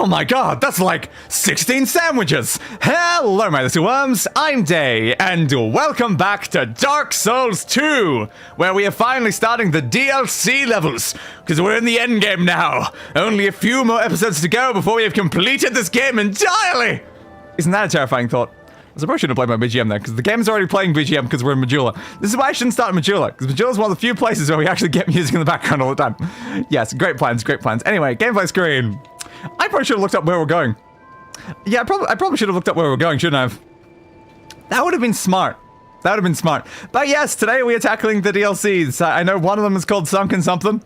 Oh my god, that's like 16 sandwiches! Hello, my little worms, I'm Day, and welcome back to Dark Souls 2, where we are finally starting the DLC levels, because we're in the endgame now. Only a few more episodes to go before we have completed this game entirely! Isn't that a terrifying thought? I probably shouldn't have played my BGM there, because the game's already playing BGM because we're in Majula. This is why I shouldn't start in Majula, because Majula is one of the few places where we actually get music in the background all the time. Yes, great plans, great plans. Anyway, gameplay screen. I probably should have looked up where we're going. Yeah, I probably should have looked up where we're going, shouldn't I have? That would have been smart. That would have been smart. But yes, today we are tackling the DLCs. I know one of them is called Sunken something.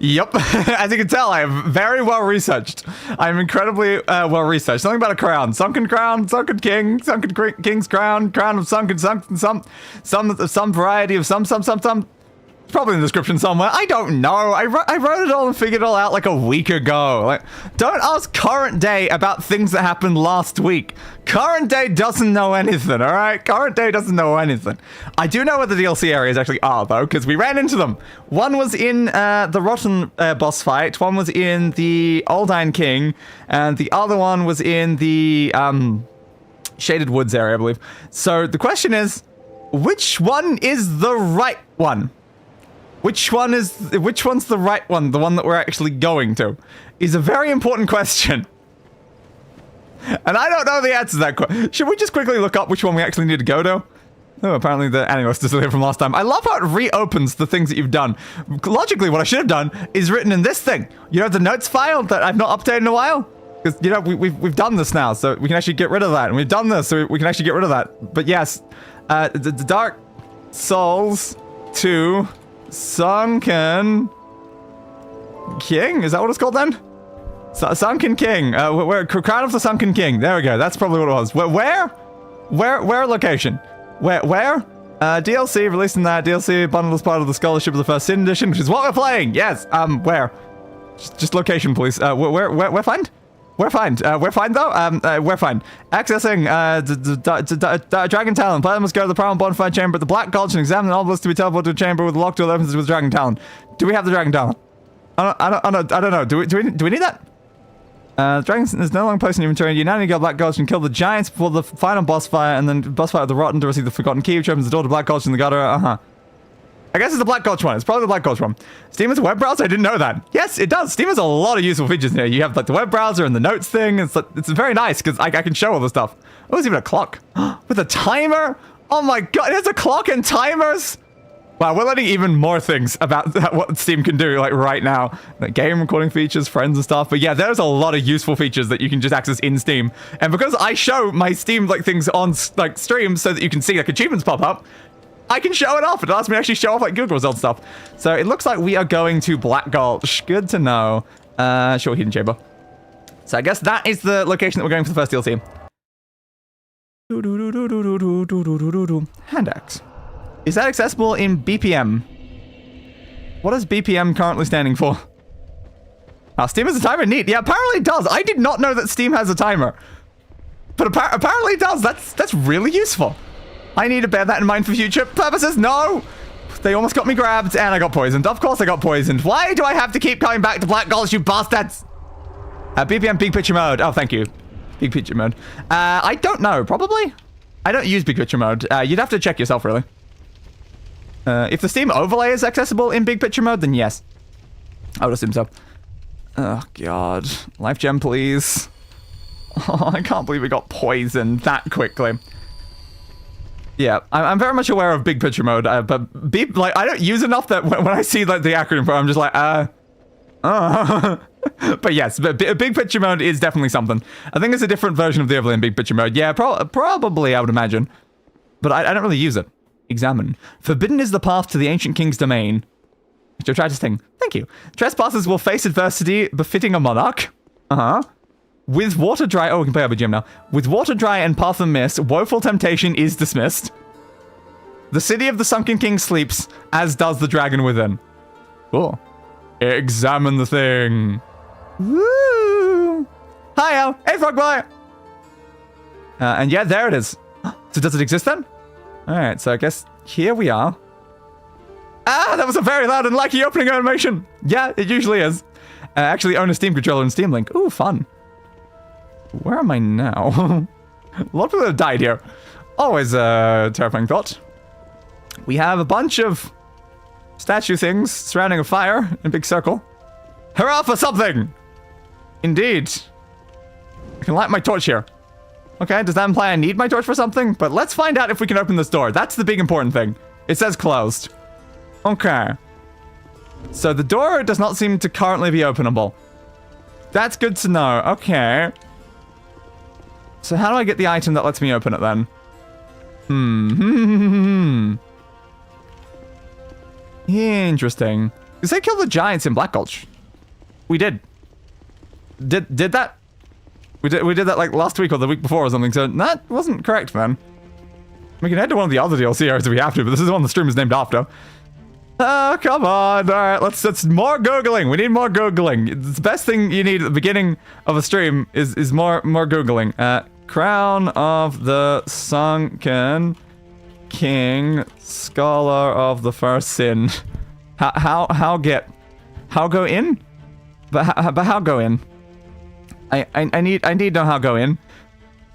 Yep, as you can tell, I am very well researched. I'm incredibly well researched. Something about a crown. Sunken crown, Sunken King, Sunken King's crown, crown of Sunken, some variety of some. It's probably in the description somewhere. I don't know. I wrote it all and figured it all out like a week ago. Like, don't ask Current Day about things that happened last week. Current Day doesn't know anything, all right? Current Day doesn't know anything. I do know where the DLC areas actually are, though, because we ran into them. One was in the Rotten boss fight. One was in the Oldine King. And the other one was in the Shaded Woods area, I believe. So the question is, which one is the right one? Which one's the right one? The one that we're actually going to? Is a very important question. And I don't know the answer to that question. Should we just quickly look up which one we actually need to go to? Oh, apparently the animals disappeared from last time. I love how it reopens the things that you've done. Logically, what I should have done is written in this thing. You know, the notes file that I've not updated in a while? Because, you know, we've done this now, so we can actually get rid of that. And we've done this, so we can actually get rid of that. But yes, the Dark Souls 2... Sunken King? Is that what it's called then? Sunken King. Where? Crown of the Sunken King. There we go. That's probably what it was. Where location? Where? DLC, releasing that DLC bundle as part of the Scholarship of the First Sin Edition, which is what we're playing. Yes. Where? Just location, please. Where find? We're fine though. We're fine. Accessing Dragon Talon. Player must go to the Primal Bonfire Chamber at the Black Gulch and examine all this to be teleported to a chamber with a locked door that opens with Dragon Talon. Do we have the Dragon Talon? I don't know. Do we need that? Dragon is no longer placed in inventory. You now need to go to Black Gulch and kill the giants before the final boss fight, and then boss fight of the Rotten to receive the Forgotten Key, which opens the door to Black Gulch in the gutter. I guess it's the Black Gulch one. It's probably the Black Gulch one. Steam has a web browser? I didn't know that. Yes, it does. Steam has a lot of useful features in here. You have like the web browser and the notes thing. It's very nice because I can show all the stuff. Oh, there's even a clock. With a timer? Oh my god, it has a clock and timers? Wow, we're learning even more things about what Steam can do like right now. Like game recording features, friends and stuff. But yeah, there's a lot of useful features that you can just access in Steam. And because I show my Steam like things on like streams so that you can see like achievements pop up, I can show it off. It allows me to actually show off like Google results stuff. So it looks like we are going to Black Gulch. Good to know. Sure, hidden chamber. So I guess that is the location that we're going for the first DLC. Hand axe. Is that accessible in BPM? What is BPM currently standing for? Steam has a timer. Neat. Yeah, apparently it does. I did not know that Steam has a timer. But apparently it does. That's really useful. I need to bear that in mind for future purposes. No! They almost got me grabbed, and I got poisoned. Of course I got poisoned. Why do I have to keep coming back to Black Gulch, you bastards? BPM big picture mode. Oh, thank you. Big picture mode. I don't know. Probably? I don't use big picture mode. You'd have to check yourself, really. If the Steam overlay is accessible in big picture mode, then yes. I would assume so. Oh, God. Life gem, please. Oh, I can't believe we got poisoned that quickly. Yeah, I'm very much aware of big picture mode, but I don't use enough that when I see like the acronym for it, I'm just like, But yes, big picture mode is definitely something. I think it's a different version of the overlay in big picture mode. Yeah, probably, I would imagine. But I don't really use it. Examine. Forbidden is the path to the ancient king's domain. Which I tried to sting. Thank you. Trespassers will face adversity befitting a monarch. With water dry... Oh, we can play RBGM now. With water dry and path of mist, woeful temptation is dismissed. The city of the Sunken King sleeps, as does the dragon within. Cool. Examine the thing. Woo! Hi-yo! Hey, Frogboy! And yeah, there it is. So does it exist then? Alright, so I guess here we are. That was a very loud and lucky opening animation! Yeah, it usually is. Actually own a Steam controller and Steam Link. Ooh, fun. Where am I now? A lot of people have died here. Always a terrifying thought. We have a bunch of statue things surrounding a fire in a big circle. Hurrah for something! Indeed. I can light my torch here. Okay, does that imply I need my torch for something? But let's find out if we can open this door. That's the big important thing. It says closed. Okay. So the door does not seem to currently be openable. That's good to know. Okay. So how do I get the item that lets me open it then? Interesting. Because they killed the giants in Black Gulch. We did. Did that? We did that like last week or the week before or something, so that wasn't correct, man. We can head to one of the other DLC areas if we have to, but this is the one the stream is named after. Oh, come on. Alright, let's more Googling. We need more Googling. The best thing you need at the beginning of a stream is more Googling. Crown of the Sunken King, Scholar of the First Sin. How go in? But how go in? I need to know how go in.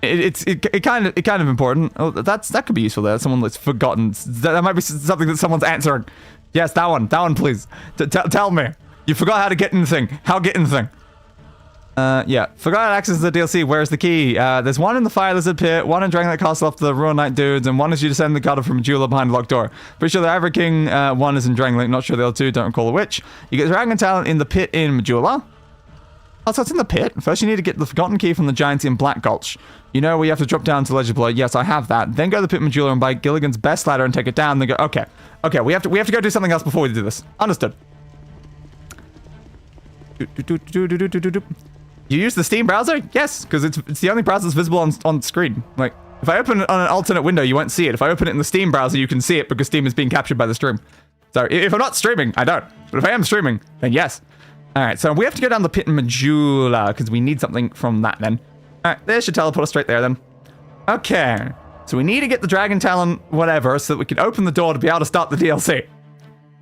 It's kind of important. Oh, that could be useful there. Someone that's forgotten. That might be something that someone's answering. Yes, that one, please. Tell me. You forgot how to get in the thing. How get in the thing? Yeah. Forgot how to access the DLC. Where's the key? There's one in the Fire Lizard Pit, one in Drangleic Castle after the Ruined Knight dudes, and one is you descend the gutter from Majula behind the locked door. Pretty sure the Ivory King one is in Drangleic. Not sure the other two. Don't recall which. You get Dragon Talent in the pit in Majula. Oh, so it's in the pit. First, you need to get the Forgotten Key from the Giants in Black Gulch. You know where you have to drop down to Ledger Below. Yes, I have that. Then go to the pit Majula and buy Gilligan's best ladder and take it down. Then go, okay. Okay, we have to go do something else before we do this. Understood. You use the Steam browser? Yes, because it's the only browser that's visible on screen. Like, if I open it on an alternate window, you won't see it. If I open it in the Steam browser, you can see it because Steam is being captured by the stream. So if I'm not streaming, I don't. But if I am streaming, then yes. Alright, so we have to go down the pit in Majula, because we need something from that then. Alright, this should teleport us straight there then. Okay, so we need to get the Dragon Talent whatever, so that we can open the door to be able to start the DLC.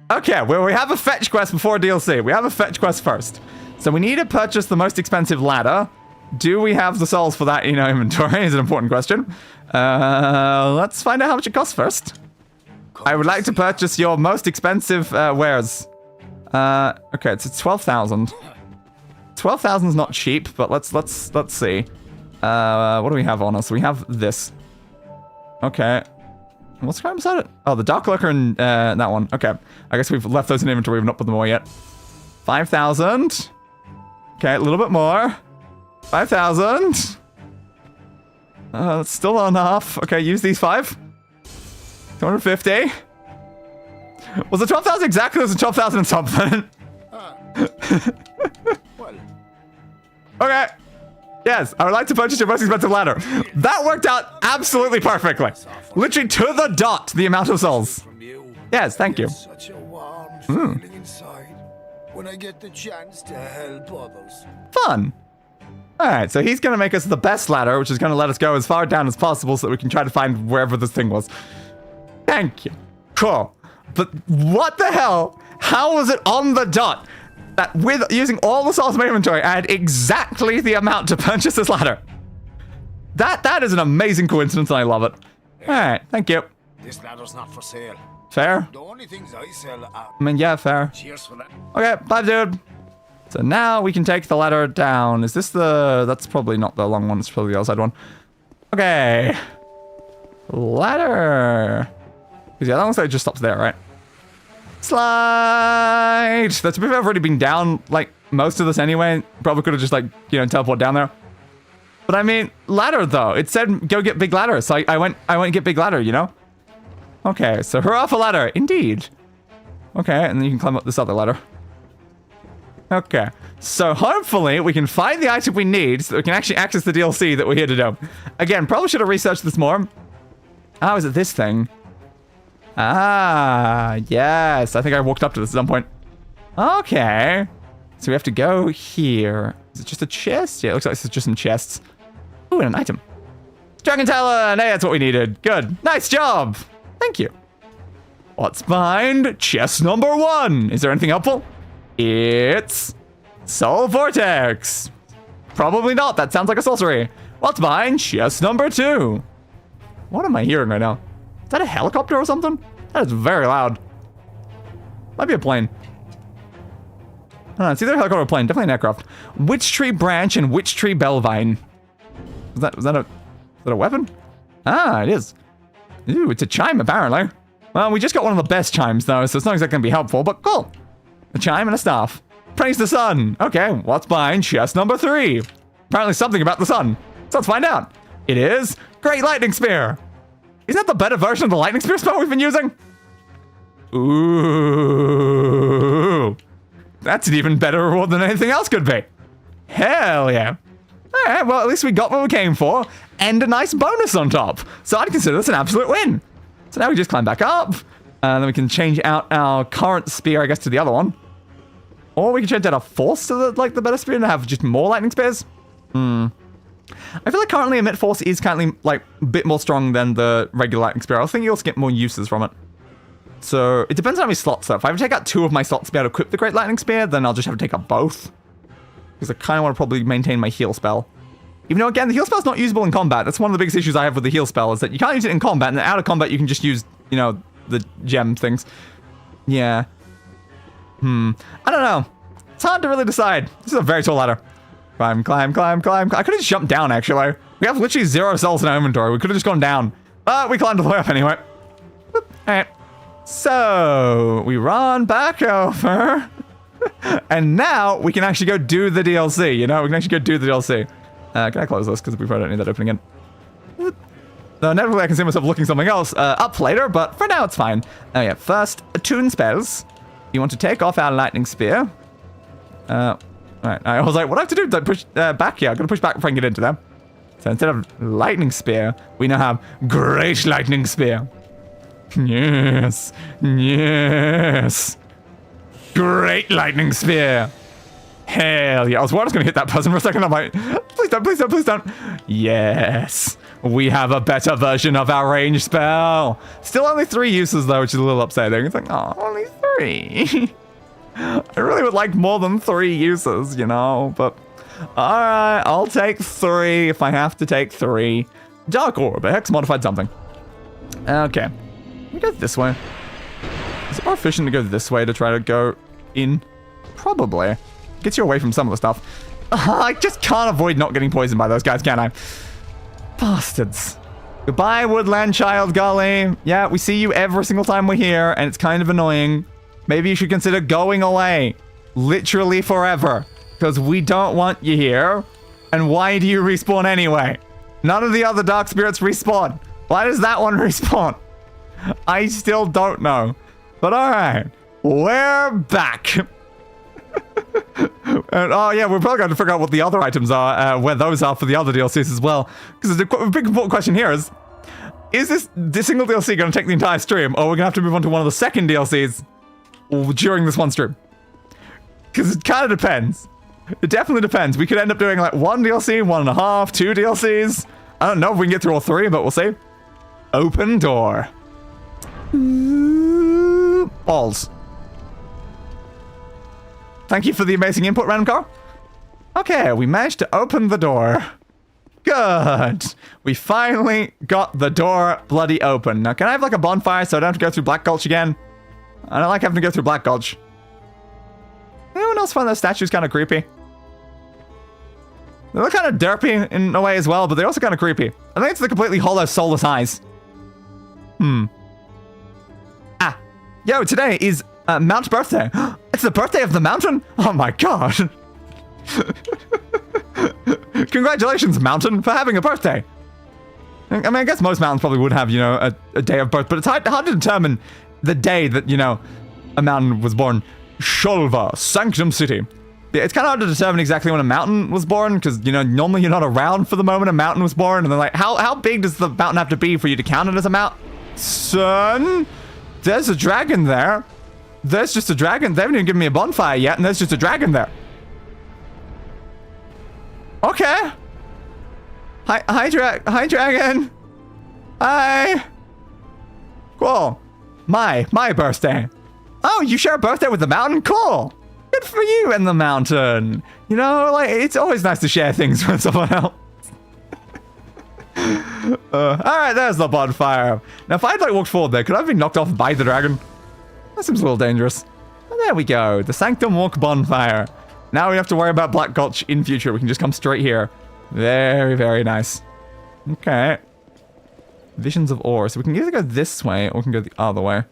Okay, well we have a fetch quest before DLC. We have a fetch quest first. So we need to purchase the most expensive ladder. Do we have the souls for that in our inventory is an important question. Let's find out how much it costs first. I would like to purchase your most expensive wares. Okay, it's 12,000. 12,000 is not cheap, but let's see. What do we have on us? We have this. Okay. What's right beside it? Oh, the Dark Lurker and that one. Okay. I guess we've left those in inventory. We've not put them away yet. 5,000. Okay, a little bit more. 5,000. That's still not enough. Okay, use these 5. 250. Was it 12,000 exactly? Or was it 12,000 and something? Okay. Yes, I would like to purchase your most expensive ladder. That worked out absolutely perfectly. Literally to the dot, the amount of souls. Yes, thank you. Such a warm feeling inside when I get the chance to help others. Fun. Alright, so he's going to make us the best ladder, which is going to let us go as far down as possible so that we can try to find wherever this thing was. Thank you. Cool. But what the hell? How was it on the dot that with using all the souls in my inventory, I had exactly the amount to purchase this ladder? That is an amazing coincidence and I love it. Alright, thank you. This ladder's not for sale. Fair. The only things I sell are... I mean, yeah, fair. Cheers for that. Okay, bye, dude. So now we can take the ladder down. Is this the... That's probably not the long one. It's probably the outside one. Okay. Ladder. Yeah, that looks like it just stops there, right? Slide! That's a bit I've already been down, like, most of this anyway. Probably could have just, like, you know, teleport down there. But I mean, ladder, though. It said, go get big ladder. So I went and get big ladder, you know? Okay, so hurrah for ladder. Indeed. Okay, and then you can climb up this other ladder. Okay, so hopefully we can find the item we need so that we can actually access the DLC that we're here to do. Again, probably should have researched this more. Oh, is it this thing? Ah, yes. I think I walked up to this at some point. Okay. So we have to go here. Is it just a chest? Yeah, it looks like it's just some chests. Ooh, and an item. Dragon Talent! Hey, that's what we needed. Good. Nice job. Thank you. Let's find chest number 1. Is there anything helpful? It's Soul Vortex. Probably not. That sounds like a sorcery. What's behind chest number 2? What am I hearing right now? Is that a helicopter or something? That is very loud. Might be a plane. I don't know, it's either a helicopter or a plane. Definitely an aircraft. Witch Tree Branch and Witch Tree Bellvine. Is that a weapon? Ah, it is. Ooh, it's a chime, apparently. Well, we just got one of the best chimes, though, so it's not exactly going to be helpful, but cool. A chime and a staff. Praise the sun. Okay, what's behind chest number 3? Apparently something about the sun. So let's find out. It is Great Lightning Spear. Is that the better version of the Lightning Spear spell we've been using? Ooh. That's an even better reward than anything else could be. Hell yeah. Alright, well, at least we got what we came for, and a nice bonus on top. So I'd consider this an absolute win. So now we just climb back up, and then we can change out our current spear, I guess, to the other one. Or we can change out our force to the better spear and have just more lightning spears. I feel like currently Emit Force is currently, like, a bit more strong than the regular lightning spear. I think you'll get more uses from it. So it depends on how many slots, though. If I have to take out 2 of my slots to be able to equip the Great Lightning Spear, then I'll just have to take out both. Because I kind of want to probably maintain my heal spell. Even though, again, the heal spell's not usable in combat. That's one of the biggest issues I have with the heal spell, is that you can't use it in combat, and out of combat you can just use, you know, the gem things. Yeah. I don't know. It's hard to really decide. This is a very tall ladder. Climb, climb, climb, climb. I could have just jumped down, actually. We have literally 0 cells in our inventory. We could have just gone down. But we climbed all the way up anyway. Alright. So, we run back over. And now, we can actually go do the DLC, you know? We can actually go do the DLC. Can I close this? Because we probably don't need that open again. No, inevitably I can see myself looking something else up later, but for now it's fine. Oh yeah, first, attune spells. You want to take off our lightning spear. Alright, I was like, what do I have to do? Don't push back here. I'm going to push back before I can get into them. So instead of lightning spear, we now have Great Lightning Spear. Yes. Yes. Great Lightning Spear. Hell yeah. I was going to hit that person for a second. I'm like, please don't, please don't, please don't. Yes. We have a better version of our range spell. Still only 3 uses though, which is a little upsetting. It's like, oh, only 3. I really would like more than 3 uses, you know, but alright, I'll take 3 if I have to take 3. Dark Orb, a hex modified something. Okay. We go this way. Is it more efficient to go this way to try to go in? Probably. Gets you away from some of the stuff. I just can't avoid not getting poisoned by those guys, can I? Bastards. Goodbye, Woodland Child Gully. Yeah, we see you every single time we're here, and it's kind of annoying. Maybe you should consider going away. Literally forever. Because we don't want you here. And why do you respawn anyway? None of the other Dark Spirits respawn. Why does that one respawn? I still don't know. But alright. We're back. And, oh yeah, we're probably going to figure out what the other items are, where those are for the other DLCs as well. Because the big important question here is this single DLC going to take the entire stream, or we're going to have to move on to one of the second DLCs during this one stream? Because it kind of depends. It definitely depends. We could end up doing like 1 DLC, 1.5, 2 DLCs. I don't know if we can get through all 3, but we'll see. Open door. Ooh, balls. Thank you for the amazing input, random car. Okay, we managed to open the door. Good. We finally got the door bloody open. Now, can I have like a bonfire so I don't have to go through Black Gulch again? I don't like having to go through Black Gulch. Anyone else find those statues kind of creepy? They look kind of derpy in a way as well, but they're also kind of creepy. I think it's the completely hollow, soulless eyes. Ah. Yo, today is Mount's birthday. It's the birthday of the mountain? Oh my god. Congratulations, Mountain, for having a birthday. I mean, I guess most mountains probably would have, you know, a day of birth, but it's hard to determine the day that, you know, a mountain was born. Shulva, Sanctum City. Yeah, it's kind of hard to determine exactly when a mountain was born, because, you know, normally you're not around for the moment a mountain was born, and they're like, how big does the mountain have to be for you to count it as a mountain? Son, there's a dragon there. There's just a dragon. They haven't even given me a bonfire yet, and there's just a dragon there. Okay. Hi, dragon. Hi. Cool. My birthday. Oh, you share a birthday with the mountain? Cool. good for you in the mountain. You know, like, it's always nice to share things with someone else. Alright, there's the bonfire. Now, if I'd, like, walked forward there, could I have been knocked off by the dragon? That seems a little dangerous. And there we go. The Sanctum Walk bonfire. Now we have to worry about Black Gulch in future. We can just come straight here. Very, very nice. Okay. Visions of ore. So we can either go this way or we can go the other way.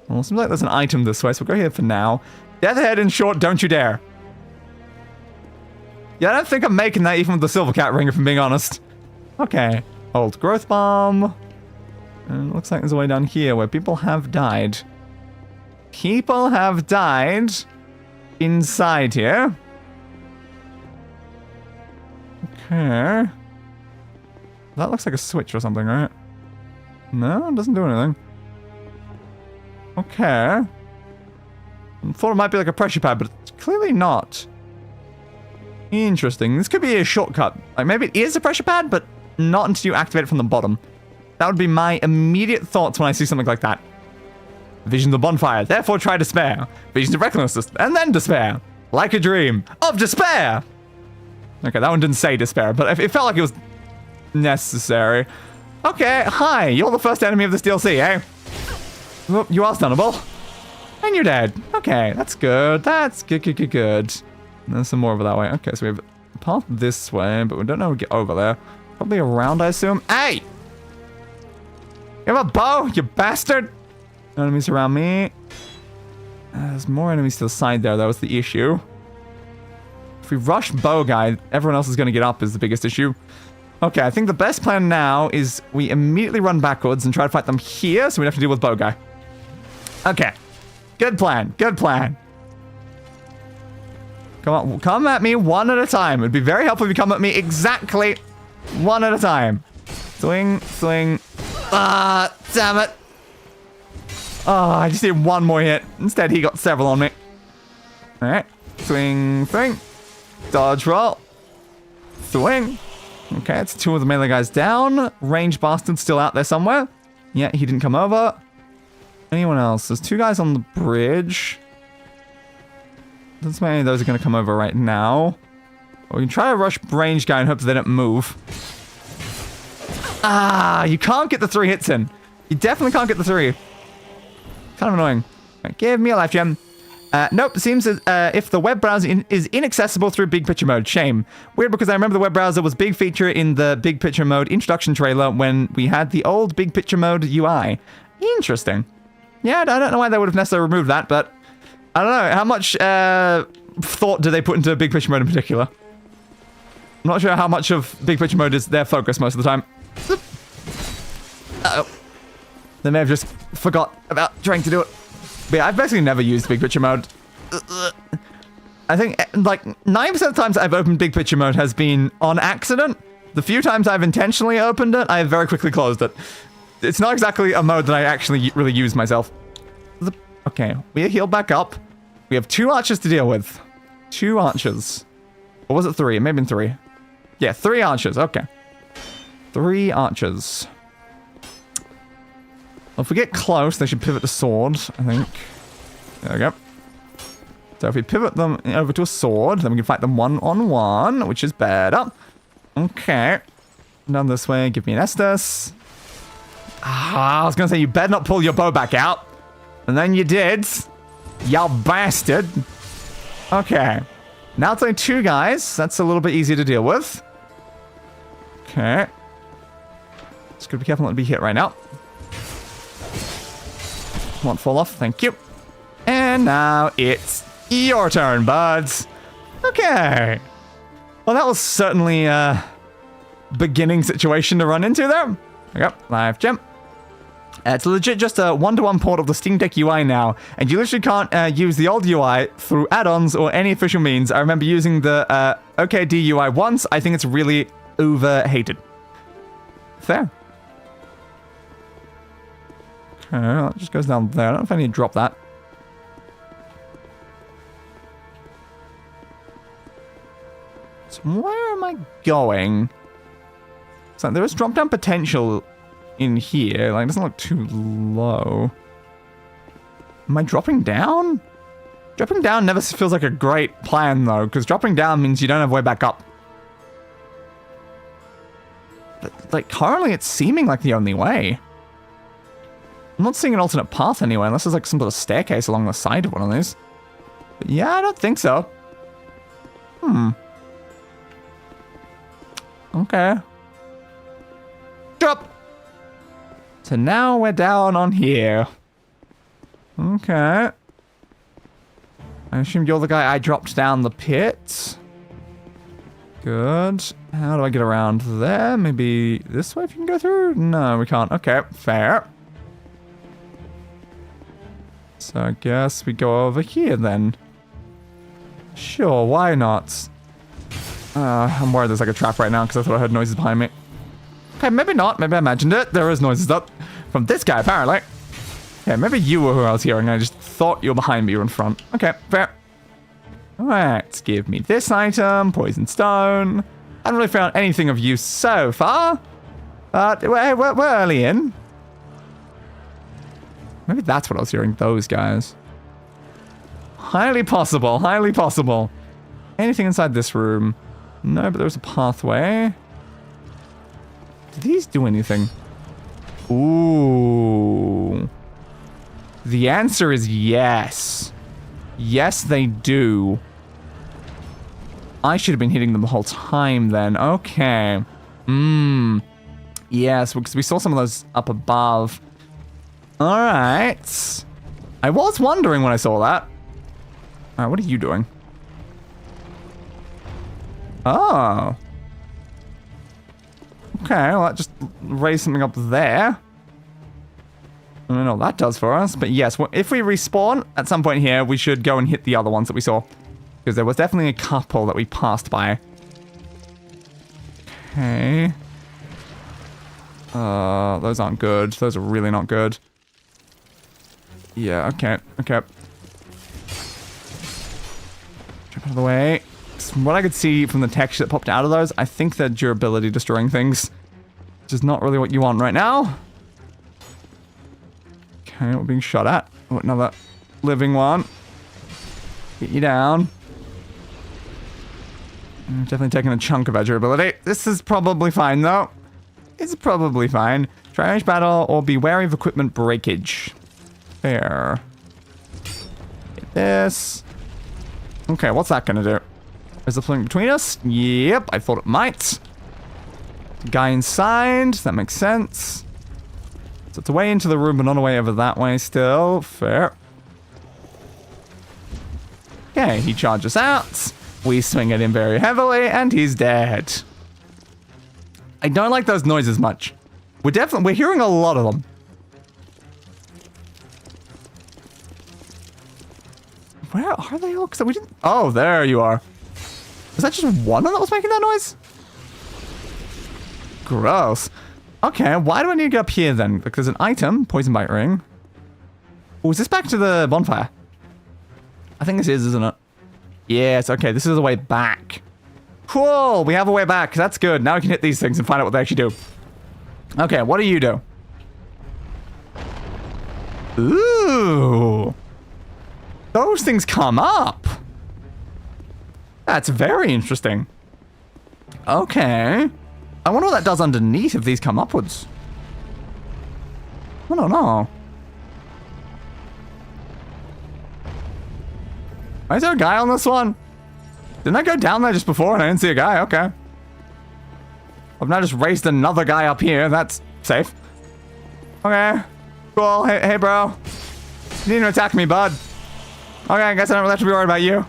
Well, it seems like there's an item this way, so we'll go here for now. Deathhead in short, don't you dare. Yeah, I don't think I'm making that even with the Silver Cat ring, if I'm being honest. Okay. Old growth bomb. And it looks like there's a way down here where people have died. People have died inside here. Okay. That looks like a switch or something, right? No, it doesn't do anything. Okay. I thought it might be like a pressure pad, but it's clearly not. Interesting. This could be a shortcut. Like, maybe it is a pressure pad, but not until you activate it from the bottom. That would be my immediate thoughts when I see something like that. Visions of bonfire, therefore try despair. Visions of recklessness, and then despair. Like a dream of despair. Okay, that one didn't say despair, but it felt like it was necessary. Okay, hi, you're the first enemy of this DLC, eh? Well, you are stunnable. And you're dead. Okay, that's good. That's good. And there's some more over that way. Okay, so we have a path this way, but we don't know how to get over there. Probably around, I assume. Hey! You have a bow, you bastard! Enemies around me. There's more enemies to the side there, that was the issue. If we rush bow guy, everyone else is going to get up is the biggest issue. Okay, I think the best plan now is we immediately run backwards and try to fight them here, so we have to deal with bow guy. Okay. Good plan. Good plan. Come on, come at me one at a time. It'd be very helpful if you come at me exactly one at a time. Swing, swing. Ah, damn it. Oh, I just need one more hit. Instead, he got several on me. Alright. Swing, swing. Dodge roll. Swing. Okay, it's two of the melee guys down. Ranged bastard still out there somewhere. Yeah, he didn't come over. Anyone else? There's two guys on the bridge. Doesn't seem any of those are going to come over right now. Or we can try to rush range guy and hope they don't move. Ah, you can't get the 3 hits in. You definitely can't get the 3. Kind of annoying. Right, give me a life gem. Nope, it seems as if the web browser is inaccessible through big picture mode. Shame. Weird, because I remember the web browser was a big feature in the big picture mode introduction trailer when we had the old big picture mode UI. Interesting. Yeah, I don't know why they would have necessarily removed that, but I don't know. How much thought do they put into big picture mode in particular? I'm not sure how much of big picture mode is their focus most of the time. Uh-oh. They may have just forgot about trying to do it. But yeah, I've basically never used big picture mode. I think, like, 9% of the times I've opened big picture mode has been on accident. The few times I've intentionally opened it, I have very quickly closed it. It's not exactly a mode that I actually really use myself. Okay, we are healed back up. We have 2 archers to deal with. 2 archers. Or was it 3? It may have been 3. Yeah, 3 archers. Okay. 3 archers. Well, if we get close, they should pivot to sword, I think. There we go. So if we pivot them over to a sword, then we can fight them one-on-one, which is better. Okay. Down this way, give me an Estus. Ah, I was going to say, you better not pull your bow back out. And then you did. You bastard. Okay. Now it's only 2 guys. That's a little bit easier to deal with. Okay. Just gotta be careful not to be hit right now. Won't fall off, thank you. And now it's your turn, buds. Okay. Well, that was certainly a beginning situation to run into there. There we go, live gem. It's legit just a one-to-one port of the Steam Deck UI now, and you literally can't use the old UI through add-ons or any official means. I remember using the OKD UI once. I think it's really over-hated. Fair. Okay, that just goes down there. I don't know if I need to drop that. So where am I going? So there is drop-down potential in here. Like, it doesn't look too low. Am I dropping down? Dropping down never feels like a great plan, though, because dropping down means you don't have way back up. But, like, currently it's seeming like the only way. I'm not seeing an alternate path anyway, unless there's, like, some sort of staircase along the side of one of these. But yeah, I don't think so. Okay. Drop! So now we're down on here. Okay. I assume you're the guy I dropped down the pit. Good. How do I get around there? Maybe this way if you can go through? No, we can't. Okay, fair. So I guess we go over here then. Sure, why not? I'm worried there's like a trap right now because I thought I heard noises behind me. Okay, maybe not. Maybe I imagined it. There is noises up from this guy, apparently. Yeah, maybe you were who I was hearing. I just thought you were behind me or in front. Okay, fair. Alright, give me this item. Poison stone. I haven't really found anything of use so far. But we're early in. Maybe that's what I was hearing, those guys. Highly possible, highly possible. Anything inside this room? No, but there's a pathway. Do these do anything? Ooh. The answer is yes. Yes, they do. I should have been hitting them the whole time then. Okay. Yes, because we saw some of those up above. Alright. I was wondering when I saw that. Alright, what are you doing? Oh. Okay, well that just raised something up there. I don't know what that does for us, but yes, if we respawn at some point here, we should go and hit the other ones that we saw. Because there was definitely a couple that we passed by. Okay. Those aren't good. Those are really not good. Yeah, okay, okay. Jump out of the way. From what I could see from the texture that popped out of those, I think they're durability destroying things. Which is not really what you want right now. Okay, we're being shot at. Oh, another living one. Get you down. I'm definitely taking a chunk of our durability. This is probably fine, though. It's probably fine. Try range battle or be wary of equipment breakage. Fair. Get this. Okay, what's that gonna do? Is there something between us? Yep, I thought it might. Guy inside. That makes sense. So it's a way into the room, but not a way over that way still. Fair. Okay, he charges out. We swing at him very heavily, and he's dead. I don't like those noises much. We're hearing a lot of them. Where are they all? Because we didn't... Oh, there you are. Was that just one that was making that noise? Gross. Okay, why do I need to go up here then? Because there's an item, poison bite ring. Oh, is this back to the bonfire? I think this is, isn't it? Yes, okay, this is the way back. Cool, we have a way back. That's good. Now we can hit these things and find out what they actually do. Okay, what do you do? Ooh. Those things come up. That's very interesting. Okay. I wonder what that does underneath if these come upwards. I don't know. Is there a guy on this one? Didn't I go down there just before and I didn't see a guy? Okay. I've now just raised another guy up here. That's safe. Okay. Cool. Hey, bro. You need to attack me, bud. Okay, I guess I don't really have to be worried about you.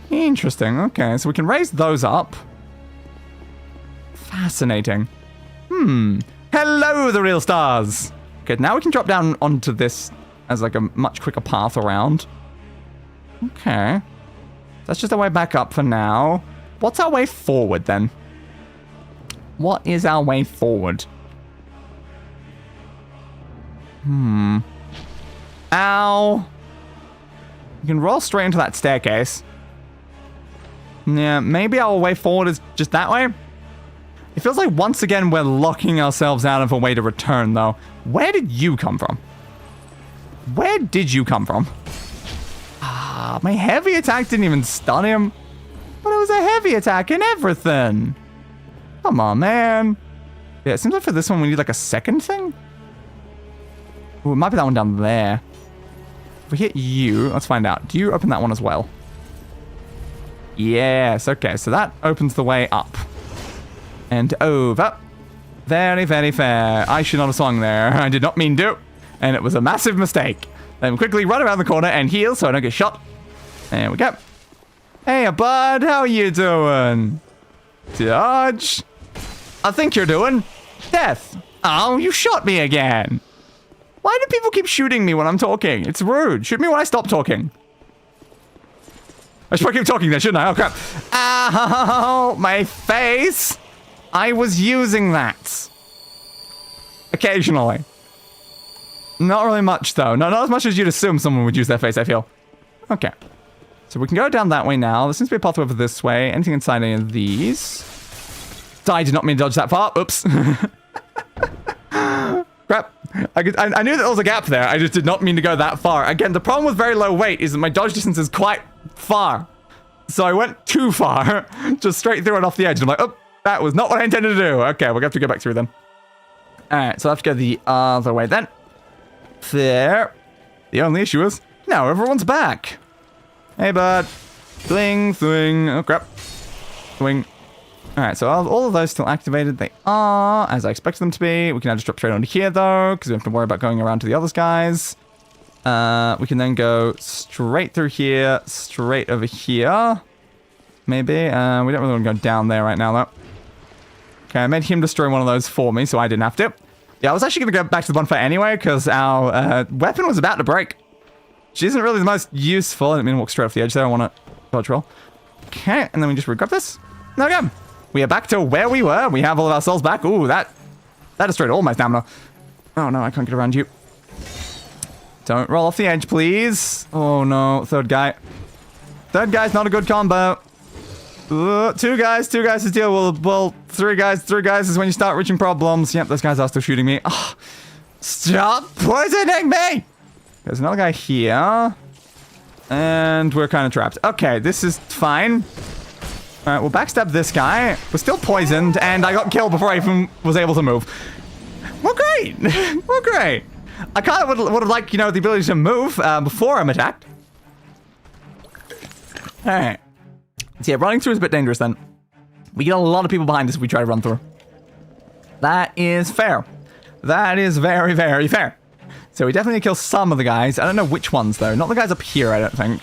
Interesting. Okay, so we can raise those up. Fascinating. Hello, the real stars. Okay, now we can drop down onto this as like a much quicker path around. Okay. That's just our way back up for now. What's our way forward then? What is our way forward? Ow. You can roll straight into that staircase. Yeah, maybe our way forward is just that way. It feels like once again we're locking ourselves out of a way to return though. Where did you come from? Where did you come from? Ah, my heavy attack didn't even stun him. But it was a heavy attack and everything. Come on, man. Yeah, it seems like for this one we need like a second thing. Ooh, it might be that one down there. If we hit you, let's find out. Do you open that one as well? Yes, okay, so that opens the way up. And over. Very, very fair. I should not have swung there. I did not mean to. And it was a massive mistake. Then quickly run around the corner and heal so I don't get shot. There we go. Hey, bud, how you doing? Dodge. I think you're doing death. Oh, you shot me again. Why do people keep shooting me when I'm talking? It's rude. Shoot me when I stop talking. I should probably keep talking then, shouldn't I? Oh, crap. Ow, my face. I was using that. Occasionally. Not really much, though. No, not as much as you'd assume someone would use their face, I feel. Okay. So we can go down that way now. There seems to be a pathway over this way. Anything inside any of these? I did not mean to dodge that far. Oops. Crap. I knew that there was a gap there. I just did not mean to go that far. Again, the problem with very low weight is that my dodge distance is quite far. So I went too far. Just straight through it off the edge. And I'm like, oh, that was not what I intended to do. Okay, we'll have to go back through then. Alright, so I have to go the other way then. There. The only issue is, now everyone's back. Hey, bud. Swing, swing. Oh, crap. Swing. Alright, so all of those still activated. They are, as I expected them to be. We can now just drop straight onto here, though, because we don't have to worry about going around to the other guys. We can then go straight through here, straight over here. Maybe. We don't really want to go down there right now, though. Okay, I made him destroy one of those for me, so I didn't have to. Yeah, I was actually going to go back to the bonfire anyway, because our weapon was about to break. Which isn't really the most useful. I didn't mean to walk straight off the edge there. I want to dodge roll. Okay, and then we just regrab this. There we go. We are back to where we were. We have all of our souls back. Ooh, that destroyed all my stamina. Oh, no, I can't get around you. Don't roll off the edge, please. Oh, no. Third guy. Third guy's not a good combo. Two guys to deal with. Well, three guys is when you start reaching problems. Yep, those guys are still shooting me. Oh, stop poisoning me! There's another guy here. And we're kind of trapped. Okay, this is fine. Alright, we'll backstab this guy. We're still poisoned, and I got killed before I even was able to move. Well, great! Well, great! I kind of would have liked, you know, the ability to move before I'm attacked. Alright. So yeah, running through is a bit dangerous then. We get a lot of people behind us if we try to run through. That is fair. That is very, very fair. So we definitely kill some of the guys. I don't know which ones, though. Not the guys up here, I don't think.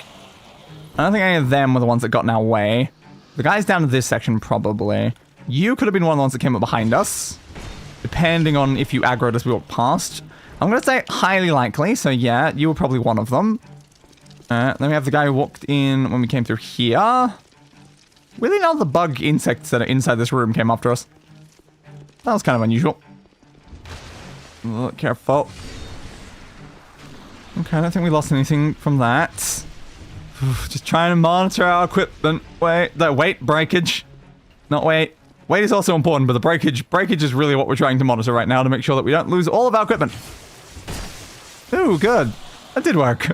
I don't think any of them were the ones that got in our way. The guys down to this section, probably. You could have been one of the ones that came up behind us. Depending on if you aggroed as we walked past. I'm going to say highly likely. So yeah, you were probably one of them. Then we have the guy who walked in when we came through here. Really none of the bug insects that are inside this room came after us. That was kind of unusual. Careful. Okay, I don't think we lost anything from that. Just trying to monitor our equipment. Weight breakage. Not weight. Weight is also important, but the breakage is really what we're trying to monitor right now to make sure that we don't lose all of our equipment. Ooh, good. That did work.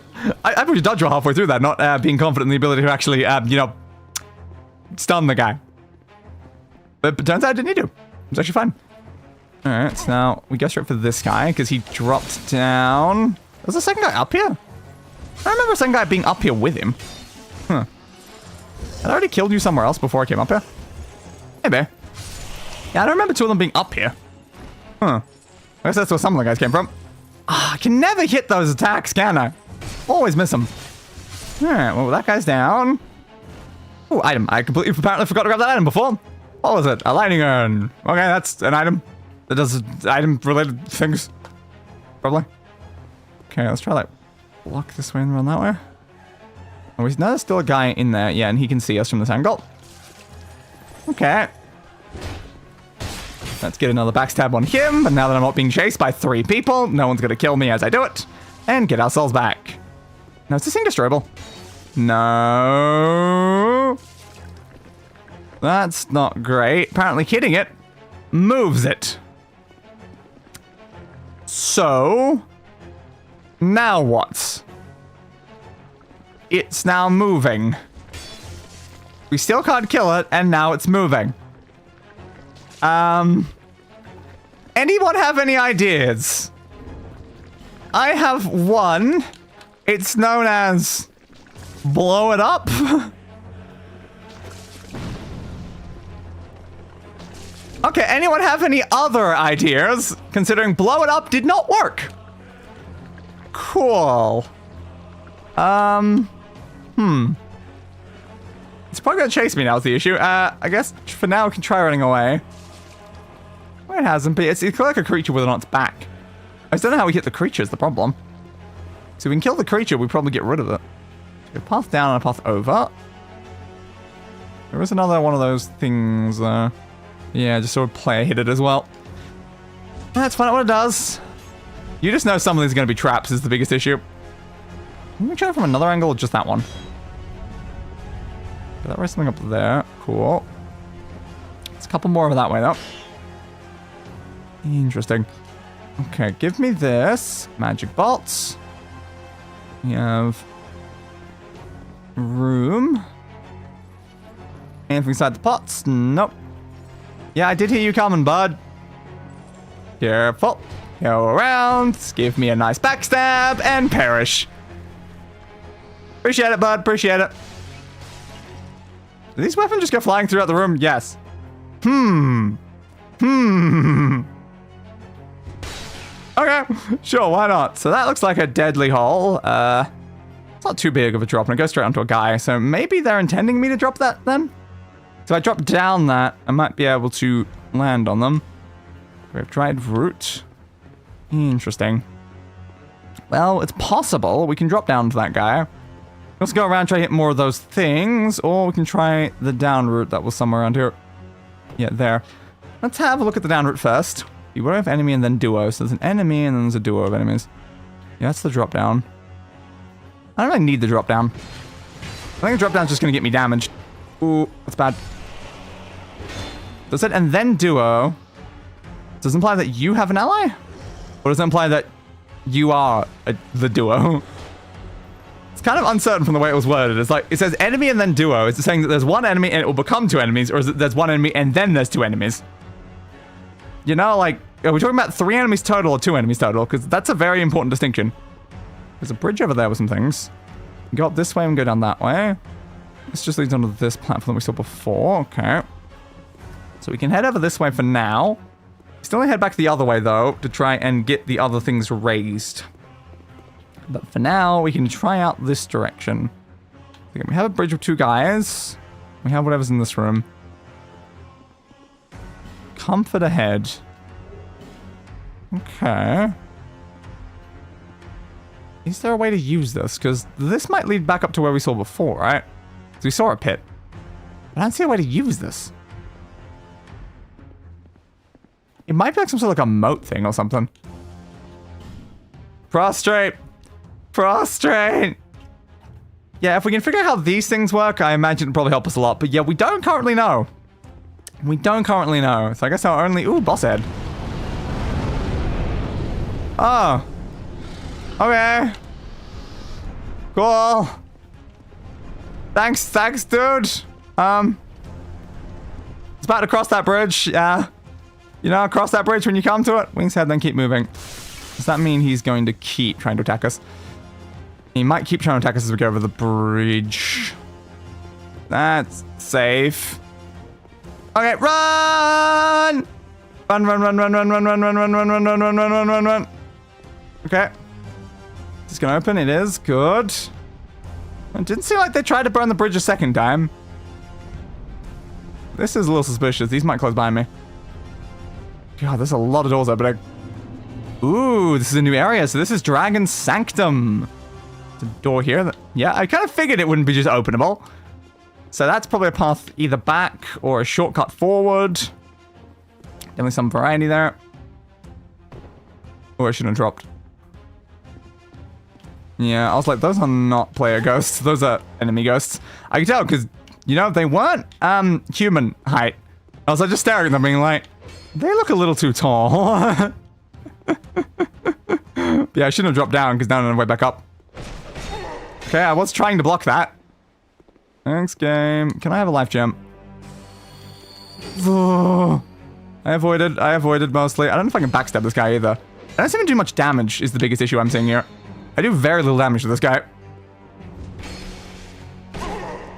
I put a dodge roll halfway through that, not being confident in the ability to actually, you know, stun the guy. But turns out I didn't need to. It was actually fine. Alright, so now we go straight for this guy, because he dropped down. Was the second guy up here? I remember a second guy being up here with him. Huh. Had I already killed you somewhere else before I came up here? Maybe. Yeah, I don't remember two of them being up here. Huh. I guess that's where some of the guys came from. Ah, I can never hit those attacks, can I? Always miss them. Alright, well, that guy's down. Oh, item. I completely apparently forgot to grab that item before. What was it? A lightning urn. Okay, that's an item. That does item-related things. Probably. Okay, let's try, like, walk this way and run that way. Oh, we know there's still a guy in there. Yeah, and he can see us from this angle. Okay. Let's get another backstab on him. But now that I'm not being chased by 3 people, no one's going to kill me as I do it. And get ourselves back. Now, is this thing destroyable? No. That's not great. Apparently hitting it moves it. So, now what? it's now moving. We still can't kill it, and now it's moving. Anyone have any ideas? I have one. It's known as blow it up. Okay, anyone have any other ideas? Considering blow it up did not work. Cool. It's probably gonna chase me now is the issue. I guess for now we can try running away. Well, it hasn't, but it's like a creature whether or not it's back. I just don't know how we hit the creature is the problem. So if we can kill the creature, we probably get rid of it. So a path down and a path over. There is another one of those things, yeah, just sort of player hit it as well. Let's find out what it does. You just know some of these are going to be traps is the biggest issue. Let me try it from another angle or just that one. That raise something up there. Cool. There's a couple more over that way though. Interesting. Okay, give me this. Magic bolts. We have room. Anything inside the pots? Nope. Yeah, I did hear you coming, bud. Careful. Go around. Give me a nice backstab and perish. Appreciate it, bud. Appreciate it. Do these weapons just go flying throughout the room? Yes. Okay, sure, why not? So that looks like a deadly hole. It's not too big of a drop, and it goes straight onto a guy. So maybe they're intending me to drop that then? So I drop down that, I might be able to land on them. We have dried root. Interesting. Well, it's possible we can drop down to that guy. Let's go around and try to hit more of those things, or we can try the down route that was somewhere around here. Yeah, there. Let's have a look at the down route first. You would have enemy and then duo. So there's an enemy and then there's a duo of enemies. Yeah, that's the drop down. I don't really need the drop down. I think the drop down's just going to get me damaged. Ooh, that's bad. Does it and then duo? Does it imply that you have an ally? Or does it imply that you are the duo? It's kind of uncertain from the way it was worded. It's like, it says enemy and then duo. Is it saying that there's one enemy and it will become two enemies? Or is it there's one enemy and then there's two enemies? You know, like, are we talking about 3 enemies total or 2 enemies total? Because that's a very important distinction. There's a bridge over there with some things. We go up this way and go down that way. This just leads onto this platform we saw before. Okay. So we can head over this way for now. Still want to head back the other way, though, to try and get the other things raised. But for now, we can try out this direction. Okay, we have a bridge with 2 guys. We have whatever's in this room. Comfort ahead. Okay. Is there a way to use this? Because this might lead back up to where we saw before, right? So we saw a pit. But I don't see a way to use this. It might be like some sort of like a moat thing or something. Prostrate! Prostrate! Yeah, if we can figure out how these things work, I imagine it'll probably help us a lot. But yeah, we don't currently know. We don't currently know. So I guess our only... Ooh, boss head. Oh. Okay. Cool. Thanks, dude. It's about to cross that bridge, yeah. You know, cross that bridge when you come to it. Wings head, then keep moving. Does that mean he's going to keep trying to attack us? He might keep trying to attack us as we go over the bridge. That's safe. Okay, run! Run, run, run, run, run, run, run, run, run, run, run, run, run, run, run, run, run. Okay. Is this gonna open? It is. Good. It didn't seem like they tried to burn the bridge a second time. This is a little suspicious. These might close behind me. God, there's a lot of doors opening. Ooh, this is a new area. So this is Dragon's Sanctum. There's a door here. Yeah, I kind of figured it wouldn't be just openable. So that's probably a path either back or a shortcut forward. Definitely some variety there. Oh, I shouldn't have dropped. Yeah, I was like, those are not player ghosts. Those are enemy ghosts. I can tell because, you know, they weren't human height. I was like, just staring at them being like, they look a little too tall. Yeah, I shouldn't have dropped down because now I'm on the way back up. Okay, I was trying to block that. Thanks, game. Can I have a life gem? Oh, I avoided mostly. I don't know if I can backstab this guy either. I don't seem to do much damage is the biggest issue I'm seeing here. I do very little damage to this guy.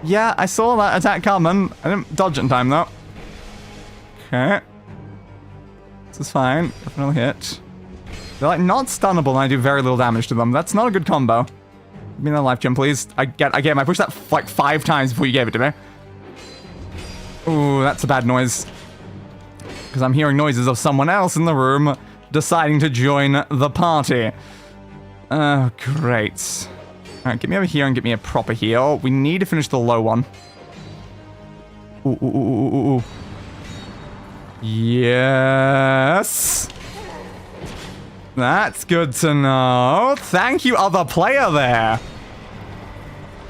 Yeah, I saw that attack coming. I didn't dodge it in time, though. Okay. This is fine. Definitely hit. They're, like, not stunnable, and I do very little damage to them. That's not a good combo. Give me that life gem, please. I pushed that, like, 5 times before you gave it to me. Ooh, that's a bad noise. Because I'm hearing noises of someone else in the room deciding to join the party. Oh, great. Alright, get me over here and get me a proper heal. We need to finish the low one. Ooh. Yes. That's good to know. Thank you, other player there.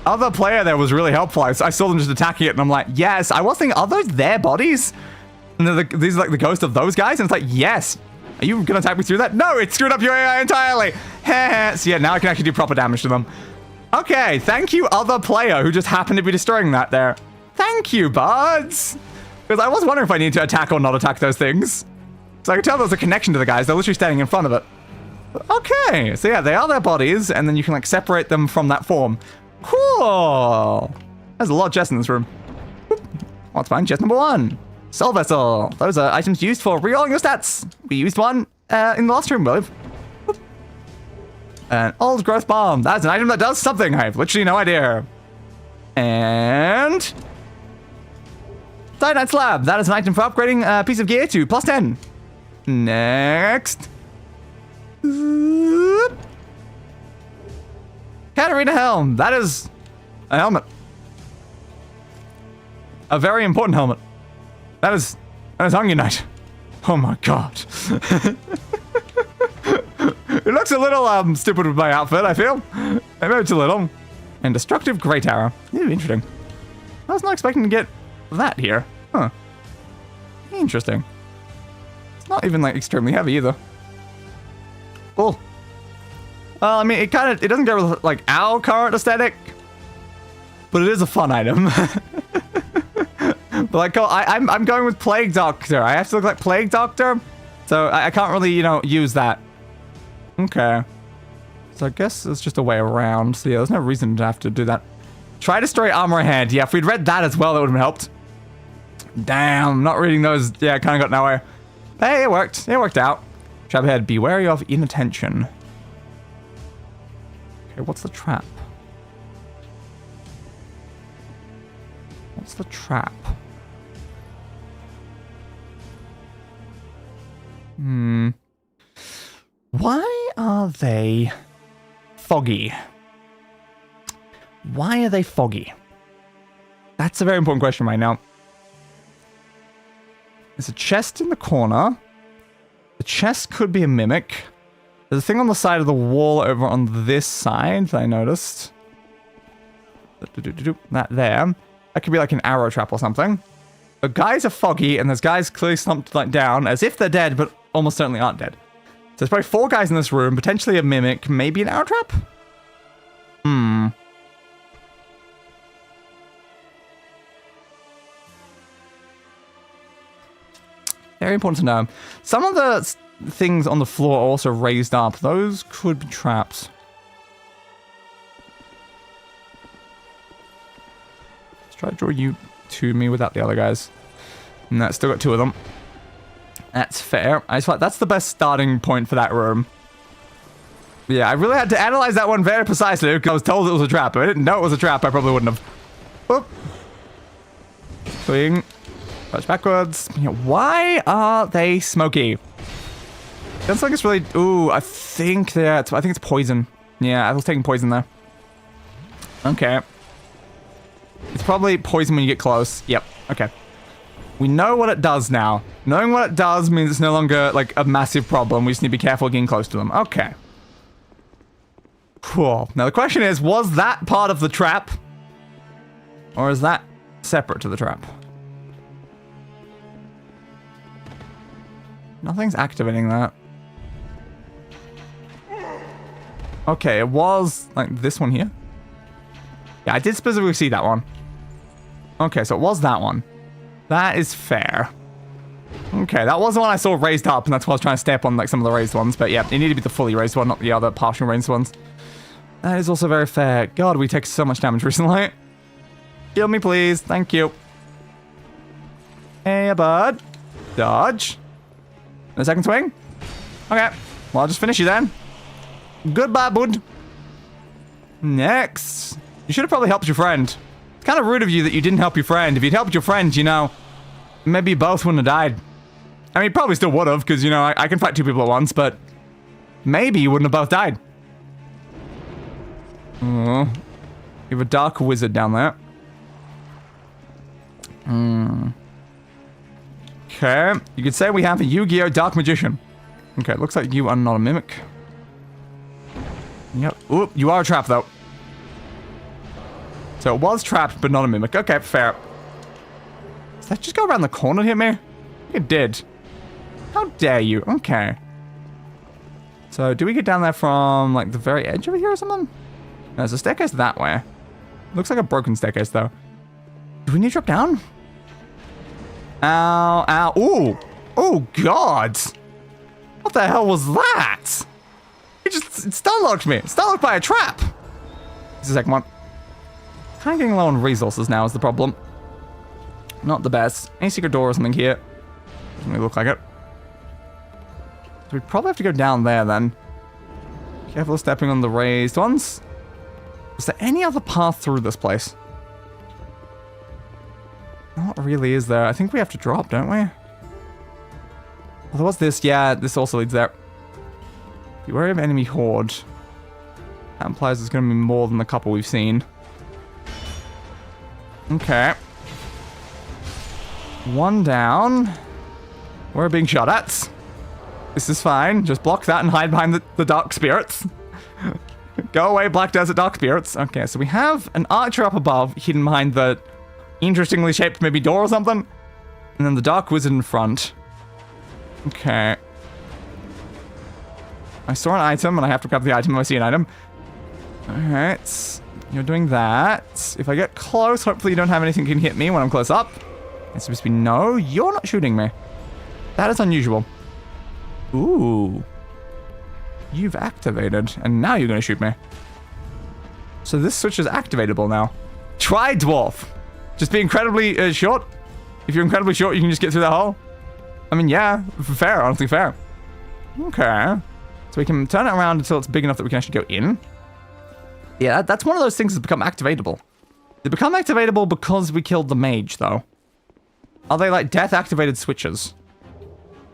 Other player there was really helpful. I saw them just attacking it, and I'm like, yes. I was thinking, are those their bodies? And these are like the ghost of those guys? And it's like, yes. Are you going to attack me through that? No, it screwed up your AI entirely. So yeah, now I can actually do proper damage to them. Okay, thank you, other player who just happened to be destroying that there. Thank you, buds. Because I was wondering if I need to attack or not attack those things. So I could tell there was a connection to the guys. They're literally standing in front of it. Okay, so yeah, they are their bodies, and then you can like separate them from that form. Cool. There's a lot of chests in this room. Let's find chest number 1. Soul Vessel. Those are items used for rerolling your stats. We used one in the last room, I believe. An old growth bomb. That's an item that does something. I have literally no idea. And Cyanide Slab. That is an item for upgrading a piece of gear to +10. Next. Katarina Helm. That is a helmet. A very important helmet. That is Unite. Oh my god. It looks a little stupid with my outfit, I feel. Maybe it's a little. And Destructive Great Arrow. Interesting. I was not expecting to get that here. Huh. Interesting. It's not even like extremely heavy either. Cool. Well, I mean, it doesn't go with like our current aesthetic, but it is a fun item. But like, I'm going with Plague Doctor. I have to look like Plague Doctor, so I can't really, use that. Okay. So I guess it's just a way around. So yeah, there's no reason to have to do that. Try Destroy Armor Ahead. Yeah, if we'd read that as well, that would have helped. Damn, not reading those. Yeah, kind of got nowhere. Hey, it worked. It worked out. Trap ahead. Be wary of inattention. Okay, what's the trap? What's the trap? Why are they foggy? Why are they foggy? That's a very important question right now. There's a chest in the corner. The chest could be a mimic. There's a thing on the side of the wall over on this side that I noticed. That there. That could be like an arrow trap or something. The guys are foggy, and there's guys clearly slumped like down, as if they're dead, but almost certainly aren't dead. So there's probably 4 guys in this room, potentially a mimic, maybe an arrow trap? Very important to know. Some of the things on the floor are also raised up. Those could be traps. Let's try to draw you to me without the other guys. No, still got 2 of them. That's fair. I just feel like that's the best starting point for that room. Yeah, I really had to analyze that one very precisely because I was told it was a trap. If I didn't know it was a trap, I probably wouldn't have. Whoop. Swing. Touch backwards. Yeah, why are they smoky? That's like it's really... Ooh, I think it's poison. Yeah, I was taking poison there. Okay. It's probably poison when you get close. Yep. Okay. We know what it does now. Knowing what it does means it's no longer, like, a massive problem. We just need to be careful getting close to them. Okay. Cool. Now, the question is, was that part of the trap? Or is that separate to the trap? Nothing's activating that. Okay, it was, like, this one here. Yeah, I did specifically see that one. Okay, so it was that one. That is fair. Okay, that was the one I saw raised up, and that's why I was trying to stay up on like some of the raised ones. But yeah, it needed to be the fully raised one, not the other partial raised ones. That is also very fair. God, we take so much damage recently. Kill me, please. Thank you. Hey, bud. Dodge. And a second swing. Okay. Well, I'll just finish you then. Goodbye, bud. Next. You should have probably helped your friend. It's kind of rude of you that you didn't help your friend. If you'd helped your friend, you know, maybe you both wouldn't have died. I mean, probably still would have, because, you know, I can fight two people at once, but maybe you wouldn't have both died. Oh. You have a dark wizard down there. Okay. You could say we have a Yu-Gi-Oh! Dark Magician. Okay, looks like you are not a mimic. Yep. Oop, you are a trap, though. So it was trapped, but not a mimic. Okay, fair. Does that just go around the corner here, man? It did. How dare you? Okay. So, do we get down there from, like, the very edge over here or something? No, there's a staircase that way. Looks like a broken staircase, though. Do we need to drop down? Ow, ow. Ooh. Oh, God. What the hell was that? It stun locked me. Stun locked by a trap. Here's the second one. Kind of getting low on resources now is the problem. Not the best. Any secret door or something here? Doesn't really look like it. So we probably have to go down there then. Careful of stepping on the raised ones. Is there any other path through this place? Not really, is there? I think we have to drop, don't we? Well, there was this. Yeah, this also leads there. Be wary of enemy horde. That implies there's going to be more than the couple we've seen. Okay. One down. We're being shot at. This is fine. Just block that and hide behind the dark spirits. Go away, Black Desert Dark Spirits. Okay, so we have an archer up above, hidden behind the interestingly shaped maybe door or something. And then the Dark Wizard in front. Okay. I saw an item, and I have to grab the item if I see an item. Alright. You're doing that. If I get close, hopefully you don't have anything that can hit me when I'm close up. It's supposed to be no. You're not shooting me. That is unusual. Ooh. You've activated, and now you're going to shoot me. So this switch is activatable now. Try dwarf. Just be incredibly short. If you're incredibly short, you can just get through that hole. I mean, yeah, fair, honestly fair. Okay. So we can turn it around until it's big enough that we can actually go in. Yeah, that's one of those things that's become activatable. They become activatable because we killed the mage, though. Are they like death-activated switches?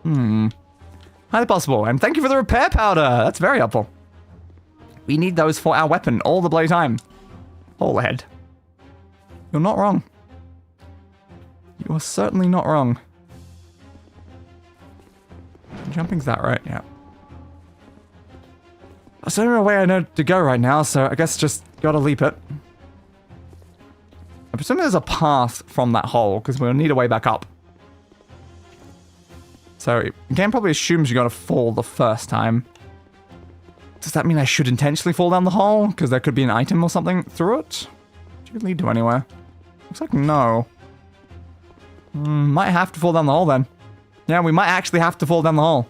Highly possible. And thank you for the repair powder. That's very helpful. We need those for our weapon all the bloody time. Hole ahead. You're not wrong. You are certainly not wrong. Jumping's that right? Yeah. There's no way I know to go right now, so I guess just gotta leap it. I presume there's a path from that hole, because we'll need a way back up. So, the game probably assumes you gotta fall the first time. Does that mean I should intentionally fall down the hole? Because there could be an item or something through it? Should it lead to anywhere? Looks like no. Might have to fall down the hole then. Yeah, we might actually have to fall down the hole.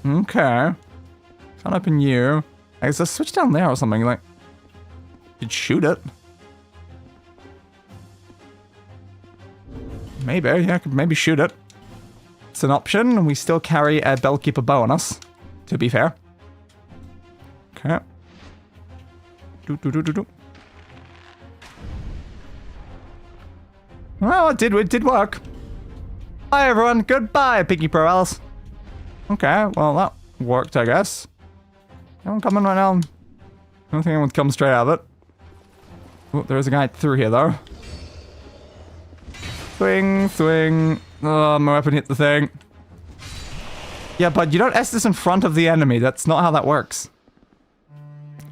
Okay. Can't open you. Is there a switch down there or something? Like, you'd shoot it. Maybe, yeah, I could maybe shoot it. It's an option. We still carry a Bellkeeper bow on us, to be fair. Okay. Well, it did work. Bye, everyone. Goodbye, Piggy Pro Alice. Okay, well, that worked, I guess. Anyone coming right now? I don't think anyone comes straight out of it. Oh, there is a guy through here, though. Swing, swing. Oh, my weapon hit the thing. Yeah, but you don't Estus in front of the enemy. That's not how that works.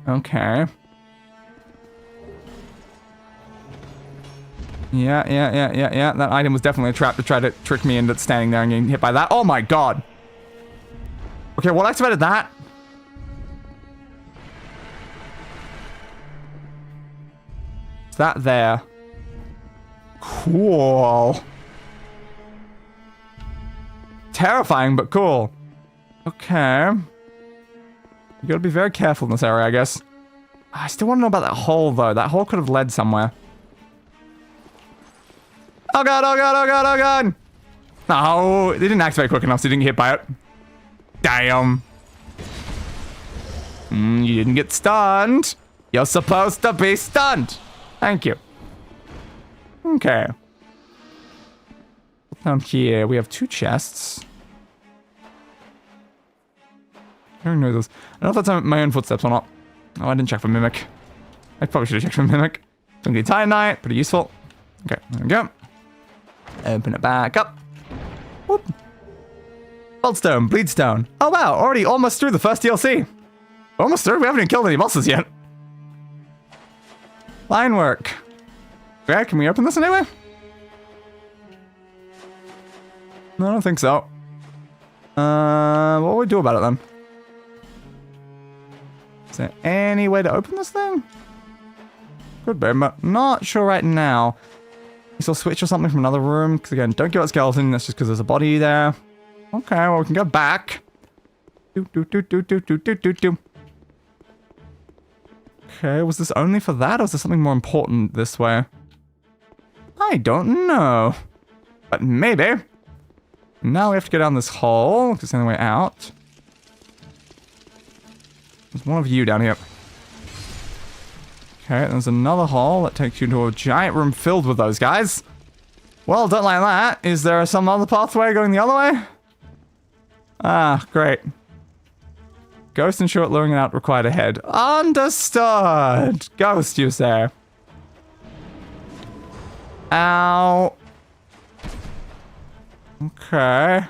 Okay. Yeah. That item was definitely a trap to try to trick me into standing there and getting hit by that. Oh my god. Okay, what activated that? Is that there? Cool. Terrifying, but cool. Okay. You gotta be very careful in this area, I guess. I still want to know about that hole, though. That hole could have led somewhere. Oh god, oh god, oh god, oh god! No, it didn't activate quick enough, so you didn't get hit by it. Damn. You didn't get stunned. You're supposed to be stunned. Thank you. Okay. Down here, we have 2 chests. I don't know those. I don't know if that's my own footsteps or not. Oh, I didn't check for Mimic. I probably should have checked for Mimic. Don't get Titanite, pretty useful. Okay, there we go. Open it back up. Whoop. Bloodstone, Bleedstone. Oh wow, already almost through the first DLC. Almost through? We haven't even killed any bosses yet. Line work. Okay, can we open this anyway? No, I don't think so. What will we do about it then? Is there any way to open this thing? Could be, but not sure right now. I'll switch or something from another room, because again, don't give out skeleton, that's just because there's a body there. Okay, well, we can go back. Okay, was this only for that, or is there something more important this way? I don't know. But maybe. Now we have to go down this hole, because it's the only way out. There's one of you down here. Okay, there's another hole that takes you to a giant room filled with those guys. Well, don't like that. Is there some other pathway going the other way? Ah, great. Ghost and short luring it out required ahead. Understood. Ghost, you say. Ow. Okay.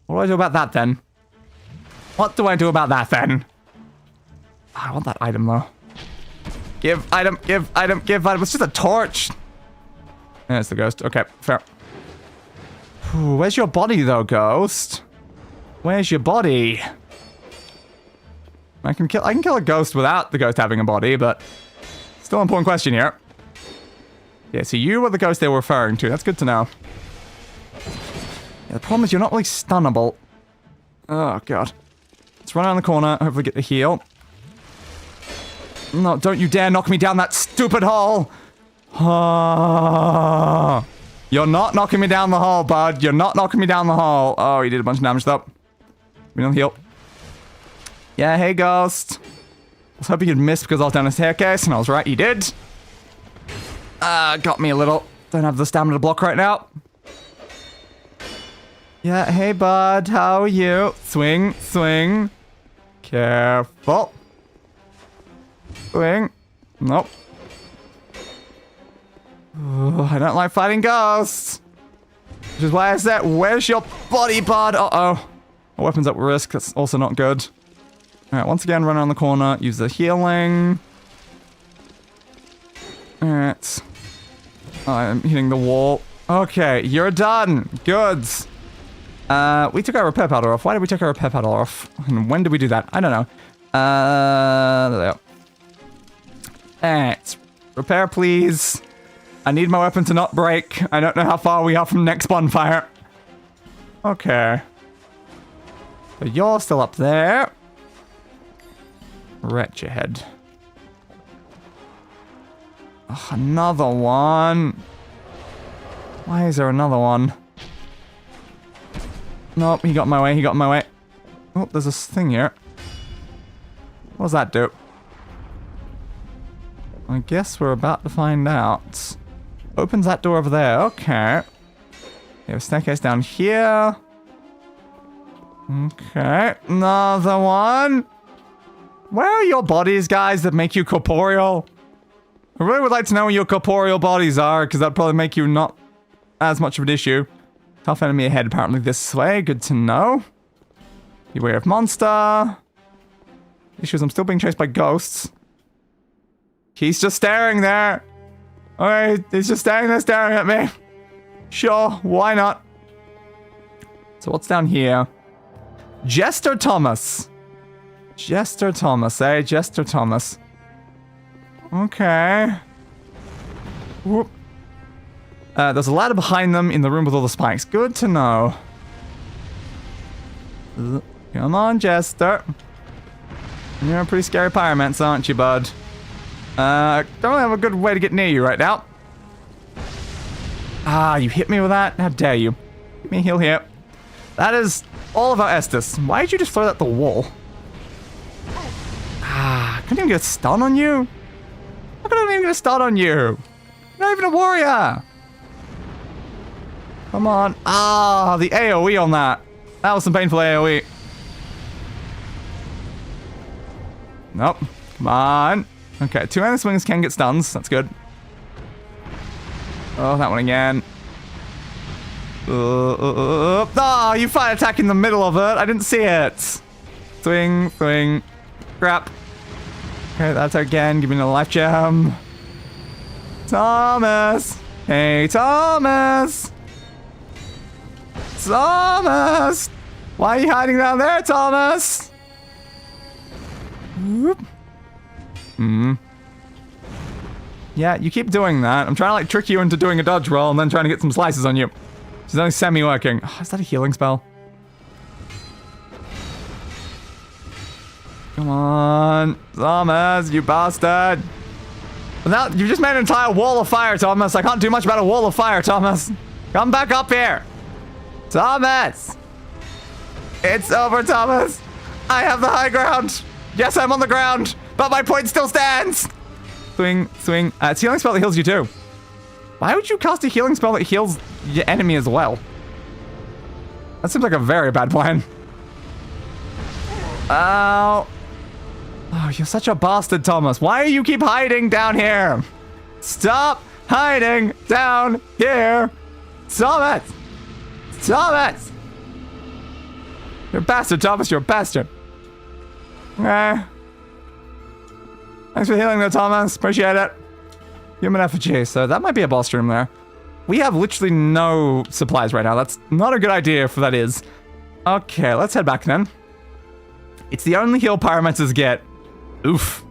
What do I do about that then? What do I do about that then? I want that item though. Give item, give item, give item. It's just a torch. There's the ghost. Okay, fair. Ooh, where's your body though, ghost? Where's your body? I can kill a ghost without the ghost having a body, but still an important question here. Yeah, so you were the ghost they were referring to. That's good to know. Yeah, the problem is you're not really stunnable. Oh god. Let's run around the corner, hopefully get the heal. No, don't you dare knock me down that stupid hole! Oh, you're not knocking me down the hole, bud. You're not knocking me down the hole. Oh, he did a bunch of damage though. We don't heal. Yeah, hey, ghost. I was hoping you'd miss because I was down a staircase, and I was right, he did. Got me a little. Don't have the stamina to block right now. Yeah, hey, bud. How are you? Swing, swing. Careful. Swing. Nope. Ooh, I don't like fighting ghosts. Which is why I said, where's your body, bud? Uh-oh. My weapon's at risk. That's also not good. Alright, once again, run around the corner. Use the healing. Alright. I'm hitting the wall. Okay, you're done. Goods. We took our repair powder off. Why did we take our repair powder off? And when did we do that? I don't know. There they go. Alright. Repair, please. I need my weapon to not break. I don't know how far we are from next bonfire. Okay. So you're still up there. Wretch your head. Oh, another one. Why is there another one? Nope, he got in my way, he got in my way. Oh, there's this thing here. What does that do? I guess we're about to find out. Opens that door over there, okay. We have a staircase down here. Okay, another one. Where are your bodies, guys, that make you corporeal? I really would like to know where your corporeal bodies are, because that'd probably make you not as much of an issue. Tough enemy ahead, apparently this way. Good to know. Beware of monster. Issue is I'm still being chased by ghosts. He's just staring there. Alright, he's just standing there staring at me. Sure, why not? So what's down here? Jester Thomas. Jester Thomas, eh? Jester Thomas. Okay. Whoop. There's a ladder behind them in the room with all the spikes. Good to know. Come on, Jester. You're a pretty scary pyromancer, aren't you, bud? Don't really have a good way to get near you right now. Ah, you hit me with that? How dare you? Give me a heal here. That is all of our Estus. Why did you just throw that at the wall? Ah, couldn't even get a stun on you? How could I even get a stun on you? You're not even a warrior. Come on. Ah, the AoE on that. That was some painful AoE. Nope. Come on. Okay, 2 endless wings can get stuns. That's good. Oh, that one again. Oh, you fight attack in the middle of it. I didn't see it. Swing, swing. Crap. Okay, that's again. Give me another life gem. Thomas. Hey, Thomas. Thomas. Why are you hiding down there, Thomas? Whoop. Yeah, you keep doing that. I'm trying to like trick you into doing a dodge roll and then trying to get some slices on you. She's only semi-working. Oh, is that a healing spell? Come on. Thomas, you bastard. But now, you just made an entire wall of fire, Thomas. I can't do much about a wall of fire, Thomas. Come back up here. Thomas. It's over, Thomas. I have the high ground. Yes, I'm on the ground, but my point still stands. Swing, swing. It's a healing spell that heals you too. Why would you cast a healing spell that heals your enemy as well? That seems like a very bad plan. Ow. Oh, you're such a bastard, Thomas. Why do you keep hiding down here? Stop hiding down here. Stop it. Stop it. You're a bastard, Thomas. You're a bastard. Okay. Thanks for healing though, Thomas. Appreciate it. Human effigy. So that might be a boss room there. We have literally no supplies right now. That's not a good idea if that is. Okay, let's head back then. It's the only heal pyromancers get. Oof.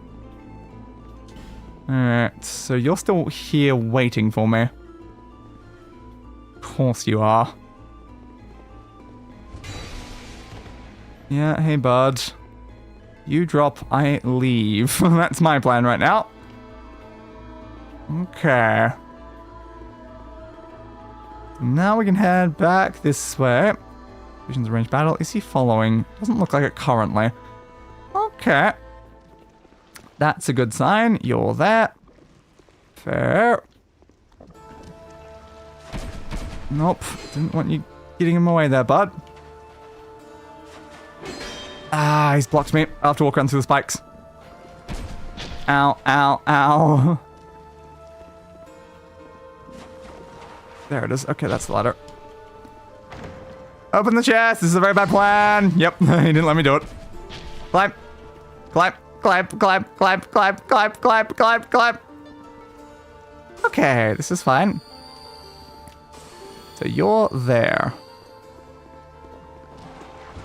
Alright, so you're still here waiting for me. Of course you are. Yeah, hey bud. You drop, I leave. That's my plan right now. Okay. Now we can head back this way. Vision's arranged battle. Is he following? Doesn't look like it currently. Okay. That's a good sign. You're there. Fair. Nope. Didn't want you getting him away there, bud. Ah, he's blocked me. I'll have to walk around through the spikes. Ow, ow, ow. There it is. Okay, that's the ladder. Open the chest. This is a very bad plan. Yep, he didn't let me do it. Climb. Climb. Climb. Climb. Climb. Climb. Climb. Climb. Climb. Climb. Okay, this is fine. So you're there.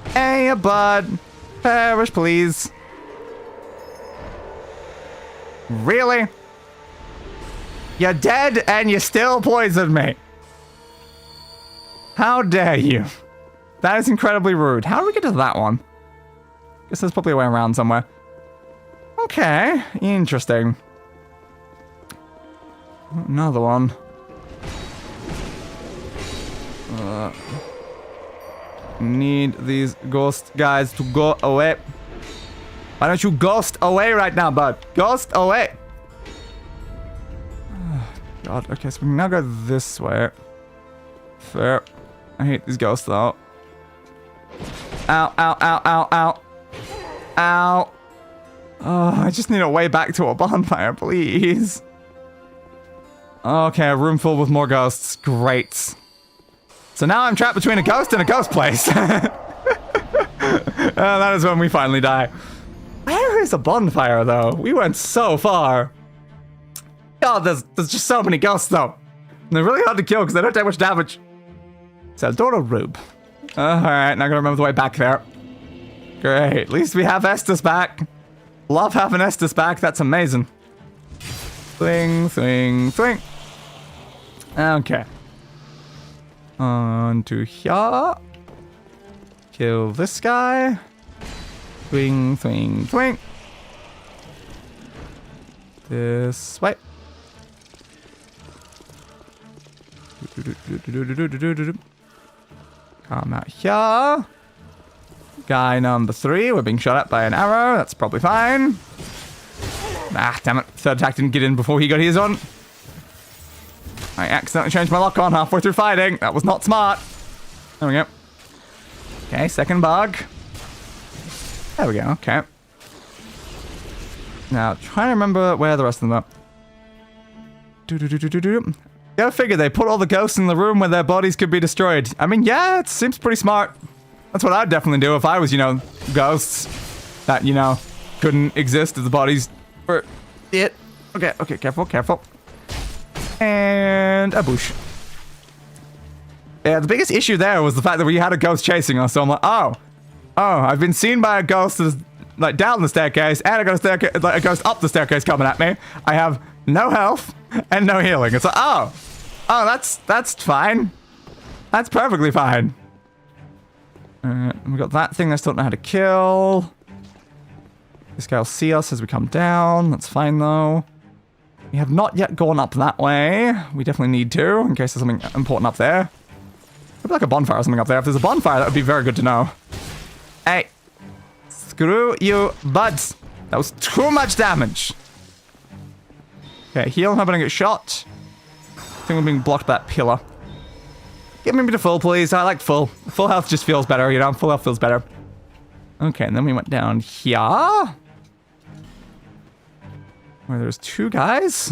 Hey, bud. Perish, please. Really? You're dead and you still poisoned me. How dare you? That is incredibly rude. How do we get to that one? Guess there's probably a way around somewhere. Okay, interesting. Another one. Need these ghost guys to go away. Why don't you ghost away right now, bud? Ghost away. Oh, God, okay, so we can now go this way. Fair. I hate these ghosts, though. Ow, ow, ow, ow, ow. Ow. Oh, I just need a way back to a bonfire, please. Okay, a room filled with more ghosts. Great. So now I'm trapped between a ghost and a ghost place. That is when we finally die. Where is a bonfire, though? We went so far. God, there's just so many ghosts, though. And they're really hard to kill because they don't take much damage. Saldora Rube. Alright, now I gotta remember the way back there. Great, at least we have Estus back. Love having Estus back, that's amazing. Swing, swing, swing. Okay. On to here. Kill this guy. Swing, swing, swing. This way. Come out here. Guy number 3, we're being shot at by an arrow. That's probably fine. Ah, damn it. Third attack didn't get in before he got his on. I accidentally changed my lock on halfway through fighting. That was not smart. There we go. Okay, second bug. There we go, okay. Now, trying to remember where the rest of them are. Go figure, they put all the ghosts in the room where their bodies could be destroyed. I mean, yeah, it seems pretty smart. That's what I'd definitely do if I was, you know, ghosts that, you know, couldn't exist as the bodies were it. Okay, okay, careful, careful. And a boosh. Yeah, the biggest issue there was the fact that we had a ghost chasing us, so I'm like, oh, I've been seen by a ghost that's, like, down the staircase, and I got a ghost up the staircase coming at me. I have no health and no healing. It's like, oh, that's fine. That's perfectly fine. We got that thing I still don't know how to kill. This guy will see us as we come down. That's fine, though. We have not yet gone up that way. We definitely need to, in case there's something important up there. Could be like a bonfire or something up there. If there's a bonfire, that would be very good to know. Hey. Screw you, buds. That was too much damage. Okay, heal. How about I get shot? I think we're being blocked by that pillar. Get me to full, please. I like full. Full health just feels better, you know? Full health feels better. Okay, and then we went down here. Where there's 2 guys.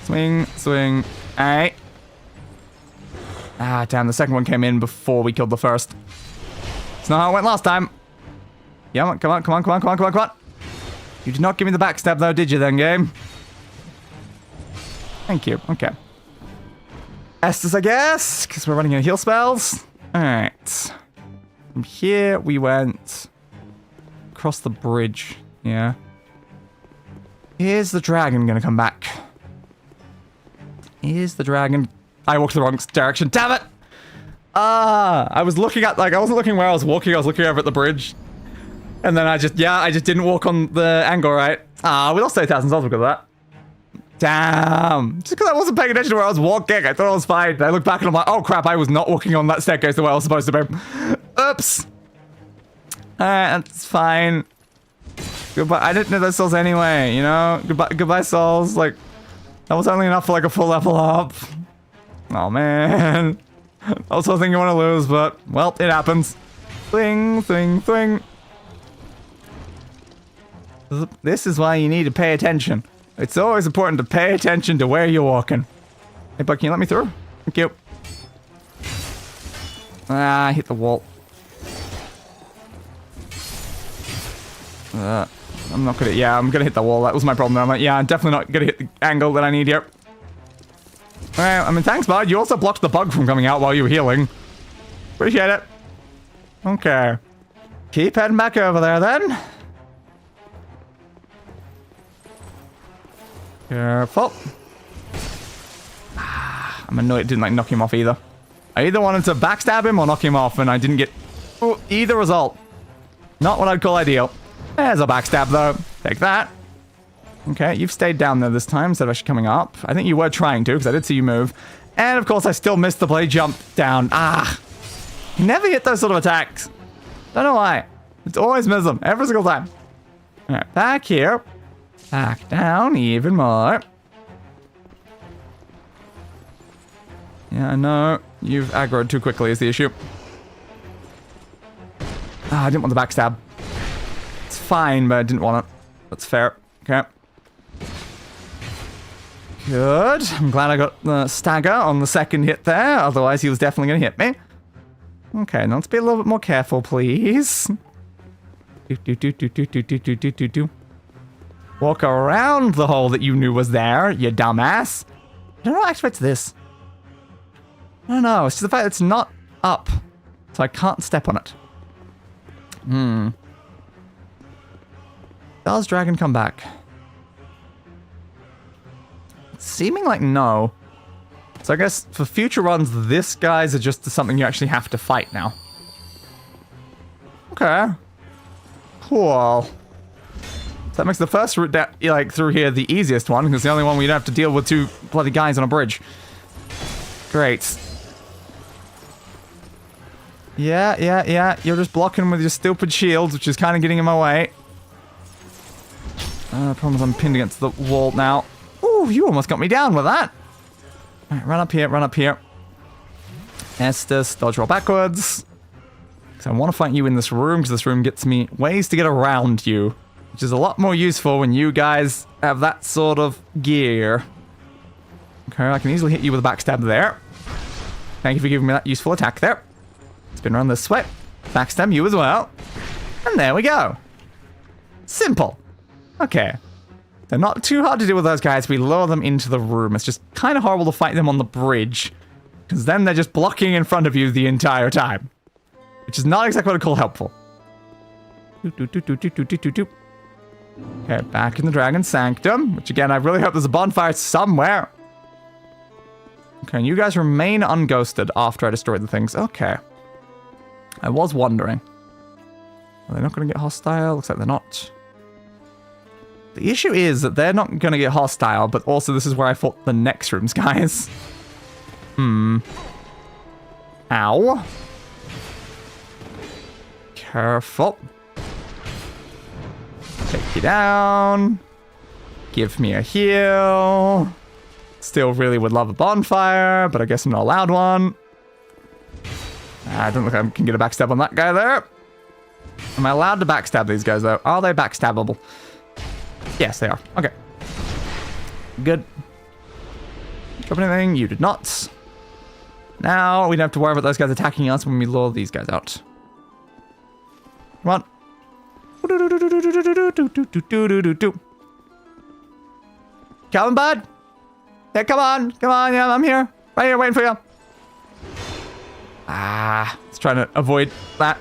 Swing, swing. Alright. Ah, damn. The second one came in before we killed the first. It's not how it went last time. Yeah, come on, come on, come on, come on, come on, come on. You did not give me the backstab, though, did you, then, game? Thank you. Okay. Estus, I guess, because we're running out of heal spells. Alright. From here, we went across the bridge. Yeah. Is the dragon gonna come back? Is the dragon... I walked the wrong direction. Damn it! I was looking at, like, I wasn't looking where I was walking. I was looking over at the bridge. And then I just didn't walk on the angle right. We lost 8,000 souls because of that. Damn. Just because I wasn't paying attention to where I was walking. I thought I was fine. I looked back and I'm like, oh crap, I was not walking on that staircase the way I was supposed to be. Oops. Alright, that's fine. Goodbye. I didn't know those souls anyway, you know? Goodbye souls. Like, that was only enough for like a full level up. Oh man. I was hoping you want to lose, but, well, it happens. Thing, thing, thing. This is why you need to pay attention. It's always important to pay attention to where you're walking. Hey, bud, can you let me through? Thank you. I hit the wall. I'm not gonna... Yeah, I'm gonna hit the wall. That was my problem. I'm like, yeah, I'm definitely not gonna hit the angle that I need here. Alright, I mean, thanks, bud. You also blocked the bug from coming out while you were healing. Appreciate it. Okay. Keep heading back over there, then. Careful. I'm annoyed it didn't, like, knock him off either. I either wanted to backstab him or knock him off, and I didn't get either result. Not what I'd call ideal. There's a backstab, though. Take that. Okay, you've stayed down there this time instead of actually coming up. I think you were trying to, because I did see you move. And, of course, I still missed the blade jump down. You never hit those sort of attacks. Don't know why. It's always miss them, every single time. Alright, back here. Back down even more. Yeah, I know. You've aggroed too quickly is the issue. I didn't want the backstab. It's fine, but I didn't want it. That's fair. Okay. Good. I'm glad I got the stagger on the second hit there. Otherwise, he was definitely going to hit me. Okay, now let's be a little bit more careful, please. Walk around the hole that you knew was there, you dumbass. I don't know what activates this. I don't know. It's just the fact that it's not up. So I can't step on it. Does dragon come back? Seeming like no. So I guess for future runs, this guys are just something you actually have to fight now. Okay. Cool. So that makes the first route that, like, through here the easiest one, because it's the only one we don't have to deal with two bloody guys on a bridge. Great. Yeah. You're just blocking with your stupid shields, which is kind of getting in my way. Problem is I'm pinned against the wall now. Ooh, you almost got me down with that. Alright, run up here. Estus, dodge roll backwards. Because I want to fight you in this room, because this room gets me ways to get around you. Which is a lot more useful when you guys have that sort of gear. Okay, I can easily hit you with a backstab there. Thank you for giving me that useful attack there. Spin around this way. Backstab you as well. And there we go. Simple. Okay. They're not too hard to deal with those guys. We lower them into the room. It's just kind of horrible to fight them on the bridge. Because then they're just blocking in front of you the entire time. Which is not exactly what I call helpful. Okay, back in the Dragon Sanctum. Which again, I really hope there's a bonfire somewhere. Okay, and you guys remain unghosted after I destroyed the things. Okay. I was wondering. Are they not going to get hostile? Looks like they're not. The issue is that they're not going to get hostile, but also this is where I fought the next rooms, guys. Ow. Careful. Take you down. Give me a heal. Still really would love a bonfire, but I guess I'm not allowed one. I don't think I can get a backstab on that guy there. Am I allowed to backstab these guys, though? Are they backstabbable? Yes, they are. Okay. Good. Drop anything? You did not. Now, we don't have to worry about those guys attacking us when we lure these guys out. Come on. Coming, bud? Yeah, come on. Come on. Yeah, I'm here. Right here, waiting for you. Ah, it's trying to avoid that.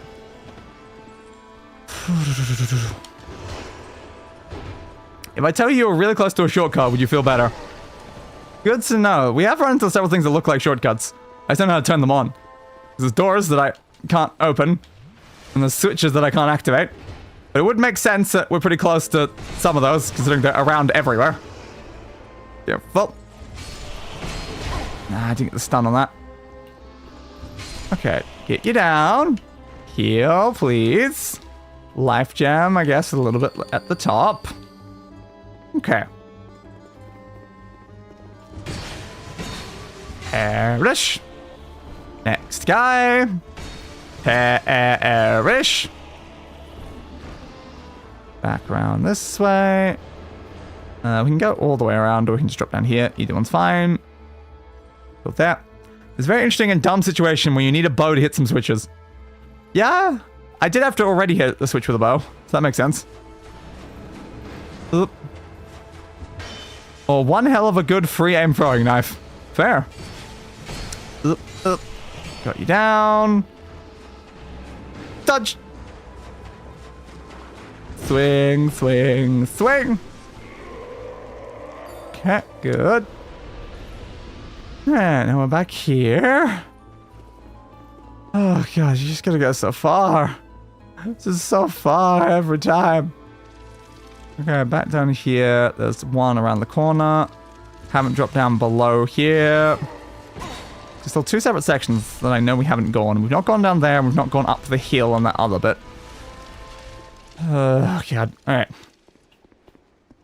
If I tell you were really close to a shortcut, would you feel better? Good to know. We have run into several things that look like shortcuts. I just don't know how to turn them on. There's doors that I can't open, and there's switches that I can't activate. But it would make sense that we're pretty close to some of those, considering they're around everywhere. Careful. Nah, I didn't get the stun on that. Okay, get you down. Heal, please. Life gem, I guess, a little bit at the top. Okay. Perish. Next guy. Perish. Back around this way. We can go all the way around, or we can just drop down here. Either one's fine. Go there. It's a very interesting and dumb situation where you need a bow to hit some switches. Yeah, I did have to already hit the switch with a bow, so that makes sense. Oop. Or one hell of a good free aim throwing knife. Fair. Oop, oop. Got you down. Dodge. Swing, swing, swing. Okay, good. Alright, now we're back here. Oh gosh, you just gotta go so far. This is so far every time. Okay, back down here. There's one around the corner. Haven't dropped down below here. There's still two separate sections that I know we haven't gone. We've not gone down there, and we've not gone up the hill on that other bit. Oh god. Alright.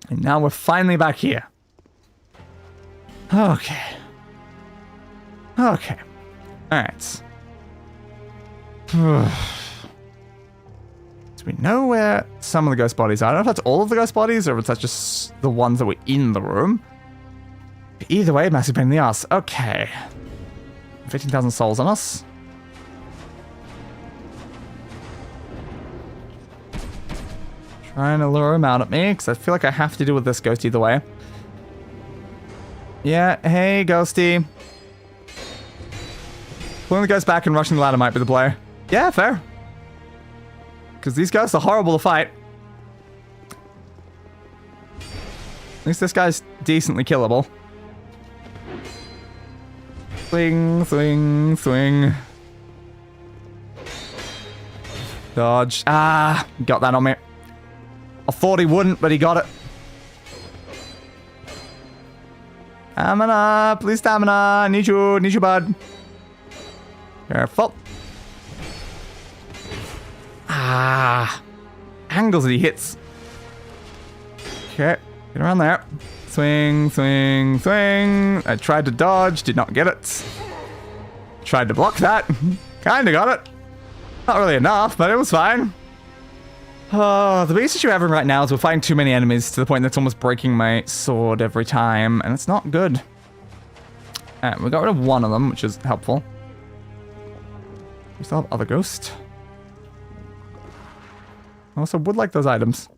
And now we're finally back here. Okay. Okay. Alright. Do we know where some of the ghost bodies are? I don't know if that's all of the ghost bodies or if that's just the ones that were in the room. Either way, massive pain in the ass. Okay. 15,000 souls on us. Trying to lure him out at me, because I feel like I have to deal with this ghost either way. Yeah, hey, ghosty. Pulling the ghost back and rushing the ladder might be the play. Yeah, fair. Because these ghosts are horrible to fight. At least this guy's decently killable. Swing, swing, swing. Dodge. Ah, got that on me. I thought he wouldn't, but he got it. Amana, please stamina. I need you, bud. Careful. Ah. Angles that he hits. Okay, get around there. Swing, swing, swing. I tried to dodge, did not get it. Tried to block that. Kinda got it. Not really enough, but it was fine. Oh, the biggest issue we're having right now is we're fighting too many enemies to the point that's almost breaking my sword every time, and it's not good. Alright, we got rid of one of them, which is helpful. We still have other ghosts. I also would like those items.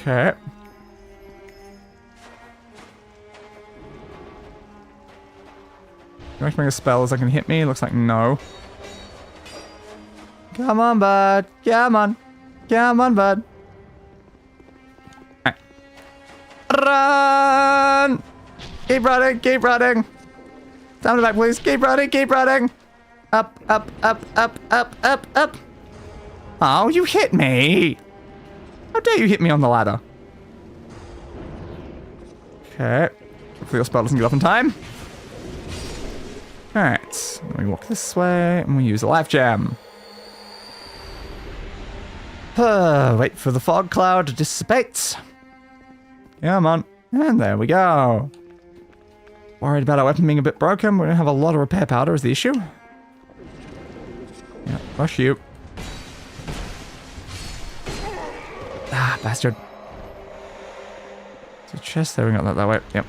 Okay. You make a spell as I can hit me? Looks like no. Come on, bud. Come on. Come on, bud. Right. Run! Keep running, keep running. Stand back, please. Keep running, keep running. Up, up, up, up, up, up, up. Oh, you hit me. How dare you hit me on the ladder? Okay. Hopefully your spell doesn't get off in time. Alright. We walk this way and we use a life gem. Wait for the fog cloud to dissipate. Come on. And there we go. Worried about our weapon being a bit broken. We don't have a lot of repair powder is the issue. Yeah, rush you. Ah, bastard. It's a chest there, we got that way. Yep.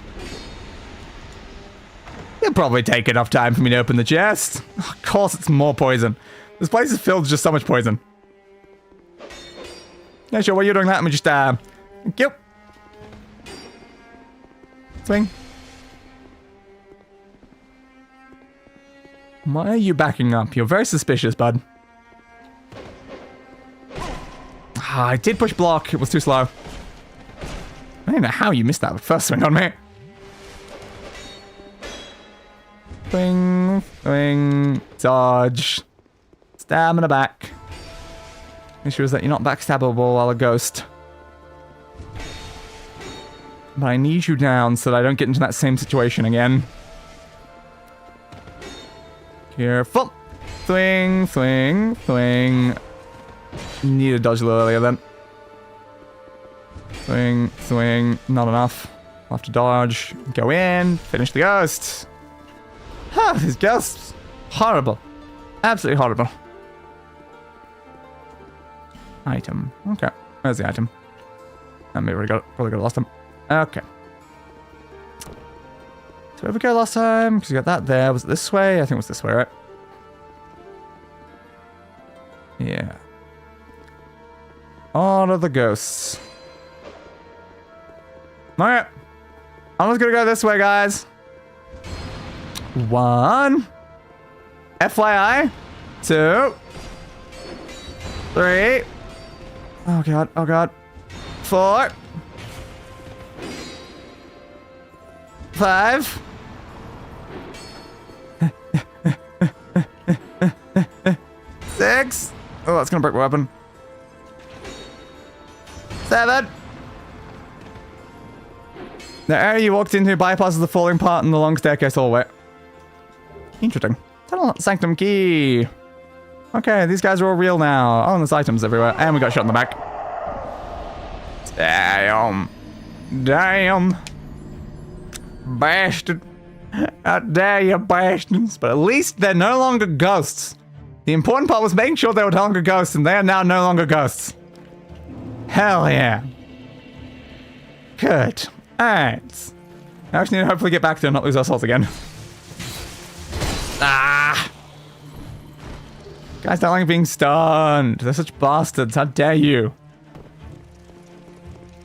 It'll probably take enough time for me to open the chest. Oh, of course it's more poison. This place is filled with just so much poison. Yeah, sure, while you're doing that, let me just, thank you. Swing. Why are you backing up? You're very suspicious, bud. Ah, I did push block. It was too slow. I don't know how you missed that first swing on me. Swing, swing, dodge. Stamina back. Issue is that you're not backstabbable while a ghost. But I need you down so that I don't get into that same situation again. Careful. Swing, swing, swing. Need to dodge a little earlier then. Swing, swing. Not enough. I'll have to dodge. Go in. Finish the ghost. Ah, these ghosts. Horrible. Absolutely horrible. Item. Okay. Where's the item? Maybe we got it. Probably got lost him. Okay. So where did we go last time? Because we got that there. Was it this way? I think it was this way, right? Yeah. All of the ghosts. Alright. I'm just gonna go this way, guys. 1. FYI. 2. 3. Oh god, oh god. 4. 5. 6. Oh, that's gonna break my weapon. 7. The area you walked into bypasses the falling part in the long staircase hallway. Interesting. Sanctum key. Okay, these guys are all real now. Oh, and there's items everywhere. And we got shot in the back. Damn. Damn. Bastard. How dare you, bastards. But at least they're no longer ghosts. The important part was making sure they were no longer ghosts, and they are now no longer ghosts. Hell yeah. Good. Alright. I actually need to hopefully get back there and not lose our souls again. Ah! Guys don't like being stunned. They're such bastards. How dare you?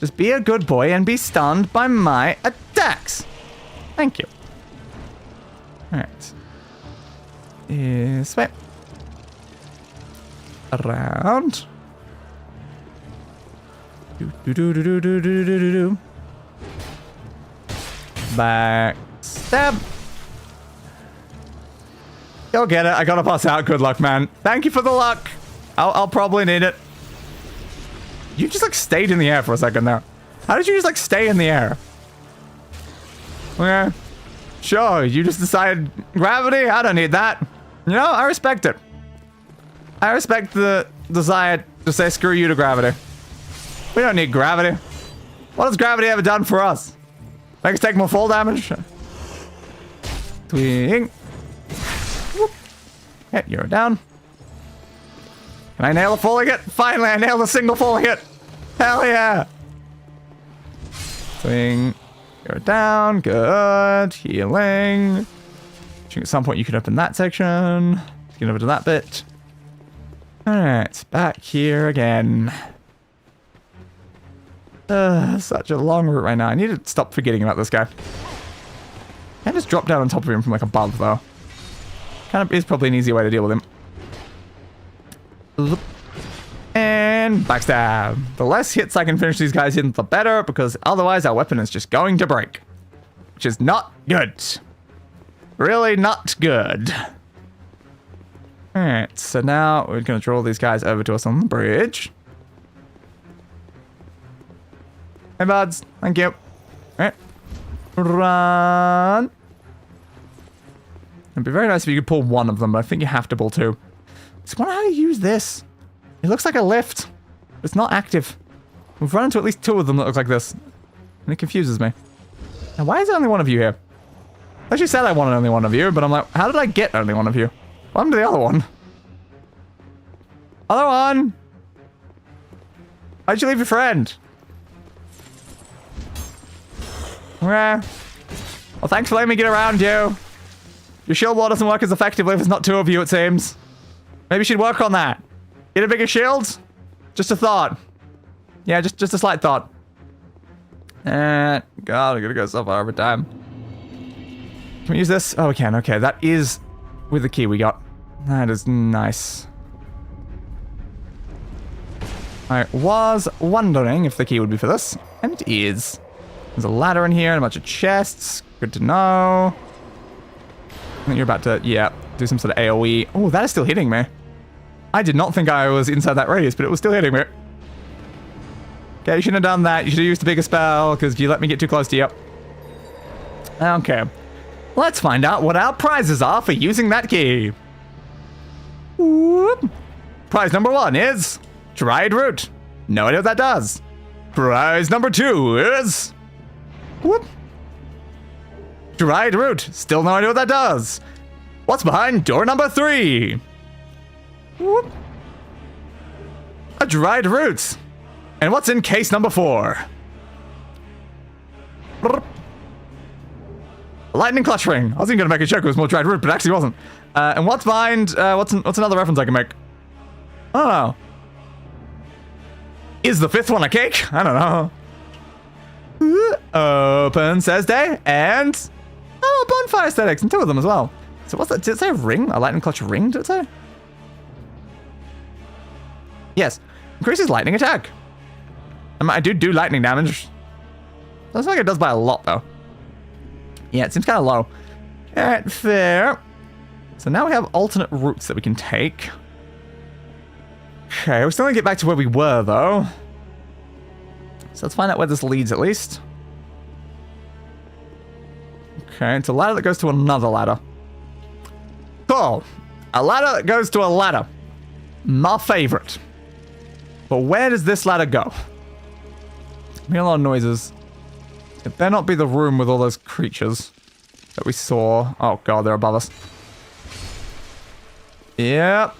Just be a good boy and be stunned by my attacks. Thank you. Alright. This way. Around. Back. Stab. Go get it. I gotta pass out. Good luck, man. Thank you for the luck. I'll probably need it. You just like stayed in the air for a second there. How did you just like stay in the air? Okay. Sure, you just decided gravity? I don't need that. You know, I respect it. I respect the desire to say screw you to gravity. We don't need gravity. What has gravity ever done for us? Make us take more fall damage? Twing. Whoop. Yeah, you're down. Can I nail a falling hit? Finally, I nailed a single falling hit. Hell yeah. Swing. You're down. Good. Healing. I think at some point you can open that section. Get over to that bit. Alright, back here again. Such a long route right now. I need to stop forgetting about this guy. I just drop down on top of him from like above though. Kind of is probably an easy way to deal with him. And backstab. The less hits I can finish these guys in, the better, because otherwise our weapon is just going to break. Which is not good. Really not good. Alright, so now we're going to draw these guys over to us on the bridge. Hey, buds. Thank you. Alright. Run. It'd be very nice if you could pull one of them, but I think you have to pull two. I just wonder how you use this. It looks like a lift. It's not active. We've run into at least two of them that look like this. And it confuses me. Now, why is there only one of you here? I actually said I wanted only one of you, but I'm like, how did I get only one of you? What happened to the other one? Other one! Why'd you leave your friend? Well, thanks for letting me get around you. Your shield wall doesn't work as effectively if it's not two of you, it seems. Maybe you should work on that. Get a bigger shield? Just a thought. Yeah, just a slight thought. God, I'm gonna go so far over time. Can we use this? Oh, we can. Okay, that is with the key we got. That is nice. I was wondering if the key would be for this, and it is. There's a ladder in here and a bunch of chests. Good to know. I think you're about to, yeah, do some sort of AoE. Oh, that is still hitting me. I did not think I was inside that radius, but it was still hitting me. Okay, you shouldn't have done that. You should have used a bigger spell, because you let me get too close to you. Okay. Let's find out what our prizes are for using that key. Whoop. Prize number 1 is Dried Root. No idea what that does. Prize number 2 is... Whoop. Dried Root. Still no idea what that does. What's behind door number 3? Whoop. A Dried Root. And what's in case number 4? Brrr. A Lightning Clutch Ring. I was even going to make a joke it was more Dried Root, but it actually wasn't. And what's behind... what's another reference I can make? I don't know. Is the 5th one a cake? I don't know. Open says day, and... Oh, bonfire aesthetics, and 2 of them as well. So what's that? Did it say a ring? A lightning clutch ring, did it say? Yes. Increases lightning attack. I do lightning damage. Looks like it does by a lot, though. Yeah, it seems kind of low. Alright, fair. So now we have alternate routes that we can take. Okay, we're still gonna get back to where we were, though. So let's find out where this leads, at least. Okay, it's a ladder that goes to another ladder. Cool. A ladder that goes to a ladder. My favorite. But where does this ladder go? Making a lot of noises. It better not be the room with all those creatures that we saw. Oh god, they're above us. Yep.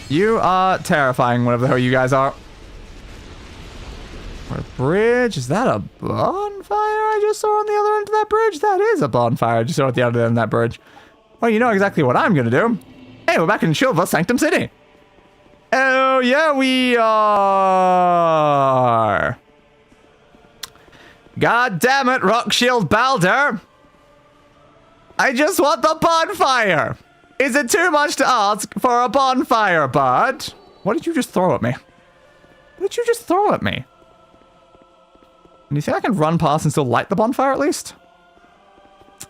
You are terrifying, whatever the hell you guys are. What a bridge? Is that a bonfire I just saw on the other end of that bridge? That is a bonfire I just saw at the other end of that bridge. Well, you know exactly what I'm gonna do. Hey, we're back in Shulva, Sanctum City. Oh, yeah, we are. God damn it, Rock Shield Balder. I just want the bonfire. Is it too much to ask for a bonfire, bud? What did you just throw at me? What did you just throw at me? Do you think I can run past and still light the bonfire at least?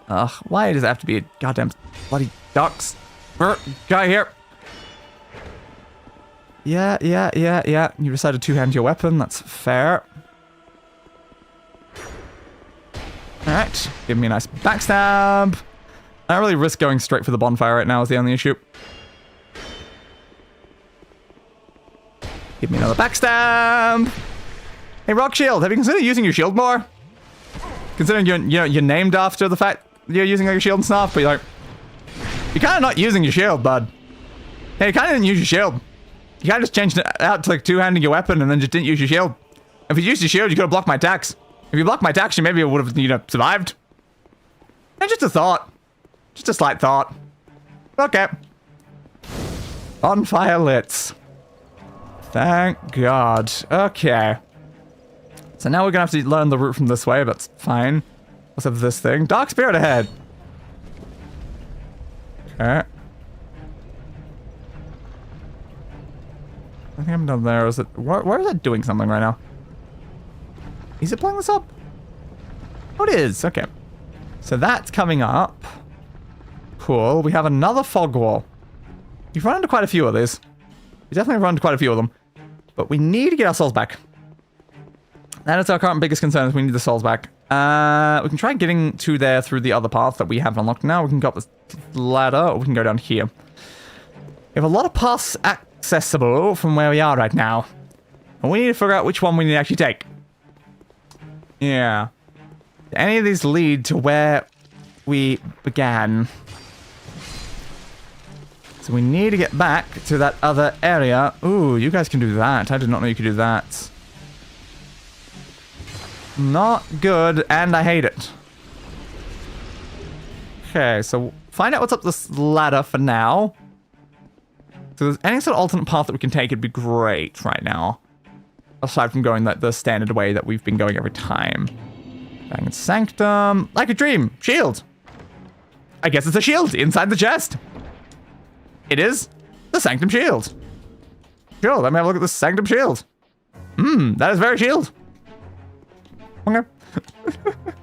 Ugh, why does it have to be a goddamn bloody ducks? Guy here. Yeah. You decided to two-hand your weapon. That's fair. Alright. Give me a nice backstab. I don't really risk going straight for the bonfire right now is the only issue. Give me another backstab. Hey, Rock Shield, have you considered using your shield more? Considering you're named after the fact you're using like, your shield and stuff, but you're kind of not using your shield, bud. Hey, you kind of didn't use your shield. You kind of just changed it out to like two-handing your weapon and then just didn't use your shield. If you used your shield, you could have blocked my attacks. If you blocked my attacks, you maybe would have, survived. And just a thought. Just a slight thought. Okay. Bonfire lit. Thank God. Okay. So now we're gonna have to learn the route from this way, but that's fine. Let's have this thing. Dark Spirit ahead. Okay. I think I'm down there. Is it? Where is it doing something right now? Is it pulling this up? Oh, it is. Okay. So that's coming up. Cool. We have another fog wall. We've run into quite a few of these. We definitely run into quite a few of them. But we need to get our souls back. That is our current biggest concern, is we need the souls back. We can try getting to there through the other path that we have unlocked now. We can go up this ladder, or we can go down here. We have a lot of paths accessible from where we are right now. And we need to figure out which one we need to actually take. Yeah. Do any of these lead to where we began? So we need to get back to that other area. Ooh, you guys can do that. I did not know you could do that. Not good, and I hate it. Okay, so find out what's up this ladder for now. So there's any sort of alternate path that we can take, it'd be great right now. Aside from going the standard way that we've been going every time. Bang and Sanctum. Like a dream. Shield. I guess it's a shield inside the chest. It is the Sanctum shield. Sure, let me have a look at the Sanctum shield. That is very shield. Okay.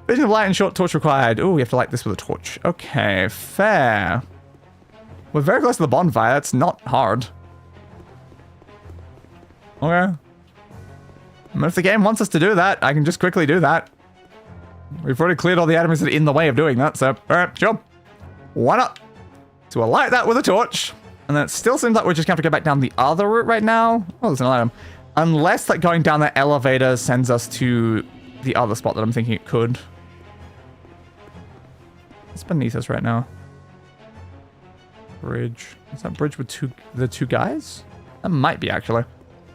Vision of light and short torch required. Ooh, we have to light this with a torch. Okay, fair. We're very close to the bonfire. It's not hard. Okay. And if the game wants us to do that, I can just quickly do that. We've already cleared all the enemies that are in the way of doing that, so alright, sure. Why not? So we'll light that with a torch. And then it still seems like we're just going to have to go back down the other route right now. Oh, there's an item. Unless that going down that elevator sends us to the other spot that I'm thinking it could. It's beneath us right now. Bridge. Is that bridge with the two guys? That might be, actually.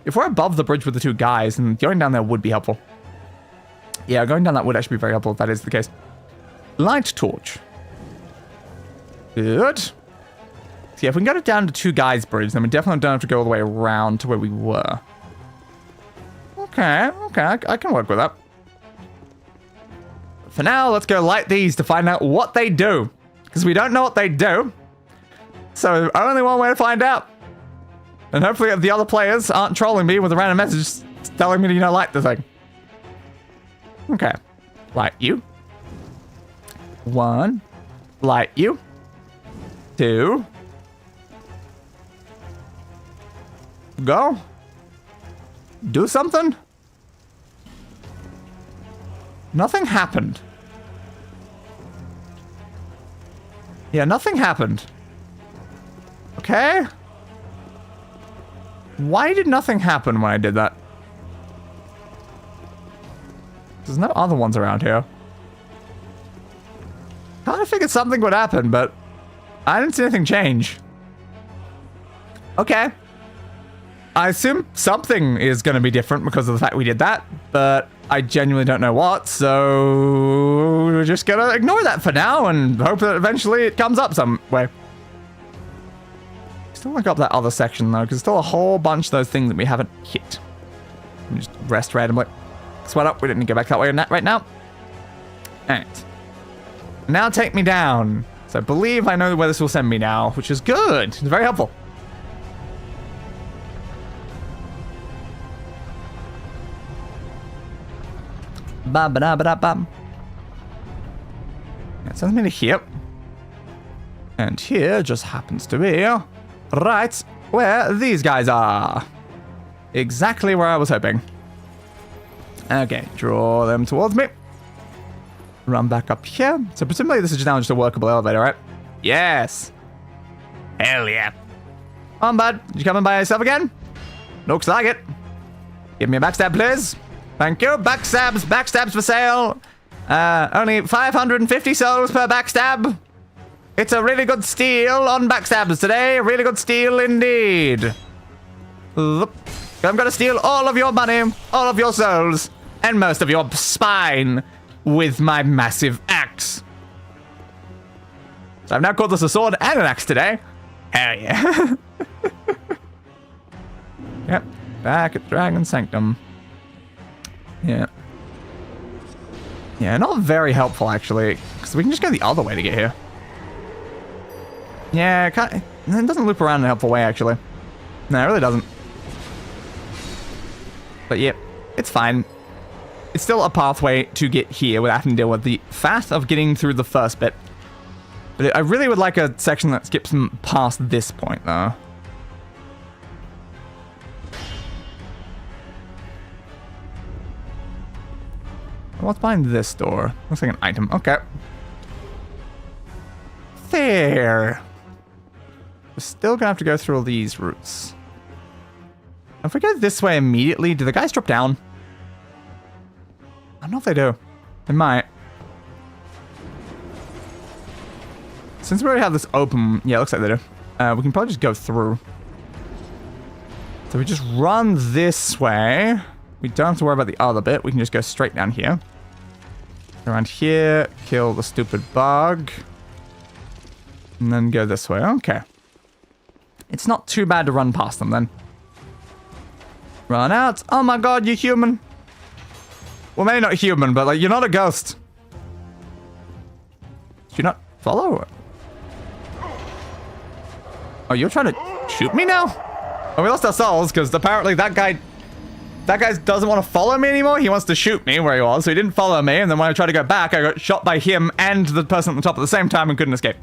If we're above the bridge with the two guys, then going down there would be helpful. Yeah, going down that would actually be very helpful if that is the case. Light torch. Good. So yeah, if we can go down to two guys bridge, then we definitely don't have to go all the way around to where we were. Okay, I can work with that. For now, let's go light these to find out what they do. Because we don't know what they do. So only one way to find out. And hopefully the other players aren't trolling me with a random message telling me to, light the thing. Okay. Light you. 1. Light you. 2. Go. Do something. Nothing happened. Yeah, nothing happened. Okay. Why did nothing happen when I did that? There's no other ones around here. Kind of figured something would happen, but I didn't see anything change. Okay. I assume something is going to be different because of the fact we did that, but I genuinely don't know what, so we're just going to ignore that for now and hope that eventually it comes up some way. Still look up that other section though, because there's still a whole bunch of those things that we haven't hit. We just rest randomly. Sweat up, we didn't go back that way right now. Alright. Now take me down. So I believe I know where this will send me now, which is good. It's very helpful. Ba-ba-da-ba-da-bum. It sends me to here. And here just happens to be right where these guys are. Exactly where I was hoping. Okay, draw them towards me. Run back up here. So presumably this is now just a workable elevator, right? Yes. Hell yeah. Come on, bud. You coming by yourself again? Looks like it. Give me a backstab, please. Thank you. Backstabs. Backstabs for sale. Only 550 souls per backstab. It's a really good steal on backstabs today. Really good steal indeed. I'm gonna steal all of your money, all of your souls, and most of your spine with my massive axe. So I've now called this a sword and an axe today. Hell yeah. Yep. Back at Dragon Sanctum. Yeah. Yeah, not very helpful, actually, because we can just go the other way to get here. Yeah, it doesn't loop around in a helpful way, actually. No, it really doesn't. But yeah, it's fine. It's still a pathway to get here without having to deal with the faff of getting through the first bit. But I really would like a section that skips past this point, though. What's behind this door? Looks like an item. Okay. There. We're still gonna have to go through all these routes. If we go this way immediately, do the guys drop down? I don't know if they do. They might. Since we already have this open, yeah, it looks like they do. We can probably just go through. So we just run this way. We don't have to worry about the other bit. We can just go straight down here. Around here, kill the stupid bug. And then go this way. Okay. It's not too bad to run past them then. Run out. Oh my god, you're human. Well, maybe not human, but like, you're not a ghost. Did you not follow? Oh, you're trying to shoot me now? Oh, we lost our souls because apparently that guy doesn't want to follow me anymore. He wants to shoot me where he was, so he didn't follow me. And then when I tried to go back, I got shot by him and the person at the top at the same time and couldn't escape.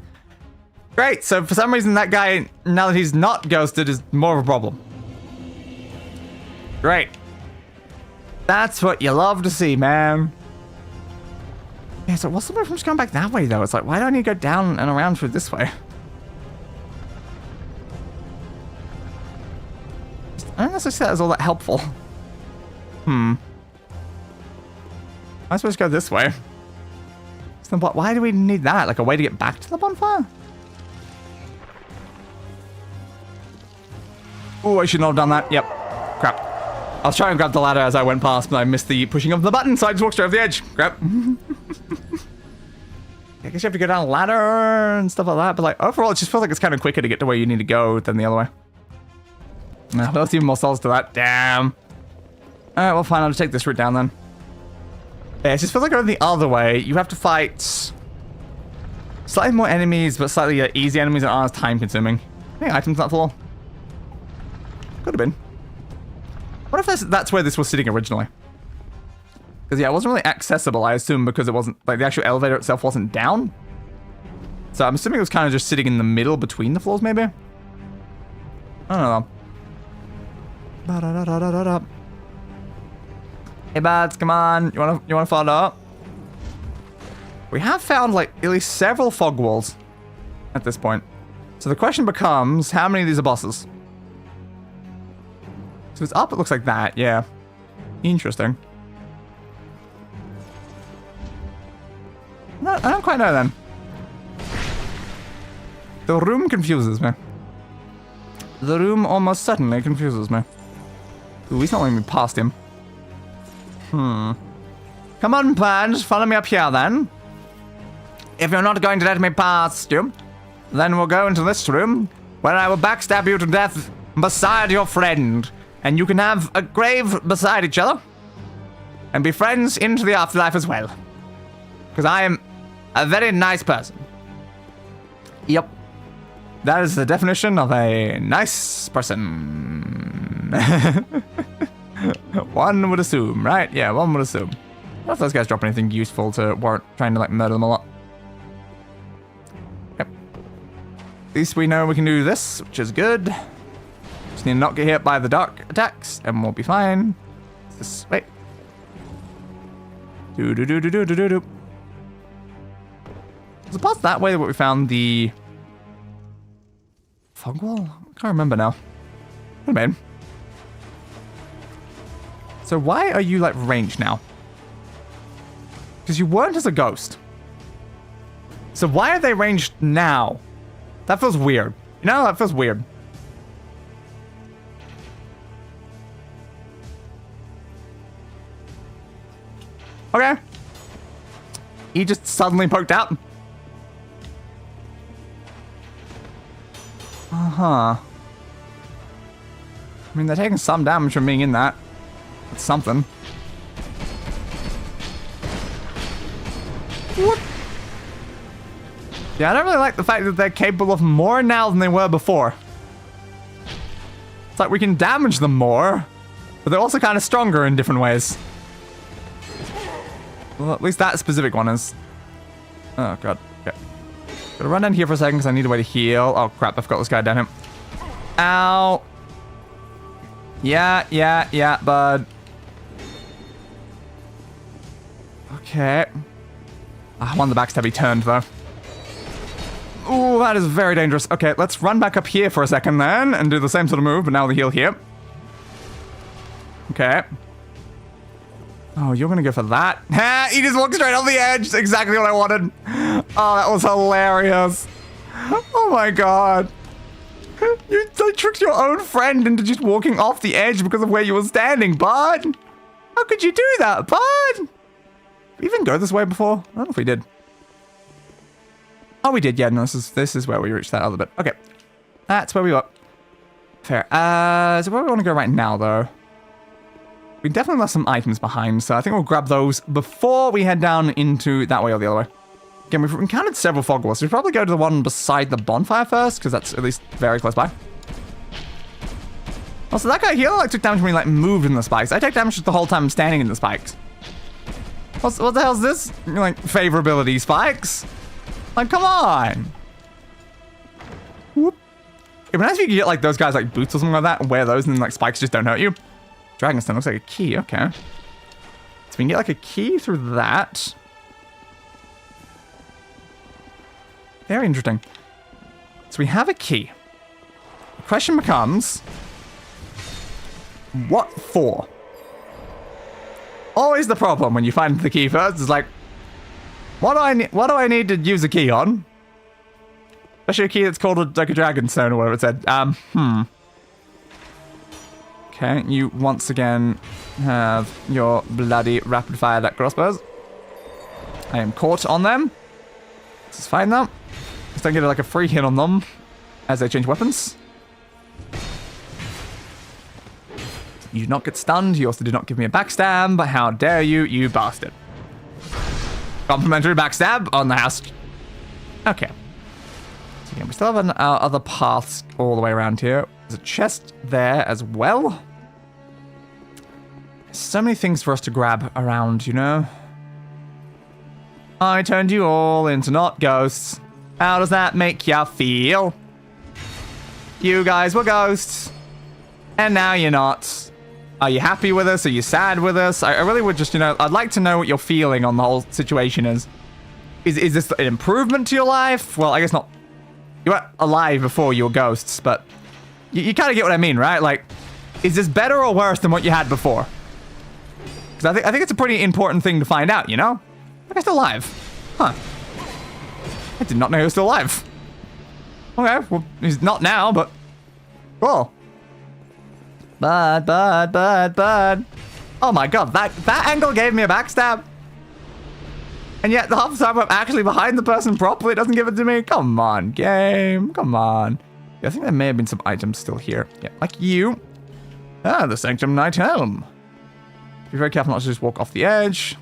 Great. So for some reason, that guy, now that he's not ghosted, is more of a problem. Great. That's what you love to see, man. Yeah, so what's the point from just going back that way, though? It's like, why don't you go down and around through this way? I don't necessarily see that as all that helpful. I'm supposed to go this way. So why do we need that? Like a way to get back to the bonfire? Oh, I should not have done that. Yep. Crap. I was trying to grab the ladder as I went past, but I missed the pushing of the button, so I just walked straight over the edge. Crap. I guess you have to go down a ladder and stuff like that, but like overall, it just feels like it's kind of quicker to get to where you need to go than the other way. Well, let's even more souls to that. Damn. Alright, well fine, I'll just take this route down then. Yeah, it just feels like going the other way. You have to fight slightly more enemies, but slightly easy enemies that aren't as time consuming. Any items not full? Could have been. What if that's where this was sitting originally? Because yeah, it wasn't really accessible, I assume, because it wasn't, like the actual elevator itself wasn't down. So I'm assuming it was kind of just sitting in the middle between the floors, maybe? I don't know. Ba-da-da-da-da-da. Hey, buds, come on. You wanna follow? We have found like at least several fog walls at this point. So the question becomes, how many of these are bosses? So it's up, it looks like that, yeah. Interesting. No, I don't quite know then. The room confuses me. The room almost certainly confuses me. Ooh, he's not letting me past him. Come on, Pudge, follow me up here then. If you're not going to let me past you, then we'll go into this room, where I will backstab you to death beside your friend. And you can have a grave beside each other, and be friends into the afterlife as well. Because I am a very nice person. Yep. That is the definition of a nice person. One would assume, right? Yeah, one would assume. Not if those guys drop anything useful to warrant trying to, like, murder them a lot. Yep. At least we know we can do this, which is good. Just need to not get hit by the dark attacks, and we'll be fine. This way. Do-do-do-do-do-do-do. Was it past that way that we found the fog wall? I can't remember now. What do you mean? So why are you, like, ranged now? Because you weren't as a ghost. So why are they ranged now? That feels weird. You know, that feels weird. Okay. He just suddenly poked out. Uh-huh. I mean, they're taking some damage from being in that. It's something. What? Yeah, I don't really like the fact that they're capable of more now than they were before. It's like we can damage them more, but they're also kind of stronger in different ways. Well, at least that specific one is. Oh, God. Okay. Gotta run down here for a second because I need a way to heal. Oh, crap. I forgot this guy down here. Ow. Yeah, bud. Okay. I want the backstab he turned, though. Ooh, that is very dangerous. Okay, let's run back up here for a second then and do the same sort of move, but now the heal here. Okay. Oh, you're gonna go for that? Ha! He just walked straight off the edge. Exactly what I wanted. Oh, that was hilarious. Oh my god. You tricked your own friend into just walking off the edge because of where you were standing, bud. How could you do that, bud? Did we even go this way before? I don't know if we did. Oh, we did. Yeah, no, this is where we reached that other bit. Okay. That's where we were. Fair. So where we want to go right now, though? We definitely left some items behind, so I think we'll grab those before we head down into that way or the other way. Again, we've encountered several fog walls. We'll probably go to the one beside the bonfire first, because that's at least very close by. Also, that guy here like took damage when he like moved in the spikes. I take damage the whole time I'm standing in the spikes. What the hell's this? Like, favorability spikes? Like, come on. Whoop. It'd be nice if you could get like those guys like boots or something like that and wear those and then like spikes just don't hurt you. Dragonstone looks like a key, okay. So we can get like a key through that. Very interesting. So we have a key. The question becomes, what for? Always the problem when you find the key first. It's like, what do I need to use a key on? Especially a key that's called like a Dragonstone or whatever it said. Okay, you once again have your bloody rapid fire that crossbows. I am caught on them. This is fine though. Just don't get like a free hit on them as they change weapons. You do not get stunned. You also did not give me a backstab, but how dare you, you bastard. Complimentary backstab on the house. Okay. So yeah, we still have our other paths all the way around here. There's a chest there as well. So many things for us to grab around, you know? I turned you all into not ghosts. How does that make ya feel? You guys were ghosts. And now you're not. Are you happy with us? Are you sad with us? I really would just, you know, I'd like to know what your feeling on the whole situation is. Is this an improvement to your life? Well, I guess not. You weren't alive before you were ghosts, but you kind of get what I mean, right? Like, is this better or worse than what you had before? Because I think it's a pretty important thing to find out, you know? That guy's still alive. Huh. I did not know he was still alive. Okay, well, he's not now, but... Cool. Bud. Oh my god, that angle gave me a backstab. And yet, the half the time I'm actually behind the person properly doesn't give it to me. Come on, game. Come on. Yeah, I think there may have been some items still here. Yeah, like you. Ah, the Sanctum Knight Helm. Be very careful not to just walk off the edge.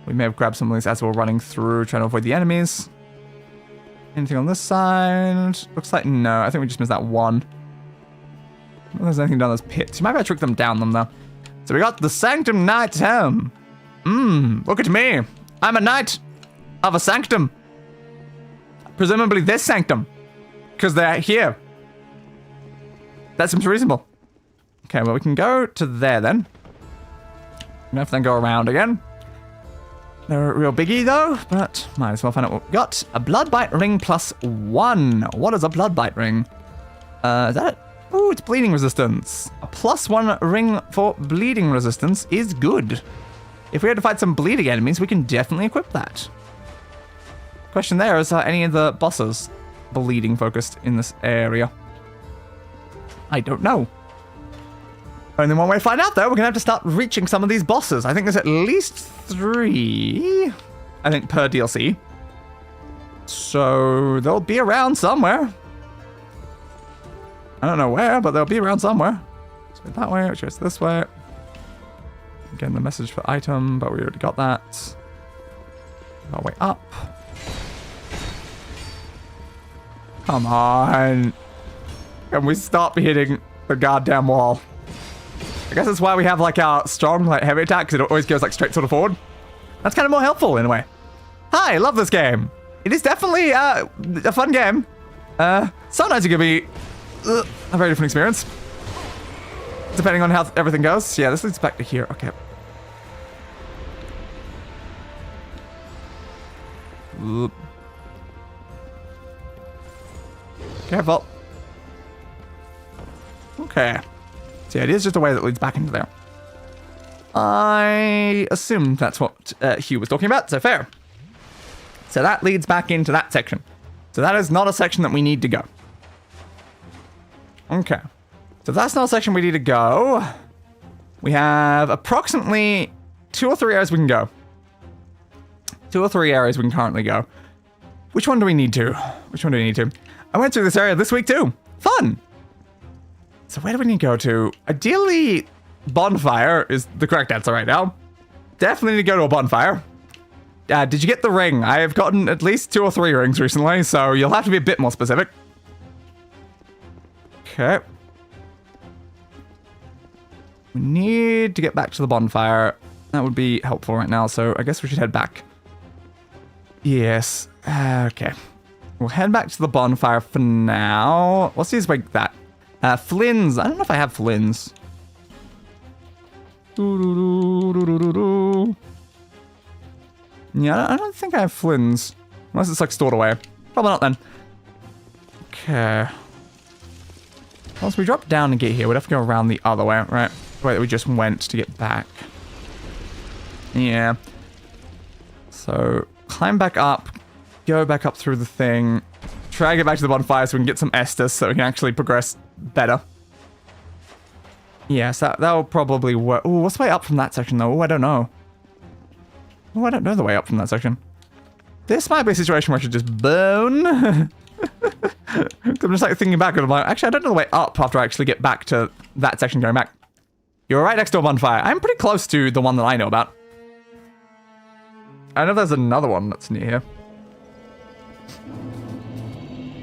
We may have grabbed some of these as we're running through, trying to avoid the enemies. Anything on this side? Looks like no. I think we just missed that one. I don't think there's anything down those pits. You might be able to trick them down them, though. So we got the Sanctum Knight Helm. Look at me. I'm a knight of a sanctum. Presumably this sanctum. Because they're here. That seems reasonable. Okay, well, we can go to there then. We have to then go around again. No real biggie though, but might as well find out what we got. A blood bite ring +1. What is a blood bite ring? Is that it? Ooh, it's bleeding resistance. A +1 ring for bleeding resistance is good. If we had to fight some bleeding enemies, we can definitely equip that. Question there is, are any of the bosses bleeding focused in this area? I don't know. Only one way to find out though, we're gonna have to start reaching some of these bosses. I think there's at least 3, I think, per DLC. So they'll be around somewhere. I don't know where, but they'll be around somewhere. So that way, which goes this way. Again, the message for item, but we already got that. Our way up. Come on. Can we stop hitting the goddamn wall? I guess that's why we have like our strong, like heavy attack, because it always goes like straight sort of forward. That's kind of more helpful in a way. Hi, love this game. It is definitely a fun game. Sometimes it can be a very different experience, depending on how everything goes. Yeah, this leads back to here. Okay. Oop. Careful. Okay. So yeah, it is just a way that leads back into there. I assume that's what Hugh was talking about, so fair. So that leads back into that section. So that is not a section that we need to go. Okay. So that's not a section we need to go. We have approximately 2 or 3 areas we can go. 2 or 3 areas we can currently go. Which one do we need to? Which one do we need to? I went through this area this week too. Fun! So where do we need to go to? Ideally, bonfire is the correct answer right now. Definitely need to go to a bonfire. Did you get the ring? I have gotten at least 2 or 3 rings recently, so you'll have to be a bit more specific. Okay. We need to get back to the bonfire. That would be helpful right now, so I guess we should head back. Yes. Okay. We'll head back to the bonfire for now. Let's use like that. Flins. I don't know if I have flins. Yeah, I don't think I have flins. Unless it's like stored away. Probably not then. Okay. Once we drop down and get here, we'd have to go around the other way, right? The way that we just went to get back. Yeah. So, climb back up. Go back up through the thing. Try to get back to the bonfire so we can get some Estus so we can actually progress better. Yes, that'll probably work. Ooh, what's the way up from that section though? Ooh, I don't know. Oh, I don't know the way up from that section. This might be a situation where I should just bone. I'm just like thinking back and I'm like, actually, I don't know the way up after I actually get back to that section going back. You're right next to a bonfire. I'm pretty close to the one that I know about. I know there's another one that's near here.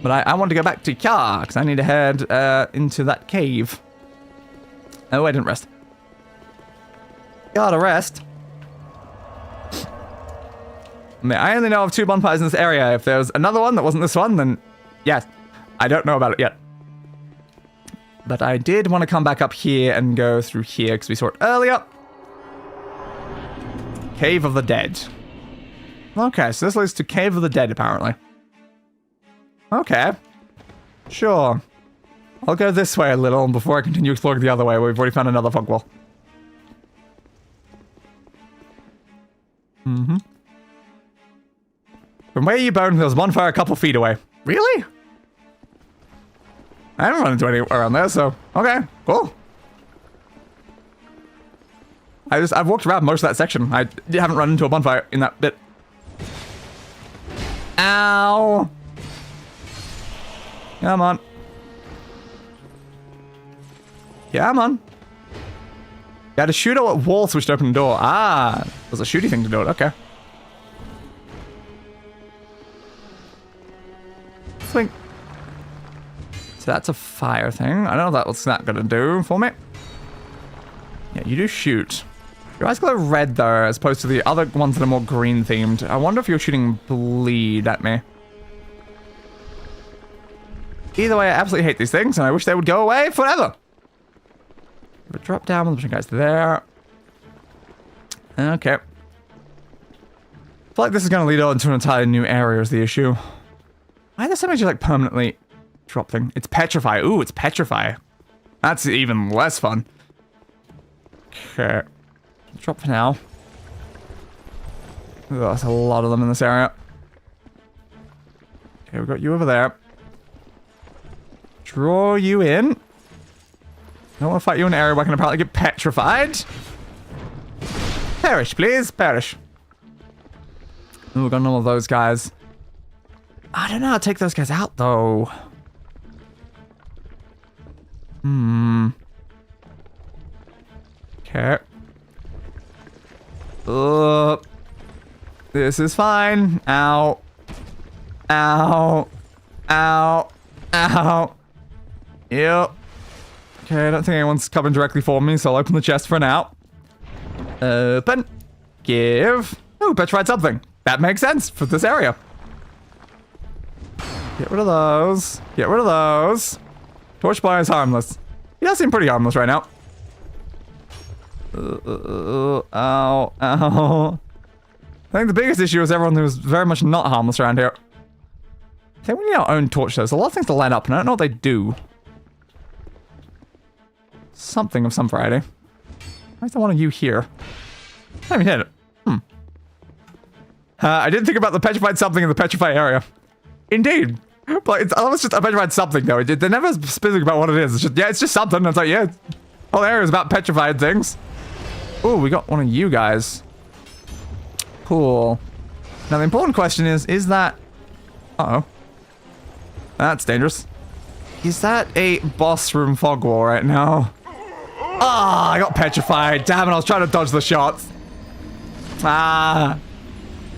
But I want to go back to Kya, because I need to head into that cave. Oh, I didn't rest. Gotta rest. I mean, I only know of 2 bonfires in this area. If there's another one that wasn't this one, then yes. I don't know about it yet. But I did want to come back up here and go through here, because we saw it earlier. Cave of the Dead. Okay, so this leads to Cave of the Dead, apparently. Okay. Sure. I'll go this way a little before I continue exploring the other way, where we've already found another fog wall. Mm-hmm. From where you bone, there's a bonfire a couple feet away. Really? I haven't run into anywhere around there, so... Okay, cool. I've walked around most of that section. I haven't run into a bonfire in that bit. Ow! Come on. Come on. You had to shoot at walls which opened the door. Ah, there's a shooty thing to do it. Okay. Swing. So that's a fire thing. I don't know what's that gonna do for me. Yeah, you do shoot. Your eyes glow red, though, as opposed to the other ones that are more green-themed. I wonder if you're shooting bleed at me. Either way, I absolutely hate these things, and I wish they would go away forever. But drop down with a bunch of guys there. Okay. I feel like this is going to lead on to an entirely new area is the issue. Why does somebody just, like, permanently drop thing? It's petrify. Ooh, it's petrify. That's even less fun. Okay. Drop for now. Oh, there's a lot of them in this area. Okay, we've got you over there. Draw you in. I don't want to fight you in an area where I can apparently get petrified. Perish, please. Perish. Ooh, we've got all of those guys. I don't know how to take those guys out, though. Okay. This is fine. Ow. Ow. Ow. Ow. Yep. Okay, I don't think anyone's coming directly for me, so I'll open the chest for now. Open. Give. Oh, petrified something. That makes sense for this area. Get rid of those. Get rid of those. Torchboy is harmless. He does seem pretty harmless right now. Ow. Ow. I think the biggest issue is everyone who's very much not harmless around here. I think we need our own torch. There's a lot of things to light up, and I don't know what they do. Something of some variety. Why is there one of you here? I haven't hit it. I didn't think about the petrified something in the petrified area. Indeed. But it's almost just a petrified something, though. They're never specific about what it is. It's just, yeah, it's just something. It's like, yeah, the whole area is about petrified things. Ooh, we got one of you guys. Cool. Now, the important question is that... Uh-oh. That's dangerous. Is that a boss room fog wall right now? Ah, I got petrified. Damn it, I was trying to dodge the shots. Ah.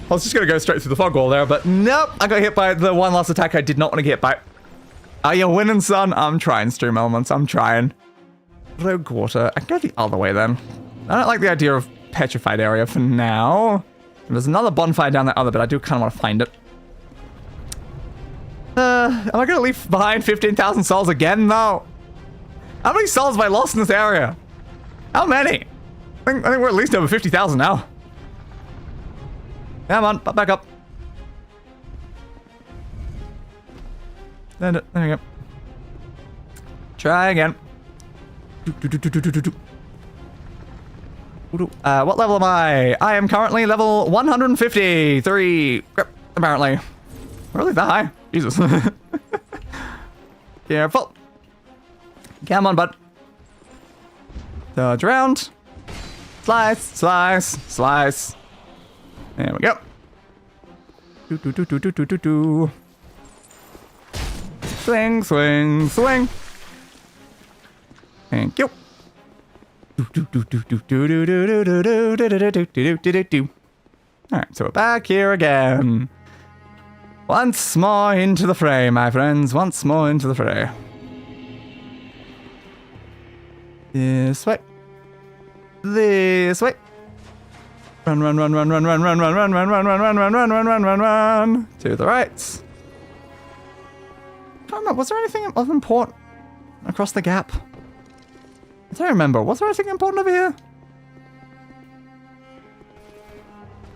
I was just going to go straight through the fog wall there, but nope. I got hit by the one last attack I did not want to get hit by. Are you winning, son? I'm trying, Stream Elements. I'm trying. Rogue water. I can go the other way, then. I don't like the idea of petrified area for now. There's another bonfire down that other bit. I do kind of want to find it. Am I going to leave behind 15,000 souls again, though? How many souls have I lost in this area? How many? I think we're at least over 50,000 now. Come on, pop back up. There we go. Try again. What level am I? I am currently level 153. Apparently. Really that high? Jesus. Careful. Come on, bud. Dodge around. Slice, slice, slice. There we go. Swing, swing, swing. Thank you. Alright, so we're back here again. Once more into the fray, my friends. Once more into the fray. This way. This way. Run, run, run, run, run, run, run, run, run, run, run, run, run, run, run, run, run, run, run. To the right. I don't remember. Was there anything of important across the gap? I don't remember. Was there anything important over here?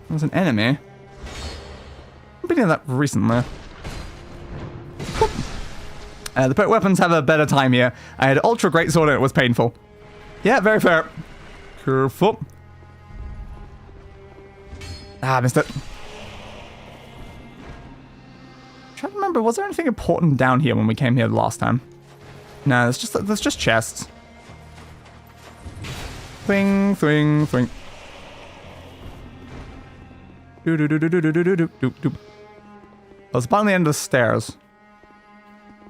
There was an enemy. I've been doing that recently. The pet weapons have a better time here. I had ultra great sword and it was painful. Yeah, very fair. Careful. Ah, missed it. I'm trying to remember, was there anything important down here when we came here last time? No, there's just chests. Swing, swing, swing. Do do do do do do do do do do do. There's a button on the end of the stairs.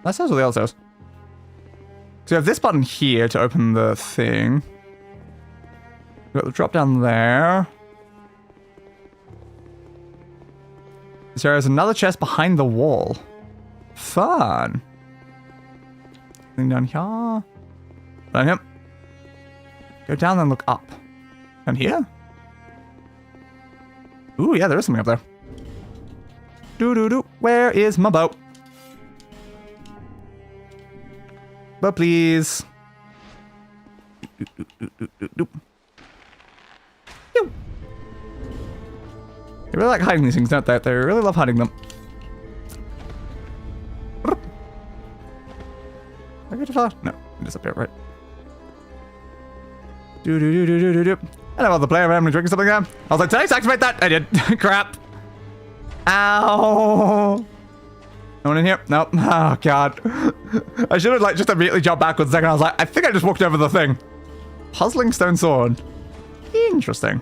That stairs or the other stairs? So you have this button here to open the thing. We've got the drop down there. So there's another chest behind the wall. Fun. Thing down here. Down here. Go down and look up. And here? Ooh, yeah, there is something up there. Doo-doo-doo. Where is my boat? Boat, please. Doo-doo-doo-doo-doo. Pew. They really like hiding these things, don't they? They really love hiding them. I get too far? No, it is up here, right? Do-do-do-do-do-do-do. Hello, other player. I'm drinking something there. I was like, did I activate that? I did. Crap. Ow. No one in here? Nope. Oh, God. I should have, like, just immediately jumped backwards a second. I was like, I think I just walked over the thing. Puzzling stone sword. Interesting.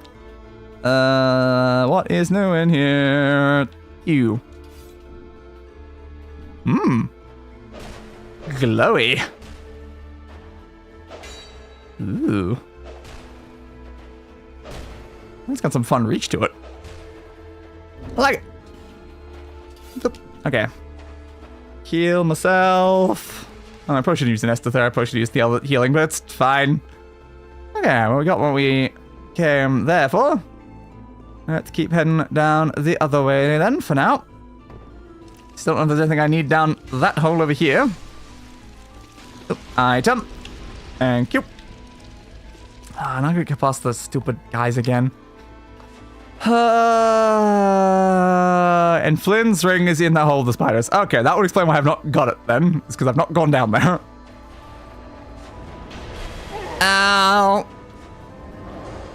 What is new in here? You. Glowy. Ooh. It's got some fun reach to it. I like it. Okay. Heal myself. Oh, I probably should use an Estus there. I probably should use the other healing, but it's fine. Okay, well, we got what we came there for. Let's keep heading down the other way then for now. Still don't know if there's anything I need down that hole over here. Oh, item. Thank you. Ah, now I'm gonna get past the stupid guys again. And Flynn's ring is in that hole of the spiders. Okay, that would explain why I've not got it then. It's because I've not gone down there. Ow.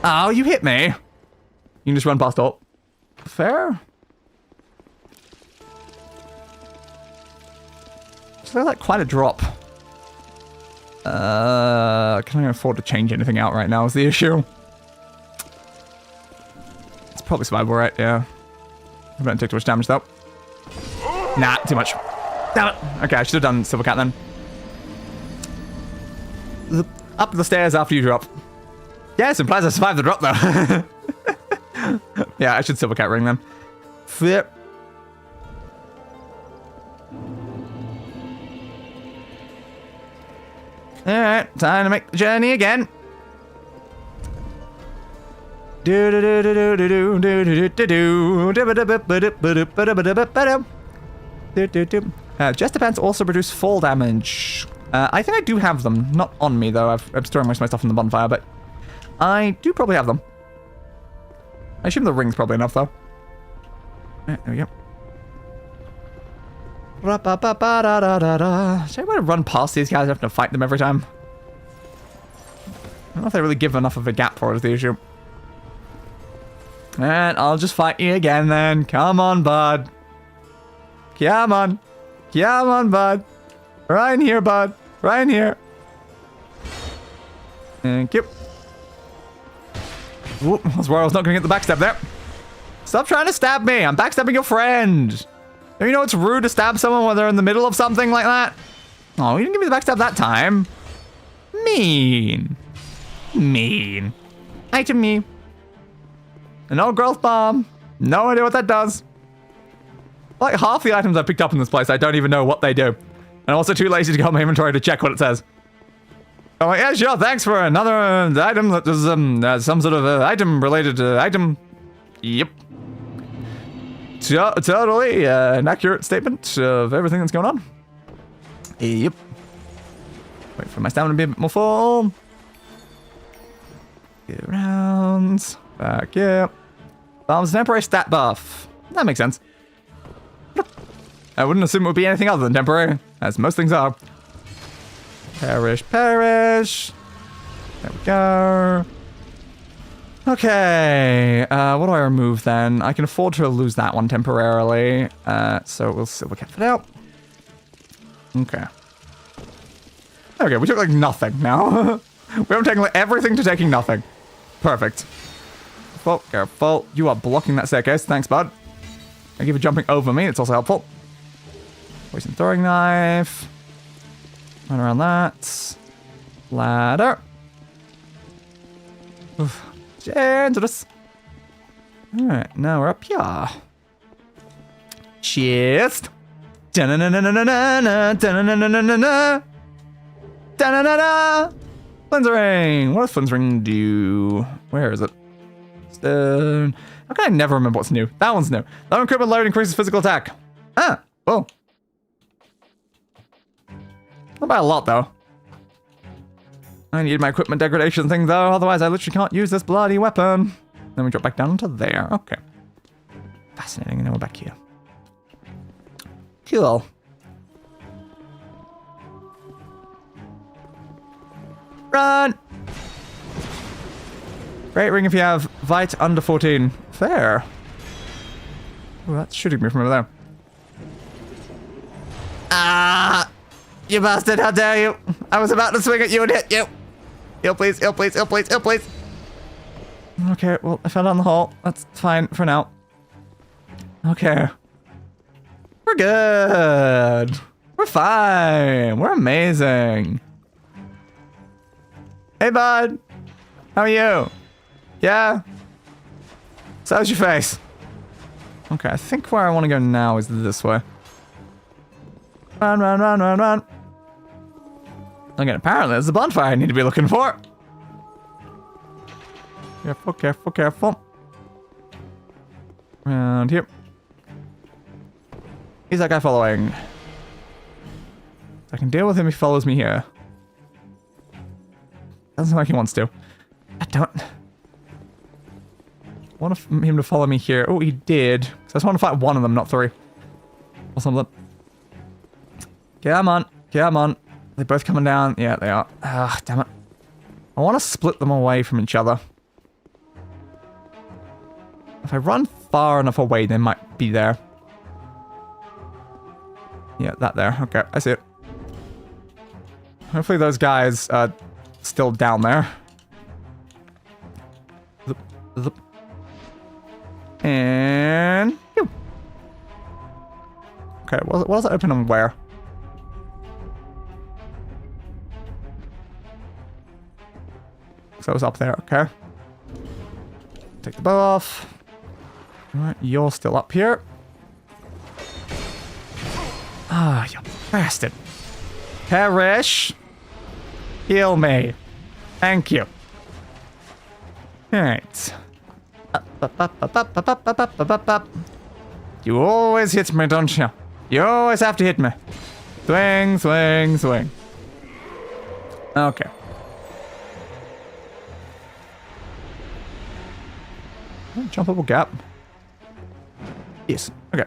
Oh, you hit me. You can just run past all. Fair. So that's like quite a drop. Can I afford to change anything out right now is the issue. It's probably survivable, right? Yeah. I don't take too much damage though. Nah, too much. Damn it. Okay, I should have done Silver Cat then. Up the stairs after you drop. Yes, implies I survived the drop though. Yeah, I should Silver Cat ring them. Flip. Alright, time to make the journey again. Just depends also produce fall damage. I think I do have them. Not on me though. I'm storing most of my stuff in the bonfire, but I do probably have them. I assume the ring's probably enough though. There we go. Should I want to run past these guys having to fight them every time? I don't know if they really give enough of a gap for it is the issue. And I'll just fight you again then. Come on, bud. Come on. Come on, bud. Right in here, bud. Right in here. Thank you. Whoop, that's where I was not going to get the backstab there. Stop trying to stab me. I'm backstabbing your friend. You know it's rude to stab someone when they're in the middle of something like that? Oh, you didn't give me the backstab that time. Mean. Mean. Item me. An old growth bomb. No idea what that does. Like half the items I picked up in this place, I don't even know what they do. And I'm also too lazy to go on my inventory to check what it says. I'm like, yeah, sure, thanks for another item that is some sort of item related to item. Yep. Totally an accurate statement of everything that's going on. Yep. Wait for my stamina to be a bit more full. Get around. Back up. Bomb's temporary stat buff. That makes sense. I wouldn't assume it would be anything other than temporary, as most things are. Perish, perish. There we go. Okay, what do I remove then? I can afford to lose that one temporarily, so we'll Silver Cat it out. Okay. Okay, we took like nothing now. We haven't taken like everything to taking nothing. Perfect. Careful, careful. You are blocking that staircase. Thanks, bud. Thank you for jumping over me. It's also helpful. Poison throwing knife. Run around that. Ladder. Oof. Dangerous. Alright, now we're up here. Chest. Da-na-na-na-na-na-na. Da-na-na-na-na-na. Da-na-na-na. Flynn's ring. What does Flynn's ring do? Where is it? Stone. How can I never remember what's new? That one's new. Low equipment load increases physical attack. Ah, well. Not by a lot, though. I need my equipment degradation thing, though. Otherwise, I literally can't use this bloody weapon. Then we drop back down into there. Okay. Fascinating. And then we're back here. Cool. Run! Great ring if you have Vite under 14. Fair. Oh, that's shooting me from over there. Ah! You bastard, how dare you! I was about to swing at you and hit you! Heal please, heal please, heal please, heal please! Okay, well, I fell down the hole. That's fine for now. Okay. We're good! We're fine! We're amazing! Hey, bud! How are you? Yeah? So how's your face? Okay, I think where I want to go now is this way. Run, run, run, run, run. Okay, apparently there's a bonfire I need to be looking for. Careful, careful, careful. Around here. Who's that guy following? I can deal with him if he follows me here. Doesn't look like he wants to. I don't want him to follow me here. Oh, he did. So I just want to fight one of them, not three. Or something. Come on. Come on. Are they both coming down? Yeah, they are. Ah, damn it. I want to split them away from each other. If I run far enough away, they might be there. Yeah, that there. Okay, I see it. Hopefully those guys are still down there. Zup, zup. And... Pew. Okay, what does it open and where? So it was up there, okay. Take the bow off. Alright, you're still up here. Ah, you bastard. Perish. Heal me. Thank you. Alright. You always hit me, don't you? You always have to hit me. Swing, swing, swing. Okay. Jumpable gap. Yes. Okay.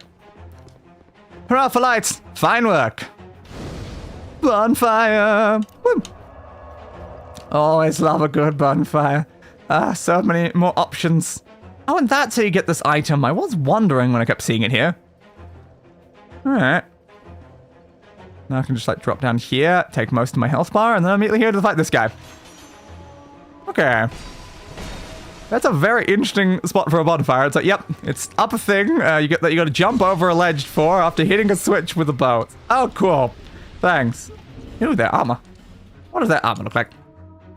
Hurrah for lights! Fine work! Bonfire! Woo! Always love a good bonfire. Ah, so many more options. Oh, and that's how you get this item. I was wondering when I kept seeing it here. Alright. Now I can just like drop down here, take most of my health bar, and then I'm immediately here to fight this guy. Okay. That's a very interesting spot for a bonfire. It's like, yep, it's up a thing you got to jump over a ledge for after hitting a switch with a bow. Oh, cool. Thanks. Ooh, their armor. What does their armor look like?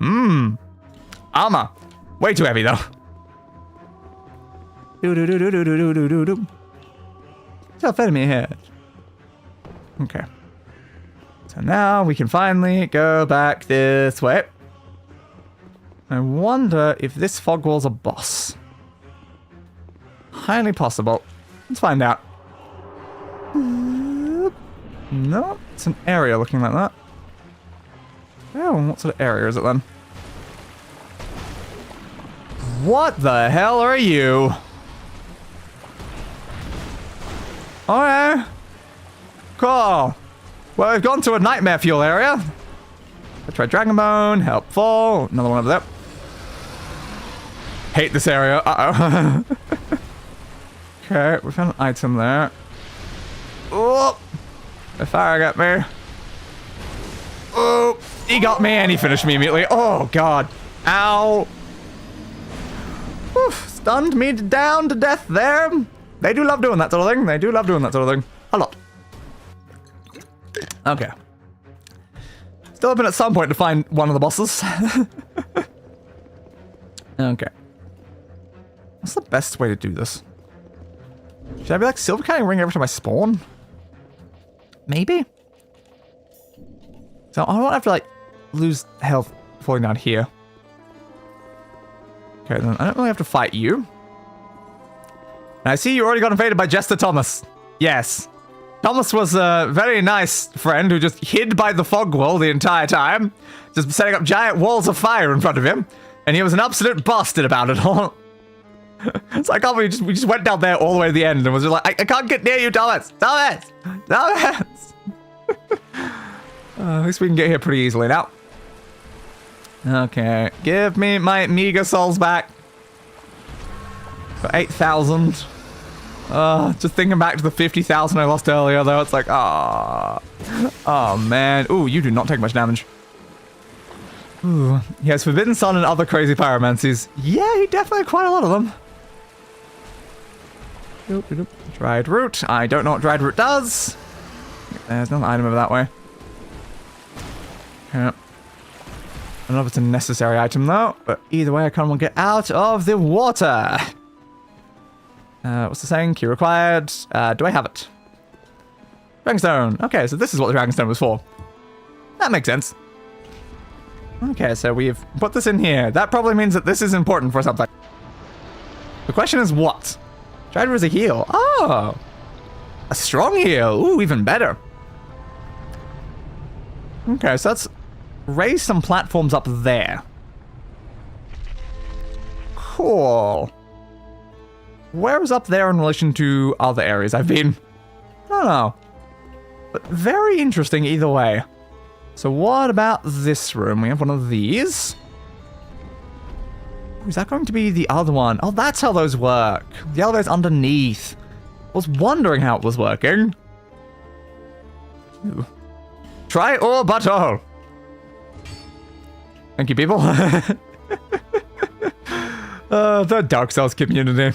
Armor. Way too heavy, though. Self-enemy head. Okay. So now we can finally go back this way. I wonder if this fog wall's a boss. Highly possible. Let's find out. No, it's an area looking like that. Oh, what sort of area is it then? What the hell are you? Alright. Cool. Well, we've gone to a nightmare fuel area. Let's try Dragon Bone. Helpful. Another one over there. Hate this area. Uh-oh. Okay, we found an item there. Oh! The fire got me. Oh! He got me and he finished me immediately. Oh, God. Ow. Oof, stunned me down to death there. They do love doing that sort of thing. They do love doing that sort of thing. A lot. Okay. Still hoping at some point to find one of the bosses. Okay. What's the best way to do this? Should I be like silver canning ring every time I spawn? Maybe? So I don't have to like lose health falling down here. Okay, then I don't really have to fight you. And I see you already got invaded by Jester Thomas. Yes. Thomas was a very nice friend who just hid by the fog wall the entire time, just setting up giant walls of fire in front of him, and he was an absolute bastard about it all. So I can't believe we just went down there all the way to the end and was just like, I can't get near you, Thomas! Thomas! Thomas! At least we can get here pretty easily now. Okay, give me my meager souls back. For 8,000. Just thinking back to the 50,000 I lost earlier, though, it's like, oh man. Ooh, you do not take much damage. Ooh, he has Forbidden Sun and other crazy pyromancies. Yeah, he definitely had quite a lot of them. Dried root. I don't know what dried root does. There's no item over that way. Yeah. I don't know if it's a necessary item, though, but either way, I kind of want to get out of the water. What's the saying? Key required. Do I have it? Dragonstone. Okay, so this is what the Dragonstone was for. That makes sense. Okay, so we've put this in here. That probably means that this is important for something. The question is what? Dried root is a heal. Oh! A strong heal. Ooh, even better. Okay, so let's raise some platforms up there. Cool. Where is up there in relation to other areas I've been? I don't know. But very interesting either way. So what about this room? We have one of these. Is that going to be the other one? Oh, that's how those work. The elevator's underneath. I was wondering how it was working. Ooh. Try or butthole. Thank you, people. The Dark Souls community.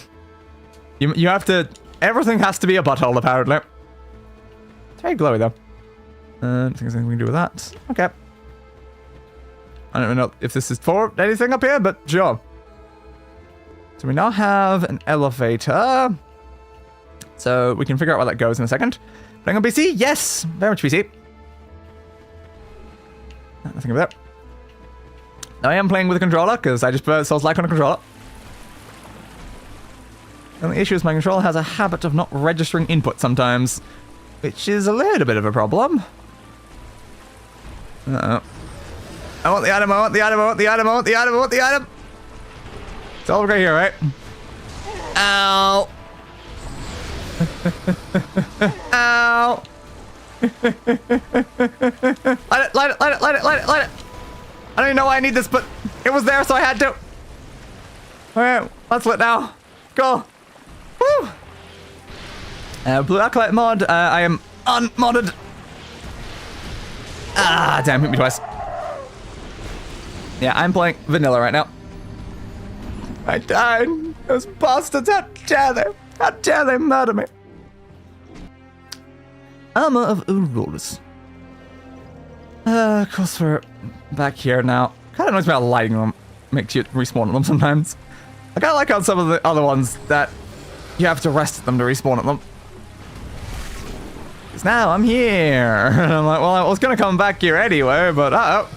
You have to... Everything has to be a butthole, apparently. It's very glowy, though. I think there's anything we can do with that. Okay. I don't even know if this is for anything up here, but sure. So we now have an elevator. So we can figure out where that goes in a second. Playing on PC? Yes! Very much PC. Nothing about that. I am playing with a controller, because I just prefer Souls-like on a controller. The only issue is my controller has a habit of not registering input sometimes, which is a little bit of a problem. Uh-oh. I want the item, I want the item, I want the item, I want the item, I want the item! It's all right here, right? Ow! Ow! Light it, light it, light it, light it, light it, light it! I don't even know why I need this, but it was there, so I had to. Alright, that's lit now. Go. Woo! Blue Acolyte mod, I am unmodded. Ah, damn, hit me twice. Yeah, I'm playing vanilla right now. I died. Those bastards, how dare they? How dare they murder me? Armor of Urulus. Of course we're back here now. Kind of annoys me how lighting them makes you respawn at them sometimes. I kind of like how some of the other ones that you have to rest at them to respawn at them. Because now I'm here. And I'm like, well, I was going to come back here anyway, but uh-oh.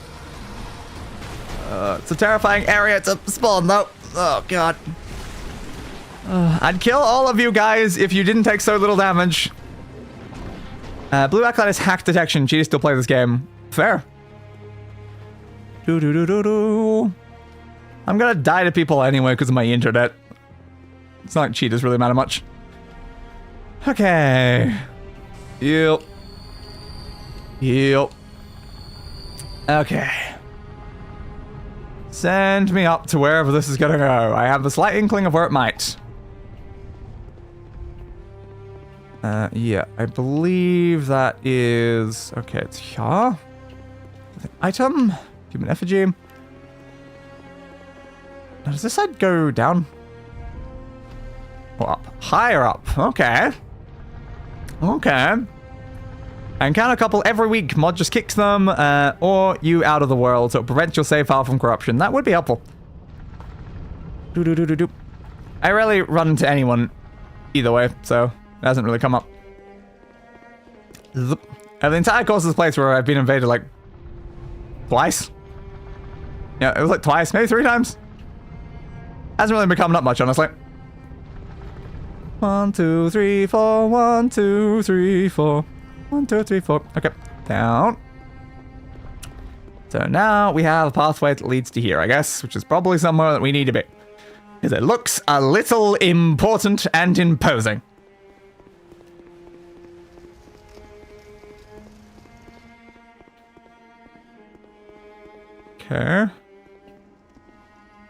It's a terrifying area to spawn, though. Oh, God. I'd kill all of you guys if you didn't take so little damage. Blue Acolyte is hack detection. Cheaters still play this game. Fair. Do-do-do-do-do. I'm gonna die to people anyway because of my internet. It's not like cheaters really matter much. Okay. Yep. Yep. Okay. Send me up to wherever this is gonna go. I have a slight inkling of where it might. Yeah, I believe that is... Okay, it's here. Item? Human effigy. Now, does this side go down? Or up? Higher up. Okay. Okay. I encounter a couple every week. Mod just kicks them, or you out of the world, so it prevents your save file from corruption. That would be helpful. Do-do-do-do-do. I rarely run into anyone either way, so it hasn't really come up. The entire course of this place where I've been invaded, like, twice. Yeah, it was like twice, maybe 3 times. Hasn't really been coming up much, honestly. 1, 2, 3, 4. 1, 2, 3, 4. 1, 2, 3, 4. Okay, down. So now we have a pathway that leads to here, I guess, which is probably somewhere that we need to be. Because it looks a little important and imposing. Okay.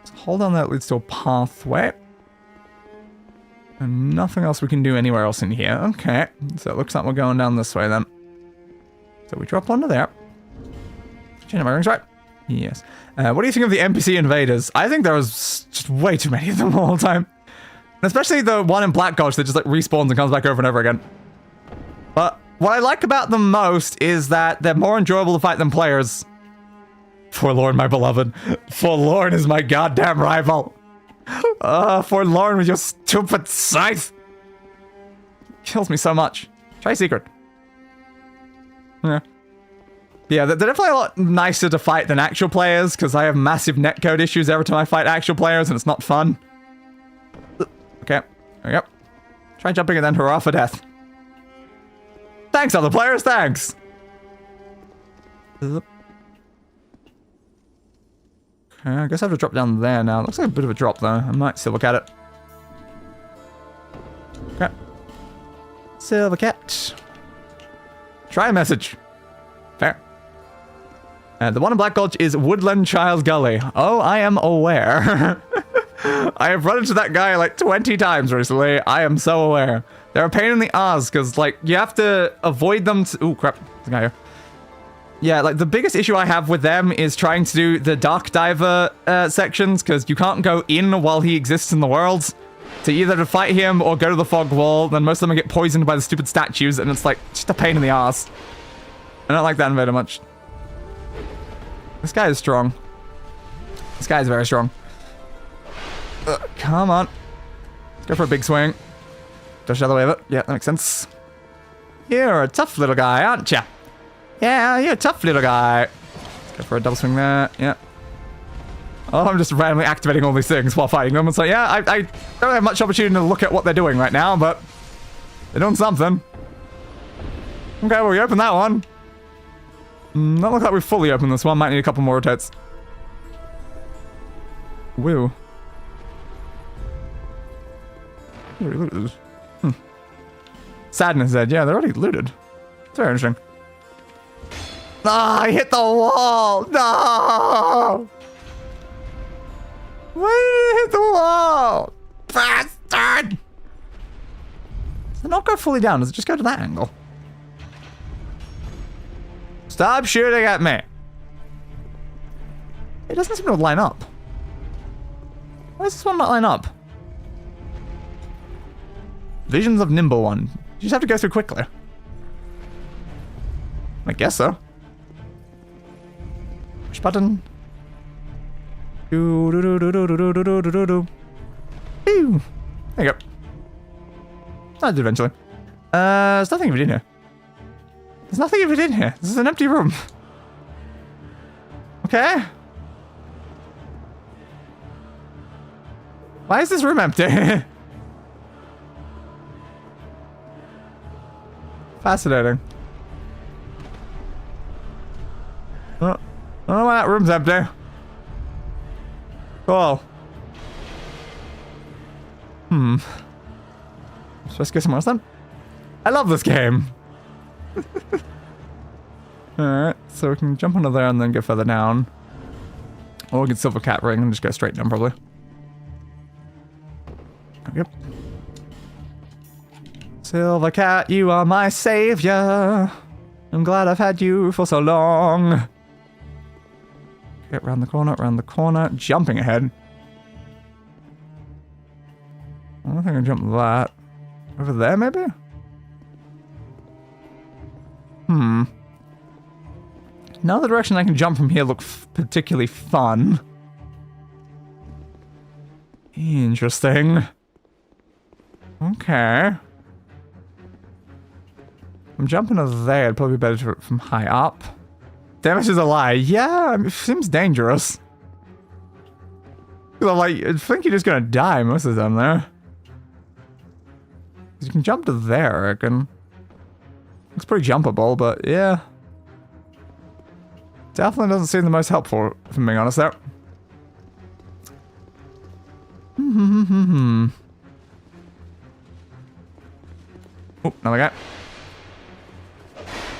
So hold on, that leads to a pathway. And nothing else we can do anywhere else in here. Okay. So it looks like we're going down this way then. So we drop onto there. Changing my rings right? Yes. What do you think of the NPC invaders? I think there was just way too many of them all the time. And especially the one in Black Gulch that just like respawns and comes back over and over again. But what I like about them most is that they're more enjoyable to fight than players. Forlorn, my beloved. Forlorn is my goddamn rival. Forlorn with your stupid scythe. Kills me so much. Try secret. Yeah. Yeah, they're definitely a lot nicer to fight than actual players, because I have massive netcode issues every time I fight actual players, and it's not fun. Okay, there we go. Try jumping and then hurrah for death. Thanks, other players, thanks! Okay, I guess I have to drop down there now. Looks like a bit of a drop, though. I might still look at it. Okay. Silver cat. Try a message. Fair. The one in Black Gulch is Woodland Child Gully. Oh, I am aware. I have run into that guy like 20 times recently. I am so aware. They're a pain in the ass, because, like, you have to avoid them to... Ooh, crap. There's a guy here. Yeah, like, the biggest issue I have with them is trying to do the Dark Diver sections, because you can't go in while he exists in the world. So either to fight him or go to the fog wall, then most of them get poisoned by the stupid statues, and it's, like, just a pain in the ass. I don't like that invader much. This guy is strong. This guy is very strong. Come on. Let's go for a big swing. Dodge the other way of it. Yeah, that makes sense. You're a tough little guy, aren't you? Yeah, you're a tough little guy. Let's go for a double swing there. Yeah. Oh, I'm just randomly activating all these things while fighting them. It's like, yeah, I don't have much opportunity to look at what they're doing right now, but they're doing something. Okay, well, we opened that one. Not look like we've fully opened this one. Might need a couple more rotates. Woo. Already looted. Sadness said, yeah, they're already looted. It's very interesting. Ah, I hit the wall! No! Why did I hit the wall? Bastard! Does it not go fully down? Does it just go to that angle? Stop shooting at me! It doesn't seem to line up. Why does this one not line up? Visions of Nimble One. You just have to go through quickly. I guess so. Push button. Do do do do do do do do do do do. Ew. There you go. I'll do it eventually. There's nothing even in here. There's nothing even in here. This is an empty room. Okay. Why is this room empty? Fascinating. Oh, I don't know why that room's empty. Cool. Supposed to go somewhere else then? I love this game. Alright, so we can jump onto there and then go further down. Or we can silver cat ring and just go straight down probably. Yep. Silver cat, you are my savior. I'm glad I've had you for so long. Okay, round the corner, jumping ahead. I don't think I can jump that. Over there, maybe? None of the direction I can jump from here look particularly fun. Interesting. Okay. I'm jumping over there. It'd probably be better to do it from high up. Damage is a lie. Yeah, it seems dangerous. I'm like, I think you're just gonna die most of the time there. You can jump to there, I reckon. Looks pretty jumpable, but yeah. Definitely doesn't seem the most helpful, if I'm being honest there. Oh, another guy.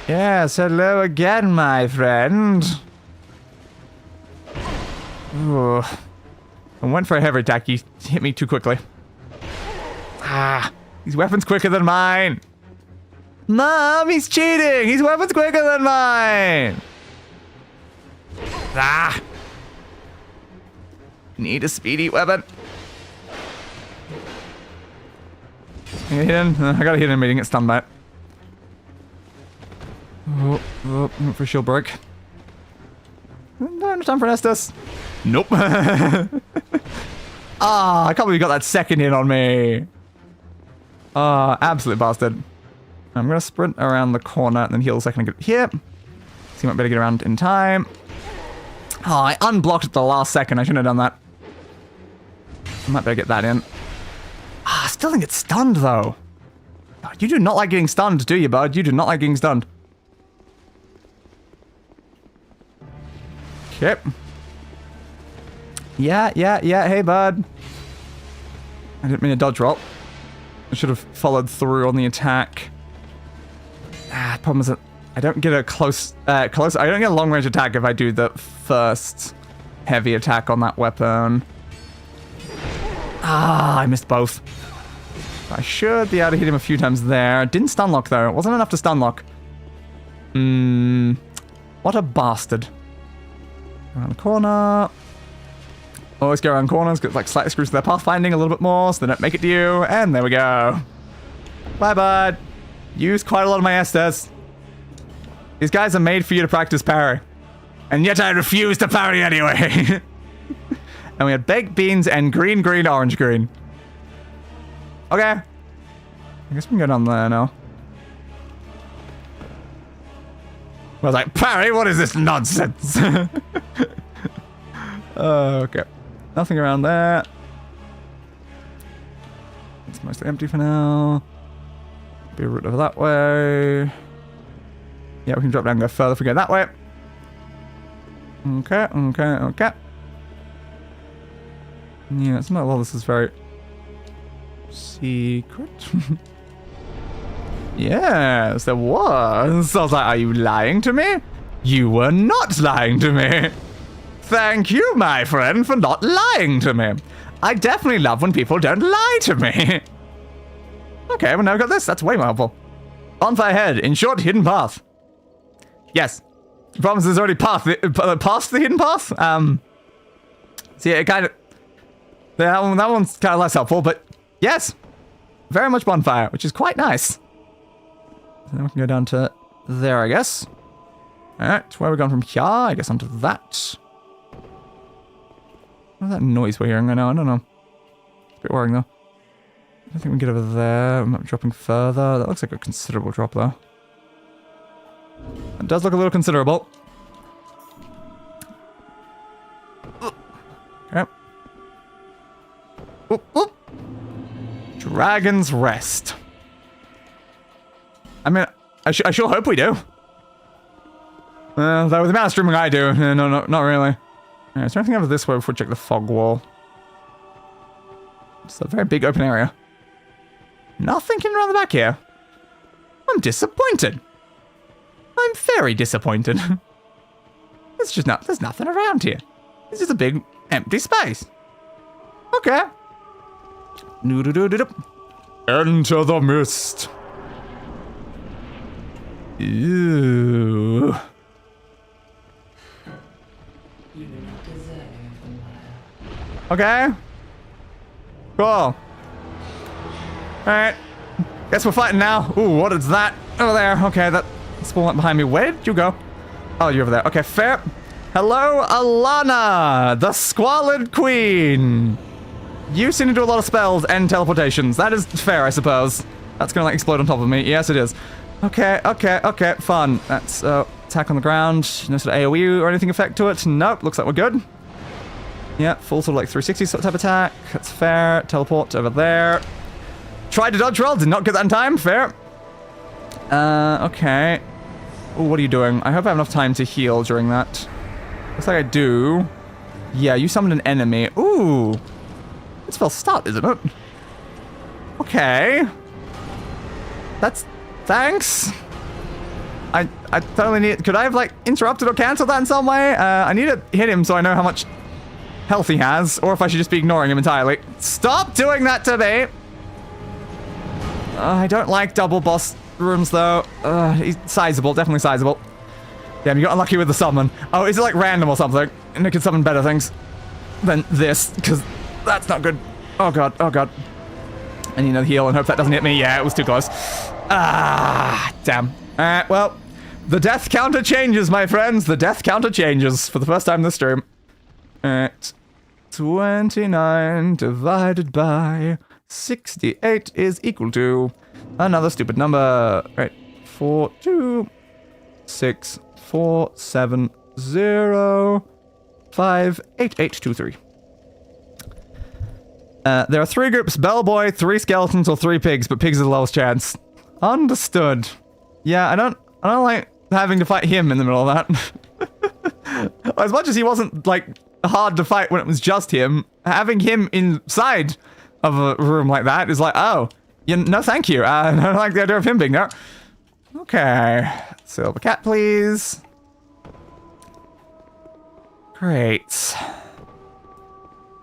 Yes, hello again, my friend. Ooh. I went for a heavy attack. He hit me too quickly. Ah, his weapon's quicker than mine. Mom, he's cheating. His weapon's quicker than mine. Ah. Need a speedy weapon. Can I hit him? I gotta hit him, he get stunned by it. Oh, went for a shield break. No time for an Estus. Nope. Ah, I can't believe you got that second hit on me. Ah, absolute bastard. I'm gonna sprint around the corner and then heal a second and get here. See, might better get around in time. Oh, I unblocked at the last second. I shouldn't have done that. I might better get that in. Ah, I still think it's stunned though. You do not like getting stunned, do you, bud? You do not like getting stunned. Okay. Yeah, hey, bud. I didn't mean to dodge roll. I should have followed through on the attack. Ah, problem is that I don't get a I don't get a long-range attack if I do the first heavy attack on that weapon. Ah, I missed both. I should be able to hit him a few times there. Didn't stun lock, though. It wasn't enough to stun lock. What a bastard. Around the corner. Always go around corners, because like slightly screws their pathfinding a little bit more, so they don't make it to you. And there we go. Bye, bud. Used quite a lot of my Estus. These guys are made for you to practice parry. And yet I refuse to parry anyway. And we had baked beans and green, green, orange, green. Okay. I guess we can go down there now. I was like, parry, what is this nonsense? Okay. Nothing around there. It's mostly empty for now. Be a route over that way. Yeah, we can drop down and go further if we go that way. Okay. Yeah, it's not, well, this is very secret. Yes, there was. I was like, are you lying to me? You were not lying to me. Thank you, my friend, for not lying to me. I definitely love when people don't lie to me. Okay, well now we've got this. That's way more helpful. Bonfire head. In short, hidden path. Yes. The problem is there's already past the hidden path. So yeah, it kind of... That one's kind of less helpful, but yes. Very much bonfire, which is quite nice. So then we can go down to there, I guess. Alright, where are we going from here? I guess onto that. What is that noise we're hearing right now? I don't know. It's a bit worrying, though. I don't think we can get over there. I'm not dropping further. That looks like a considerable drop, though. It does look a little considerable. Okay. Oop, oop. Dragon's Rest. I mean, I sure hope we do. Though with the amount of streaming I do, no, not really. Right, is there anything over this way before we check the fog wall? It's a very big open area. Nothing in around the back here. I'm disappointed. I'm very disappointed. It's just not, there's nothing around here. It's just a big empty space. Okay. Enter the mist. Ew. Okay. Cool. Alright. Guess we're fighting now. Ooh, what is that? Over there. Okay, that spawned up behind me. Where did you go? Oh, you're over there. Okay, fair. Hello, Elana, the Squalid Queen. You seem to do a lot of spells and teleportations. That is fair, I suppose. That's gonna like explode on top of me. Yes, it is. Okay, fun. That's attack on the ground. No sort of AoE or anything effect to it. Nope, looks like we're good. Yeah, full sort of like 360 sort of type attack. That's fair. Teleport over there. Tried to dodge roll, did not get that in time. Fair. Okay. Ooh, what are you doing? I hope I have enough time to heal during that. Looks like I do. Yeah, you summoned an enemy. Ooh. It's spell start, isn't it? Okay. That's... Thanks. I totally need... Could I have, like, interrupted or cancelled that in some way? I need to hit him so I know how much health he has, or if I should just be ignoring him entirely. Stop doing that to me! I don't like double boss rooms, though. He's sizable, definitely sizable. Damn, you got unlucky with the summon. Oh, is it, like, random or something? And it can summon better things than this, because that's not good. Oh, God. Oh, God. I need to heal and hope that doesn't hit me. Yeah, it was too close. Ah, damn. Alright, well, the death counter changes, my friends. The death counter changes for the first time this stream. Alright. 29 divided by 68 is equal to another stupid number. Right. 4, 2, 6, 4, 7, 0, 5, 8, 8, 2, 3. There are 3 groups: Bellboy, 3 skeletons, or 3 pigs, but pigs are the lowest chance. Understood. Yeah, I don't like having to fight him in the middle of that. As much as he wasn't, like, hard to fight when it was just him, having him inside of a room like that is like, oh, no thank you. I don't like the idea of him being there. Okay. Silver cat, please. Great.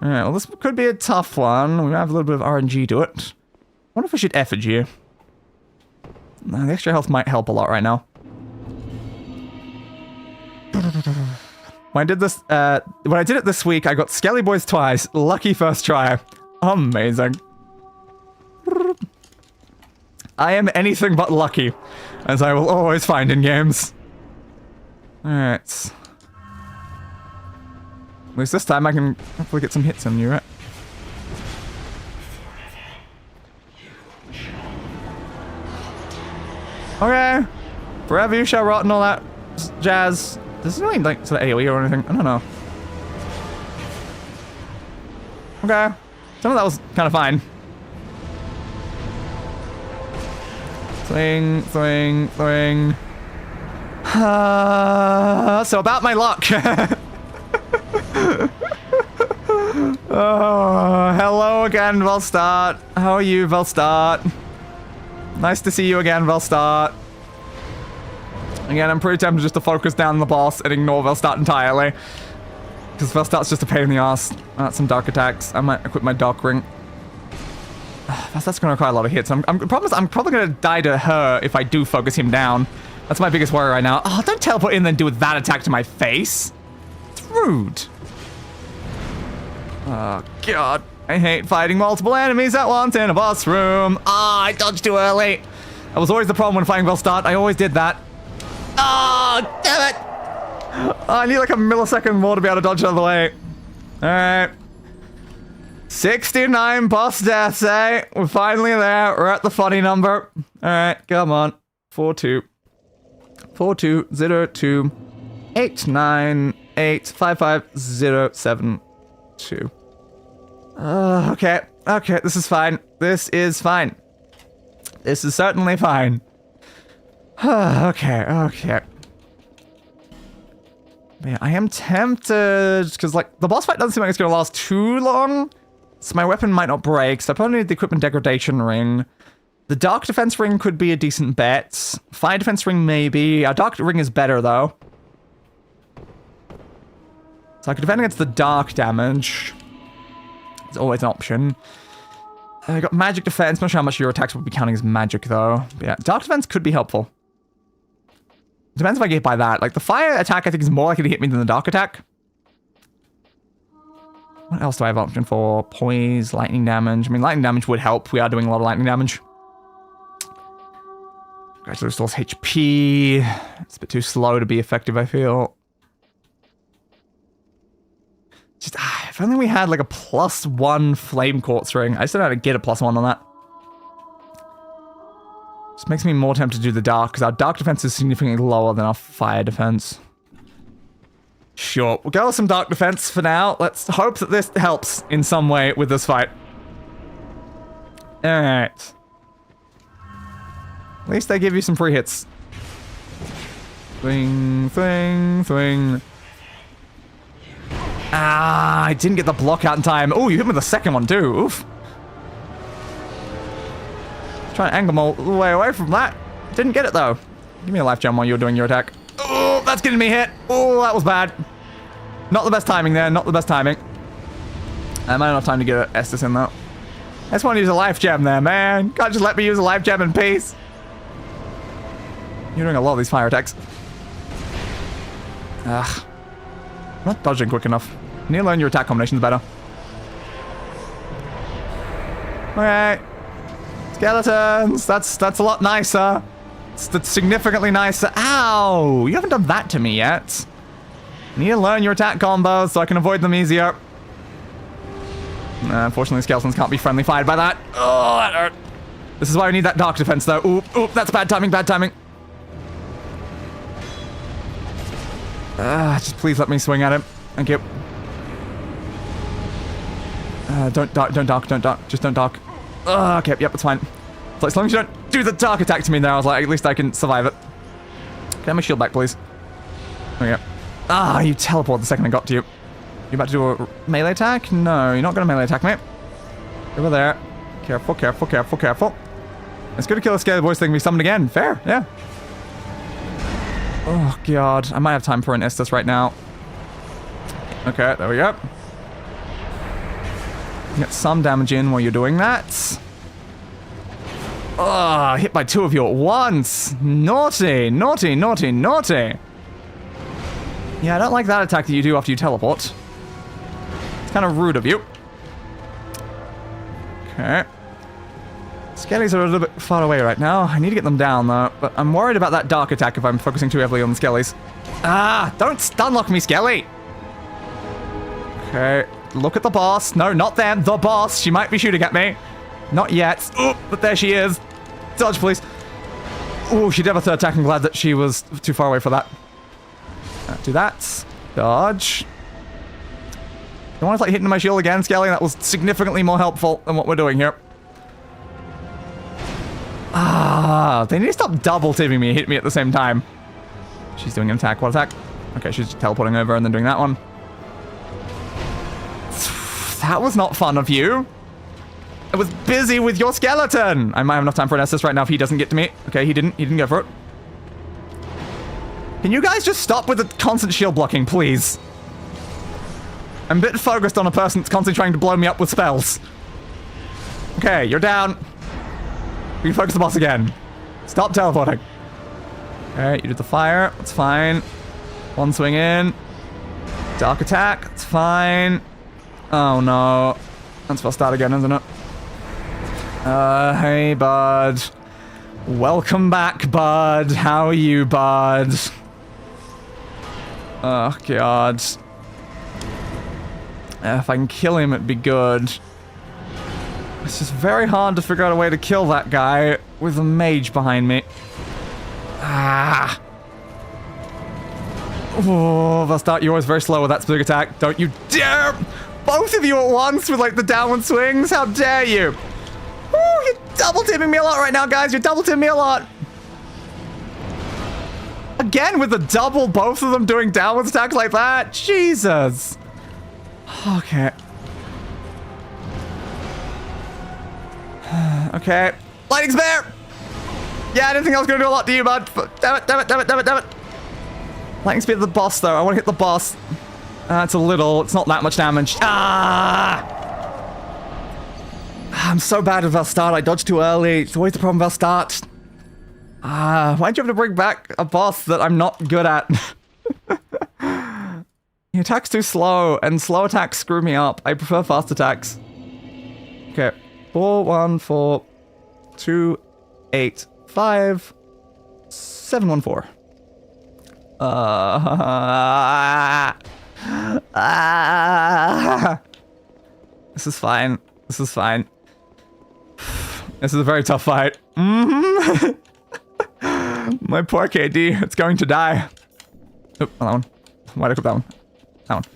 Alright, well, this could be a tough one. We have a little bit of RNG to it. I wonder if we should effigy. No, the extra health might help a lot right now. When I did it this week, I got Skelly Boys twice. Lucky first try. Amazing. I am anything but lucky, as I will always find in games. Alright. At least this time I can hopefully get some hits on you, right? Okay. Forever you shall rot and all that jazz. Does it really, like, sort of AoE or anything? I don't know. Okay. Some of that was kind of fine. Swing, swing, swing. So about my luck. Oh, hello again, Velstart. How are you, Velstart? Nice to see you again, Velstart. Again, I'm pretty tempted just to focus down the boss and ignore Velstart entirely. Because Velstart's just a pain in the ass. That's some dark attacks. I might equip my dark ring. That's going to require a lot of hits. The problem is I'm probably going to die to her if I do focus him down. That's my biggest worry right now. Oh, don't teleport in and then do that attack to my face. It's rude. Oh, God. I hate fighting multiple enemies at once in a boss room. Ah, I dodged too early. That was always the problem when fighting Velstart. I always did that. Oh, damn it. Oh, I need like a millisecond more to be able to dodge out of the way. Alright. 69 boss deaths, eh? We're finally there. We're at the funny number. Alright, come on. 42. 4202 898 55072. Okay. Okay, this is fine. This is fine. This is certainly fine. Okay, okay. Yeah, I am tempted, because, like, the boss fight doesn't seem like it's going to last too long, so my weapon might not break, so I probably need the equipment degradation ring. The dark defense ring could be a decent bet. Fire defense ring, maybe. Our dark ring is better, though. So I could defend against the dark damage. It's always an option. I got magic defense. Not sure how much your attacks would be counting as magic, though. But yeah, dark defense could be helpful. Depends if I get hit by that. Like, the fire attack, I think, is more likely to hit me than the dark attack. What else do I have option for? Poise, lightning damage. I mean, lightning damage would help. We are doing a lot of lightning damage. Gradually restores HP. It's a bit too slow to be effective, I feel. Just, if only we had, like, a +1 flame quartz ring. I just don't know how to get a +1 on that. Just makes me more tempted to do the dark, because our dark defense is significantly lower than our fire defense. Sure, we'll go with some dark defense for now. Let's hope that this helps in some way with this fight. Alright. At least they give you some free hits. Swing, swing, swing. Ah, I didn't get the block out in time. Oh, you hit me with the second one too. Oof. Try and angle my way away from that. Didn't get it though. Give me a life gem while you're doing your attack. Oh, that's getting me hit. Oh, that was bad. Not the best timing there. Not the best timing. I might not have time to get Estus in though. I just want to use a life gem there, man. Can't just let me use a life gem in peace. You're doing a lot of these fire attacks. Ugh. I'm not dodging quick enough. You need to learn your attack combinations better. Okay. Skeletons. That's a lot nicer. That's significantly nicer. Ow! You haven't done that to me yet. You need to learn your attack combos so I can avoid them easier. Unfortunately, skeletons can't be friendly fired by that. Oh, that hurt. This is why we need that dark defense, though. Oop, oop, that's bad timing, bad timing. Just please let me swing at him. Thank you. Don't dark. Just don't dark. Okay, yep, it's fine. So as long as you don't do the dark attack to me there, I was like, at least I can survive it. Can I have my shield back, please? Okay. Ah, you teleported the second I got to you. You about to do a melee attack? No, you're not going to melee attack me. Over there. Careful, careful, careful, careful. It's good to kill a scared voice thing be summoned again. Fair, yeah. Oh, God. I might have time for an Estus right now. Okay, there we go. Get some damage in while you're doing that. Oh, hit by two of you at once. Naughty, naughty, naughty, naughty. Yeah, I don't like that attack that you do after you teleport. It's kind of rude of you. Okay. Skellies are a little bit far away right now. I need to get them down, though. But I'm worried about that dark attack if I'm focusing too heavily on the Skellies. Ah, don't stun lock me, Skelly! Okay, look at the boss. No, not them, the boss. She might be shooting at me. Not yet. Oh, but there she is. Dodge, please. Oh, she did have a third attack. I'm glad that she was too far away for that. Do that. Dodge. Don't want to like hitting my shield again, Skelly. That was significantly more helpful than what we're doing here. Ah, they need to stop double tipping me and hit me at the same time. She's doing an attack. What attack? Okay, she's teleporting over and then doing that one. That was not fun of you. I was busy with your skeleton. I might have enough time for an Estus right now if he doesn't get to me. Okay, he didn't. He didn't go for it. Can you guys just stop with the constant shield blocking, please? I'm a bit focused on a person that's constantly trying to blow me up with spells. Okay, you're down. Refocus the boss again. Stop teleporting. Okay, you did the fire. That's fine. One swing in. Dark attack. That's fine. Oh no. That's supposed to start again, isn't it? Hey, bud. Welcome back, bud. How are you, bud? Oh, God. If I can kill him, it'd be good. It's just very hard to figure out a way to kill that guy with a mage behind me. Ah. Oh, Valstart, you're always very slow with that specific attack. Don't you dare! Both of you at once with, like, the downward swings? How dare you? Ooh, you're double tipping me a lot right now, guys. You're double tipping me a lot. Again, with the double, both of them doing downward attacks like that? Jesus. Okay. Okay. Lightning Spear! Yeah, I didn't think I was going to do a lot to you, bud. But damn it, damn it, damn it, damn it, damn it. Lightning Spear to the boss, though. I want to hit the boss. It's a little. It's not that much damage. Ah! I'm so bad with Valstart. I dodged too early. It's always the problem with Valstart. Why'd you have to bring back a boss that I'm not good at? He attacks too slow, and slow attacks screw me up. I prefer fast attacks. Okay. 4, 1, 4, 2, 8, 5, 7, 1, 4. This is fine. This is fine. This is a very tough fight. My poor KD, it's going to die. Oh, that one. Why'd I click that one? That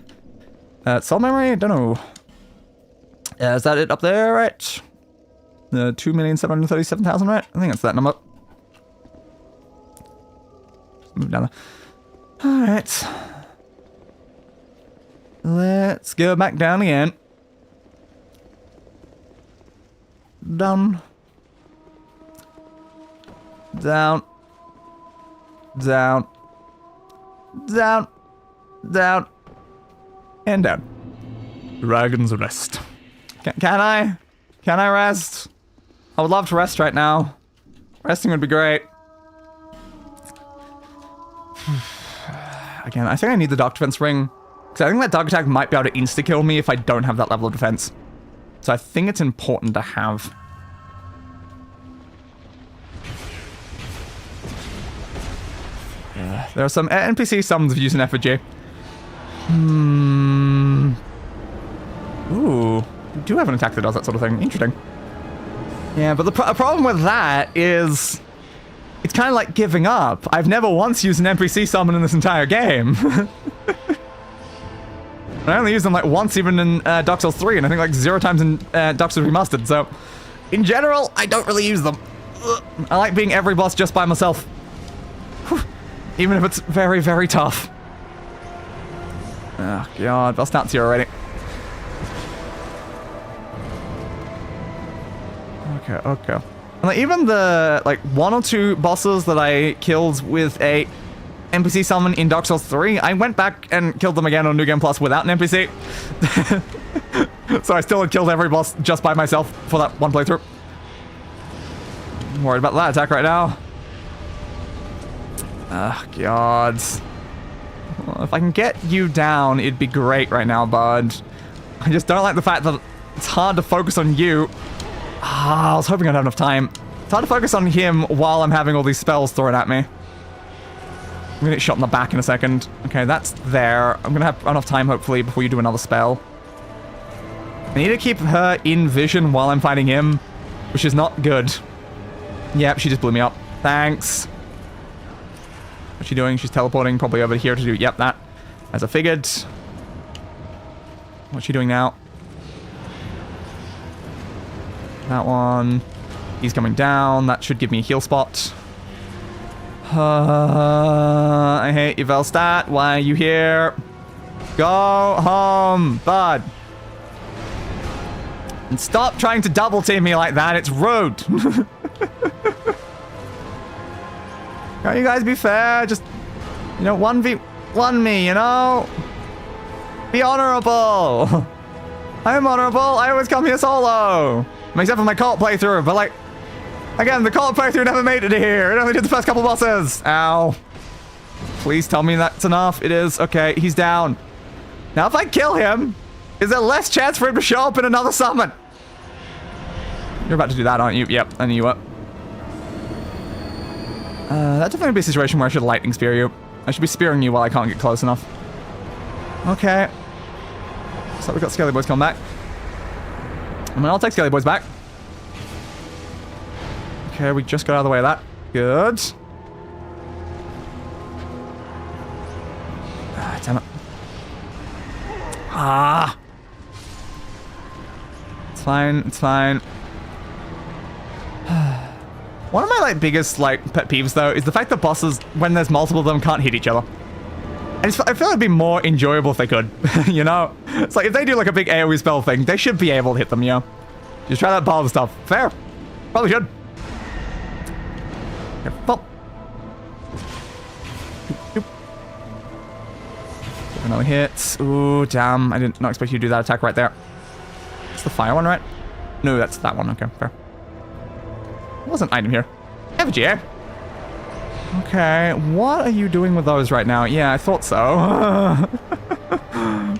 one. Soul memory? I don't know. Is that it up there, right? The 2,737,000, right? I think that's that number. Move down there. Alright. Let's go back down again. Down. Down. Down. Down. Down. And down. Dragon's Rest. Can I? Can I rest? I would love to rest right now. Resting would be great. Again, I think I need the Dark Defense Ring. Because I think that Dark Attack might be able to insta-kill me if I don't have that level of defense. So I think it's important to have. There are some NPC summons of use in effigy. Ooh. We do have an attack that does that sort of thing. Interesting. Yeah, but the problem with that is... It's kind of like giving up. I've never once used an NPC summon in this entire game. I only used them like once even in Dark Souls 3, and I think like 0 times in Dark Souls Remastered, so... In general, I don't really use them. Ugh. I like being every boss just by myself. Whew. Even if it's very, very tough. Oh god, I'll start here already. Okay. And like, even the, like, 1 or 2 bosses that I killed with a NPC summon in Dark Souls 3, I went back and killed them again on New Game Plus without an NPC. So I still had killed every boss just by myself for that one playthrough. I'm worried about that attack right now. Oh, God. Well, if I can get you down, it'd be great right now, bud. I just don't like the fact that it's hard to focus on you. Ah, I was hoping I'd have enough time. It's hard to focus on him while I'm having all these spells thrown at me. I'm gonna get shot in the back in a second. Okay, that's there. I'm gonna have enough time, hopefully, before you do another spell. I need to keep her in vision while I'm fighting him, which is not good. Yep, she just blew me up. Thanks. What's she doing? She's teleporting probably over here to do... Yep, that. As I figured. What's she doing now? That one. He's coming down. That should give me a heal spot. I hate you, Velstadt. Why are you here? Go home, bud. And stop trying to double team me like that. It's rude. Can't you guys be fair? Just, you know, 1v1 me, you know? Be honorable. I'm honorable. I always come here solo. Except for my cult playthrough, but like, again, the cult playthrough never made it here. It only did the first couple bosses. Ow. Please tell me that's enough. It is. Okay, he's down. Now, if I kill him, is there less chance for him to show up in another summon? You're about to do that, aren't you? Yep, I knew you were. That'd definitely be a situation where I should lightning spear you. I should be spearing you while I can't get close enough. Okay. So we've got Scaly Boys coming back. I mean, I'll take Scaly Boys back. Okay, we just got out of the way of that. Good. Ah, damn it. Ah. It's fine, it's fine. One of my, like, biggest, like, pet peeves, though, is the fact that bosses, when there's multiple of them, can't hit each other. And I feel it'd be more enjoyable if they could, you know? It's like, if they do, like, a big AoE spell thing, they should be able to hit them, you know? Just try that bomb stuff. Fair. Probably should. Careful. Another hit. Ooh, damn. I did not expect you to do that attack right there. It's the fire one, right? No, that's that one. Okay, fair. There was an item here. Effigy, eh? Okay, what are you doing with those right now? Yeah, I thought so.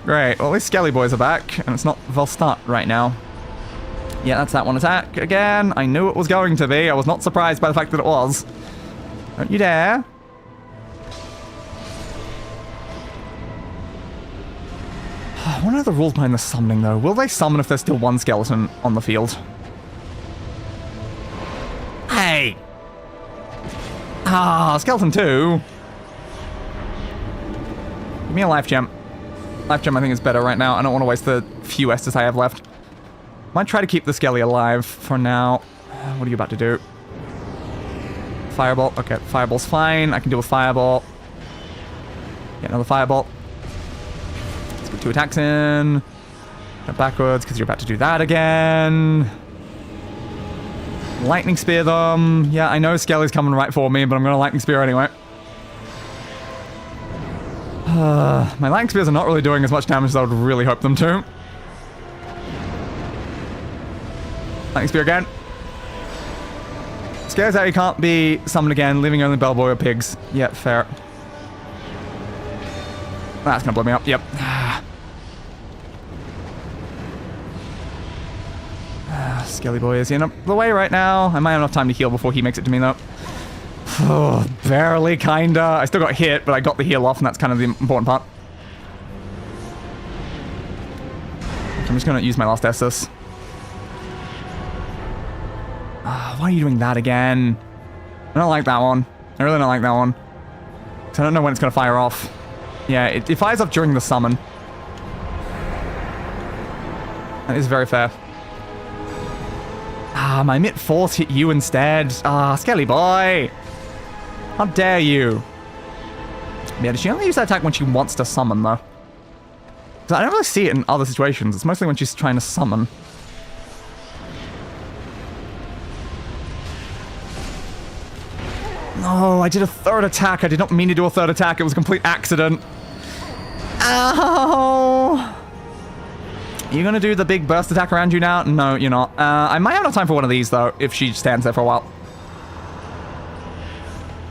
Great. Well, at least Skelly Boys are back, and it's not Velstadt right now. Yeah, that's that one attack again. I knew it was going to be. I was not surprised by the fact that it was. Don't you dare. What are the rules behind the summoning, though? Will they summon if there's still one skeleton on the field? Hey! Ah, skeleton 2. Give me a life gem. Life gem I think is better right now. I don't want to waste the few Estus I have left. Might try to keep the Skelly alive for now. What are you about to do? Fireball. Okay, Fireball's fine. I can deal with Fireball. Get another Fireball. Let's get 2 attacks in. Go backwards because you're about to do that again. Lightning Spear them. Yeah, I know Skelly's coming right for me, but I'm going to Lightning Spear anyway. My Lightning Spears are not really doing as much damage as I would really hope them to. Lightning Spear again. Scares out you can't be summoned again, leaving only Bellboy or pigs. Yep, fair. That's gonna blow me up, yep. Skelly Boy is in the way right now. I might have enough time to heal before he makes it to me though. Oh, barely, kinda. I still got hit, but I got the heal off, and that's kind of the important part. I'm just gonna use my last Estus. Why are you doing that again? I don't like that one. I really don't like that one. So I don't know when it's gonna fire off. Yeah, it fires off during the summon. That is very fair. My Mitt Force hit you instead. Skelly Boy! How dare you? Yeah, does she only use that attack when she wants to summon, though? I don't really see it in other situations. It's mostly when she's trying to summon. No, I did a 3rd attack. I did not mean to do a 3rd attack. It was a complete accident. Ow! Are you gonna do the big burst attack around you now? No, you're not. I might have enough time for one of these, though, if she stands there for a while.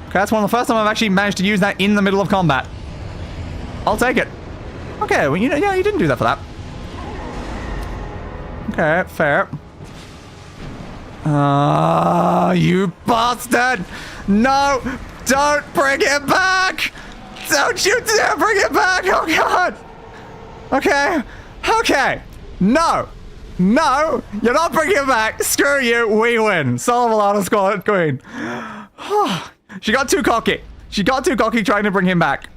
Okay, that's one of the first time I've actually managed to use that in the middle of combat. I'll take it. Okay, well, yeah, you didn't do that for that. Okay, fair. You bastard! No! Don't bring it back! Don't you dare bring it back! Oh, God! Okay. Okay. No! No! You're not bringing it back! Screw you! We win! Soul of Elana, Squalid Queen. She got too cocky. She got too cocky trying to bring him back.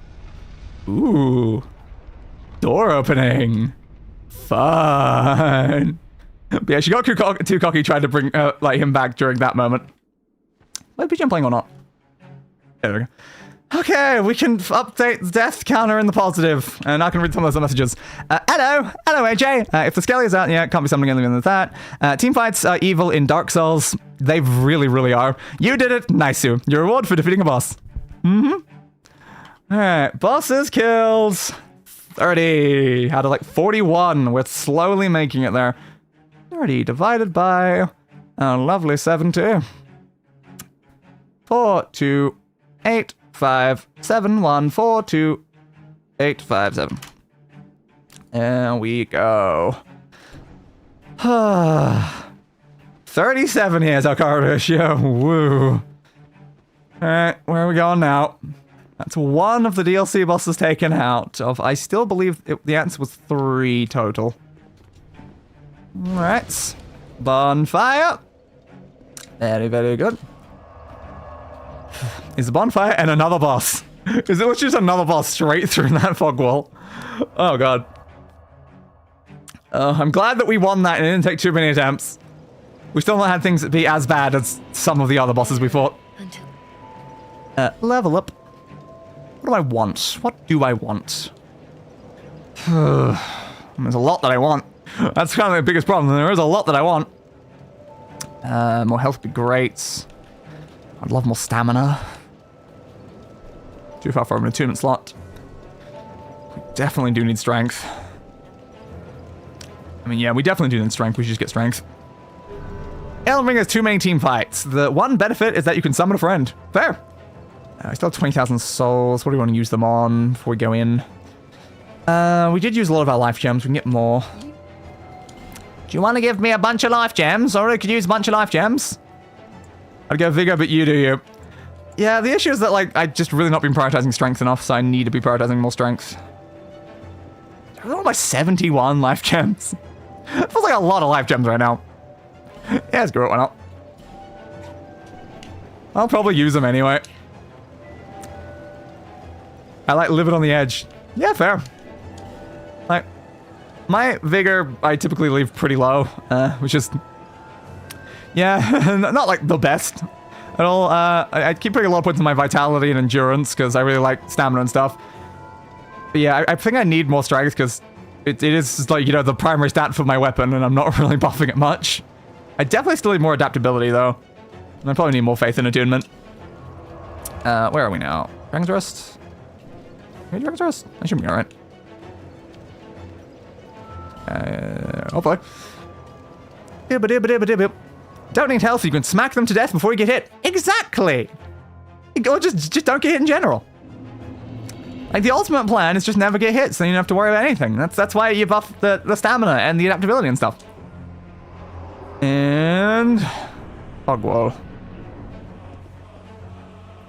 Ooh. Door opening. Fun. But yeah, she got too cocky trying to bring him back during that moment. Wait, be playing or not? There we go. Okay, we can update the death counter in the positive. And I can read some of those messages. Hello, AJ. If the Skelly is out, yeah, can't be something other than that. Team fights are evil in Dark Souls. They really, really are. You did it. Nice, you. Your reward for defeating a boss. Alright, bosses kills. 30 out of like 41. We're slowly making it there. 30 divided by a lovely 70. 4, 2, 8, 5, 7, 1, 4, 2, 8, 5, 7. There we go. 37 here is our card ratio. Woo. Alright, where are we going now? That's one of the DLC bosses taken out of, I still believe the answer was 3 total. Alright. Bonfire. Very, very good. Is the bonfire and another boss? Is it just another boss straight through that fog wall? Oh, God. I'm glad that we won that and it didn't take too many attempts. We still not had things that be as bad as some of the other bosses we fought. Level up. What do I want? What do I want? There's a lot that I want. That's kind of the biggest problem. There is a lot that I want. More health would be great. I'd love more stamina. Too far from an attunement slot. We definitely do need strength. I mean, yeah, we definitely do need strength. We should just get strength. Sulmbering has too many team fights. The one benefit is that you can summon a friend. Fair. I still have 20,000 souls. What do we want to use them on before we go in? We did use a lot of our life gems. We can get more. Do you want to give me a bunch of life gems? Or I could use a bunch of life gems. I'd go Vigor, but you do you. Yeah, the issue is that, like, I've just really not been prioritizing strength enough, so I need to be prioritizing more strength. I don't know, my 71 life gems. It feels like a lot of life gems right now. Yeah, screw it, why not? I'll probably use them anyway. I like living on the edge. Yeah, fair. My vigor, I typically leave pretty low, which is, yeah, not like the best at all. I keep putting a lot of points in my vitality and endurance because I really like stamina and stuff. But yeah, I think I need more strength because it is like, you know, the primary stat for my weapon and I'm not really buffing it much. I definitely still need more adaptability though. And I probably need more faith in attunement. Where are we now? Dragon's Rest? Dragon's Rest? I should be alright. Hopefully. Don't need health, you can smack them to death before you get hit. Exactly! Or just don't get hit in general. Like, the ultimate plan is just never get hit, so you don't have to worry about anything. That's why you buff the stamina and the adaptability and stuff. And... Hogwall.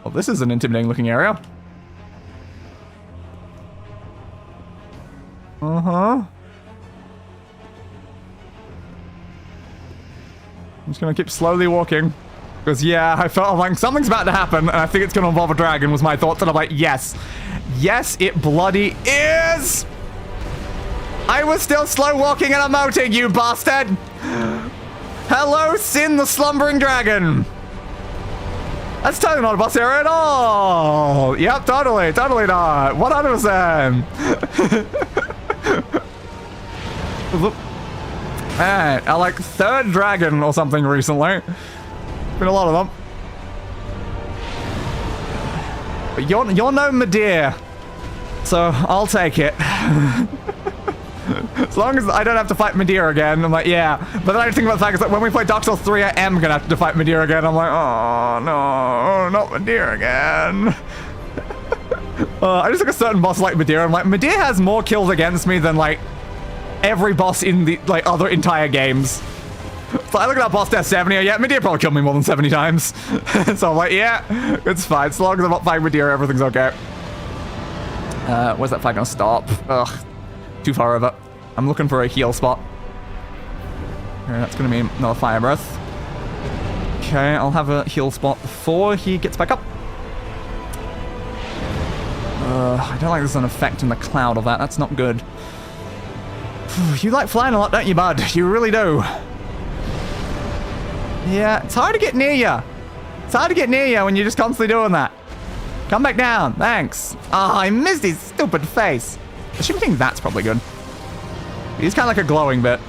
Well, this is an intimidating looking area. Uh-huh. I'm just gonna keep slowly walking. Because, yeah, I felt like something's about to happen, and I think it's gonna involve a dragon, was my thoughts, and I'm like, yes. Yes, it bloody is! I was still slow walking and emoting, you bastard! Hello, Sinh, the slumbering dragon! That's totally not a boss area at all! Yep, totally not. 100%! Alright, our like third dragon or something recently. Been a lot of them. But you're no Medea, so I'll take it. As long as I don't have to fight Medea again, I'm like, yeah. But then I think about the fact is that when we play Dark Souls 3, I am gonna have to fight Medea again. I'm like, oh no, not Medea again. I just took a certain boss like Medea. I'm like, Medea has more kills against me than like every boss in the like other entire games. So I look at that boss death 70, yeah, Medea probably killed me more than 70 times. So I'm like, yeah, it's fine. As long as I'm not fighting Medea, everything's okay. Where's that fight gonna stop? Ugh, too far over. I'm looking for a heal spot. Okay, that's gonna mean another fire breath. Okay, I'll have a heal spot before he gets back up. I don't like there's an effect in the cloud of that. That's not good. You like flying a lot, don't you, bud? You really do. Yeah, it's hard to get near you. It's hard to get near you when you're just constantly doing that. Come back down, thanks. Ah, I missed his stupid face. I should think that's probably good. He's kind of like a glowing bit.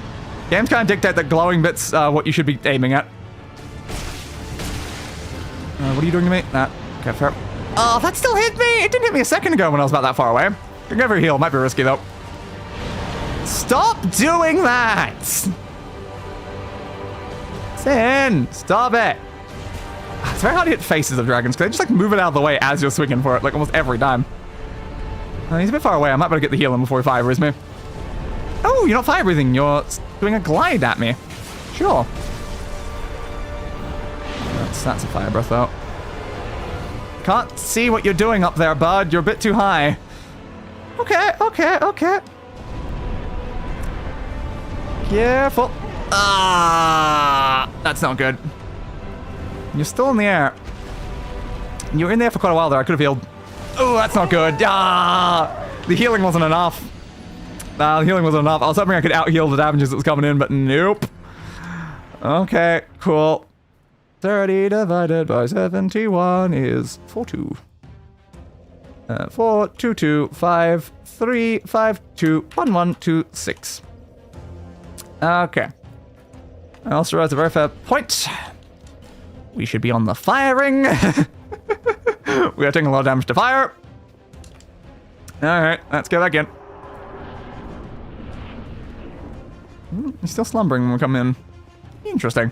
Games kind of dictate that glowing bit's what you should be aiming at. What are you doing to me? Nah, okay, fair. Oh, that still hit me! It didn't hit me a second ago when I was about that far away. Can go for a heal, might be risky though. Stop doing that! Sinh, stop it! It's very hard to hit faces of dragons because they just like move it out of the way as you're swinging for it, like almost every time. He's a bit far away. I might better get the heal in before he fire breathes me. Oh, you're not fire breathing. You're doing a glide at me. Sure. That's a fire breath though. Can't see what you're doing up there, bud. You're a bit too high. Okay. Careful. Ah, that's not good. You're still in the air. You were in there for quite a while there. I could have healed. Oh, that's not good. Ah, the healing wasn't enough. The healing wasn't enough. I was hoping I could out-heal the damages that was coming in, but nope. Okay, cool. 30 divided by 71 is 42. 4, 2, 2, 5, 3, 5, 2, 1, 1, 2, 6. Okay. I also raised a very fair point. We should be on the firing. We are taking a lot of damage to fire. Alright, let's go back in. He's still slumbering when we come in. Interesting.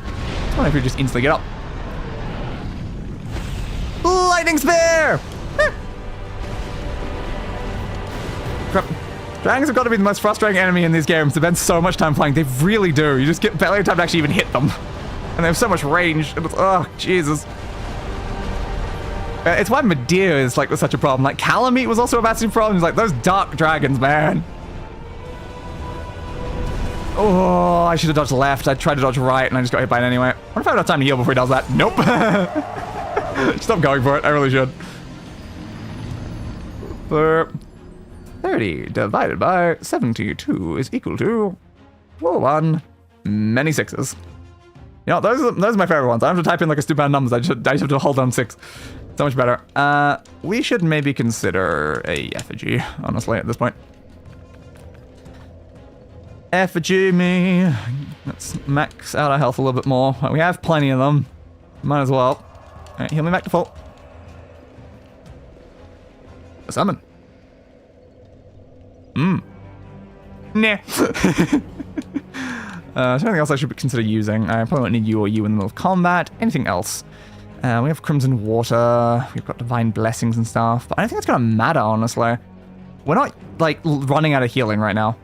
I wonder if we just instantly get up. Lightning spear! Crap. Dragons have got to be the most frustrating enemy in these games. They spend so much time flying. They really do. You just get barely time to actually even hit them. And they have so much range. Oh, Jesus. It's why Medea is like such a problem. Like Calamite was also a massive problem. It's like those dark dragons, man. Oh, I should have dodged left. I tried to dodge right and I just got hit by it anyway. I wonder if I have enough time to heal before he does that. Nope. Stop going for it. I really should. 30 divided by 72 is equal to 41. Many sixes. You know, those are my favorite ones. I don't have to type in like a stupid amount of numbers. I just have to hold down 6. So much better. We should maybe consider a effigy, honestly, at this point. Effigy me. Let's max out our health a little bit more. We have plenty of them. Might as well. Alright, heal me back to full. A summon. Nah. Is there anything else I should consider using? I probably won't need you or you in the middle of combat. Anything else? We have Crimson Water. We've got Divine Blessings and stuff. But I don't think it's going to matter, honestly. We're not, like, running out of healing right now.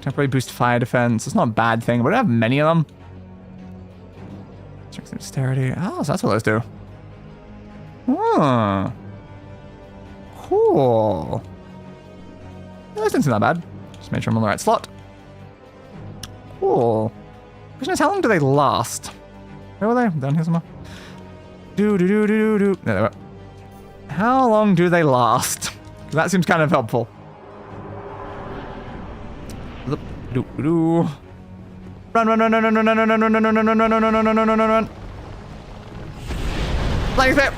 Temporary boost fire defense. It's not a bad thing, but I don't have many of them. Strength and dexterity. Oh, so that's what those do. Oh. Cool. Yeah, those didn't seem that bad. Just made sure I'm on the right slot. Cool. Question is, how long do they last? Where were they? Down here somewhere. There they were. How long do they last? That seems kind of helpful. Run, run, run, run, run, run, run, run, run, run, run, run, run, run, run, run, run, run, run. Lightning Spear!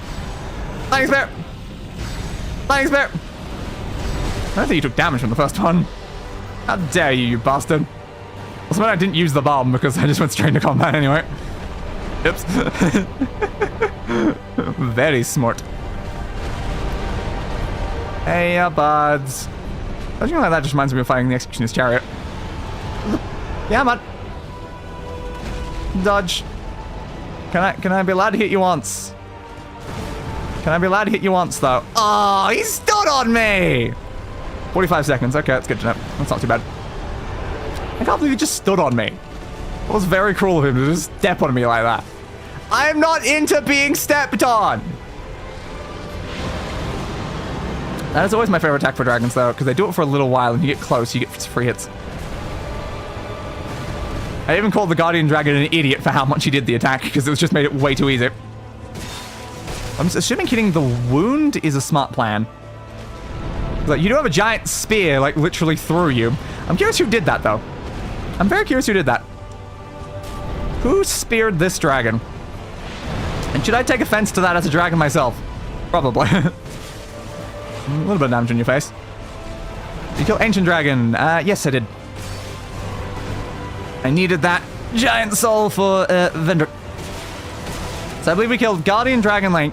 Lightning Spear! Lightning Spear! I don't think you took damage from the first one. How dare you, you bastard. Also, I didn't use the bomb because I just went straight into combat anyway. Oops. Very smart. Hey, buds. Something like that just reminds me of fighting the Executioner's Chariot. Yeah, man. Dodge. Can I be allowed to hit you once? Can I be allowed to hit you once, though? Oh, he stood on me! 45 seconds. Okay, that's good to know. That's not too bad. I can't believe he just stood on me. It was very cruel of him to just step on me like that. I'm not into being stepped on! That is always my favorite attack for dragons, though, because they do it for a little while, and you get close, you get free hits. I even called the Guardian Dragon an idiot for how much he did the attack, because it was just made it way too easy. I'm assuming hitting the wound is a smart plan. Like, you do have a giant spear, like, literally through you. I'm curious who did that, though. I'm very curious who did that. Who speared this dragon? And should I take offense to that as a dragon myself? Probably. A little bit of damage on your face. Did you kill Ancient Dragon? Yes, I did. I needed that giant soul for Vendrick. So I believe we killed Guardian Dragon like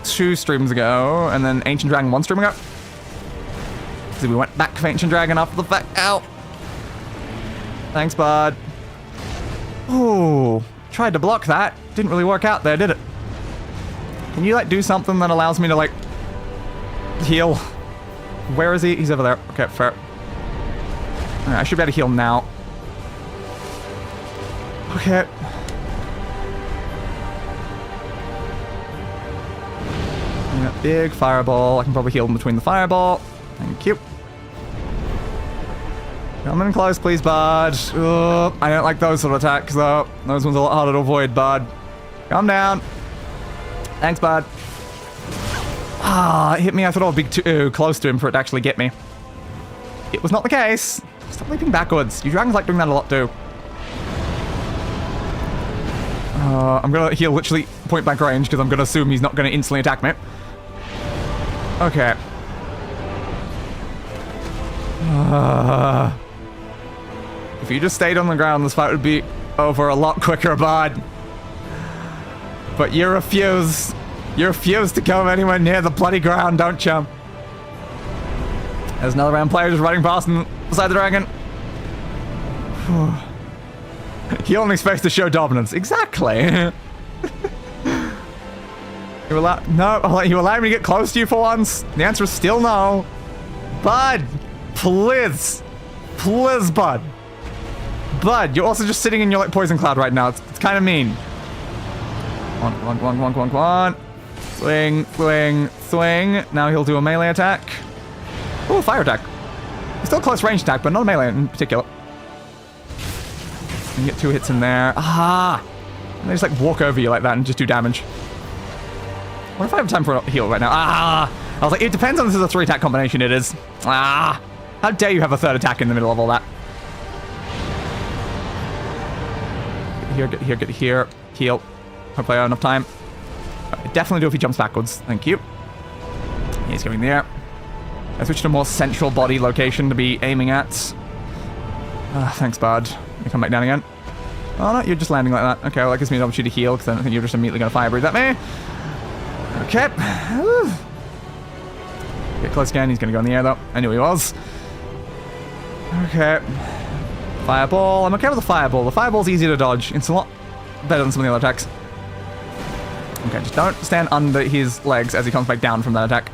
2 streams ago, and then Ancient Dragon 1 stream ago. So we went back to Ancient Dragon after the fact. Ow. Thanks, bud. Ooh, tried to block that. Didn't really work out there, did it? Can you like do something that allows me to like heal? Where is he? He's over there. Okay, fair. Alright, I should be able to heal now. Okay. Yeah, big fireball. I can probably heal him between the fireball. Thank you. Come in close, please, bud. Ugh, I don't like those sort of attacks, though. Those ones are a lot harder to avoid, bud. Calm down. Thanks, bud. Ah, it hit me. I thought I would be too close to him for it to actually get me. It was not the case. Stop leaping backwards. You dragons like doing that a lot, too. I'm gonna heal literally point blank range because I'm gonna assume he's not gonna instantly attack me. Okay. If you just stayed on the ground, this fight would be over a lot quicker, bud. But you refuse. You refuse to go anywhere near the bloody ground, don't you? There's another round player just running past him beside the dragon. He only expects to show dominance. Exactly. You allow me to get close to you for once? The answer is still no. Bud, please. Please, bud. Bud, you're also just sitting in your like poison cloud right now. It's kind of mean. Come on. Swing, swing, swing. Now he'll do a melee attack. Ooh, fire attack. It's still a close range attack, but not a melee in particular. You can get 2 hits in there. Ah! And they just like walk over you like that and just do damage. What if I have time for a heal right now? Ah! I was like, it depends on this is a 3-attack combination. It is. Ah, how dare you have a 3rd attack in the middle of all that. Get here. Heal. Hopefully I have enough time. Definitely do if he jumps backwards. Thank you. He's going there. I switched to a more central body location to be aiming at. Thanks, bud. You come back down again. Oh, no, you're just landing like that. Okay, well, that gives me an opportunity to heal, because I don't think you're just immediately going to fire breathe at me. Okay. Get close again. He's going to go in the air, though. I knew he was. Okay. Fireball. I'm okay with the fireball. The fireball's easy to dodge. It's a lot better than some of the other attacks. Okay, just don't stand under his legs as he comes back down from that attack.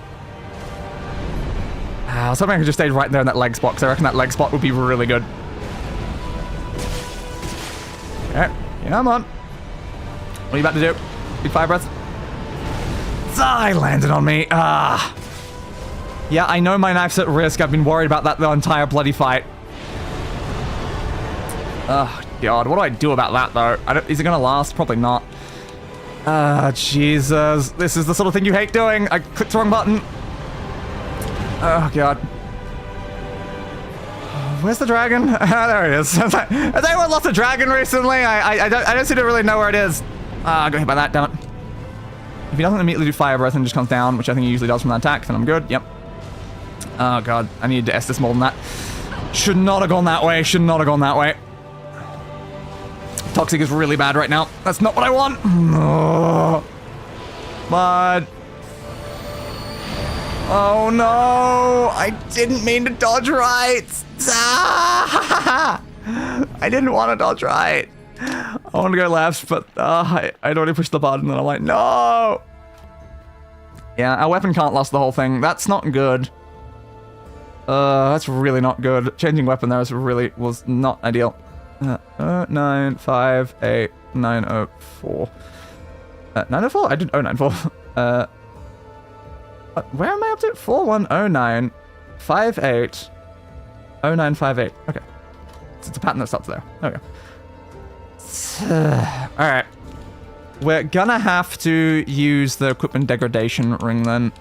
I was hoping I could just stay right there in that leg spot, because I reckon that leg spot would be really good. Okay, come on. What are you about to do? Big fire breath? He landed on me. Yeah, I know my knife's at risk. I've been worried about that the entire bloody fight. Oh, God. What do I do about that, though? Is it going to last? Probably not. Jesus. This is the sort of thing you hate doing. I clicked the wrong button. Oh, God. Where's the dragon? There it is. Has anyone lost a dragon recently? I don't seem to really know where it is. I got hit by that, damn it. If he doesn't immediately do fire breath and just comes down, which I think he usually does from that attack, then I'm good. Yep. Oh, God. I needed to Estus more than that. Should not have gone that way. Should not have gone that way. Toxic is really bad right now. That's not what I want. Oh. But... oh, no. I didn't mean to dodge right. I didn't want to dodge right. I want to go left, but I'd already pushed the button, and I'm like, no. Yeah, our weapon can't last the whole thing. That's not good. That's really not good. Changing weapon there was not ideal. 9, 5, 8, 904. 904? I did 094. Where am I up to? 4109 58 0958. Okay. It's a pattern that stops there. There we go. Alright. We're gonna have to use the equipment degradation ring then.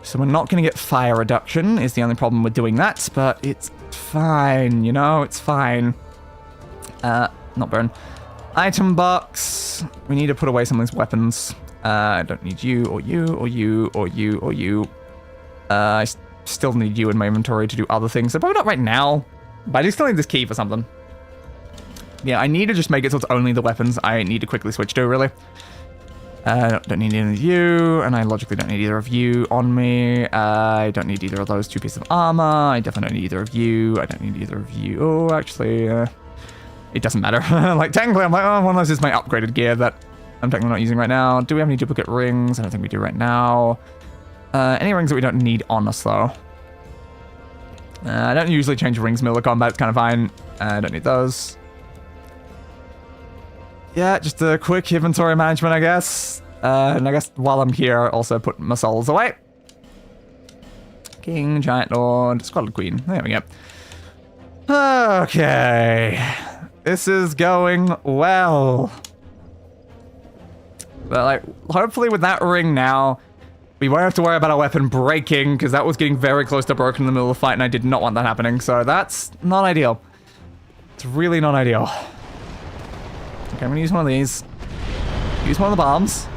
So we're not gonna get fire reduction, is the only problem with doing that, but it's fine, you know, it's fine. Not burn. Item box. We need to put away some of these weapons. I don't need you, or you, or you, or you, or you. I still need you in my inventory to do other things. So probably not right now, but I do still need this key for something. Yeah, I need to just make it so it's only the weapons I need to quickly switch to, really. Don't need any of you, and I logically don't need either of you on me. I don't need either of those 2 pieces of armor. I definitely don't need either of you. I don't need either of you. Oh, actually, it doesn't matter. Like, technically, I'm like, oh, one of those is my upgraded gear that I'm technically not using right now. Do we have any duplicate rings? I don't think we do right now. Any rings that we don't need on us, though. I don't usually change rings middle of combat. It's kind of fine. I don't need those. Yeah, just a quick inventory management, I guess. And I guess while I'm here, also put my souls away. King, Giant Lord, Squalid Queen. There we go. Okay. This is going well. But, like, hopefully with that ring now, we won't have to worry about our weapon breaking, because that was getting very close to broken in the middle of the fight, and I did not want that happening. So that's not ideal. It's really not ideal. Okay, I'm gonna use one of these. Use one of the bombs.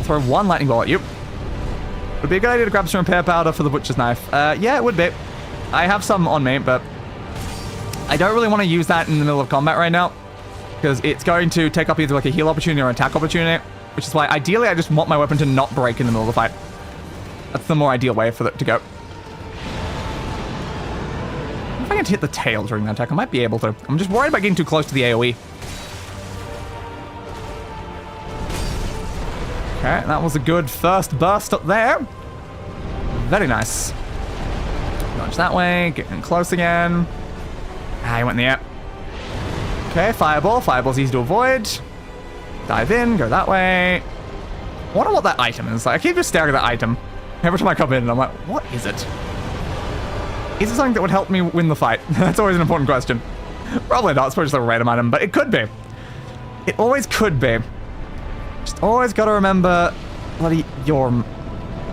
Throw one lightning bolt at you. Would be a good idea to grab some repair powder for the butcher's knife. Yeah, it would be. I have some on me, but I don't really want to use that in the middle of combat right now, because it's going to take up either like a heal opportunity or an attack opportunity, which is why ideally I just want my weapon to not break in the middle of the fight. That's the more ideal way for it to go. If I can hit the tail during that attack, I might be able to. I'm just worried about getting too close to the AoE. Okay, that was a good first burst up there. Very nice. Dodge that way, getting close again. He went in the air. Okay, fireball. Fireball's easy to avoid. Dive in, go that way. I wonder what that item is. Like, I keep just staring at that item every time I come in, and I'm like, what is it? Is it something that would help me win the fight? That's always an important question. Probably not. It's probably just a random item, but it could be. It always could be. Just always gotta remember bloody your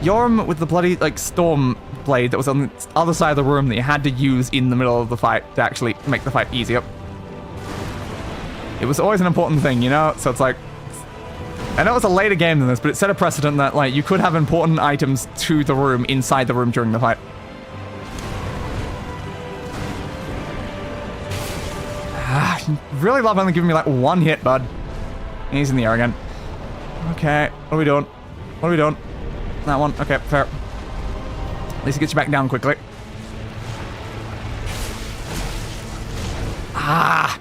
Yorm with the bloody, like, storm blade that was on the other side of the room that you had to use in the middle of the fight to actually make the fight easier. It was always an important thing, you know? So it's like... I know it's a later game than this, but it set a precedent that, like, you could have important items to the room inside the room during the fight. Really love only giving me, like, one hit, bud. He's in the air again. Okay, what are we doing? What are we doing? That one. Okay, fair. At least it gets you back down quickly. Ah!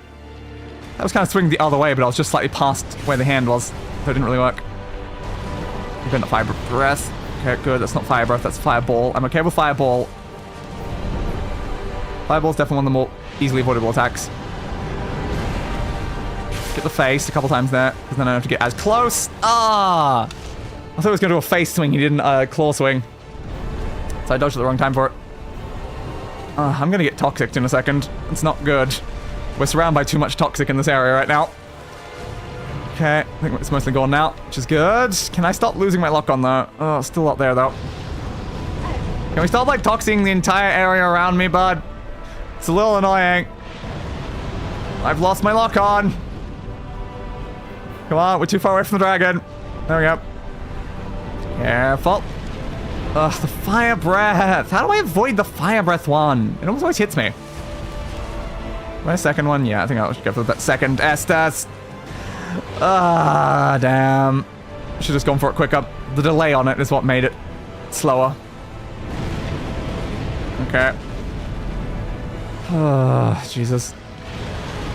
That was kind of swinging the other way, but I was just slightly past where the hand was, so it didn't really work. You've been a fire breath. Okay, good. That's not fire breath, that's fireball. I'm okay with fireball. Fireball's definitely one of the more easily avoidable attacks. Get the face a couple times there, because then I don't have to get as close. Ah! I thought he was going to do a face swing, he didn't claw swing. So I dodged at the wrong time for it. I'm going to get toxic in a second. It's not good. We're surrounded by too much toxic in this area right now. Okay, I think it's mostly gone now, which is good. Can I stop losing my lock on though? Oh, still up there though. Can we stop like toxing the entire area around me, bud? It's a little annoying. I've lost my lock on. Come on, we're too far away from the dragon. There we go. Careful. Ugh, the fire breath. How do I avoid the fire breath one? It almost always hits me. My second one? Yeah, I think I'll go for that second Estus. Ah, damn. Should have just gone for it quicker. The delay on it is what made it slower. Okay. Oh, Jesus.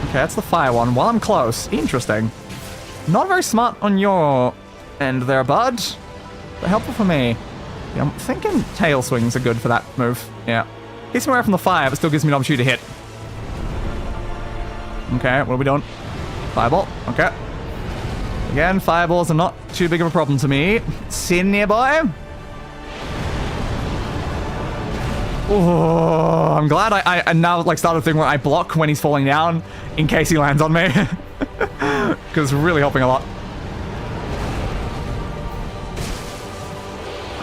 Okay, that's the fire one. While I'm close. Interesting. Not very smart on your end there, bud. But helpful for me. Yeah, I'm thinking tail swings are good for that move. Yeah. Keeps me away from the fire, but still gives me an opportunity to hit. Okay, what are we doing? Fireball. Okay. Again, fireballs are not too big of a problem to me. Sinh nearby. Oh, I'm glad I now like started a thing where I block when he's falling down in case he lands on me. Because it's really helping a lot.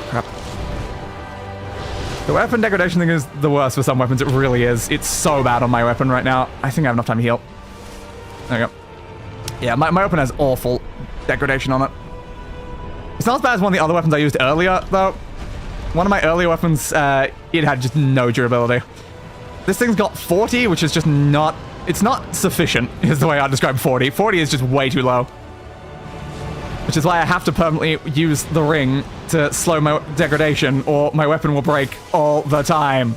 Crap. The weapon degradation thing is the worst for some weapons. It really is. It's so bad on my weapon right now. I think I have enough time to heal. There we go. Yeah, my weapon has awful degradation on it. It's not as bad as one of the other weapons I used earlier, though. One of my earlier weapons, it had just no durability. This thing's got 40, which is just not... It's not sufficient, is the way I describe 40. 40 is just way too low. Which is why I have to permanently use the ring to slow my degradation, or my weapon will break all the time.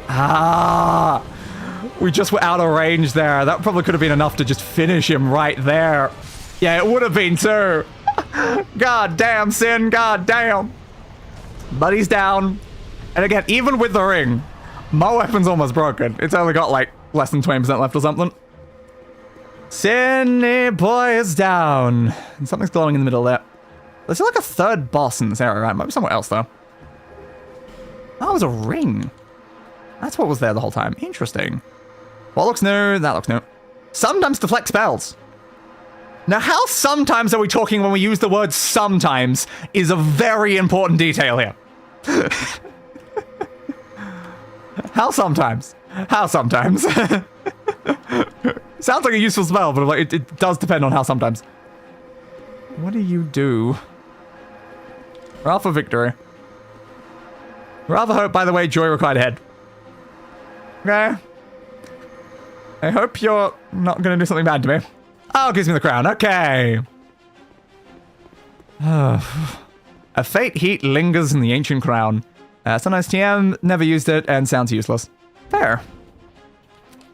Ah! We just were out of range there. That probably could have been enough to just finish him right there. Yeah, it would have been too. God damn, Sinh, god damn. But he's down. And again, even with the ring, my weapon's almost broken. It's only got like less than 20% left or something. Sinh boy is down. And something's glowing in the middle there. There's like a third boss in this area, right? Might be somewhere else though. That was a ring. That's what was there the whole time. Interesting. What looks new? That looks new. Sometimes deflect spells. Now, how sometimes are we talking when we use the word sometimes is a very important detail here. How sometimes? How sometimes? Sounds like a useful spell, but like, it does depend on how sometimes. What do you do? Roll for victory. Rather hope, by the way, joy required ahead. Okay. I hope you're not going to do something bad to me. Oh, it gives me the crown. Okay. A faint heat lingers in the ancient crown. Sometimes TM, never used it, and sounds useless. Fair.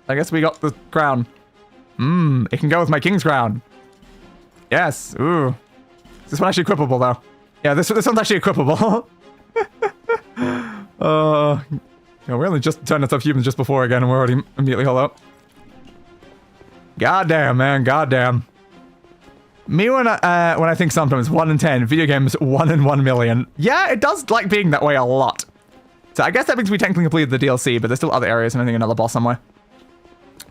I guess we got the crown. It can go with my king's crown. Yes. Ooh. Is this one actually equipable, though? Yeah, this one's actually equipable. Yeah, we only just turned into humans just before again, and we're already immediately hollow. Goddamn, man. Goddamn. Me when I think sometimes 1 in 10, video games 1 in 1 million. Yeah, it does like being that way a lot. So I guess that means we technically completed the DLC, but there's still other areas and I think another boss somewhere.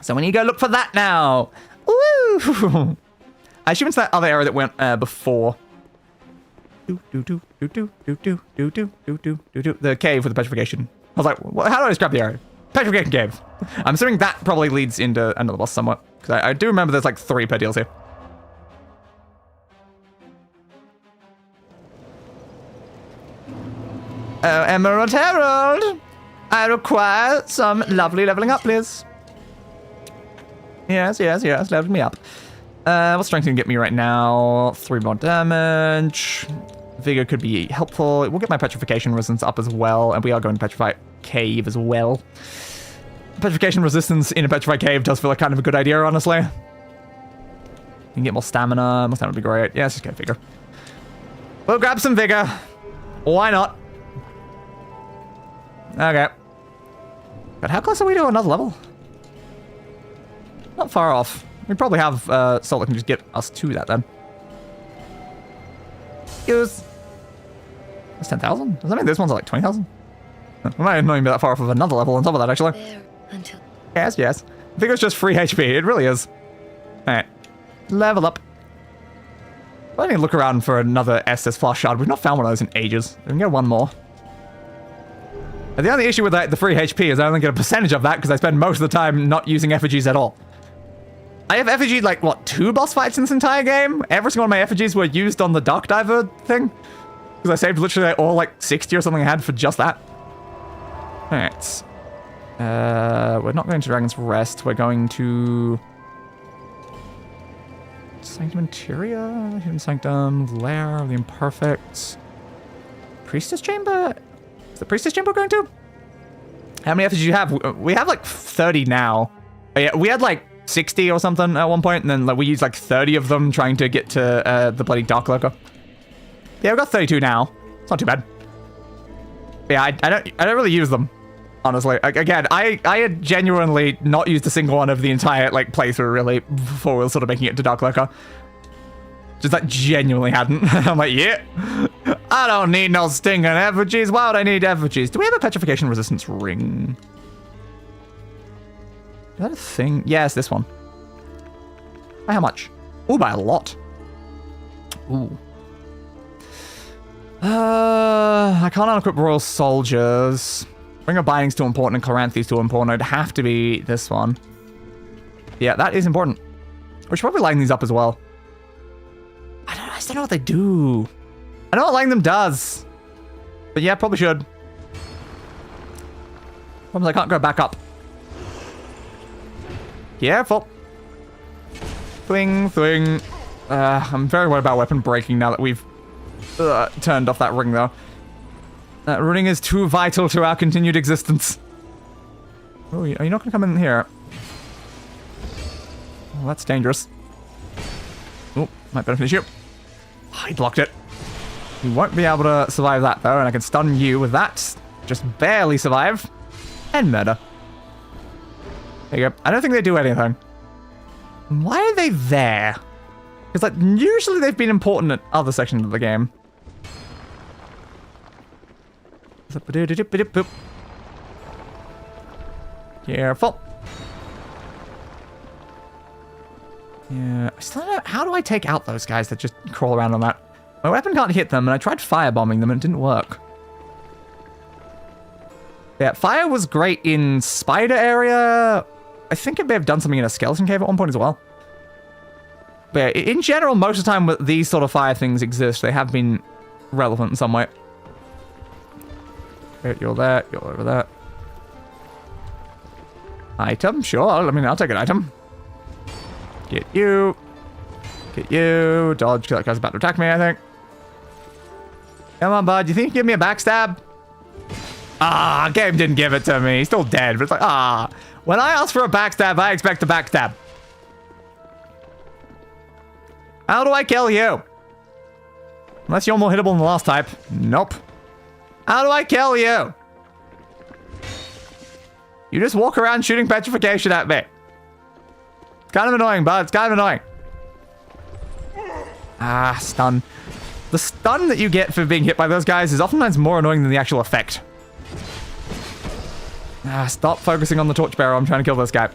So we need to go look for that now. Woo! I assume it's that other area that went before. The cave with the petrification. I was like, how do I describe the area? Petrification cave. I'm assuming that probably leads into another boss somewhat. Because I do remember there's like 3 per DLC. Oh, Emerald Herald! I require some lovely leveling up, please. Yes, level me up. What strength can get me right now? 3 more damage. Vigor could be helpful. We'll get my petrification resistance up as well, and we are going to petrify cave as well. Petrification resistance in a petrified cave does feel like kind of a good idea, honestly. You can get more stamina. More stamina would be great. Yeah, let's just get vigor. We'll grab some vigor. Why not? Okay. But how close are we to another level? Not far off. We probably have Salt that can just get us to that then. Use. That's 10,000? Does that mean this one's like 20,000? We might not even be that far off of another level on top of that, actually. Yes. Vigor's just free HP. It really is. Alright. Level up. I need to look around for another Estus Flash Shard. We've not found one of those in ages. We can get one more. And the only issue with the free HP is I only get a percentage of that because I spend most of the time not using effigies at all. I have effigied like, what, 2 boss fights in this entire game? Every single one of my effigies were used on the Dark Diver thing. Because I saved literally all like 60 or something I had for just that. Alright. We're not going to Dragon's Rest. We're going to... Sanctum Interior? Hidden Sanctum. Lair of the Imperfect. Priestess Chamber? Is the Priestess Chamber going to? How many effigies do you have? We have like 30 now. Oh, yeah, we had like 60 or something at one point, and then like we used like 30 of them trying to get to the bloody Dark Lurker. Yeah, we've got 32 now. It's not too bad. Yeah, I don't really use them, honestly. Again, I had genuinely not used a single one of the entire like playthrough really before we were sort of making it to Dark Lurker. Just like genuinely hadn't. I'm like, yeah, I don't need no stinging effigies. Why would I need effigies? Do we have a petrification resistance ring? Is that a thing? Yes, this one. By how much? Oh, by a lot. Ooh. I can't unequip Royal Soldiers. Ring of Binding's too important and Chloranthy's too important. It'd have to be this one. Yeah, that is important. We should probably line these up as well. I just don't know what they do. I know what lining them does. But yeah, probably should. Problem is I can't go back up. Careful. Thwing, thwing. I'm very worried about weapon breaking now that we've turned off that ring, though. That ring is too vital to our continued existence. Oh, are you not going to come in here? Well, that's dangerous. Oh, might benefit you. Oh, he blocked it. You won't be able to survive that, though, and I can stun you with that. Just barely survive. And murder. There you go. I don't think they do anything. Why are they there? Because, like, usually they've been important at other sections of the game. Careful. Yeah, I still don't know. How do I take out those guys that just crawl around on that? My weapon can't hit them, and I tried firebombing them, and it didn't work. Yeah, fire was great in Spider area. I think it may have done something in a skeleton cave at one point as well. But yeah, in general, most of the time when these sort of fire things exist, they have been relevant in some way. Okay, you're there, you're over there. Item, sure. I mean, I'll take an item. Get you. Get you. Dodge, that guy's about to attack me, I think. Come on, bud. You think you can give me a backstab? Ah, game didn't give it to me. He's still dead, but it's like, ah. When I ask for a backstab, I expect a backstab. How do I kill you? Unless you're more hittable than the last type. Nope. How do I kill you? You just walk around shooting petrification at me. It's kind of annoying, bud. It's kind of annoying. Ah, stun. The stun that you get for being hit by those guys is oftentimes more annoying than the actual effect. Ah, stop focusing on the torchbearer. I'm trying to kill this guy.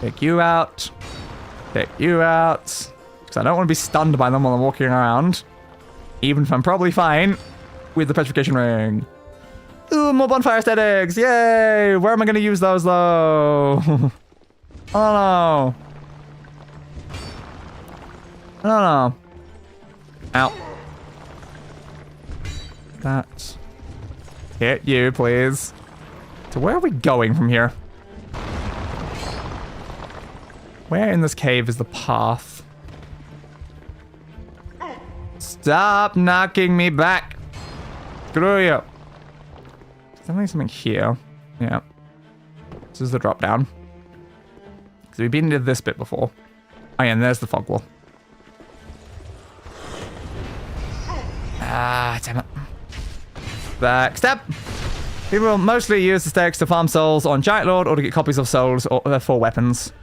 Take you out. Take you out. Because I don't want to be stunned by them while I'm walking around. Even if I'm probably fine with the petrification ring. Ooh, more bonfire aesthetics! Yay! Where am I going to use those, though? I don't know. I don't know. Ow. That. Hit you, please. So where are we going from here? Where in this cave is the path? Stop knocking me back. Screw you. There's definitely something here. Yeah. This is the drop down. Because we've been into this bit before. Oh yeah, and there's the fog wall. Ah, damn it. Backstep. People will mostly use the stakes to farm souls on Giant Lord or to get copies of souls or for weapons.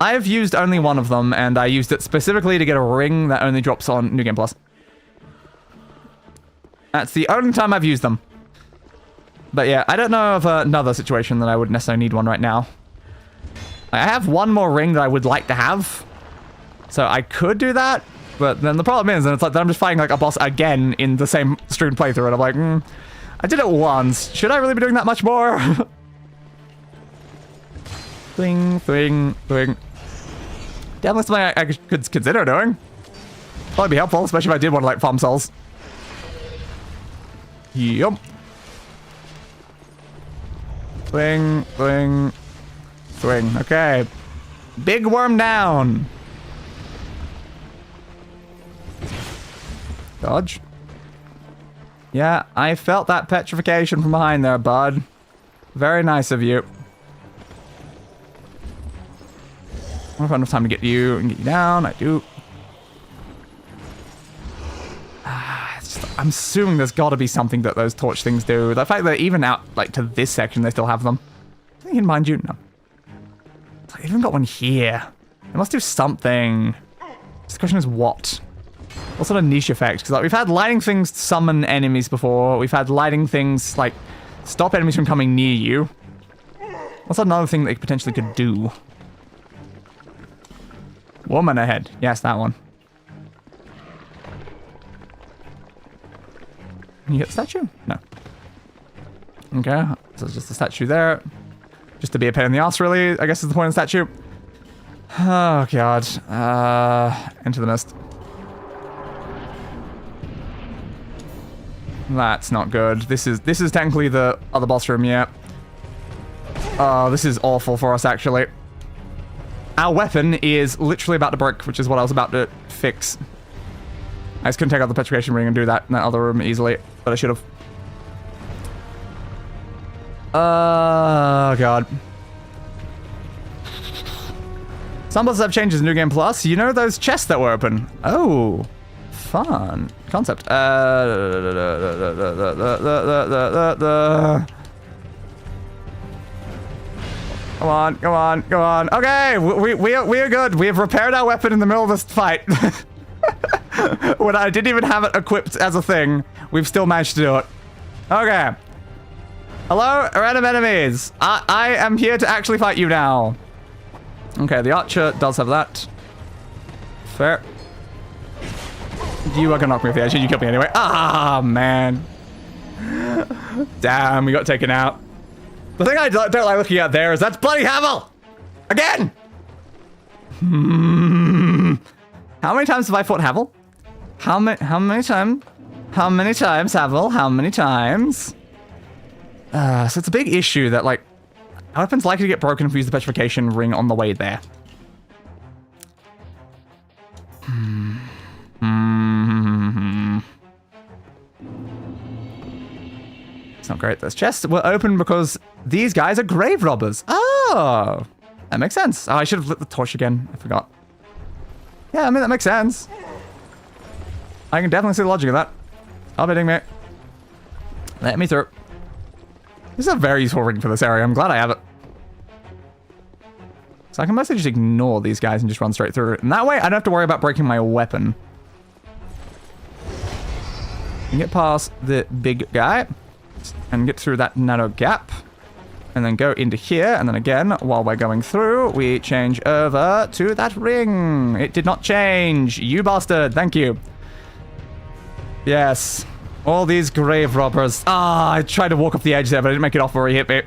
I've used only one of them, and I used it specifically to get a ring that only drops on New Game Plus. That's the only time I've used them. But yeah, I don't know of another situation that I would necessarily need one right now. I have one more ring that I would like to have. So I could do that, but then the problem is, and it's like that I'm just fighting like a boss again in the same streamed playthrough, and I'm like, I did it once. Should I really be doing that much more? Thing. Definitely something I could consider doing. Probably be helpful, especially if I did want to like farm souls. Yup. Swing. Okay. Big worm down. Dodge. Yeah, I felt that petrification from behind there, bud. Very nice of you. I don't have enough time to get you and get you down. I do. I'm assuming there's got to be something that those torch things do. The fact that even out like to this section, they still have them. Anything in mind you? No. I even got one here. They must do something. The question is what? What sort of niche effect? Because like, we've had lighting things summon enemies before. We've had lighting things like stop enemies from coming near you. What's another thing they potentially could do? Woman ahead. Yes, that one. Can you hit the statue? No. Okay, so it's just a statue there. Just to be a pain in the ass, really, I guess is the point of the statue. Oh, God. Enter the mist. That's not good. This is technically the other boss room, yeah. Oh, this is awful for us, actually. Our weapon is literally about to break, which is what I was about to fix. I just couldn't take out the petrification ring and do that in that other room easily, but I should have. Oh, God. Some bosses have changes in New Game Plus. You know those chests that were open? Oh, fun concept. Come on. Okay, we are good. We have repaired our weapon in the middle of this fight. When I didn't even have it equipped as a thing, we've still managed to do it. Okay. Hello, random enemies. I am here to actually fight you now. Okay, the archer does have that. Fair. You are gonna knock me off the edge. You killed me anyway. Ah, man. Damn, we got taken out. The thing I don't like looking at there is that's bloody Havel! Again! How many times have I fought Havel? How many times? How many times, Havel? How many times? So it's a big issue that, like, our weapon's likely to get broken if we use the petrification ring on the way there. It's not great. Those chests were open because these guys are grave robbers. Oh, that makes sense. Oh, I should have lit the torch again. I forgot. Yeah, I mean, that makes sense. I can definitely see the logic of that. Stop hitting me. Let me through. This is a very useful ring for this area. I'm glad I have it. So I can mostly just ignore these guys and just run straight through it. And that way, I don't have to worry about breaking my weapon. And get past the big guy. And get through that narrow gap. And then go into here, and then again, while we're going through, we change over to that ring. It did not change. You bastard. Thank you. Yes. All these grave robbers. Ah, I tried to walk off the edge there, but I didn't make it off where he hit me.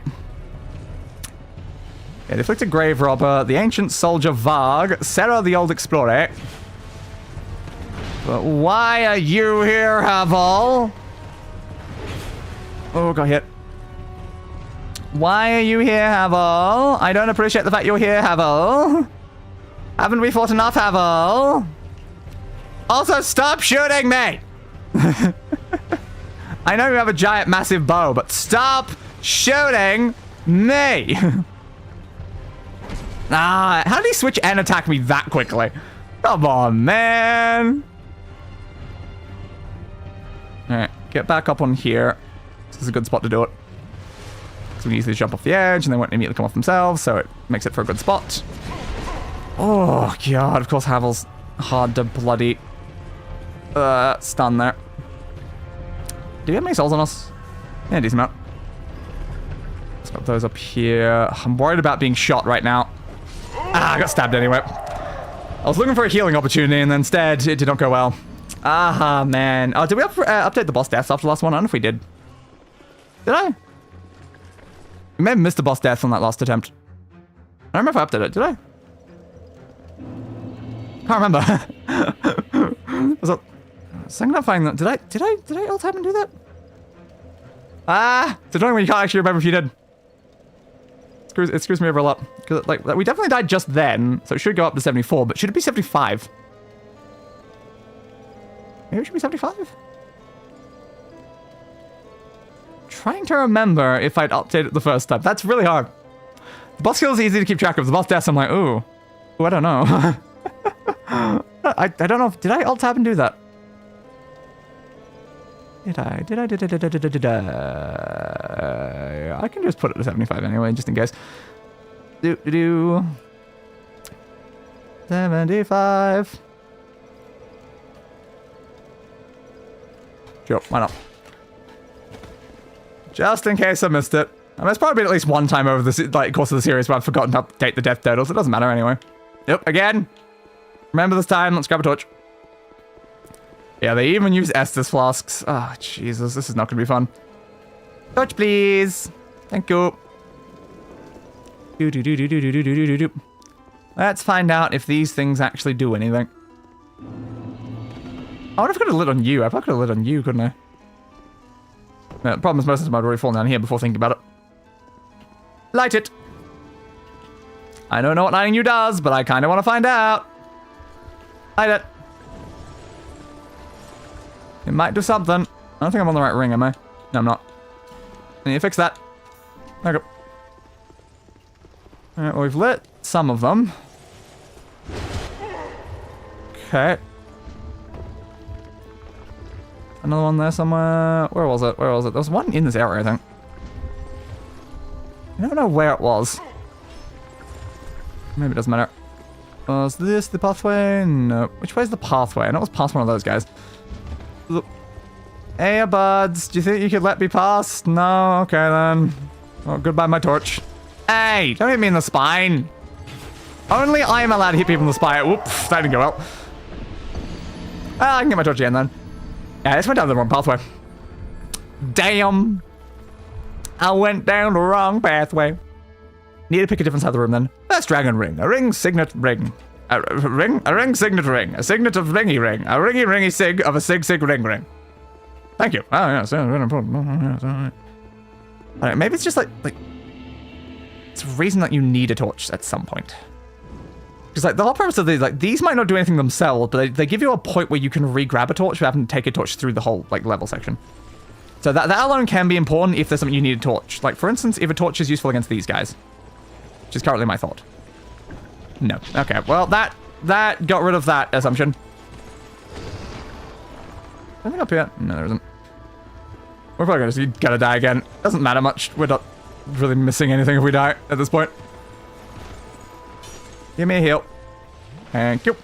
Yeah, the Afflicted Graverobber, the Ancient Soldier Varg, Sarah the Old Explorer. But why are you here, Havel? Oh, got hit. Why are you here, Havel? I don't appreciate the fact you're here, Havel. Haven't we fought enough, Havel? Also, stop shooting me! I know you have a giant, massive bow, but stop shooting me! Ah, how did he switch and attack me that quickly? Come on, man! Alright, get back up on here. This is a good spot to do it. So we can easily jump off the edge, and they won't immediately come off themselves, so it makes it for a good spot. Oh, God, of course Havel's hard to bloody stun there. Do we have any souls on us? Yeah, decent amount. Let's got those up here. I'm worried about being shot right now. Ah, I got stabbed anyway. I was looking for a healing opportunity, and then instead, it did not go well. Ah, man. Oh, did we update the boss deaths after the last one? I don't know if we did. Did I? We may have missed the boss death on that last attempt. I don't remember if I updated it. Did I? Can't remember. Was it... Sanctifying that. Did I ult tab and do that? Ah! It's annoying when you can't actually remember if you did. It screws me over a lot. Because, like, we definitely died just then, so it should go up to 74, but should it be 75? Maybe it should be 75? Trying to remember if I'd updated it the first time. That's really hard. The boss kills is easy to keep track of. The boss deaths, I'm like, ooh. Ooh, I don't know. I don't know. Did I alt tab and do that? Did I? I can just put it to 75 anyway, just in case. 75. Sure, why not? Just in case I missed it. I mean, it's probably been at least one time over the course of the series where I've forgotten to update the death totals. It doesn't matter anyway. Yep, again. Remember this time. Let's grab a torch. Yeah, they even use Estus flasks. Oh, Jesus. This is not going to be fun. Torch, please. Thank you. Let's find out if these things actually do anything. I wonder if I could have lit on you. I probably could have lit on you, couldn't I? No, the problem is most of them I'd already fallen down here before thinking about it. Light it. I don't know what lighting you does, but I kind of want to find out. Light it. It might do something. I don't think I'm on the right ring, am I? No, I'm not. I need to fix that. Okay. Alright, well, we've lit some of them. Okay. Another one there somewhere. Where was it? Where was it? There was one in this area, I think. I don't know where it was. Maybe it doesn't matter. Was this the pathway? No. Which way is the pathway? I know it was past one of those guys. Look. Hey, buds. Do you think you could let me pass? No? Okay, then. Well, goodbye, my torch. Hey! Don't hit me in the spine. Only I am allowed to hit people in the spine. Whoops. That didn't go well. Well, I can get my torch again, then. Yeah, this went down the wrong pathway. Damn. I went down the wrong pathway. Need to pick a different side of the room, then. First dragon ring. A ring signet ring. A ring signet ring. A signet of ringy ring. A ringy ringy sig of a sig ring ring. Thank you. Oh, yeah. Alright, maybe it's just like... It's a reason that you need a torch at some point. Because, like, the whole purpose of these, like, these might not do anything themselves, but they give you a point where you can re-grab a torch without having to take a torch through the whole, like, level section. So that alone can be important if there's something you need a torch. Like, for instance, if a torch is useful against these guys. Which is currently my thought. No. Okay, well, that got rid of that assumption. Anything up here? No, there isn't. We're probably just gonna die again. Doesn't matter much. We're not really missing anything if we die at this point. Give me a heal. Thank you.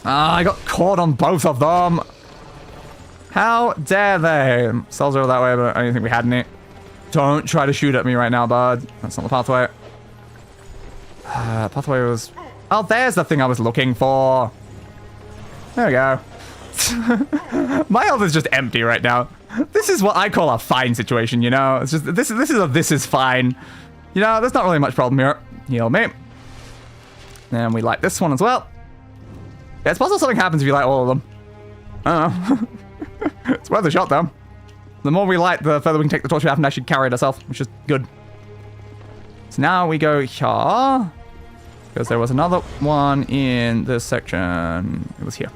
Ah, I got caught on both of them. How dare they? Souls are that way, but I didn't think we had any. Don't try to shoot at me right now, bud. That's not the pathway. Pathway was... Oh, there's the thing I was looking for. There we go. My health is just empty right now. This is what I call a fine situation, you know? It's just, this is fine. You know, there's not really much problem here. Heal me. And we light this one as well. Yeah, it's possible something happens if you light all of them. I don't know. It's worth a shot, though. The more we light, the further we can take the torch we have and actually carry it ourselves, which is good. So now we go here. Because there was another one in this section. It was here.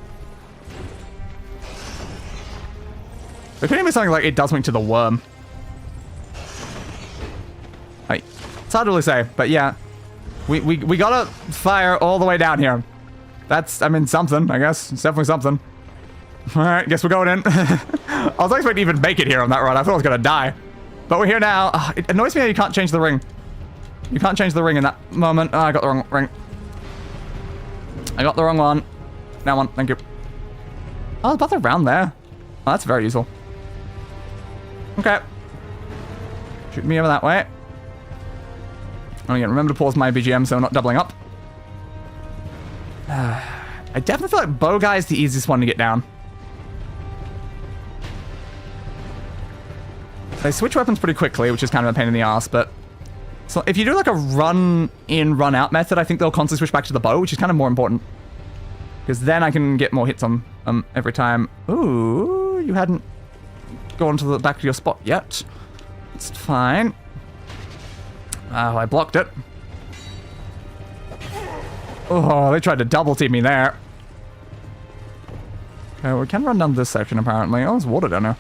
It could even be something like it does something to the worm. Like, it's hard to really say, but yeah. We gotta fire all the way down here. That's, I mean, something, I guess. It's definitely something. Alright, guess we're going in. I was not expecting to even make it here on that run. I thought I was gonna die. But we're here now. It annoys me how you can't change the ring. You can't change the ring in that moment. Oh, I got the wrong ring. I got the wrong one. That one, thank you. Oh, there's both around there. Oh, that's very useful. Okay. Shoot me over that way. Oh, yeah, remember to pause my BGM so I'm not doubling up. I definitely feel like bow guy is the easiest one to get down. They switch weapons pretty quickly, which is kind of a pain in the ass, but... So if you do like a run-in, run-out method, I think they'll constantly switch back to the bow, which is kind of more important. Because then I can get more hits on every time. Ooh, you hadn't gone to the back of your spot yet. It's fine. Oh, I blocked it. Oh, they tried to double team me there. Okay, we can run down this section apparently. Oh, there's water down there.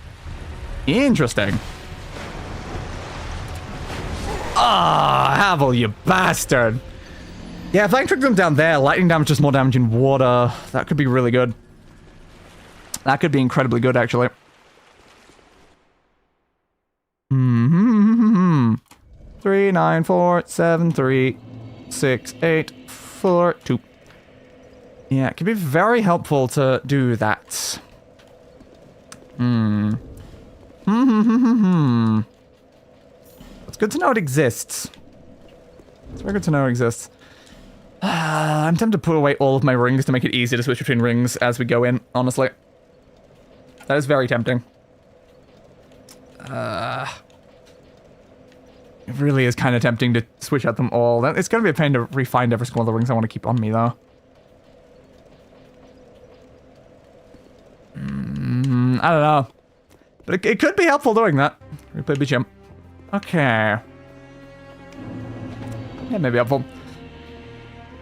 Interesting. Ah, Havel, you bastard. Yeah, if I can trick them down there, lightning damage does more damage in water. That could be really good. That could be incredibly good, actually. 3, 9, 4, 7, 3, 6, 8, 4, 2. Yeah, it can be very helpful to do that. It's good to know it exists. It's very good to know it exists. I'm tempted to put away all of my rings to make it easier to switch between rings as we go in, honestly. That is very tempting. It really is kind of tempting to switch out them all. It's going to be a pain to re-find every single one of the rings I want to keep on me, though. I don't know. But it could be helpful doing that. Replay BGM. Okay. Yeah, maybe helpful.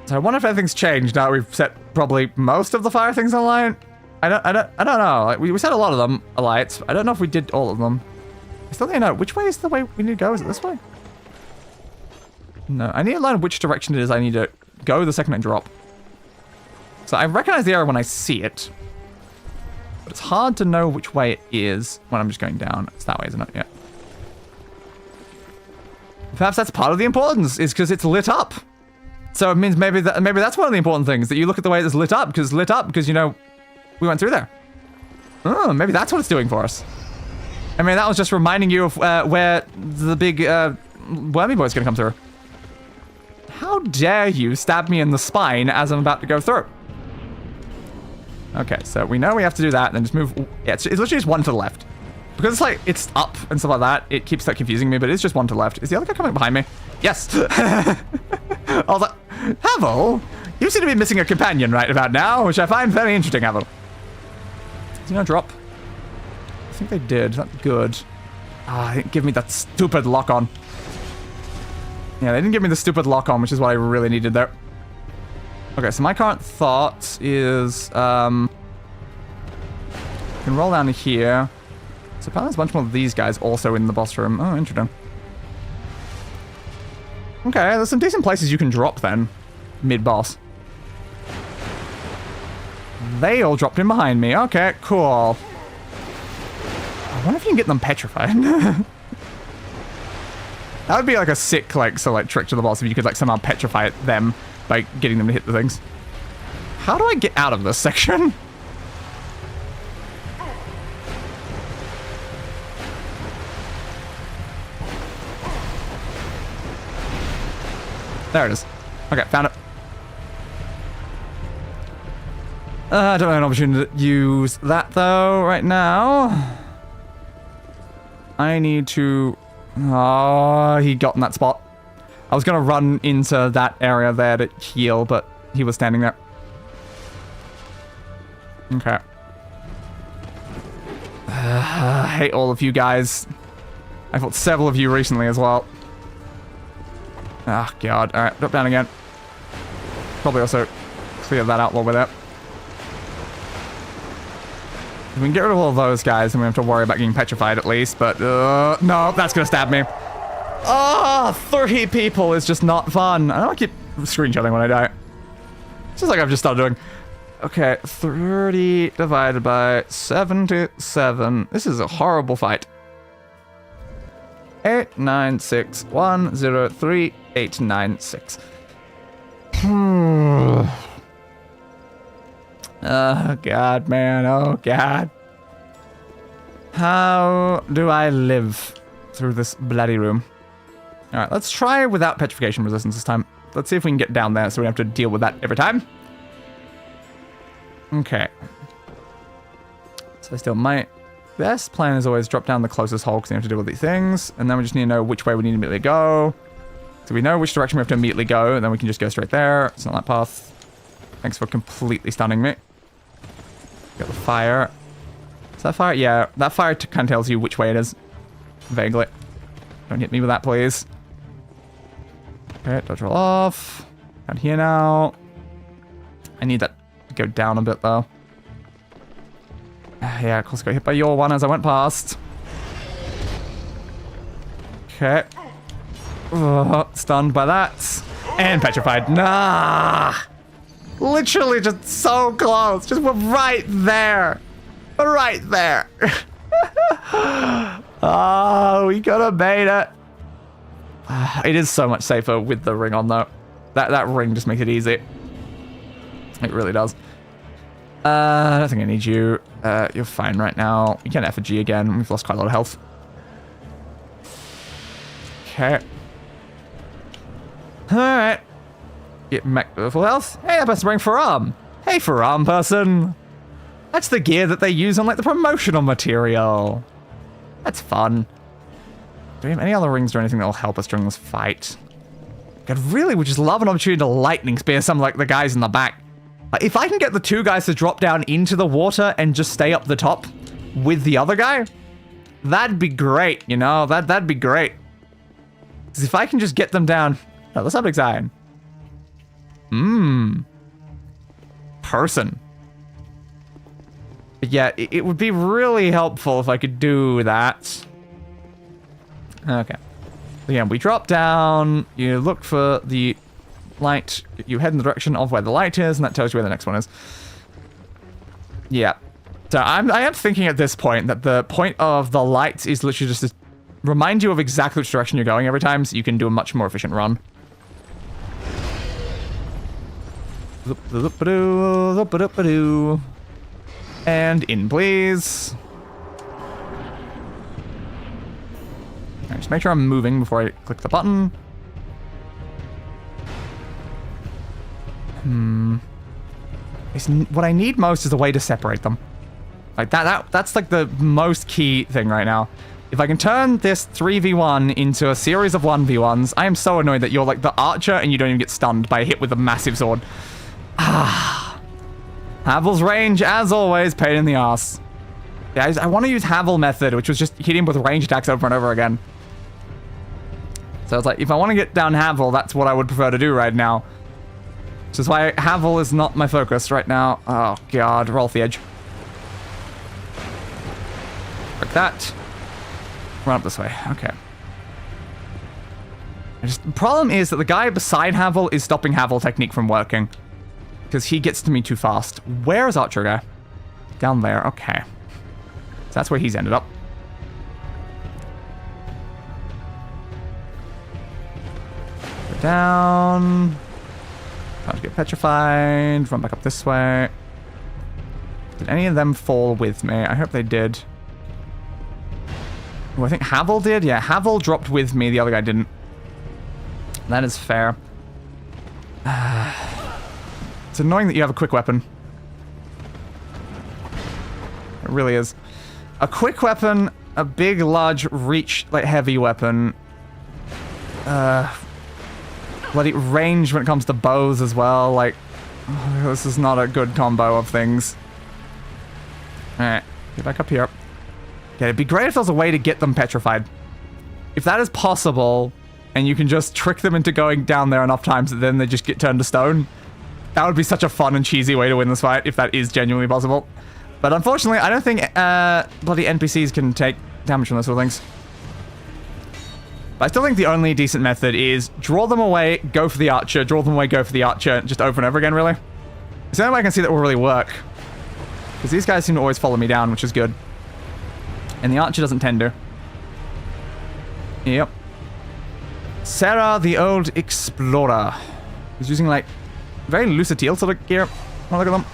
So I wonder if anything's changed now that we've set probably most of the fire things online. I don't know. Like, we set a lot of them alight. I don't know if we did all of them. I still don't know. Which way is the way we need to go? Is it this way? No, I need to learn which direction it is I need to go the second I drop. So I recognize the area when I see it. But it's hard to know which way it is when I'm just going down. It's that way, isn't it? Yeah. Perhaps that's part of the importance, is because it's lit up. So it means maybe that's one of the important things, that you look at the way it's lit up, because, you know, we went through there. Oh, maybe that's what it's doing for us. I mean, that was just reminding you of where the big wormy boy's gonna come through. How dare you stab me in the spine as I'm about to go through? Okay, so we know we have to do that, then just move. Yeah, it's literally just one to the left. Because it's like, it's up and stuff like that, it keeps that confusing me, but it's just one to the left. Is the other guy coming behind me? Yes! I was like, Havel, you seem to be missing a companion right about now, which I find very interesting, Havel. Did you not drop? I think they did. That's good. Ah, they didn't give me that stupid lock-on. Yeah, they didn't give me the stupid lock-on, which is what I really needed there. Okay, so my current thought is, I can roll down to here. So apparently there's a bunch more of these guys also in the boss room. Oh, interesting. Okay, there's some decent places you can drop then, mid-boss. They all dropped in behind me. Okay, cool. I wonder if you can get them petrified. That would be like a sick, like, trick to the boss if you could, like, somehow petrify them by getting them to hit the things. How do I get out of this section? There it is. Okay, found it. I don't have an opportunity to use that, though, right now. I need to... Oh, he got in that spot. I was going to run into that area there to heal, but he was standing there. Okay. I hate all of you guys. I fought several of you recently as well. Oh, God. Alright, drop down again. Probably also clear that out while we're there. We can get rid of all of those guys and we don't have to worry about getting petrified at least, but no, that's gonna stab me. Oh, 30 people is just not fun. I don't keep screenshotting when I die. It's just like I've just started doing. Okay, 30 divided by 77. This is a horrible fight. 896103896. Oh, God, man. Oh, God. How do I live through this bloody room? All right, let's try without petrification resistance this time. Let's see if we can get down there so we don't have to deal with that every time. Okay. So still, my best plan is always drop down the closest hole because we have to deal with these things. And then we just need to know which way we need to immediately go. So we know which direction we have to immediately go, and then we can just go straight there. It's not that path. Thanks for completely stunning me. Got the fire. Is that fire? Yeah, that fire kind of tells you which way it is. Vaguely. Don't hit me with that, please. Okay, dodge roll off. Down here now. I need that to go down a bit, though. Yeah, of course, got hit by your one as I went past. Okay. Stunned by that. And petrified. Nah! Literally just so close. Just right there. Right there. Oh, we could have made it. It is so much safer with the ring on, though. That ring just makes it easy. It really does. I don't think I need you. You're fine right now. You can effigy again. We've lost quite a lot of health. Okay. Alright. Get back to full health. Hey, that person bring Faram. Hey, Faram person. That's the gear that they use on, like, the promotional material. That's fun. Do we have any other rings or anything that will help us during this fight? God, really would just love an opportunity to lightning spear some, like, the guys in the back. Like, if I can get the two guys to drop down into the water and just stay up the top with the other guy, that'd be great, you know? That'd be great. Because if I can just get them down... Oh, that's not exciting. Person. But yeah, it would be really helpful if I could do that. Okay. So yeah, we drop down, you look for the light, you head in the direction of where the light is, and that tells you where the next one is. Yeah. So I am thinking at this point that the point of the light is literally just to remind you of exactly which direction you're going every time, so you can do a much more efficient run. And in, please. Right, just make sure I'm moving before I click the button. What I need most is a way to separate them. Like that's like the most key thing right now. If I can turn this 3v1 into a series of 1v1s, I am so annoyed that you're like the archer and you don't even get stunned by a hit with a massive sword. Havel's range, as always, pain in the ass. Yeah, I want to use Havel method, which was just hit him with range attacks over and over again. So it's like, if I want to get down Havel, that's what I would prefer to do right now. Which is why Havel is not my focus right now. Oh, God. Roll off the edge. Like that. Run up this way. Okay. The problem is that the guy beside Havel is stopping Havel technique from working. Because he gets to me too fast. Where is Archer guy? Down there. Okay. So that's where he's ended up. Go down. Trying to get petrified. Run back up this way. Did any of them fall with me? I hope they did. Oh, I think Havel did. Yeah, Havel dropped with me. The other guy didn't. That is fair. It's annoying that you have a quick weapon. It really is. A quick weapon, a big, large, reach, like, heavy weapon. Bloody range when it comes to bows as well. Like, this is not a good combo of things. Alright, get back up here. Okay, it'd be great if there was a way to get them petrified. If that is possible, and you can just trick them into going down there enough times that then they just get turned to stone, that would be such a fun and cheesy way to win this fight, if that is genuinely possible. But unfortunately, I don't think bloody NPCs can take damage from those sort of things. But I still think the only decent method is draw them away, go for the archer, draw them away, go for the archer, just over and over again, really. It's the only way I can see that will really work. Because these guys seem to always follow me down, which is good. And the archer doesn't tend to. Yep. Sarah, the old explorer. He's using, like, very lucitile sort of gear. Oh, look at them.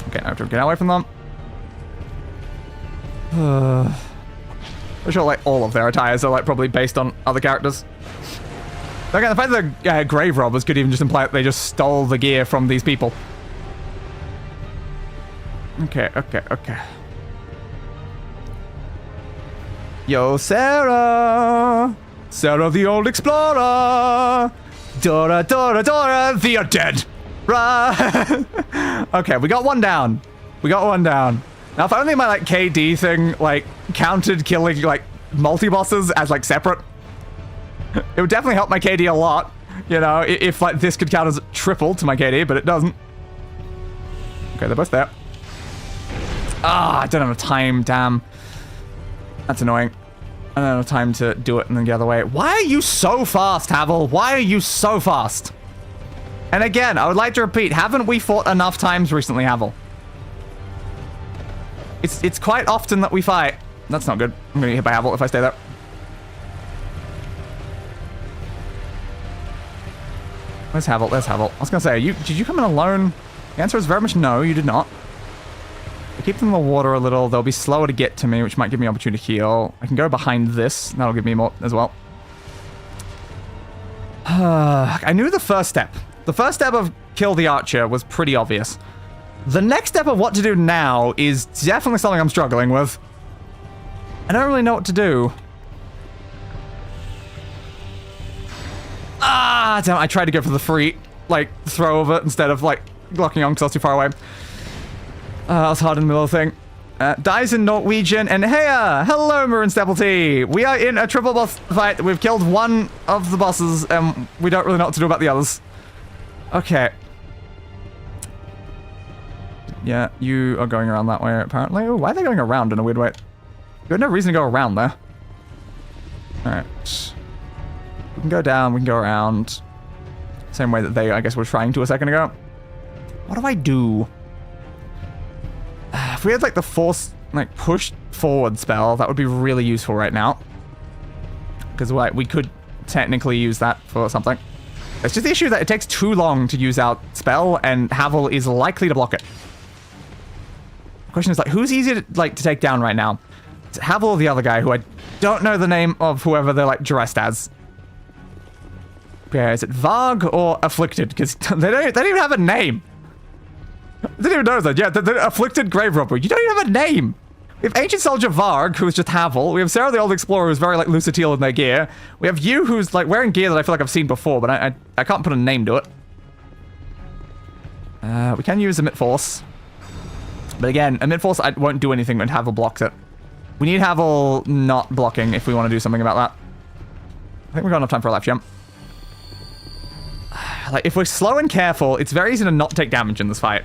Okay, I have to get away from them. I'm sure, like, all of their attires are, like, probably based on other characters. Okay, the fact that they're Graverobbers could even just imply that they just stole the gear from these people. Okay. Yo, Sarah! Sarah, the old explorer! Dora, the undead! Right. Okay, we got one down. Now, if only my, like, KD thing, like, counted killing, like, multi-bosses as, like, separate, it would definitely help my KD a lot, you know, if, like, this could count as triple to my KD, but it doesn't. Okay, they're both there. Ah, I don't have enough time, damn. That's annoying. I don't have enough time to do it and then get out of the way. Why are you so fast, Havel? Why are you so fast? And again, I would like to repeat, haven't we fought enough times recently, Havel? It's quite often that we fight. That's not good. I'm gonna get hit by Havel if I stay there. Where's Havel? There's Havel. I was gonna say, did you come in alone? The answer is very much no, you did not. I keep them in the water a little. They'll be slower to get to me, which might give me an opportunity to heal. I can go behind this. That'll give me more as well. I knew the first step. The first step of kill the archer was pretty obvious. The next step of what to do now is definitely something I'm struggling with. I don't really know what to do. Ah, damn, I tried to go for the free, like, throw of it instead of, like, locking on because I was too far away. That was hard in the middle of the thing. Dies in Norwegian, and heya! Hello, Marin Staplety! We are in a triple boss fight. We've killed one of the bosses, and we don't really know what to do about the others. Okay. Yeah, you are going around that way, apparently. Ooh, why are they going around in a weird way? You had no reason to go around there. Alright. We can go down, we can go around. Same way that they, I guess, were trying to a second ago. What do I do? If we had, like, the force, like, push forward spell, that would be really useful right now. Because, like, we could technically use that for something. It's just the issue that it takes too long to use our spell, and Havel is likely to block it. The question is, like, who's easier to, like, to take down right now? Is it Havel or the other guy, who I don't know the name of whoever they're, like, dressed as? Yeah, is it Varg or Afflicted? Because they don't even have a name. I didn't even notice that. Yeah, the Afflicted Graverobber. You don't even have a name. We have Ancient Soldier Varg, who's just Havel. We have Sarah the Old Explorer, who's very, like, lucitile in their gear. We have you, who's, like, wearing gear that I feel like I've seen before, but I can't put a name to it. We can use Emit Force. But again, Emit Force won't do anything when Havel blocks it. We need Havel not blocking if we want to do something about that. I think we've got enough time for a life jump. Like, if we're slow and careful, it's very easy to not take damage in this fight.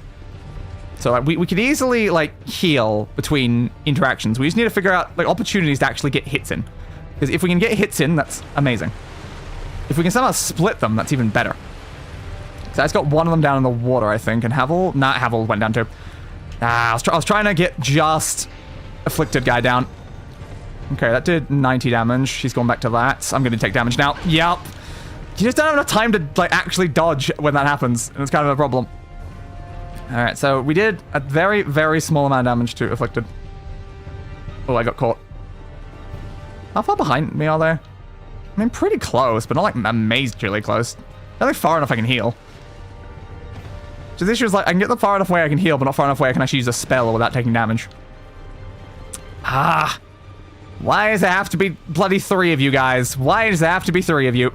So, like, we could easily, like, heal between interactions. We just need to figure out, like, opportunities to actually get hits in. Because if we can get hits in, that's amazing. If we can somehow split them, that's even better. So I just got one of them down in the water, I think. And Havel? Nah, Havel went down too. I was trying to get just Afflicted guy down. Okay, that did 90 damage. She's going back to that. I'm going to take damage now. Yup. You just don't have enough time to, like, actually dodge when that happens. And it's kind of a problem. Alright, so we did a very, very small amount of damage to Afflicted. Oh, I got caught. How far behind me are they? I mean, pretty close, but not, like, majorly close. They're, like, far enough I can heal. So the issue is, like, I can get them far enough away I can heal, but not far enough away I can actually use a spell without taking damage. Ah. Why does there have to be bloody 3 of you guys? Why does there have to be 3 of you?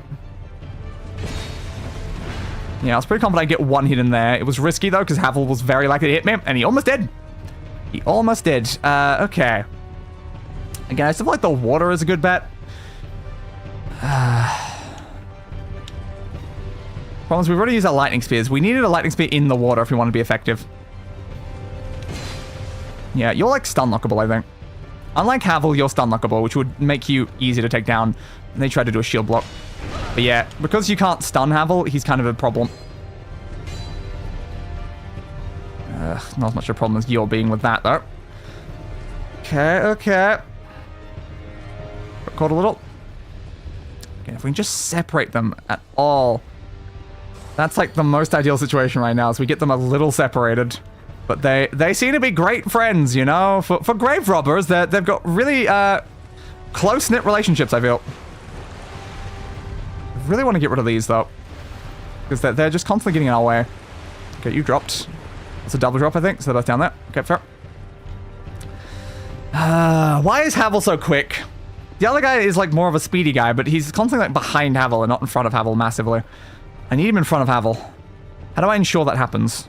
Yeah, I was pretty confident I'd get 1 hit in there. It was risky, though, because Havel was very likely to hit me, and he almost did. He almost did. Okay. Again, I still feel like the water is a good bet. Problem is, we've already used our lightning spears. We needed a lightning spear in the water if we want to be effective. Yeah, you're like stun lockable, I think. Unlike Havel, you're stun lockable, which would make you easy to take down. And they tried to do a shield block. But yeah, because you can't stun Havel, he's kind of a problem. Not as much of a problem as you're being with that, though. Okay, okay. Got caught a little. Okay, if we can just separate them at all. That's like the most ideal situation right now, is we get them a little separated. But they seem to be great friends, you know? For Graverobbers, they've got really close-knit relationships, I feel. I really want to get rid of these, though. Because they're just constantly getting in our way. Okay, you dropped. It's a double drop, I think, so they're both down there. Okay, fair. Why is Havel so quick? The other guy is like more of a speedy guy, but he's constantly like behind Havel and not in front of Havel massively. I need him in front of Havel. How do I ensure that happens?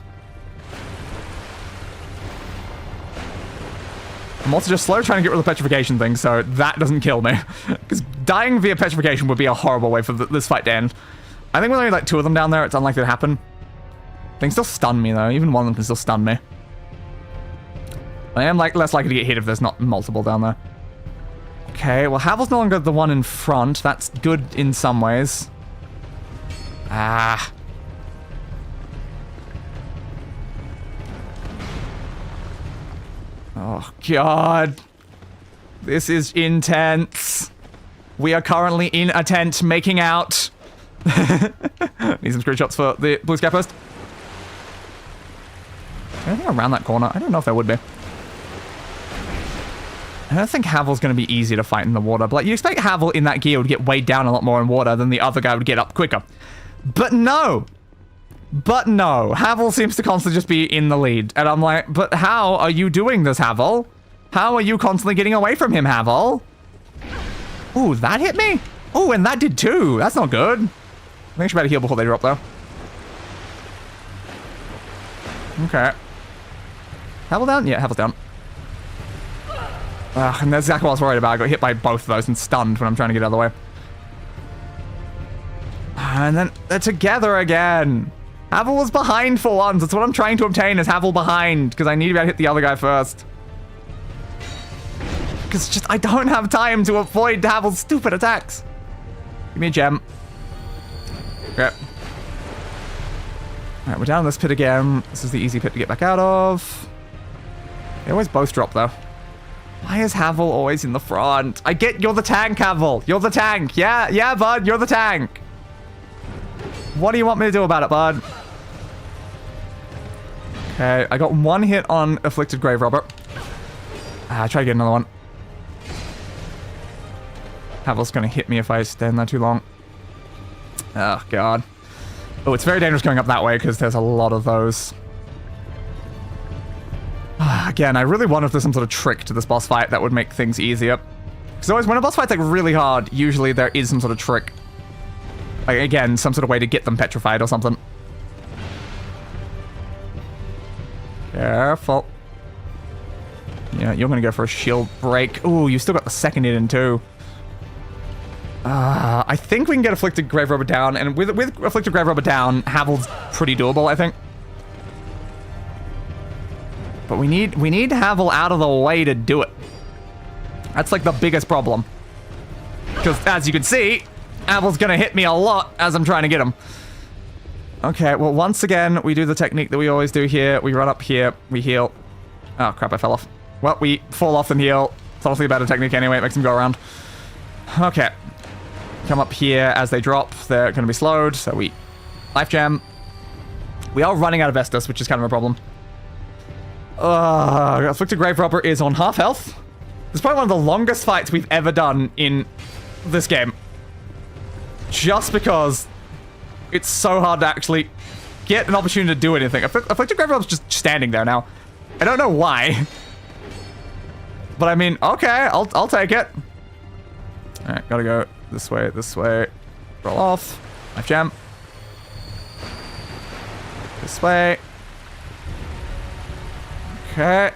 I'm also just slow trying to get rid of the petrification thing, so that doesn't kill me. Because dying via petrification would be a horrible way for this fight to end. I think with only like 2 of them down there, it's unlikely to happen. They can still stun me, though. Even one of them can still stun me. I am like less likely to get hit if there's not multiple down there. Okay, well, Havel's no longer the one in front. That's good in some ways. Ah. Oh, God. This is intense. We are currently in a tent making out. Need some screenshots for the blue sky post. Anything around that corner? I don't know if there would be. I don't think Havel's going to be easy to fight in the water. But like, you expect Havel in that gear would get weighed down a lot more in water than the other guy would get up quicker. But no. But no. Havel seems to constantly just be in the lead. And I'm like, but how are you doing this, Havel? How are you constantly getting away from him, Havel? Ooh, that hit me? Ooh, and that did too. That's not good. I think I should better heal before they drop, though. Okay. Havel down? Yeah, Havel's down. And that's exactly what I was worried about. I got hit by both of those and stunned when I'm trying to get out of the way. And then they're together again. Havel was behind for once. That's what I'm trying to obtain, is Havel behind, because I need to be able to hit the other guy first. Because just, I don't have time to avoid Havel's stupid attacks. Give me a gem. Okay. Alright, we're down in this pit again. This is the easy pit to get back out of. They always both drop, though. Why is Havel always in the front? I get you're the tank, Havel. You're the tank. Yeah, bud. You're the tank. What do you want me to do about it, bud? Okay, I got 1 hit on Afflicted Graverobber. Try to get another one. Havel's gonna hit me if I stand there too long. Oh, God. Oh, it's very dangerous going up that way because there's a lot of those. Again, I really wonder if there's some sort of trick to this boss fight that would make things easier. Because always, when a boss fight's like really hard, usually there is some sort of trick. Like, again, some sort of way to get them petrified or something. Careful. Yeah, you're gonna go for a shield break. Ooh, you still got the second hit in too. I think we can get Afflicted Graverobber down, and with Afflicted Graverobber down, Havel's pretty doable, I think. But we need Havel out of the way to do it. That's like the biggest problem. Because as you can see, Havel's gonna hit me a lot as I'm trying to get him. Okay, well, once again, we do the technique that we always do here. We run up here, we heal. Oh, crap, I fell off. Well, we fall off and heal. It's honestly a better technique anyway, it makes them go around. Okay. Come up here as they drop. They're gonna be slowed, so we life jam. We are running out of Estus, which is kind of a problem. Afflicted Graverobber is on half health. This is probably one of the longest fights we've ever done in this game. Just because it's so hard to actually get an opportunity to do anything. Afflicted Graverobb's just standing there now. I don't know why. But I mean, okay, I'll take it. Alright, gotta go this way. Roll off. Life gem. This way. Okay.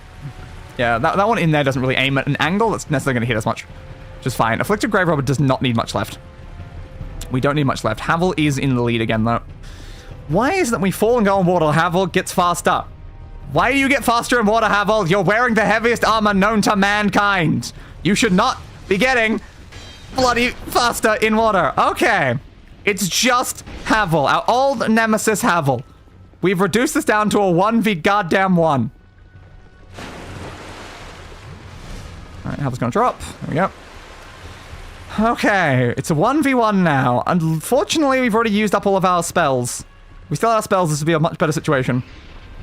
Yeah, that one in there doesn't really aim at an angle that's necessarily going to hit us much. Which is fine. Afflicted Graverobber does not need much left. We don't need much left. Havel is in the lead again, though. Why is it that when we fall and go on water, Havel gets faster? Why do you get faster in water, Havel? You're wearing the heaviest armor known to mankind. You should not be getting bloody faster in water. Okay. It's just Havel, our old nemesis Havel. We've reduced this down to a 1v goddamn 1. Alright, Havel's gonna drop. There we go. Okay, it's a 1v1 now. Unfortunately, we've already used up all of our spells. We still have our spells, this would be a much better situation.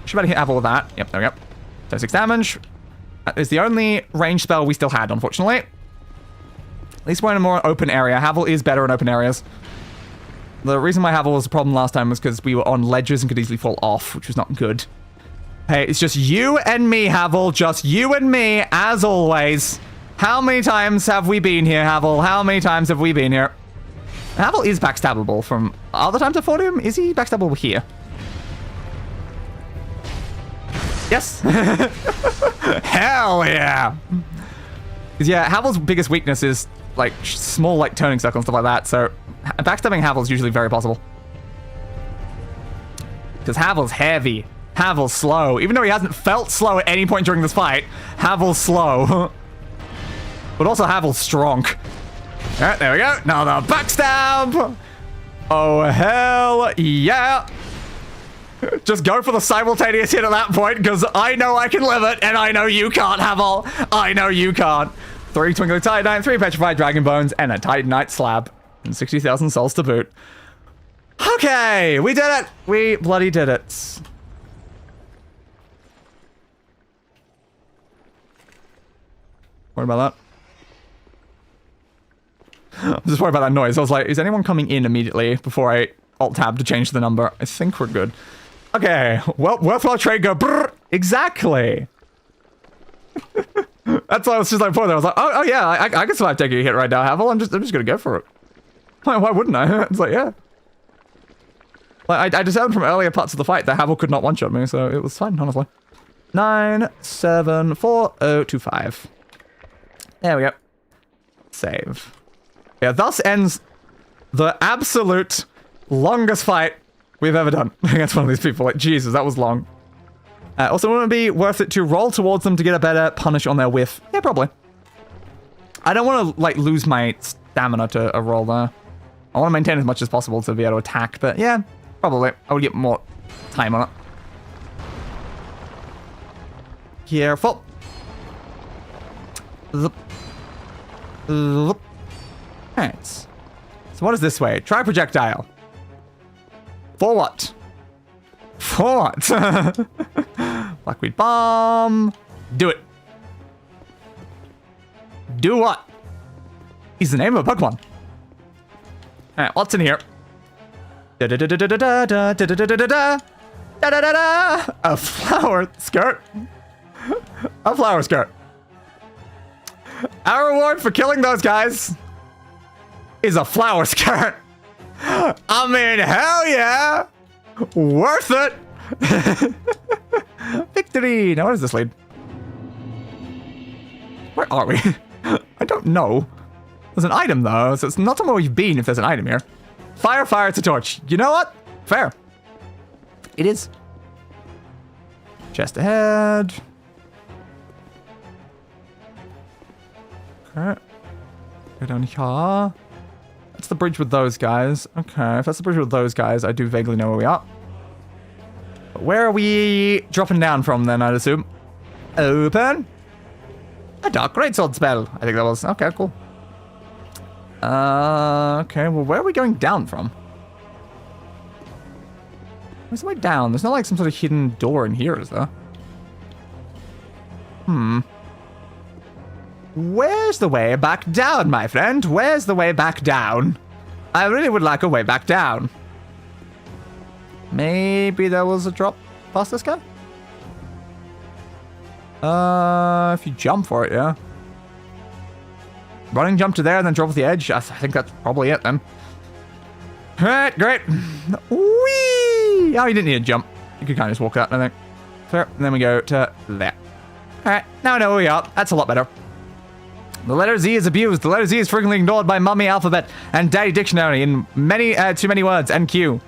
Should better hit Havel with that. Yep, there we go. So 6 damage. That is the only range spell we still had, unfortunately. At least we're in a more open area. Havel is better in open areas. The reason why Havel was a problem last time was because we were on ledges and could easily fall off, which was not good. Hey, it's just you and me, Havel. Just you and me, as always. How many times have we been here, Havel? How many times have we been here? Havel is backstabbable from other times I've fought him. Is he backstabbable here? Yes. Hell yeah. Because yeah, Havel's biggest weakness is like small like turning circles and stuff like that. So backstabbing Havel is usually very possible. Because Havel's heavy. Havel's slow. Even though he hasn't felt slow at any point during this fight, Havel's slow. But also Havel's strong. Alright, there we go. Now the backstab. Oh, hell yeah. Just go for the simultaneous hit at that point, because I know I can live it, and I know you can't, Havel. I know you can't. 3 Twinkling Titanite, 3 Petrified Dragon Bones, and a Titanite Slab. And 60,000 souls to boot. Okay, we did it. We bloody did it. Worried about that? I'm just worried about that noise. I was like, is anyone coming in immediately before I alt-tab to change the number? I think we're good. Okay, well, worthwhile trade go brrr. Exactly. That's why I was just like, before there. I was like, oh yeah, I can survive taking a hit right now, Havel. I'm just gonna go for it. Why wouldn't I? It's like, yeah. Like, I discerned from earlier parts of the fight that Havel could not one-shot me, so it was fine, honestly. 974-025. There we go. Save. Yeah, thus ends the absolute longest fight we've ever done against one of these people. Like, Jesus, that was long. Also, wouldn't it be worth it to roll towards them to get a better punish on their whiff? Yeah, probably. I don't want to, like, lose my stamina to a roll there. I want to maintain as much as possible to be able to attack, but yeah, probably. I would get more time on it. Careful. Alright. So what is this way? Try projectile. For what? For what? Blackweed bomb. Do it. Do what? Is the name of a Pokemon. Alright, what's in here? A flower skirt. A flower skirt. Our reward for killing those guys is a flower skirt. I mean, hell yeah. Worth it. Victory. Now, where does this lead? Where are we? I don't know. There's an item, though, so it's not somewhere we've been if there's an item here. Fire, fire, it's a torch. You know what? Fair. It is. Chest ahead. Okay. Go down here. That's the bridge with those guys. Okay, if that's the bridge with those guys, I do vaguely know where we are. But where are we dropping down from then, I'd assume? Open. A dark greatsword spell. I think that was... Okay, cool. Okay, well, where are we going down from? Where's the way down? There's not like some sort of hidden door in here, is there? Where's the way back down, my friend? Where's the way back down? I really would like a way back down. Maybe there was a drop past this guy? If you jump for it, yeah. Running jump to there and then drop off the edge. I think that's probably it then. Alright, great. Whee! Oh, you didn't need a jump. You could kind of just walk that, I think. Fair. And then we go to there. Alright, now I know where we are. That's a lot better. The letter Z is abused. The letter Z is frequently ignored by Mummy Alphabet and Daddy Dictionary in too many words and Q.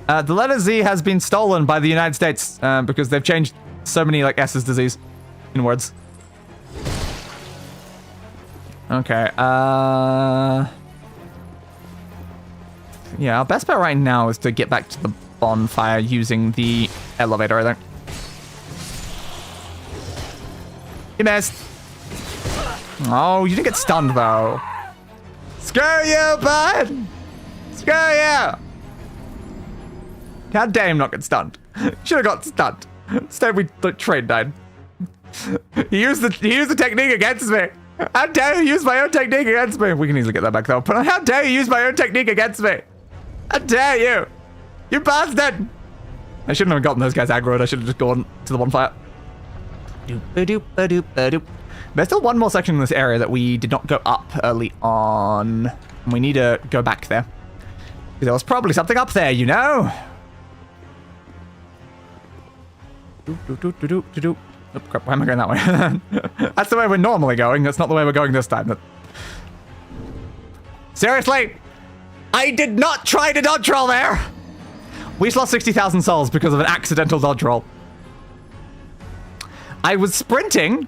The letter Z has been stolen by the United States because they've changed so many like S's disease in words. Okay, yeah, our best bet right now is to get back to the bonfire using the elevator, I think. You missed. Oh, you didn't get stunned, though. Screw you, bud! Screw you! How dare him not get stunned? Should have got stunned. Instead, the train died. He used the technique against me. How dare you use my own technique against me? We can easily get that back, though. But how dare you use my own technique against me? How dare you? You bastard! I shouldn't have gotten those guys aggroed. I should have just gone to the bonfire. There's still one more section in this area that we did not go up early on. And we need to go back there. There was probably something up there, you know? Oh, crap, why am I going that way? That's the way we're normally going. That's not the way we're going this time. Seriously? I did not try to dodge roll there! We just lost 60,000 souls because of an accidental dodge roll. I was sprinting.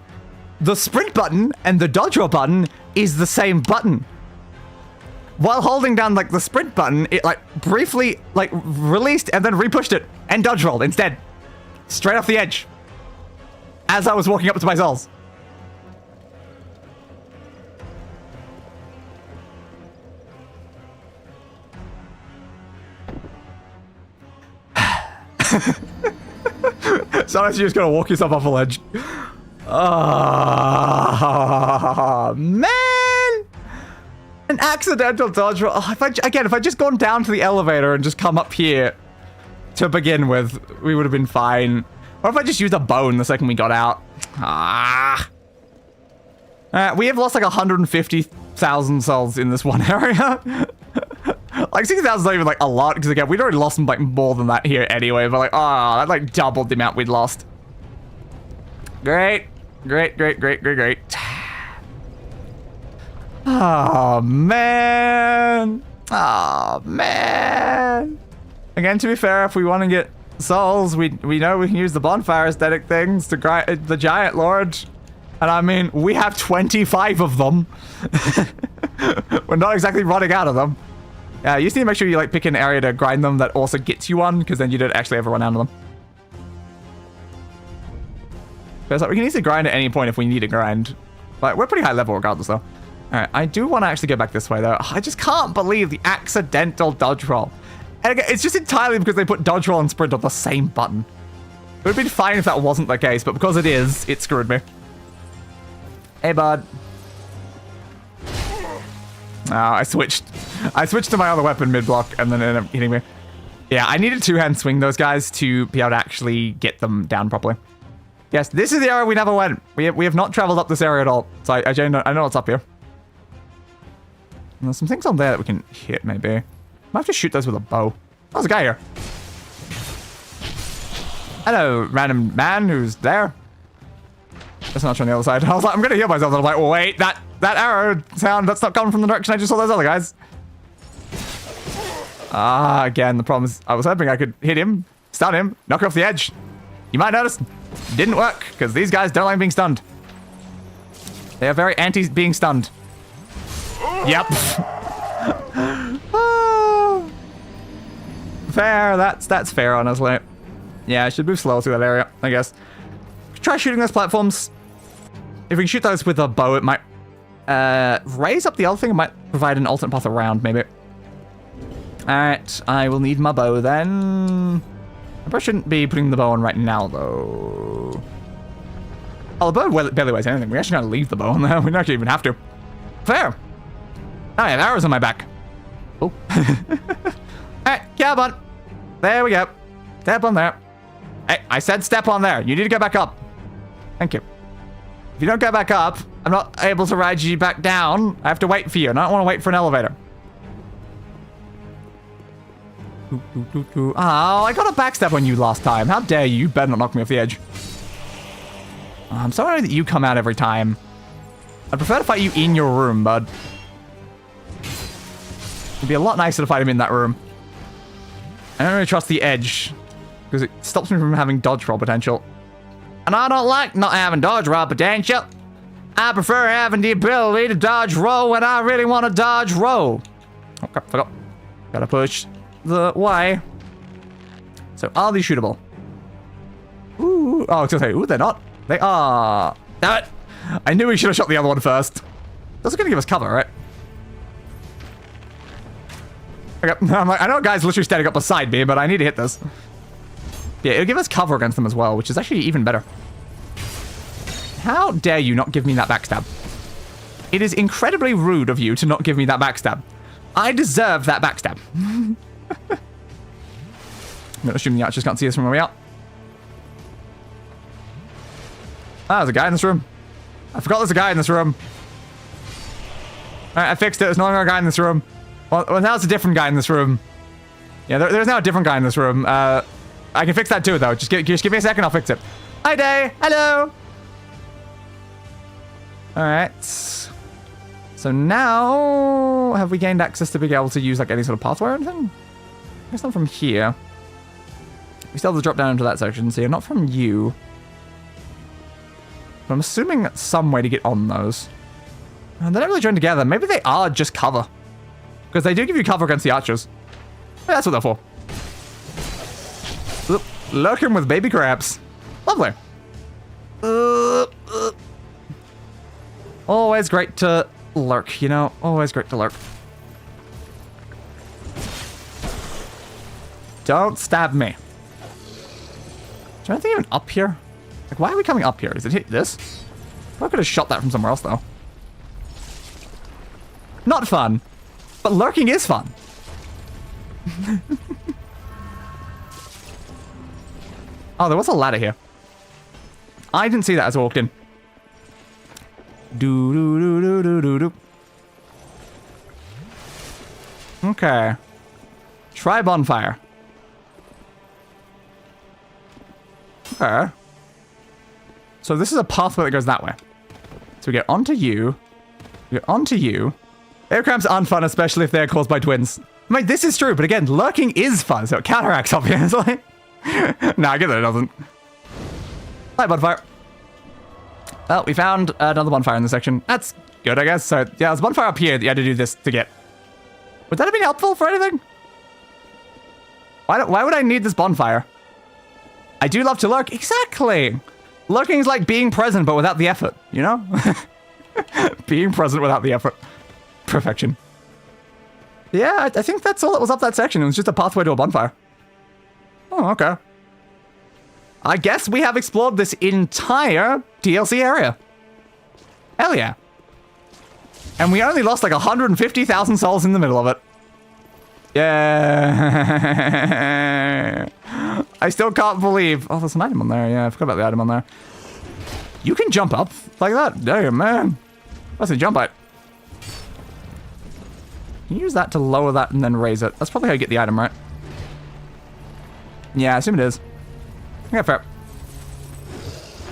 The sprint button and the dodge roll button is the same button. While holding down like the sprint button, it like briefly like released and then repushed it and dodge rolled instead. Straight off the edge. As I was walking up to my souls. Sometimes you just gotta walk yourself off a ledge. Oh, man! An accidental dodge roll. Oh, if I just gone down to the elevator and just come up here to begin with, we would have been fine. Or if I just used a bone the second we got out. We have lost like 150,000 souls in this one area. Like 60,000 is not even like a lot, because again, we'd already lost like more than that here anyway, but like, that like doubled the amount we'd lost. Great. Oh, man. Oh, man. Again, to be fair, if we want to get souls, we know we can use the bonfire aesthetic things to grind the giant lord. And I mean, we have 25 of them. We're not exactly running out of them. Yeah, you just need to make sure you like pick an area to grind them that also gets you one, because then you don't actually ever run out of them. Because like, we can easily grind at any point if we need to grind. But we're pretty high level regardless, though. Alright, I do want to actually go back this way, though. I just can't believe the accidental dodge roll. And again, it's just entirely because they put dodge roll and sprint on the same button. It would have been fine if that wasn't the case, but because it is, it screwed me. Hey, bud. Oh, I switched to my other weapon mid-block and then it ended up hitting me. Yeah, I needed two-hand swing those guys to be able to actually get them down properly. Yes, this is the area we never went. We have not traveled up this area at all. So I know what's up here. And there's some things on there that we can hit, maybe. Might have to shoot those with a bow. There's a guy here. Hello, random man who's there. That's not on the other side. I was like, I'm gonna heal myself. And I'm like, wait, that arrow sound, that's not coming from the direction I just saw those other guys. Again, the problem is I was hoping I could hit him, stun him, knock off the edge. You might notice, didn't work, because these guys don't like being stunned. They are very anti being stunned. Yep. Fair, that's fair, honestly. Yeah, I should move slow through that area, I guess. Try shooting those platforms. If we can shoot those with a bow, it might raise up the other thing. It might provide an alternate path around, maybe. Alright, I will need my bow then. I probably shouldn't be putting the bow on right now, though. Oh, the bow barely weighs anything. We actually gotta leave the bow on there. We don't actually even have to. Fair. I have arrows on my back. Oh. Alright, come on. There we go. Step on there. Hey, I said step on there. You need to go back up. Thank you. If you don't go back up, I'm not able to ride you back down. I have to wait for you, and I don't want to wait for an elevator. Oh, I got a backstab on you last time. How dare you? You better not knock me off the edge. Oh, I'm sorry that you come out every time. I'd prefer to fight you in your room, bud. It'd be a lot nicer to fight him in that room. I don't really trust the edge, because it stops me from having dodge roll potential. And I don't like not having dodge roll potential. I prefer having the ability to dodge roll when I really want to dodge roll. Okay, forgot. Gotta push the Y. So, are these shootable? Ooh. Oh, I was gonna say, ooh, they're not. They are. Damn it. I knew we should have shot the other one first. That's gonna give us cover, right? Okay, I'm like, I know guys literally standing up beside me, but I need to hit this. Yeah, it'll give us cover against them as well, which is actually even better. How dare you not give me that backstab? It is incredibly rude of you to not give me that backstab. I deserve that backstab. I'm gonna assume the archers can't see us from where we are. Ah, there's a guy in this room. I forgot there's a guy in this room. Alright, I fixed it. There's no longer a guy in this room. Well, now it's a different guy in this room. Yeah, there's now a different guy in this room. I can fix that too, though. Just give me a second, I'll fix it. Hi, Day. Hello. Alright. So now, have we gained access to be able to use like any sort of pathway or anything? I guess not from here. We still have to drop down into that section, so you're not from you. But I'm assuming that's some way to get on those. And they're not really joined together. Maybe they are just cover. Because they do give you cover against the archers. Yeah, that's what they're for. Lurking with baby crabs. Lovely. Always great to lurk, you know? Always great to lurk. Don't stab me. Is there anything even up here? Like, why are we coming up here? Is it hit this? I could have shot that from somewhere else, though. Not fun. But lurking is fun. Oh, there was a ladder here. I didn't see that as I walked in. Do. Okay. Try bonfire. Okay. So this is a pathway that goes that way. So we get onto you. We get onto you. Air crabs aren't fun, especially if they're caused by twins. I mean, this is true, but again, lurking is fun, so it counteracts, obviously. Nah, I get that it doesn't. Hi, bonfire. Well, we found another bonfire in this section. That's good, I guess. So, yeah, there's a bonfire up here that you had to do this to get. Would that have been helpful for anything? Why would I need this bonfire? I do love to lurk. Exactly. Lurking is like being present, but without the effort, you know? Being present without the effort. Perfection. Yeah, I think that's all that was up that section. It was just a pathway to a bonfire. Oh, okay. I guess we have explored this entire DLC area. Hell yeah. And we only lost like 150,000 souls in the middle of it. Yeah. I still can't believe... Oh, there's an item on there. Yeah, I forgot about the item on there. You can jump up like that? Damn, man. That's a jump height. Can you use that to lower that and then raise it? That's probably how you get the item, right? Yeah, I assume it is. Yeah, fair.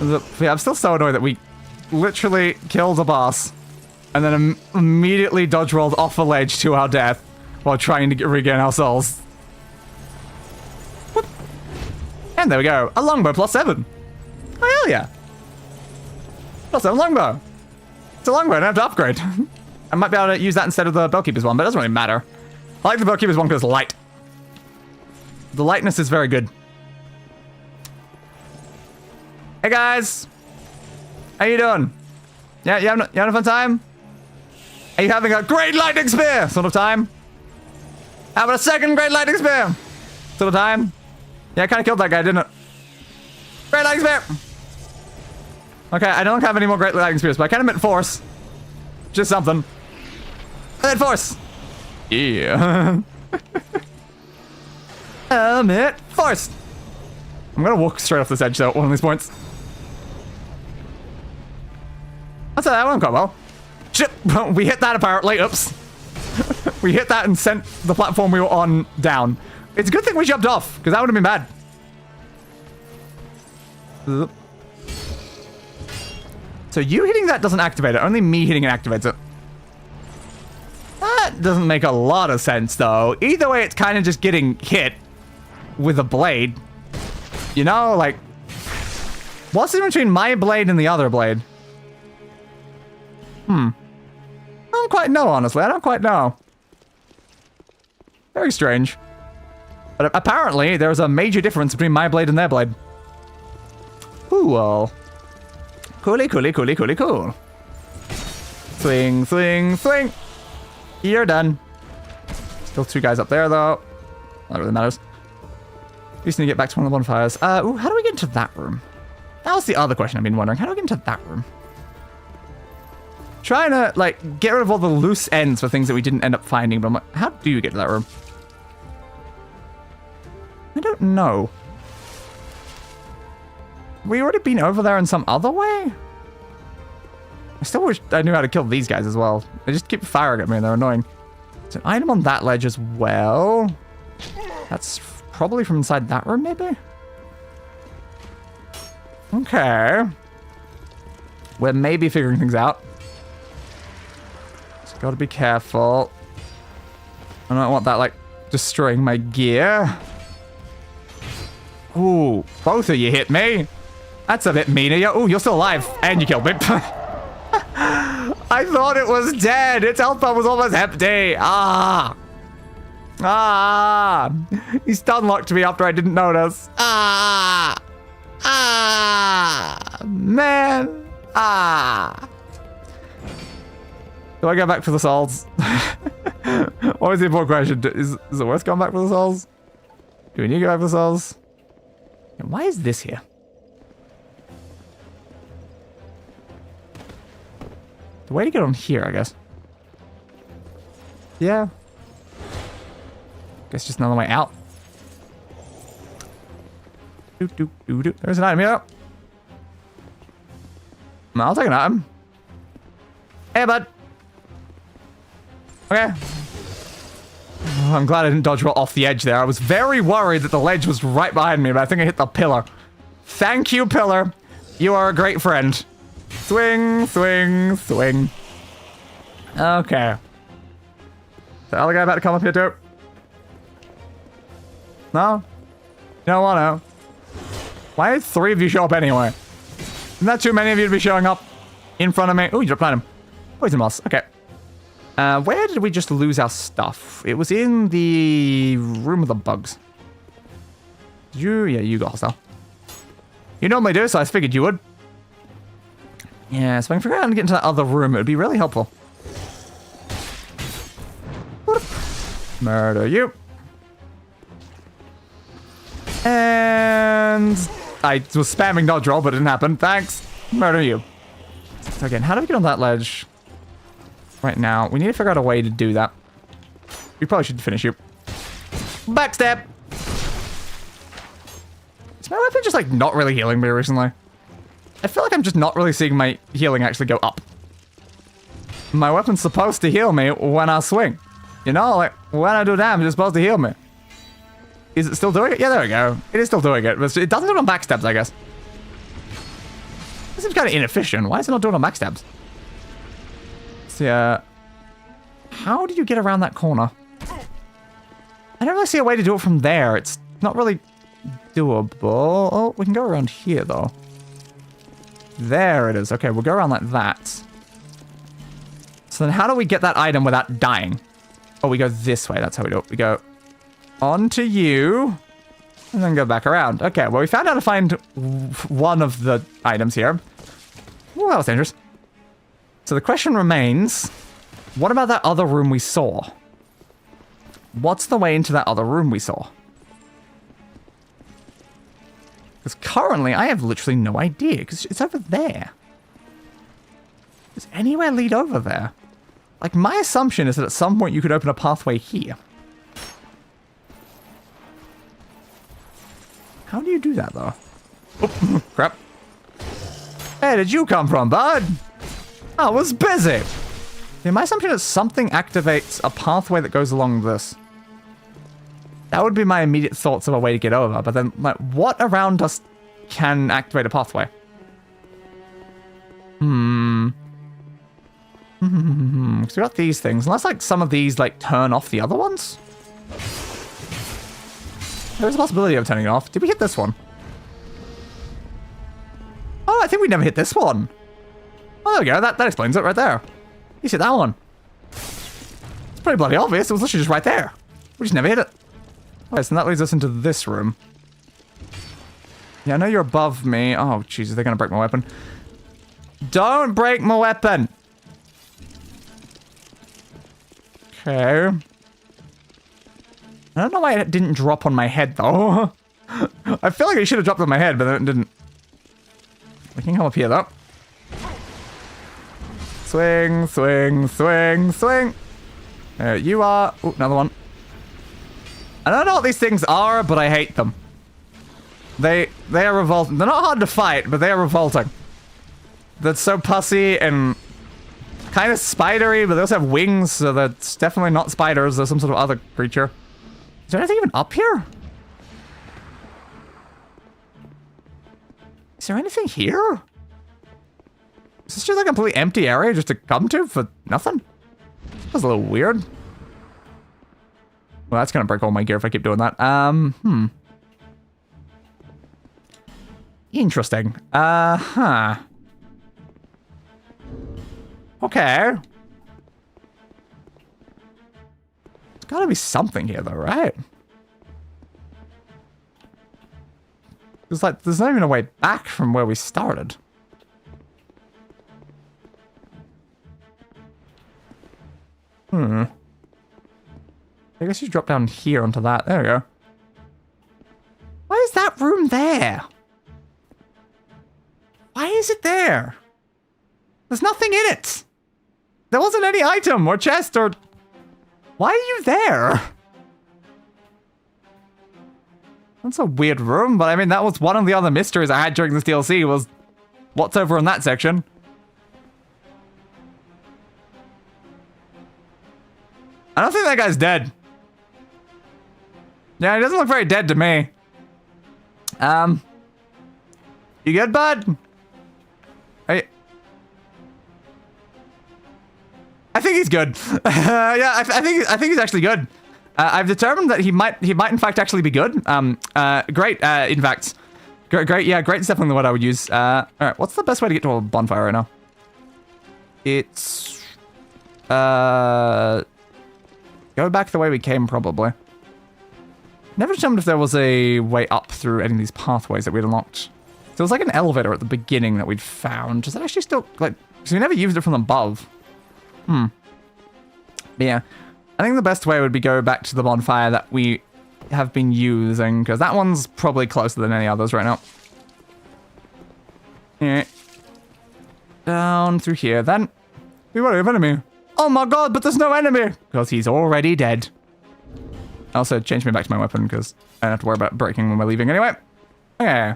Yeah, I'm still so annoyed that we literally killed a boss and then immediately dodge rolled off a ledge to our death while trying to regain our souls. Whoop. And there we go. A longbow +7. Oh, hell yeah. +7 longbow. It's a longbow, I don't have to upgrade. I might be able to use that instead of the Bellkeeper's one, but it doesn't really matter. I like the Bellkeeper's one because it's light. The lightness is very good. Hey guys! How you doing? Yeah, you having a fun time? Are you having a great lightning spear sort of time? How about a second great lightning spear sort of time? Yeah, I kind of killed that guy, didn't it? Great lightning spear! Okay, I don't have any more great lightning spears, but I kind of meant force. Just something. I meant force! Yeah. I meant force! I'm gonna walk straight off this edge though at one of these points. That went quite well. Shit, we hit that apparently. Oops. We hit that and sent the platform we were on down. It's a good thing we jumped off, because that would have been bad. So you hitting that doesn't activate it. Only me hitting it activates it. That doesn't make a lot of sense, though. Either way, it's kind of just getting hit with a blade. You know, like... What's in between my blade and the other blade? I don't quite know, honestly. I don't quite know. Very strange. But apparently, there's a major difference between my blade and their blade. Ooh, well. Cooly, cooly, cooly, cooly, cool. Swing, swing, swing. You're done. Still 2 guys up there, though. Not really matters. We just need to get back to one of the bonfires. Ooh, how do we get into that room? That was the other question I've been wondering. How do we get into that room? Trying to, like, get rid of all the loose ends for things that we didn't end up finding, but I'm like, how do you get to that room? I don't know. We already been over there in some other way? I still wish I knew how to kill these guys as well. They just keep firing at me and they're annoying. There's an item on that ledge as well. That's probably from inside that room, maybe? Okay. We're maybe figuring things out. Just gotta be careful. I don't want that, like, destroying my gear. Ooh, both of you hit me. That's a bit mean of you. Ooh, you're still alive. And you killed me. I thought it was dead. Its health bar was almost empty. Ah. Ah. He stun locked me after I didn't notice. Ah. Ah. Man. Ah. Do I go back for the souls? Always the important question. Is it worth going back for the souls? Do we need to go back for the souls? Why is this here? The way to get on here, I guess. Yeah. Guess just another way out. Doop, doop, doop, doop. There's an item here. I'll take an item. Hey, bud. Okay. Oh, I'm glad I didn't dodge roll off the edge there. I was very worried that the ledge was right behind me, but I think I hit the pillar. Thank you, pillar. You are a great friend. Swing, swing, swing. Okay. The other guy about to come up here too? No? You don't want to? Why did 3 of you show up anyway? Isn't that too many of you to be showing up in front of me? Ooh, you dropped item. Poison moss. Okay. Where did we just lose our stuff? It was in the room of the bugs. Did you? Yeah, you got hostile. You normally do, so I figured you would. Yeah, so if I can figure out how to get into that other room, it would be really helpful. Murder you. And I was spamming dodge roll, but it didn't happen. Thanks. Murder you. So again, how do we get on that ledge? Right now, we need to figure out a way to do that. We probably should finish you. Backstab! Is my weapon just, like, not really healing me recently? I feel like I'm just not really seeing my healing actually go up. My weapon's supposed to heal me when I swing. You know, like, when I do damage, it's supposed to heal me. Is it still doing it? Yeah, there we go. It is still doing it, but it doesn't do it on backstabs, I guess. This seems kind of inefficient. Why is it not doing it on backstabs? Yeah. How do you get around that corner? I don't really see a way to do it from there. It's not really doable. Oh, we can go around here, though. There it is. Okay, we'll go around like that. So then how do we get that item without dying? Oh, we go this way. That's how we do it. We go onto you and then go back around. Okay, well, we found out to find one of the items here. Oh, that was dangerous. So the question remains, what about that other room we saw? What's the way into that other room we saw? Because currently, I have literally no idea, because it's over there. Does anywhere lead over there? Like, my assumption is that at some point you could open a pathway here. How do you do that, though? Oh, crap. Hey, did you come from, bud? I was busy. Yeah, my assumption is something activates a pathway that goes along this. That would be my immediate thoughts of a way to get over, but then, like, what around us can activate a pathway? Because we got these things. Unless, like, some of these, like, turn off the other ones? There's a possibility of turning it off. Did we hit this one? Oh, I think we never hit this one. Oh, there we go. That explains it right there. You see that one? It's pretty bloody obvious. It was literally just right there. We just never hit it. Okay, so that leads us into this room. Yeah, I know you're above me. Oh, Jesus, they're gonna break my weapon. Don't break my weapon! Okay. I don't know why it didn't drop on my head, though. I feel like it should have dropped on my head, but it didn't. I can come up here, though. Swing, swing, swing, swing. There you are. Ooh, another one. I don't know what these things are, but I hate them. They are revolting. They're not hard to fight, but they are revolting. They're so pussy and kind of spidery, but they also have wings, so that's definitely not spiders. They're some sort of other creature. Is there anything even up here? Is there anything here? Is this just like a completely empty area just to come to for nothing? That's a little weird. Well, that's gonna break all my gear if I keep doing that. Interesting. Huh. Okay. There's gotta be something here though, right? There's like, there's not even a way back from where we started. I guess you drop down here onto that. There we go. Why is that room there? Why is it there? There's nothing in it. There wasn't any item or chest or... Why are you there? That's a weird room, but I mean, that was one of the other mysteries I had during this DLC was what's over in that section. I don't think that guy's dead. Yeah, he doesn't look very dead to me. You good, bud? I think he's good. Yeah, I think he's actually good. I've determined that he might in fact actually be good. Great. In fact, great. Yeah, great is definitely what I would use. All right, what's the best way to get to a bonfire right now? It's go back the way we came, probably. Never determined if there was a way up through any of these pathways that we'd unlocked. There was like an elevator at the beginning that we'd found. Does that actually still, like, because we never used it from above. But yeah, I think the best way would be go back to the bonfire that we have been using, because that one's probably closer than any others right now. Yeah. Down through here, then. We won't have enemy. Oh my god, but there's no enemy! Because he's already dead. Also, change me back to my weapon, because I don't have to worry about breaking when we're leaving anyway. Okay.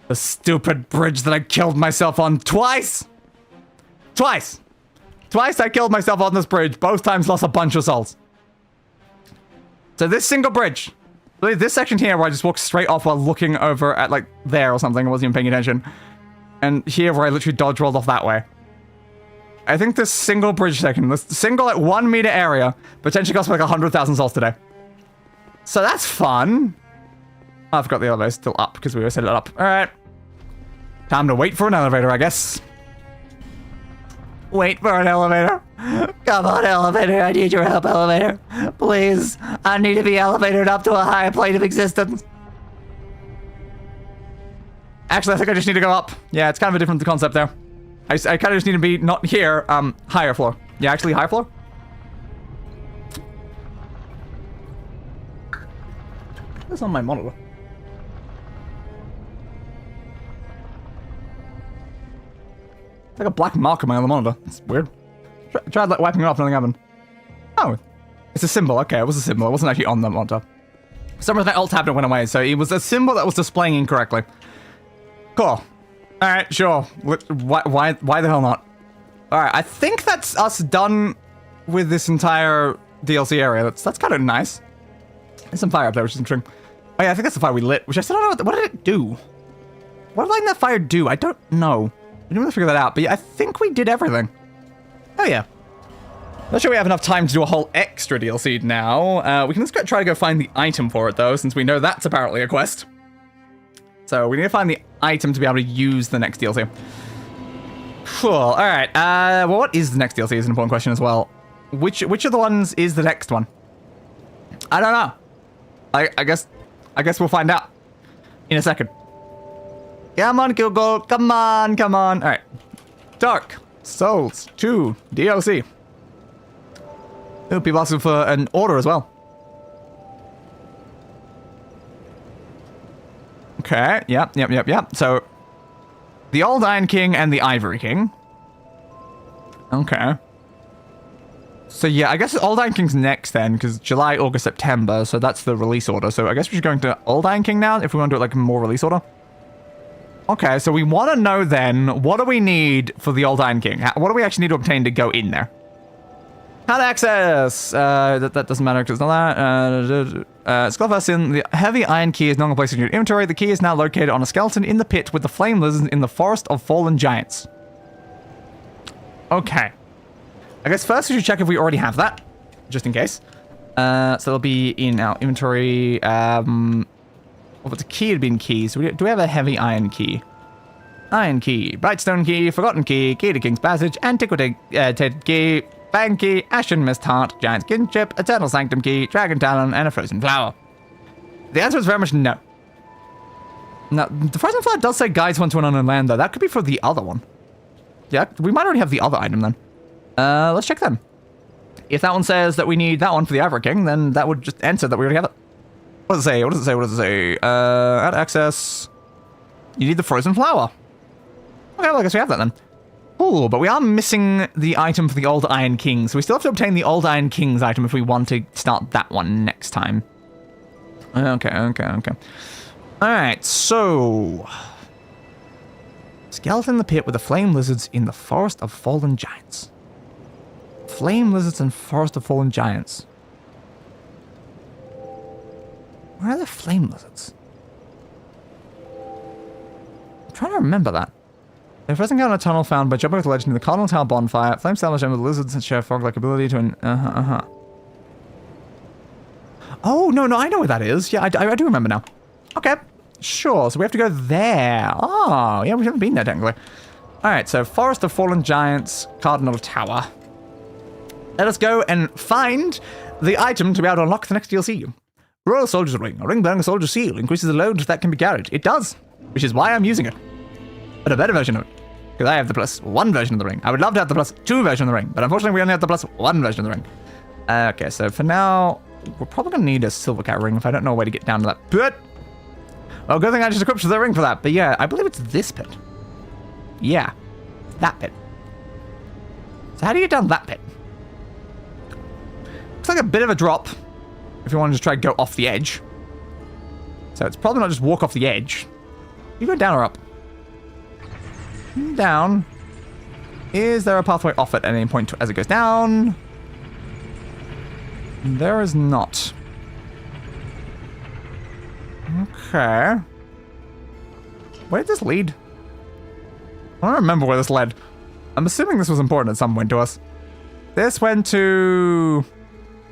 The stupid bridge that I killed myself on twice! Twice! Twice I killed myself on this bridge. Both times lost a bunch of souls. So this single bridge. Really, this section here where I just walked straight off while looking over at, like, there or something. I wasn't even paying attention. And here where I literally dodge rolled off that way. I think this single bridge section, this single, like, 1 meter area, potentially cost me, like, 100,000 souls today. So that's fun. Oh, I forgot the elevator's still up because we were set it up. Alright. Time to wait for an elevator, I guess. Wait for an elevator. Come on, elevator. I need your help, elevator. Please. I need to be elevated up to a higher plane of existence. Actually, I think I just need to go up. Yeah, it's kind of a different concept there. I kind of just need to be not here, higher floor. Yeah, actually, higher floor. That's on my monitor. It's like a black mark on my other monitor. It's weird. Tried like wiping it off, nothing happened. Oh, it's a symbol. Okay, it was a symbol. It wasn't actually on the monitor. For some reason, that alt tab went away, so it was a symbol that was displaying incorrectly. Cool. Alright, sure. Why the hell not? Alright, I think that's us done with this entire DLC area. That's kind of nice. There's some fire up there, which is interesting. Oh yeah, I think that's the fire we lit, which I still don't know. What did it do? What did lighting that fire do? I don't know. I didn't really figure that out, but yeah, I think we did everything. Oh yeah. Not sure we have enough time to do a whole extra DLC now. We can just try to go find the item for it, though, since we know that's apparently a quest. So we need to find the item to be able to use the next DLC. Cool. All right. Well, what is the next DLC is an important question as well. Which of the ones is the next one? I don't know. I guess we'll find out in a second. Come on, Google. Come on. All right. Dark Souls 2 DLC. Ooh, people asking for an order as well. Okay. Yep. So, the Old Iron King and the Ivory King. Okay. So yeah, I guess Old Iron King's next then, because July, August, September, so that's the release order. So I guess we're just going to Old Iron King now, if we want to do it like a more release order. Okay, so we want to know then, what do we need for the Old Iron King? What do we actually need to obtain to go in there? How to access? That doesn't matter because it's not that. Skullfest in the heavy iron key is no longer placed in your inventory. The key is now located on a skeleton in the pit with the flame lizards in the forest of fallen giants. Okay. I guess first we should check if we already have that, just in case. So it'll be in our inventory. Well, if it's a key, it'd be in keys. So do we have a heavy iron key? Iron key, Brightstone key, Forgotten key, key to King's Passage, Antiquity key, Fang key, Ashen Mist Heart, Giant's Kinship, Eternal Sanctum key, Dragon Talon, and a Frozen Flower. The answer is very much no. Now, the Frozen Flower does say guides one to an unknown land, though. That could be for the other one. Yeah, we might already have the other item then. Let's check them. If that one says that we need that one for the Ivory King, then that would just answer that we already have it. What does it say? What does it say? Add access. You need the Frozen Flower. Okay, well, I guess we have that then. Cool, but we are missing the item for the Old Iron King, so we still have to obtain the Old Iron King's item if we want to start that one next time. Okay. Alright, so... Skeleton in the pit with the flame lizards in the forest of fallen giants. Flame lizards and forest of fallen giants. Where are the flame lizards? I'm trying to remember that. They first encounter a tunnel found by jumping with the legend in the Cardinal Tower bonfire. Flame establish with the lizards and share fog-like ability to an... Oh, no, I know where that is. Yeah, I do remember now. Okay, sure. So we have to go there. Oh, yeah, we haven't been there, technically. Alright, so Forest of Fallen Giants, Cardinal Tower. Let us go and find the item to be able to unlock the next DLC. Royal Soldier's Ring. A ring bearing a soldier's seal increases the load that can be carried. It does, which is why I'm using it. But a better version of it. Because I have the +1 version of the ring. I would love to have the +2 version of the ring, but unfortunately we only have the +1 version of the ring. Okay, so for now, we're probably going to need a silver cat ring if I don't know a way to get down to that pit. Well, good thing I just equipped the ring for that. But yeah, I believe it's this pit. Yeah, that pit. So how do you get down that pit? Looks like a bit of a drop if you want to just try to go off the edge. So it's probably not just walk off the edge. You go down or up? Down. Is there a pathway off it at any point as it goes down? There is not. Okay. Where did this lead? I don't remember where this led. I'm assuming this was important at some point to us. This went to...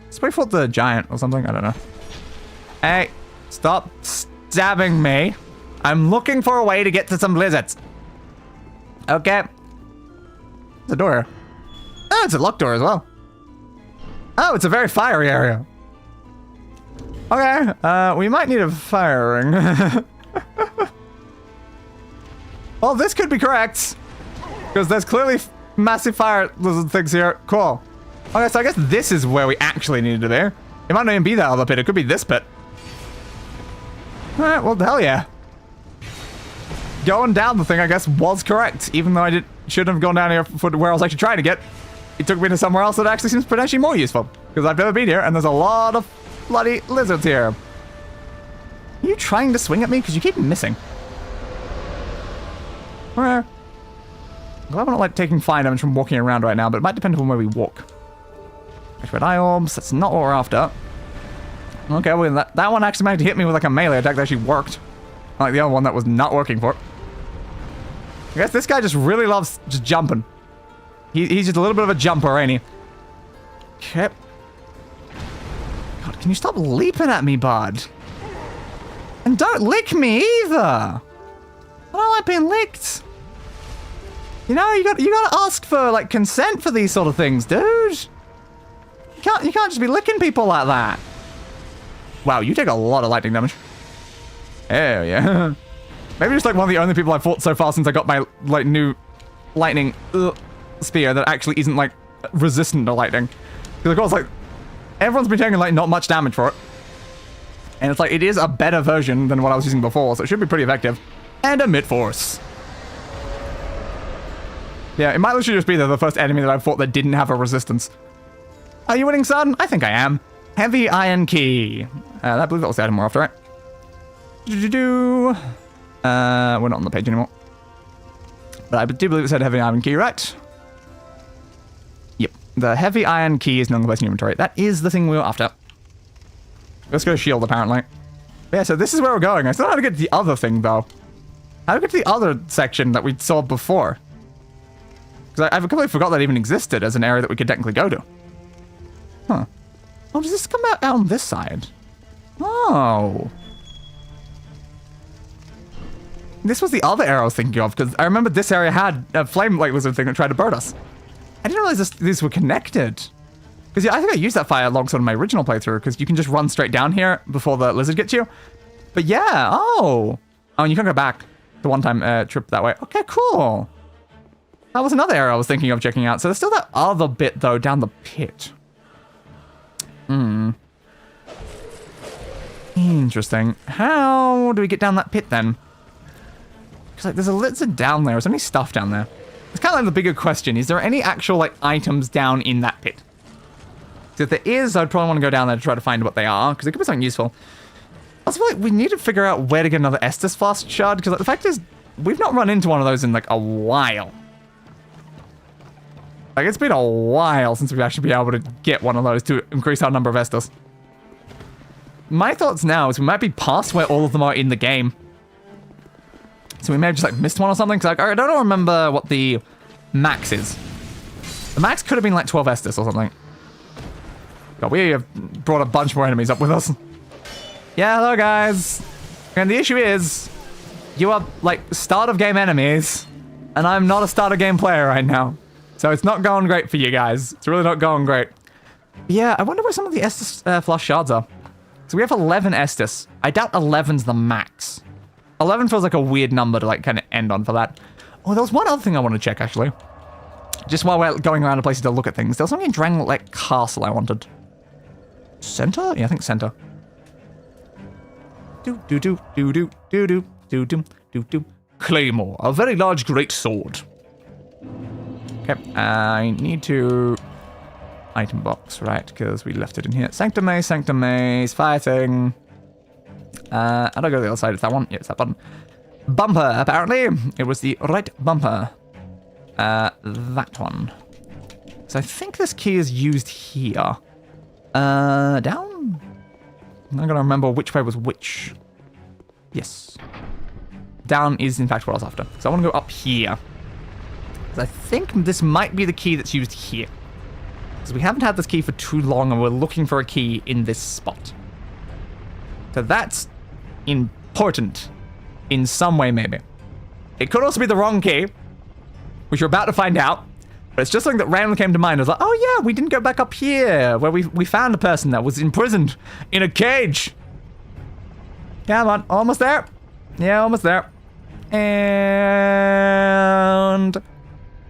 This way fought the giant or something. I don't know. Hey, stop stabbing me. I'm looking for a way to get to some lizards. Okay. There's a door here. Oh, it's a locked door as well. Oh, it's a very fiery area. Okay, we might need a fire ring. Well, this could be correct. Because there's clearly massive fire lizard things here. Cool. Okay, so I guess this is where we actually needed to be. It might not even be that other pit. It could be this pit. Alright, well, hell yeah. Going down the thing, I guess, was correct. Even though I shouldn't have gone down here for where I was actually trying to get. It took me to somewhere else that actually seems potentially more useful. Because I've never been here, and there's a lot of bloody lizards here. Are you trying to swing at me? Because you keep missing. I'm glad we're not like taking fire damage from walking around right now, but it might depend on where we walk. Red eye orbs, that's not what we're after. Okay, well that one actually managed to hit me with like a melee attack that actually worked. Like the other one that was not working for it. I guess this guy just really loves just jumping. He's just a little bit of a jumper, ain't he? Okay. God, can you stop leaping at me, bud? And don't lick me either. I don't like being licked. You know, you gotta ask for like consent for these sort of things, dude. You can't just be licking people like that. Wow, you take a lot of lightning damage. Hell yeah. Maybe just like one of the only people I've fought so far since I got my like new lightning spear that actually isn't like resistant to lightning. Because of course like everyone's been taking like not much damage for it. And it's like it is a better version than what I was using before, so it should be pretty effective. And emit force. Yeah, it might literally just be the first enemy that I've fought that didn't have a resistance. Are you winning, son? I think I am. Heavy iron key. I believe that was the item we're after, right? We're not on the page anymore. But I do believe it said heavy iron key, right? Yep. The heavy iron key is nonetheless in inventory. That is the thing we were after. Let's go shield, apparently. But yeah, so this is where we're going. I still don't know how to get to the other thing, though. How to get to the other section that we saw before? Because I've completely forgot that even existed as an area that we could technically go to. Huh. Oh, does this come out on this side? Oh. This was the other area I was thinking of, because I remember this area had a flame like lizard thing that tried to burn us. I didn't realize these were connected. Because yeah, I think I used that fire alongside my original playthrough, because you can just run straight down here before the lizard gets you. But yeah, oh, and you can go back the one-time trip that way. Okay, cool. That was another area I was thinking of checking out. So there's still that other bit, though, down the pit. Interesting. How do we get down that pit, then? Because like, there's a lizard down there. Is there any stuff down there? It's kind of like the bigger question. Is there any actual, like, items down in that pit? Because if there is, I'd probably want to go down there to try to find what they are, because it could be something useful. I also feel like we need to figure out where to get another Estus flask shard, because like, the fact is, we've not run into one of those in, like, a while. Like, it's been a while since we've actually been able to get one of those to increase our number of Estus. My thoughts now is we might be past where all of them are in the game. So we may have just, like, missed one or something, because like, I don't remember what the max is. The max could have been, like, 12 Estus or something. God, we have brought a bunch more enemies up with us. Yeah, hello, guys. And the issue is, you are, like, start-of-game enemies, and I'm not a start-of-game player right now. So it's not going great for you guys. It's really not going great. Yeah, I wonder where some of the Estus flush shards are. So we have 11 Estus. I doubt 11's the max. 11 feels like a weird number to like kind of end on for that. Oh, there was one other thing I want to check actually. Just while we're going around to places to look at things. There was something in Drangleic Castle I wanted. Center? Yeah, I think center. Claymore, a very large great sword. Okay, I need to... Item box, right, because we left it in here. Sanctum Maze, fire thing. How do I go to the other side? It's that one? Yeah, it's that button. Bumper, apparently. It was the right bumper. That one. So I think this key is used here. Down? I'm not gonna remember which way was which. Yes. Down is, in fact, what I was after. So I want to go up here. I think this might be the key that's used here. Because we haven't had this key for too long and we're looking for a key in this spot. So that's important in some way, maybe. It could also be the wrong key, which you're about to find out. But it's just something that randomly came to mind. I was like, oh yeah, we didn't go back up here where we found a person that was imprisoned in a cage. Come on, almost there. Yeah, almost there. And...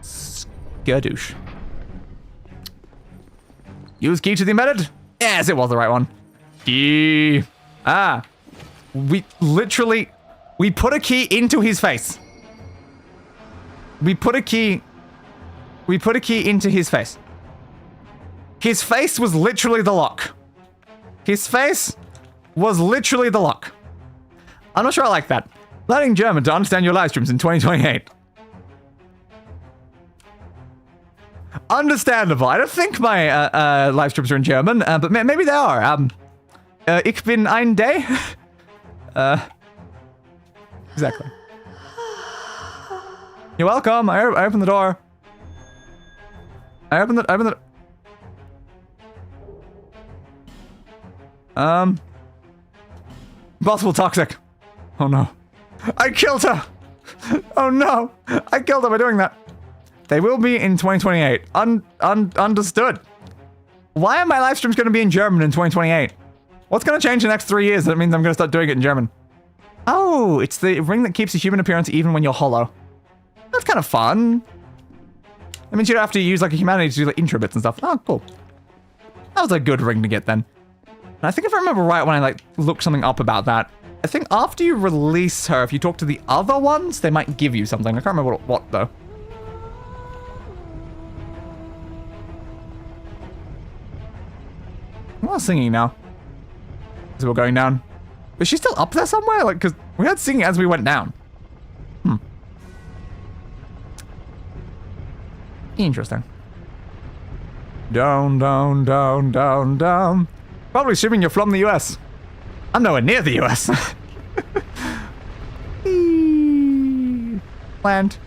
Skadoosh. Use key to the embedded? Yes, it was the right one. Key. Ah. We literally... We put a key into his face. We put a key into his face. His face was literally the lock. His face was literally the lock. I'm not sure I like that. Learning German to understand your live streams in 2028. Understandable. I don't think my live streams are in German, but maybe they are. Ich bin ein Day. Exactly. You're welcome. I opened the door. I opened the. Possible toxic. Oh no. I killed her. Oh no. I killed her by doing that. They will be in 2028. Understood. Why are my live streams going to be in German in 2028? What's going to change in the next 3 years that means I'm going to start doing it in German? Oh, it's the ring that keeps a human appearance even when you're hollow. That's kind of fun. That means you don't have to use like a humanity to do like intro bits and stuff. Oh, cool. That was a good ring to get then. And I think if I remember right when I like looked something up about that, I think after you release her, if you talk to the other ones, they might give you something. I can't remember what though. I'm not singing now. As we're going down. Is she still up there somewhere? Like, because we had singing as we went down. Interesting. Down, down, down, down, down. Probably assuming you're from the US. I'm nowhere near the US. Land.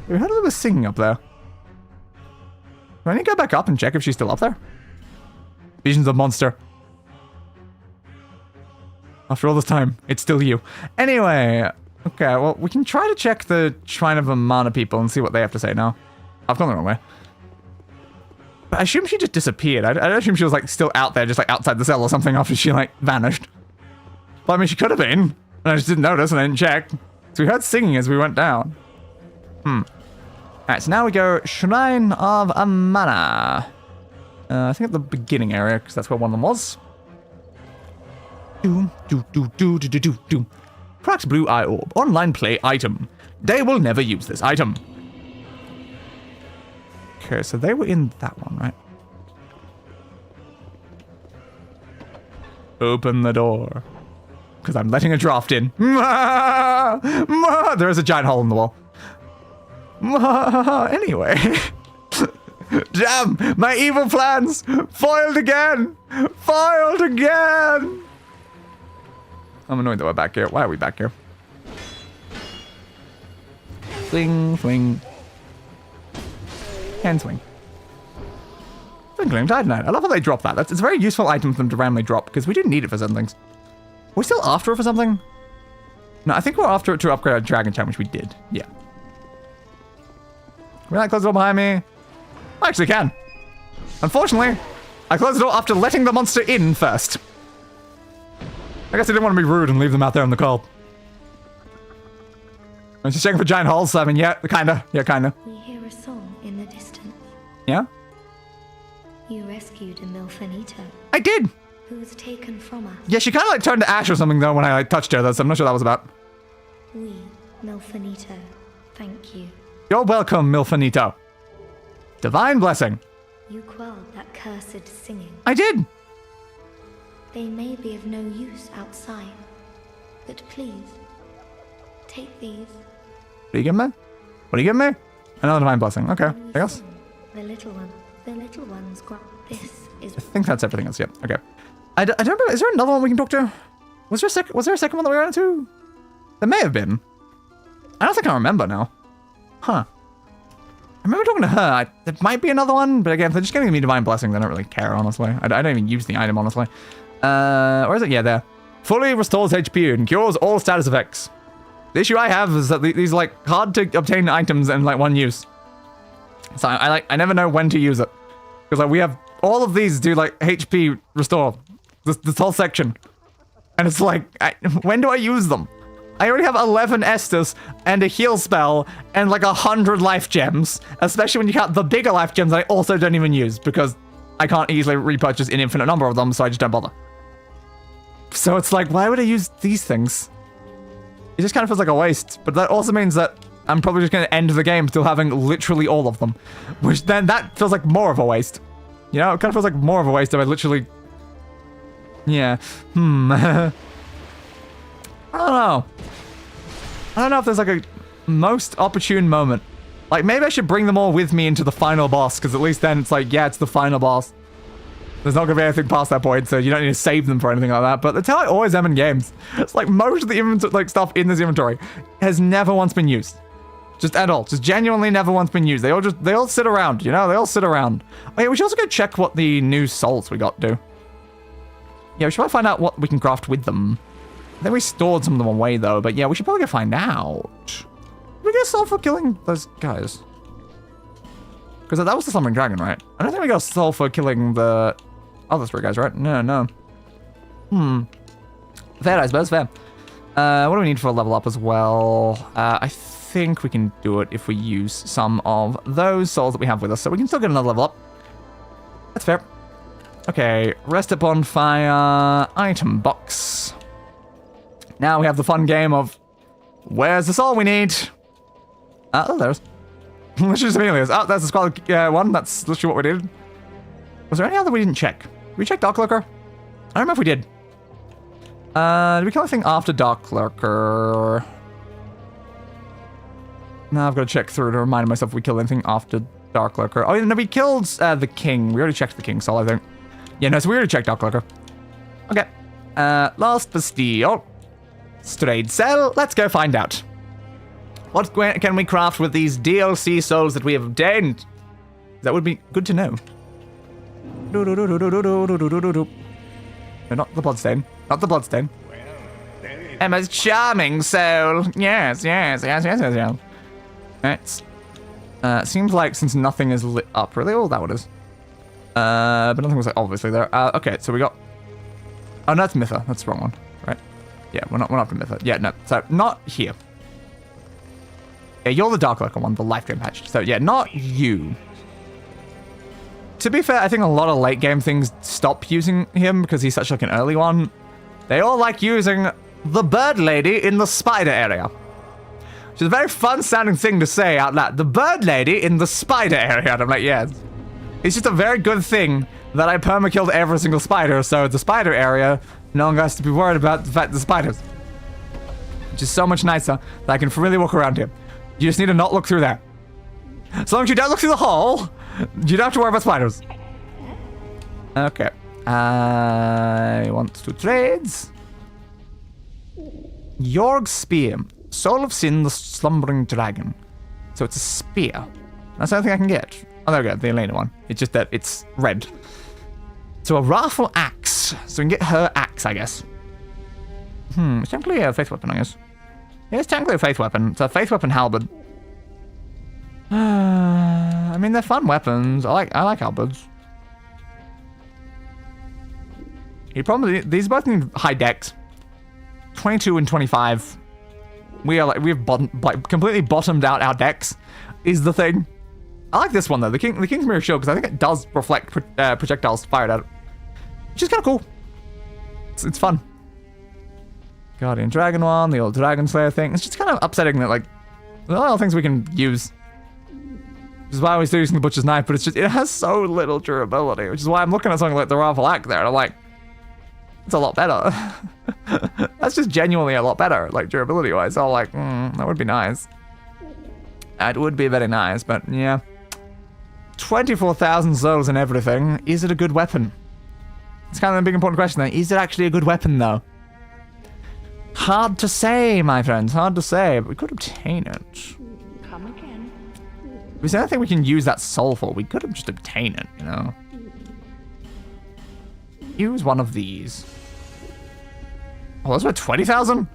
We heard a little singing up there. Do I need to go back up and check if she's still up there? Visions of monster. After all this time, it's still you. Anyway, okay, well, we can try to check the Shrine of Amana people and see what they have to say now. I've gone the wrong way. But I assume she just disappeared. I assume she was, like, still out there, just, like, outside the cell or something after she, like, vanished. But, I mean, she could have been. And I just didn't notice and I didn't check. So we heard singing as we went down. Alright, so now we go Shrine of Amana. I think at the beginning area, because that's where one of them was. Cracked blue eye orb. Online play item. They will never use this item. Okay, so they were in that one, right? Open the door. Because I'm letting a draft in. There is a giant hole in the wall. Anyway. Damn! My evil plans! Foiled again! Foiled again! I'm annoyed that we're back here. Why are we back here? Swing, swing. And swing. Twinkling Titanite. I love how they drop that. It's a very useful item for them to randomly drop, because we do need it for certain things. We're still after it for something? No, I think we're after it to upgrade our Dragon Charm, which we did. Yeah. Can we like close the door behind me? I actually can. Unfortunately, I closed the door after letting the monster in first. I guess I didn't want to be rude and leave them out there in the cold. I'm just checking for giant holes, so I mean, yeah, kinda. Yeah, kinda. We hear a song in the distance. Yeah? You rescued a Milfanito. I did! Who was taken from us. Yeah, she kinda like turned to ash or something though when I like touched her, though, so I'm not sure what that was about. We, Milfanito, thank you. You're welcome, Milfanito. Divine blessing. You quelled that cursed singing. I did! They may be of no use outside, but please, take these. What are you giving me? What are you giving me? Another divine blessing. Okay. Anything else? The little ones grant. This is. I think that's everything else. Yep. Okay. I don't remember. Is there another one we can talk to? Was there a second one that we ran into? There may have been. I don't think I remember now. Huh. I remember talking to her. There might be another one, but again, if they're just giving me divine blessings, I don't really care, honestly. I don't even use the item, honestly. Where is it? Yeah, there. Fully restores HP and cures all status effects. The issue I have is that these are like hard to obtain items and like one use. So I never know when to use it. Because like we have all of these do like HP restore. This whole section. And it's like, when do I use them? I already have 11 Estus and a heal spell and like 100 life gems. Especially when you count the bigger life gems that I also don't even use because I can't easily repurchase an infinite number of them, so I just don't bother. So it's like, why would I use these things? It just kind of feels like a waste, but that also means that I'm probably just going to end the game still having literally all of them. Which then that feels like more of a waste. You know, it kind of feels like more of a waste if I literally... Yeah. I don't know. I don't know if there's like a most opportune moment. Like, maybe I should bring them all with me into the final boss, because at least then it's like, yeah, it's the final boss. There's not going to be anything past that point, so you don't need to save them for anything like that. But that's how I always am in games. It's like most of the like stuff in this inventory has never once been used. Just at all. Just genuinely never once been used. They all sit around, you know? They all sit around. Oh yeah, we should also go check what the new souls we got do. Yeah, we should probably find out what we can craft with them. I think we stored some of them away, though. But yeah, we should probably go find out. Did we get a soul for killing those guys? Because that was the Slumbering Dragon, right? I don't think we got a soul for killing the other three guys, right? No. Fair, I suppose, fair. What do we need for a level up as well? I think we can do it if we use some of those souls that we have with us. So we can still get another level up. That's fair. Okay, rest at bonfire, item box. Now we have the fun game of, where's the soul we need? Oh, there's. Literally just immediately is. Oh, that's the Squalid one. That's literally what we did. Was there any other we didn't check? Did we check Dark Lurker? I don't know if we did. Did we kill anything after Dark Lurker? No, I've got to check through to remind myself if we killed anything after Dark Lurker. Oh, no, we killed the King. We already checked the King soul, I think. Yeah, no, so we already checked Dark Lurker. Okay. Last Bastille. Strayed cell. Let's go find out. What can we craft with these DLC souls that we have obtained? That would be good to know. No, not the bloodstain. Not the bloodstain. Emma's charming soul. Yes. Right. Seems like since nothing is lit up, really, all that one is. But nothing was like obviously there. Okay, so we got. Oh, no, that's Mitha. That's the wrong one, right? Yeah, we're not from Mitha. Yeah, no. So not here. Yeah, you're the Dark Lurker one, the life game patch. So yeah, not you. To be fair, I think a lot of late game things stop using him because he's such like an early one. They all like using the bird lady in the spider area. Which is a very fun sounding thing to say out loud. The bird lady in the spider area. And I'm like, yes. It's just a very good thing that I perma-killed every single spider, so the spider area no longer has to be worried about the fact the spiders. Which is so much nicer that I can freely walk around here. You just need to not look through there. As long as you don't look through the hole, you don't have to worry about spiders. Okay. I want to trades. Yorg's Spear. Soul of Sin, the Slumbering Dragon. So it's a spear. That's the only thing I can get. Oh, there we go, the Elana one. It's just that it's red. So a Raffle Axe. So we can get her axe, I guess. It's technically a faith weapon, I guess. Yeah, it's technically a faith weapon. It's a faith weapon halberd. I mean, they're fun weapons. I like halberds. These both need high dex. 22 and 25. We've completely bottomed out our decks, is the thing. I like this one though, the King's Mirror Shield, because I think it does reflect projectiles fired at it, which is kind of cool. It's fun. Guardian Dragon one, the old Dragon Slayer thing. It's just kind of upsetting that like there are a lot of things we can use. Which is why I was using the Butcher's Knife, but it's just it has so little durability, which is why I'm looking at something like the Raffle Axe there, and I'm like, it's a lot better. That's just genuinely a lot better, like durability wise. So I'm like, that would be nice. That would be very nice, but yeah. 24,000 souls and everything. Is it a good weapon? It's kind of a big important question there. Is it actually a good weapon though? Hard to say, my friends. Hard to say, but we could obtain it. Come again. If there's anything we can use that soul for, we could have just obtain it, you know? Use one of these. Oh, that's worth 20,000?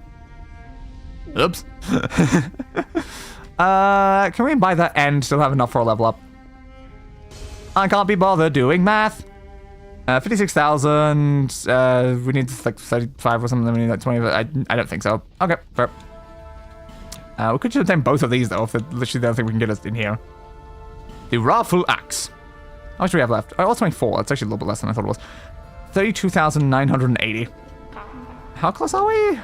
Oops. Can we buy that and still have enough for a level up? I can't be bothered doing math. 56,000. We need like 35 or something. We need like 20. I don't think so. Okay, fair. We could just obtain both of these though, if they're literally the only thing we can get us in here. The Raffle Axe. How much do we have left? Oh, 24. That's actually a little bit less than I thought it was. 32,980. How close are we?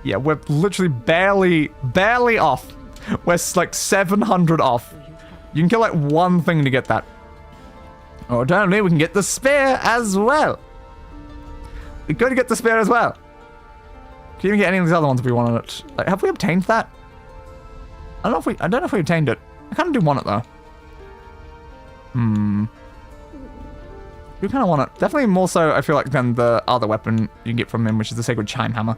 Yeah, we're literally barely off. We're like 700 off. You can kill like one thing to get that. Or apparently we can get the spear as well. We could get the spear as well. Can you get any of these other ones if we wanted it? Like, have we obtained that? I don't know if we obtained it. I kind of do want it though. We kind of want it. Definitely more so, I feel like, than the other weapon you can get from him, which is the Sacred Chime Hammer.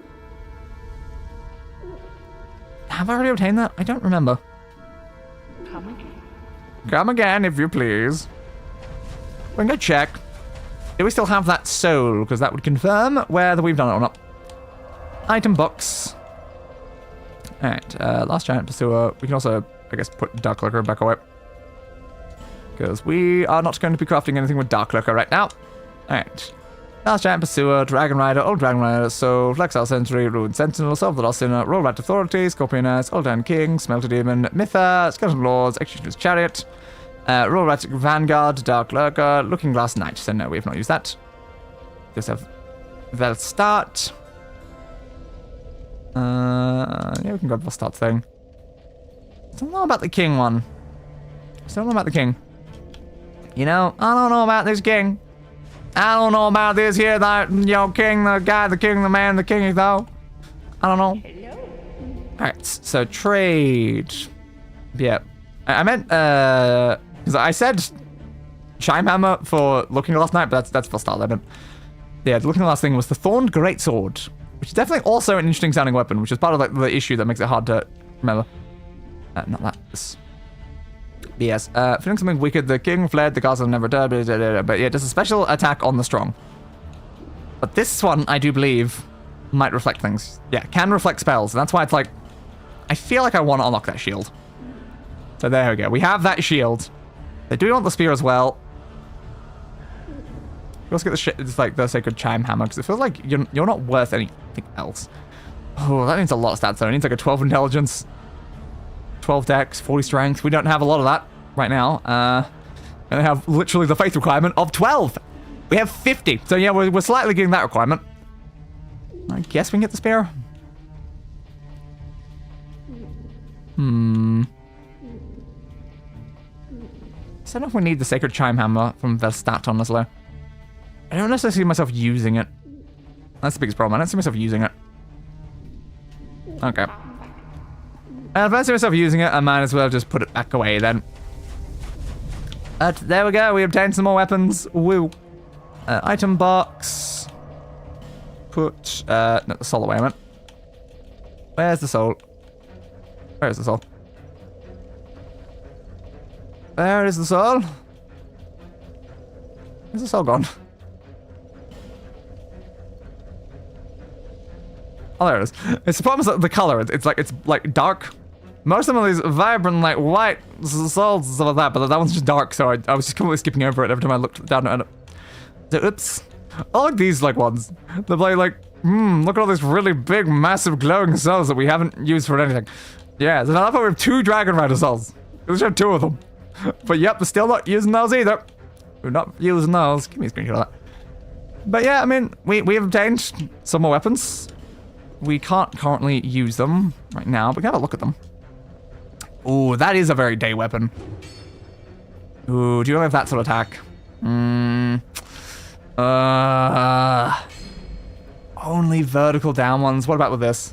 Have I already obtained that? I don't remember. Come again, if you please. We can go check. Do we still have that soul? Because that would confirm whether we've done it or not. Item box. Alright, last giant pursuer. We can also, I guess, put Dark Lurker back away. Because we are not going to be crafting anything with Dark Lurker right now. Alright. Last giant pursuer, Dragon Rider, Old Dragon Rider, Soul, Flexile Sentry, Ruined Sentinel, Solve the Lost Sinner, Roll Rat Authority, Scorpioness, Old Dan King, Smelter Demon, Mytha, Skeleton Lords, Executioner's Chariot, Roll Rat Vanguard, Dark Lurker, Looking Glass Knight. So no, we have not used that. Just have Velstart. Yeah, we can grab the start thing. I don't know about the king one. I don't know about the king. You know, I don't know about this king. I don't know about this here, that, you know, king, the guy, the king, the man, the king, though. I don't know. Hello. Alright, so trade. Yeah. I meant, because I said Chime Hammer for Looking Glass Knight, but that's for start limit. Yeah, the Looking Glass thing was the Thorned Greatsword, which is definitely also an interesting sounding weapon, which is part of like the issue that makes it hard to remember. Not that. Yes, feeling something wicked, the king fled, the castle never died, but yeah, just a special attack on the strong. But this one, I do believe, might reflect things. Yeah, can reflect spells, and that's why it's like, I feel like I want to unlock that shield. So there we go, we have that shield. They do want the spear as well. Let's get the Sacred Chime Hammer, because it feels like you're not worth anything else. Oh, that needs a lot of stats though. It needs like a 12 intelligence, 12 dex, 40 strength. We don't have a lot of that right now. And they have literally the faith requirement of 12. We have 50. So yeah, we're slightly getting that requirement. I guess we can get the spear. I don't know if we need the Sacred Chime Hammer from Velstart, honestly. I don't necessarily see myself using it. That's the biggest problem. I don't see myself using it. Okay. If I don't see myself using it, I might as well just put it back away then. But there we go. We obtained some more weapons. Woo. Item box. Put, no, the soul away a minute. Where's the soul? Where is the soul? Where is the soul? Where's the soul gone? Oh, there it is. It's the problem is the color. It's like dark. Most of them are these vibrant, like white souls and stuff like that, but that one's just dark, so I was just completely skipping over it every time I looked down at it. So, oops. I like these like ones. They're like, look at all these really big, massive glowing souls that we haven't used for anything. Yeah, so now we have 2 Dragon Rider souls. We just have 2 of them. But yep, we're still not using those either. We're not using those. Give me a screenshot of that. But yeah, I mean, we have obtained some more weapons. We can't currently use them right now, but we gotta look at them. Ooh, that is a very day weapon. Ooh, do you have that sort of attack? Only vertical down ones. What about with this?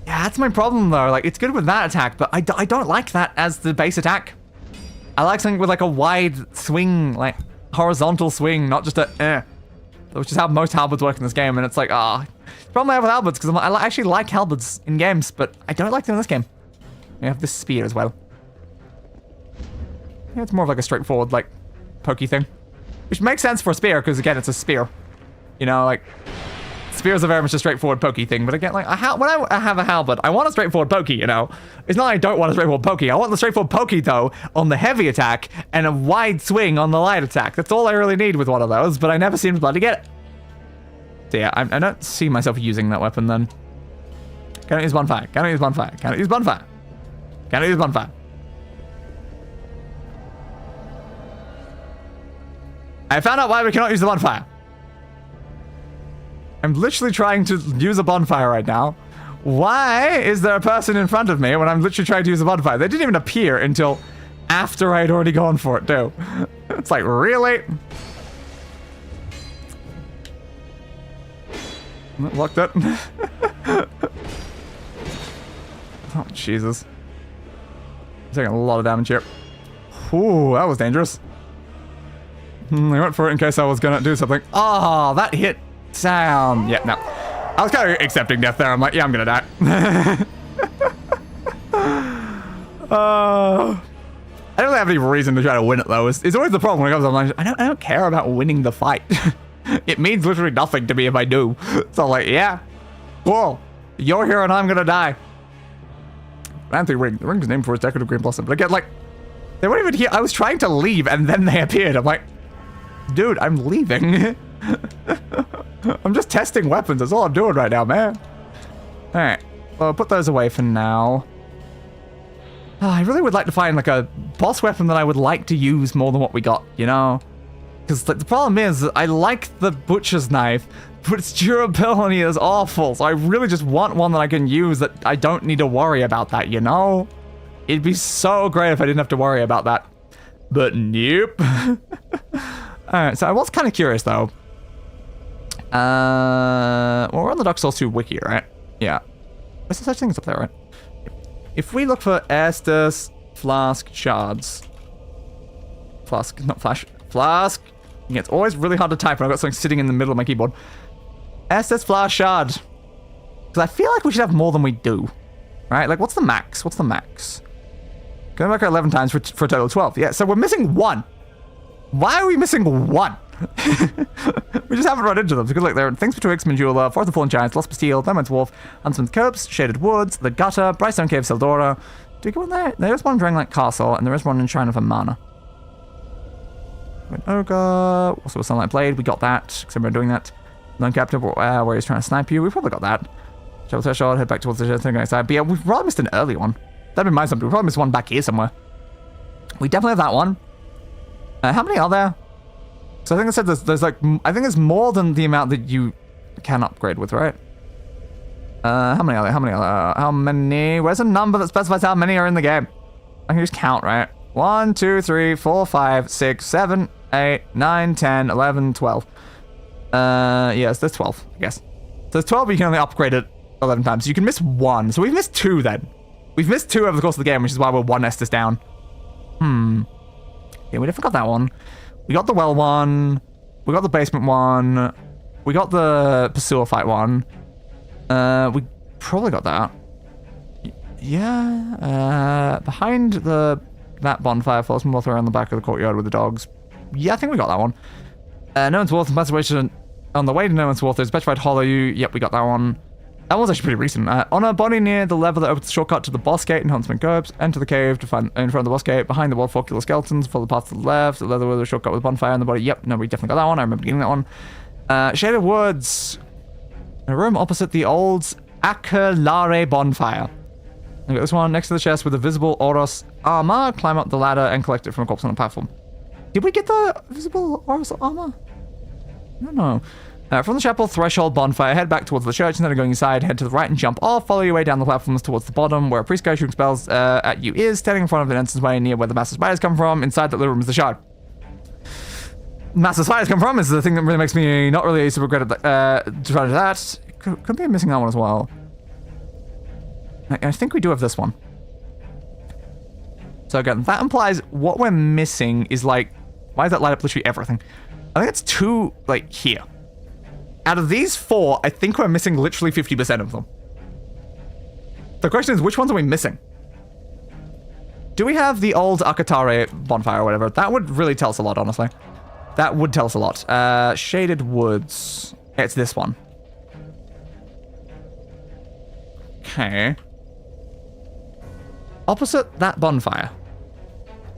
Yeah, that's my problem though. Like, it's good with that attack, but I don't like that as the base attack. I like something with like a wide swing, like horizontal swing, not just a which is how most halberds work in this game, and it's like, the problem I have with halberds, because I actually like halberds in games, but I don't like them in this game. We have this spear as well. Yeah, it's more of like a straightforward, like, pokey thing. Which makes sense for a spear, because again, it's a spear. You know, like, spears are very much a straightforward pokey thing, but again, like, when I have a halberd, I want a straightforward pokey, you know? It's not like I don't want a straightforward pokey. I want the straightforward pokey, though, on the heavy attack, and a wide swing on the light attack. That's all I really need with one of those, but I never seem to bloody get it. So yeah, I don't see myself using that weapon, then. Can I use bonfire? Can I use bonfire? Can I use bonfire? Can I use bonfire? I found out why we cannot use the bonfire. I'm literally trying to use a bonfire right now. Why is there a person in front of me when I'm literally trying to use a bonfire? They didn't even appear until after I'd already gone for it, too. It's like, really? Locked it. Oh, Jesus. I'm taking a lot of damage here. Ooh, that was dangerous. I went for it in case I was gonna do something. Oh, that hit Sam. Yeah, no. I was kind of accepting death there. I'm like, yeah, I'm gonna die. I don't really have any reason to try to win it, though. It's always the problem when it comes to online. I don't care about winning the fight. It means literally nothing to me if I do. So I'm like, yeah, cool. You're here and I'm gonna die. Anthony Ring. The ring is named for its decorative green blossom. But again, like, they weren't even here. I was trying to leave and then they appeared. I'm like, dude, I'm leaving. I'm just testing weapons. That's all I'm doing right now, man. All right. Well, I'll put those away for now. Oh, I really would like to find, like, a boss weapon that I would like to use more than what we got, you know? Because like, the problem is, I like the butcher's knife, but its durability is awful. So I really just want one that I can use that I don't need to worry about that, you know? It'd be so great if I didn't have to worry about that. But nope. Alright, so I was kind of curious, though. Well, we're on the Dark Souls 2 wiki, right? Yeah. There's such things up there, right? If we look for Estus, Flask, Shards. Flask, not Flash. Flask. Yeah, it's always really hard to type when I've got something sitting in the middle of my keyboard. Estus, Flask, Shard. Because I feel like we should have more than we do. Right? Like, what's the max? What's the max? Going back 11 times for a total of 12. Yeah, so we're missing one. Why are we missing one? We just haven't run into them. So good luck there. Things betwixt Majula, Forest of Fallen Giants, Lost Bastille, Diamond's Wolf, Huntsman's Copse, Shaded Woods, The Gutter, Brightstone Cave, Seldora. Do we go in there? There is one in Drangleic Castle, and there is one in Shrine of Amana. Ogre, also a Sunlight Blade. We got that, because we're doing that. Lone Captive, where he's trying to snipe you. We probably got that. Travel Threshold, head back towards the thing side. But yeah, we've probably missed an early one. That'd be my something. We probably missed one back here somewhere. We definitely have that one. How many are there? So I think I said there's like, I think there's more than the amount that you can upgrade with, right? How many are there? How many are there? How many? Where's a number that specifies how many are in the game? I can just count, right? 1, 2, 3, 4, 5, 6, 7, 8, 9, 10, 11, 12. Yes, there's 12, I guess. So there's 12, but you can only upgrade it 11 times. So you can miss one. So we've missed two then. We've missed two over the course of the game, which is why we're one Estus down. Yeah, we definitely got that one. We got the well one. We got the basement one. We got the pursuer fight one. We probably got that. Yeah. Behind that bonfire, follows from around the back of the courtyard with the dogs. Yeah, I think we got that one. No One's Worth and Passation on the way to No One's Worth. There's Petrified Hollow. Yep, we got that one. That was actually pretty recent. On a body near the lever that opens the shortcut to the boss gate in Huntsman Copse. Enter the cave to find in front of the boss gate. Behind the wall, follicular skeletons. Follow the path to the left. The leather with a shortcut with a bonfire on the body. Yep, no, we definitely got that one. I remember getting that one. Shaded Woods. A room opposite the old Aquilare bonfire. I got this one next to the chest with a visible Oros armor. Climb up the ladder and collect it from a corpse on a platform. Did we get the visible Oros armor? I don't know. From the chapel threshold bonfire, head back towards the church. Instead of going inside, head to the right and jump off. Follow your way down the platforms towards the bottom, where a priest guy shooting spells at you is, standing in front of an entranceway near where the massive spiders come from. Inside that little room is the shard. Massive spiders come from is the thing that really makes me not really super great at try to do that. Could be missing that one as well. I think we do have this one. So again, that implies what we're missing is like, why does that light up literally everything? I think it's two, like, here. Out of these four, I think we're missing literally 50% of them. The question is, which ones are we missing? Do we have the old Akatare bonfire or whatever? That would really tell us a lot, honestly. That would tell us a lot. Shaded Woods. It's this one. Okay. Opposite that bonfire.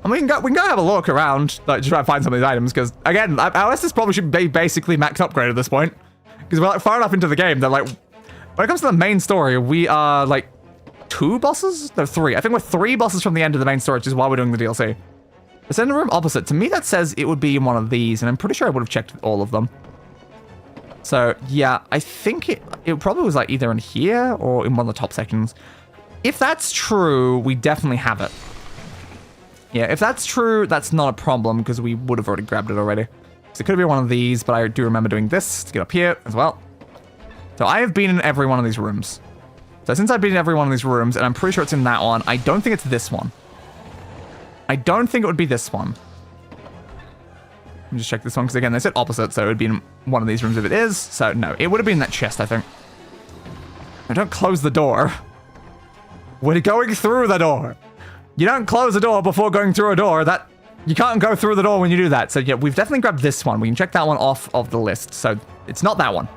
And we can go have a look around, like, to try and find some of these items, because, again, our Estus probably should be basically max upgrade at this point. Because we're, like, far enough into the game that, like, when it comes to the main story, we are, like, 2 bosses? No, 3. I think we're 3 bosses from the end of the main story, which is why we're doing the DLC. It's in the room opposite. To me, that says it would be in one of these, and I'm pretty sure I would have checked all of them. So, yeah, I think it probably was, like, either in here or in one of the top sections. If that's true, we definitely have it. Yeah, if that's true, that's not a problem, because we would have already grabbed it already. So it could be one of these, but I do remember doing this to get up here as well. So I have been in every one of these rooms. So So since I've been in every one of these rooms, and I'm pretty sure it's in that one, I don't think it's this one. I don't think it would be this one. Let me just check this one, because again, they said opposite, so it would be in one of these rooms if it is. So no, it would have been that chest, I think. Now, don't close the door. We're going through the door. You don't close the door before going through a door. That you can't go through the door when you do that. So yeah, we've definitely grabbed this one. We can check that one off of the list. So it's not that one.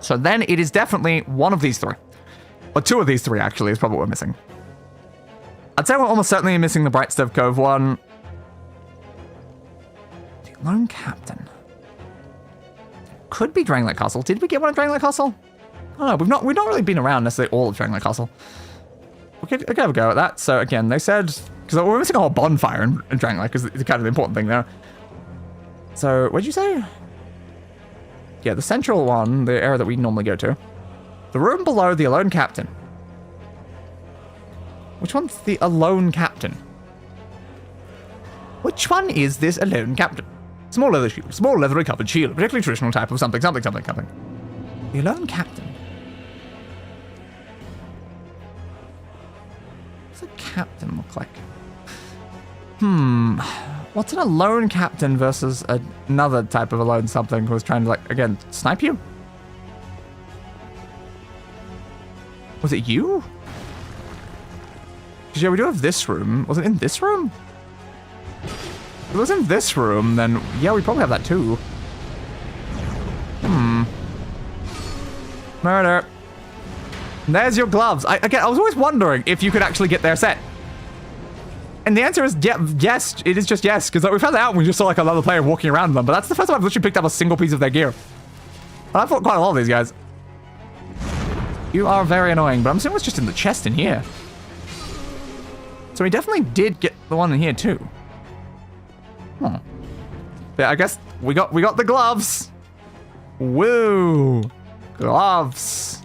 So then it is definitely one of these three. Or two of these three, actually, is probably what we're missing. I'd say we're almost certainly missing the Bright Stove Cove one. The Lone Captain. Could be Drangleic Castle. Did we get one at Drangleic Castle? I don't know. We've not really been around necessarily all of Drangleic Castle. We could have a go at that. So again, they said, because we're missing a whole bonfire in Drangleic, because it's kind of the important thing there. So what'd you say? Yeah, the central one, the area that we normally go to. The room below the Alone Captain. Which one's the Alone Captain? Which one is this Alone Captain? Small leather shield, small leathery covered shield, particularly traditional type of something. The Alone Captain. What's a captain look like? What's an Alone Captain versus another type of Alone something who's trying to, like, again, snipe you? Was it you? Because yeah, we do have this room. Was it in this room? If it was in this room, then yeah, we probably have that too. Murder. And there's your gloves. I was always wondering if you could actually get their set. And the answer is yes. It is just yes, because like, we found that out when we just saw like another player walking around them. But that's the first time I've literally picked up a single piece of their gear. And I've fought quite a lot of these guys. You are very annoying, but I'm assuming it's just in the chest in here. So we definitely did get the one in here too. Yeah, I guess we got the gloves. Woo! Gloves.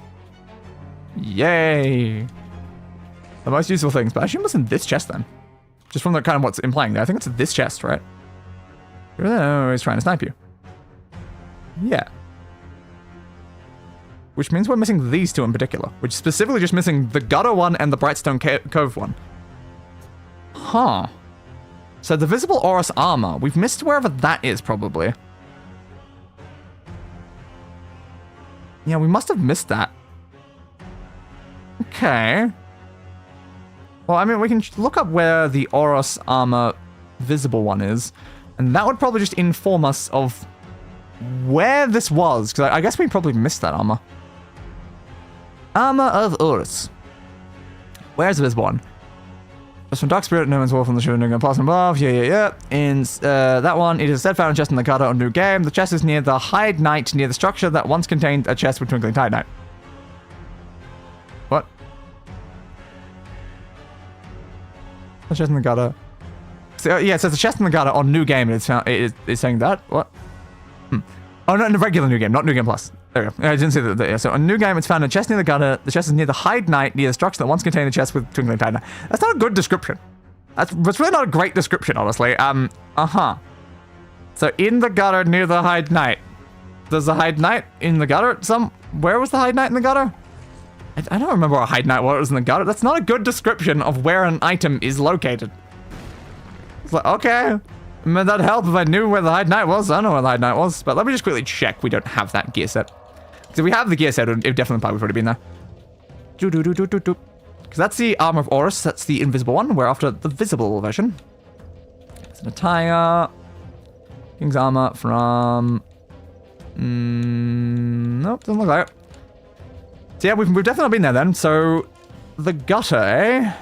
Yay. The most useful things, but I assume it's in this chest then. Just from the kind of what's implying there. I think it's this chest, right? He's trying to snipe you. Yeah. Which means we're missing these two in particular. Which is specifically just missing the gutter one and the Brightstone Cove one. Huh. So the visible Oros armor. We've missed wherever that is, probably. Yeah, we must have missed that. Okay. Well, I mean, we can look up where the Oros armor visible one is. And that would probably just inform us of where this was. Because I guess we probably missed that armor. Armor of Oros. Where's the visible one? Just from Dark Spirit, no man's war from the shooting and passing above. Yeah. In that one, it is said found a chest in the gutter on New Game. The chest is near the Hide Knight, near the structure that once contained a chest with Twinkling Tide Knight. What? The chest in the gutter. So, yeah, it says the chest in the gutter on New Game, and it's found. It's saying that. What? Oh, no, in the regular New Game, not New Game Plus. There we go. I didn't see that. Yeah, so on New Game, it's found a chest near the gutter. The chest is near the Hide Knight, near the structure that once contained a chest with Twinkling Tide Knight. That's not a good description. That's really not a great description, honestly. So in the gutter near the Hide Knight. There's the Hide Knight in the gutter? Where was the Hide Knight in the gutter? I don't remember where a Hide Knight was in the gutter. That's not a good description of where an item is located. It's like, okay. Would that help if I knew where the Hide Knight was? I don't know where the Hide Knight was, but let me just quickly check we don't have that gear set. Because if we have the gear set, it would definitely imply we've already been there. Because that's the Armor of Oros, that's the invisible one. We're after the visible version. It's an attire. King's armor from... nope, doesn't look like it. So yeah, we've definitely been there then. So, the gutter, eh?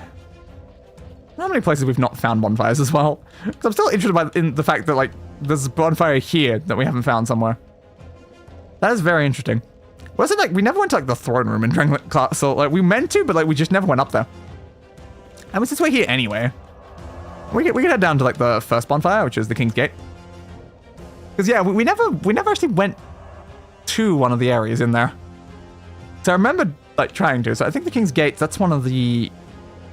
How many places we've not found bonfires as well? Because I'm still interested in the fact that, like, there's a bonfire here that we haven't found somewhere. That is very interesting. Was it like, we never went to, like, the throne room in Drangleic Castle. Like, we meant to, but, like, we just never went up there. And since we're here anyway, we can head down to, like, the first bonfire, which is the King's Gate. Because, yeah, we never actually went to one of the areas in there. So I remember, like, trying to. So I think the King's Gate, that's one of the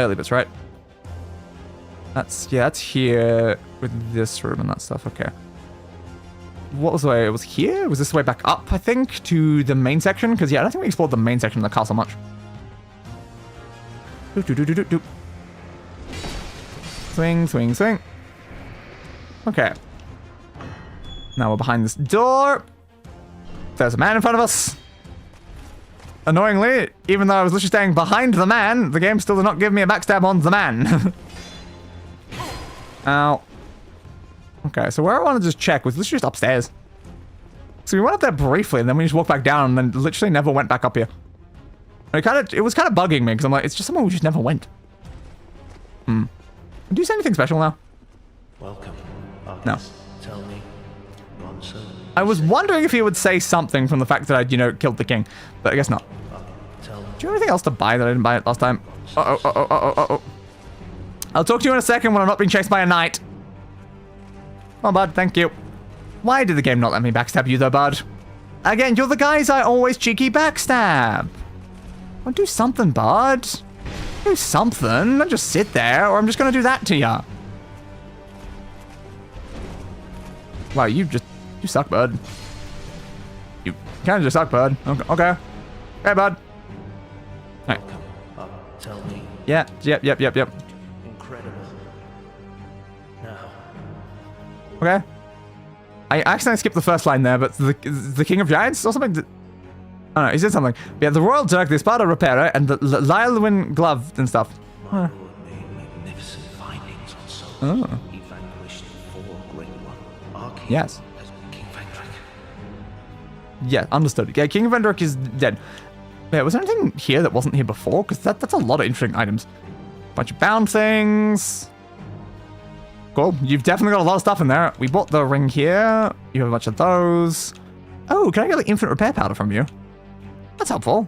early bits, right? That's here with this room and that stuff. Okay. What was the way? It was here? Was this the way back up, I think, to the main section? Because, yeah, I don't think we explored the main section of the castle much. Do. Swing, swing, swing. Okay. Now we're behind this door. There's a man in front of us. Annoyingly, even though I was literally staying behind the man, the game still did not give me a backstab on the man. Ow. Okay, so where I want to just check was literally just upstairs. So we went up there briefly, and then we just walked back down, and then literally never went back up here. And it was kind of bugging me, because I'm like, it's just somewhere we just never went. Do you say anything special now? Welcome. No. Tell me. Monson. I was wondering if he would say something from the fact that I'd, you know, killed the king. But I guess not. Tell me. Do you have anything else to buy that I didn't buy it last time? Uh-oh. I'll talk to you in a second when I'm not being chased by a knight. Oh, bud, thank you. Why did the game not let me backstab you, though, bud? Again, you're the guys I always cheeky backstab. Well, do something, bud. Do something. Don't just sit there, or I'm just gonna do that to ya. Wow, you suck, bud. You kind of just suck, bud. Okay. Hey, bud. Hey. Tell me. Yeah, yep. Incredible. Now. Okay. I accidentally skipped the first line there, but the King of Giants or something? Oh no, he said something. Yeah, the Royal Dirk, the Espada Repairer, and the Lylewin Glove and stuff. My lord made magnificent findings on souls. He vanquished 4 great ones. Our king Yes. has been King Vendrick. Yeah, understood. Yeah, King of Vendrick is dead. Yeah, was there anything here that wasn't here before? Because that's a lot of interesting items. Bunch of bound things. Cool. You've definitely got a lot of stuff in there. We bought the ring here. You have a bunch of those. Oh, can I get like infinite repair powder from you? That's helpful.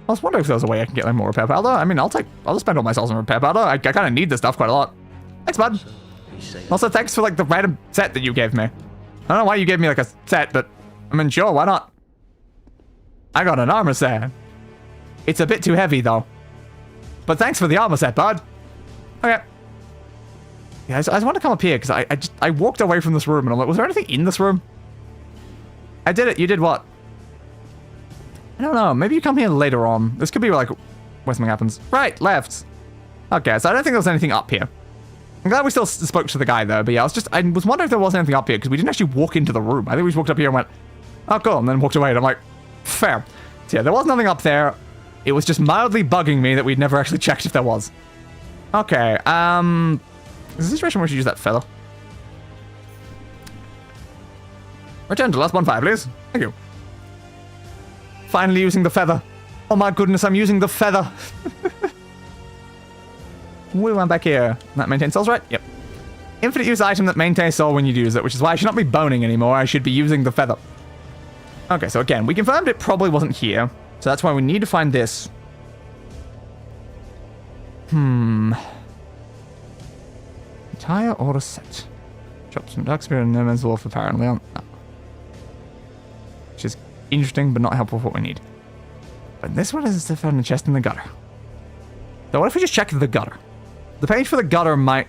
I was wondering if there was a way I can get like more repair powder. I mean, I'll just spend all my souls on repair powder. I kind of need this stuff quite a lot. Thanks, bud. Also, thanks for like the random set that you gave me. I don't know why you gave me like a set, but I mean, sure, why not? I got an armor set. It's a bit too heavy though. But thanks for the armor set, bud. Okay. Yeah, I just want to come up here because I walked away from this room and I'm like, was there anything in this room? I did it. You did what? I don't know. Maybe you come here later on. This could be like where something happens. Right, left. Okay, so I don't think there was anything up here. I'm glad we still spoke to the guy though, but yeah, I was wondering if there was anything up here because we didn't actually walk into the room. I think we just walked up here and went, oh cool, and then walked away and I'm like, fair. So yeah, there was nothing up there. It was just mildly bugging me that we'd never actually checked if there was. Okay, is there a situation where we should use that feather? Return to last bonfire, please. Thank you. Finally using the feather. Oh my goodness, I'm using the feather. We went back here. That maintains souls, right? Yep. Infinite use item that maintains soul when you use it, which is why I should not be boning anymore. I should be using the feather. Okay, so again, we confirmed it probably wasn't here. So that's why we need to find this. Entire order set. Drops from Dark Spirit and No Man's Wolf apparently on. Oh. Which is interesting, but not helpful for what we need. But this one is to find the chest in the gutter. So what if we just check the gutter? The page for the gutter might...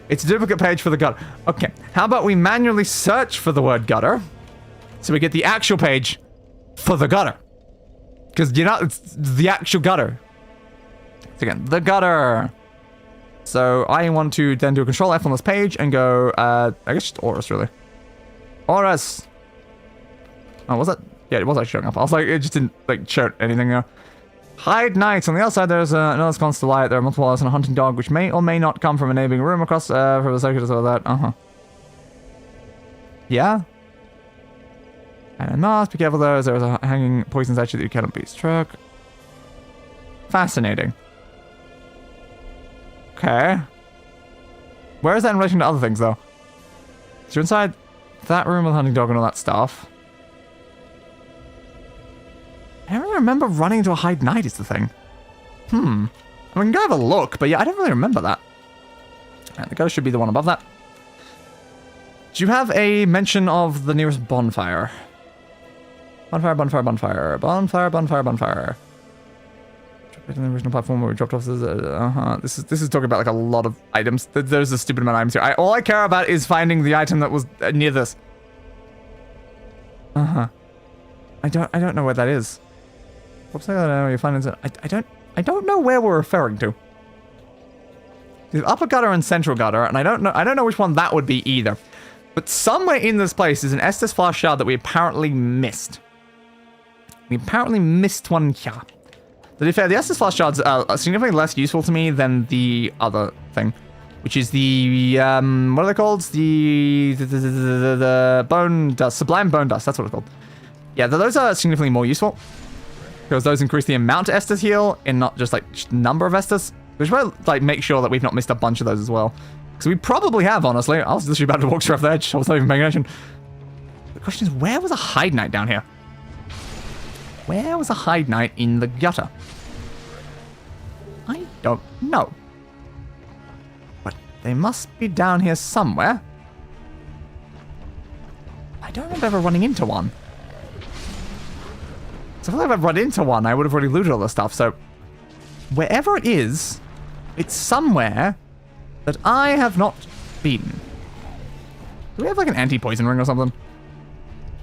It's a duplicate page for the gutter. Okay, how about we manually search for the word gutter so we get the actual page for the gutter. Because, you know, it's the actual gutter. So again, the gutter. So I want to then do a control F on this page and go, I guess just Horus, really. Horus. Oh, was that? Yeah, it was actually showing up. I was like, it just didn't, like, show anything there. Hide knights. On the outside, there's another sconce to light. There are multiple eyes and a hunting dog, which may or may not come from a neighboring room across, from the circuit or that. Yeah? And a mask. Be careful, though, as there is a hanging poison statue that you cannot be struck. Fascinating. Okay. Where is that in relation to other things, though? So you're inside that room with the hunting dog and all that stuff. I don't really remember running into a hide knight is the thing. I mean, we can go have a look, but yeah, I don't really remember that. Alright, the ghost should be the one above that. Do you have a mention of the nearest bonfire? Bonfire, bonfire, bonfire. Bonfire, bonfire, bonfire. Dropped in the original platform where we dropped off this. This is talking about like a lot of items. There's a stupid amount of items here. All I care about is finding the item that was near this. I don't know where that is. Whoops, I don't know. You find it. I I don't know where we're referring to. There's upper gutter and central gutter, and I don't know which one that would be either. But somewhere in this place is an Estus flash shard that we apparently missed. We apparently missed one here. To be fair, the Estus flash shards are significantly less useful to me than the other thing, which is the what are they called? The bone dust, sublime bone dust. That's what it's called. Yeah, those are significantly more useful because those increase the amount of Estus heal and not just like number of Estus. We should like make sure that we've not missed a bunch of those as well, because we probably have. Honestly, I was literally about to walk straight off the edge. I was not even paying attention. The question is, where was a hide knight down here? Where was a hide knight in the gutter? I don't know. But they must be down here somewhere. I don't remember ever running into one. So I feel like if I'd run into one, I would have already looted all the stuff. So wherever it is, it's somewhere that I have not been. Do we have like an anti-poison ring or something?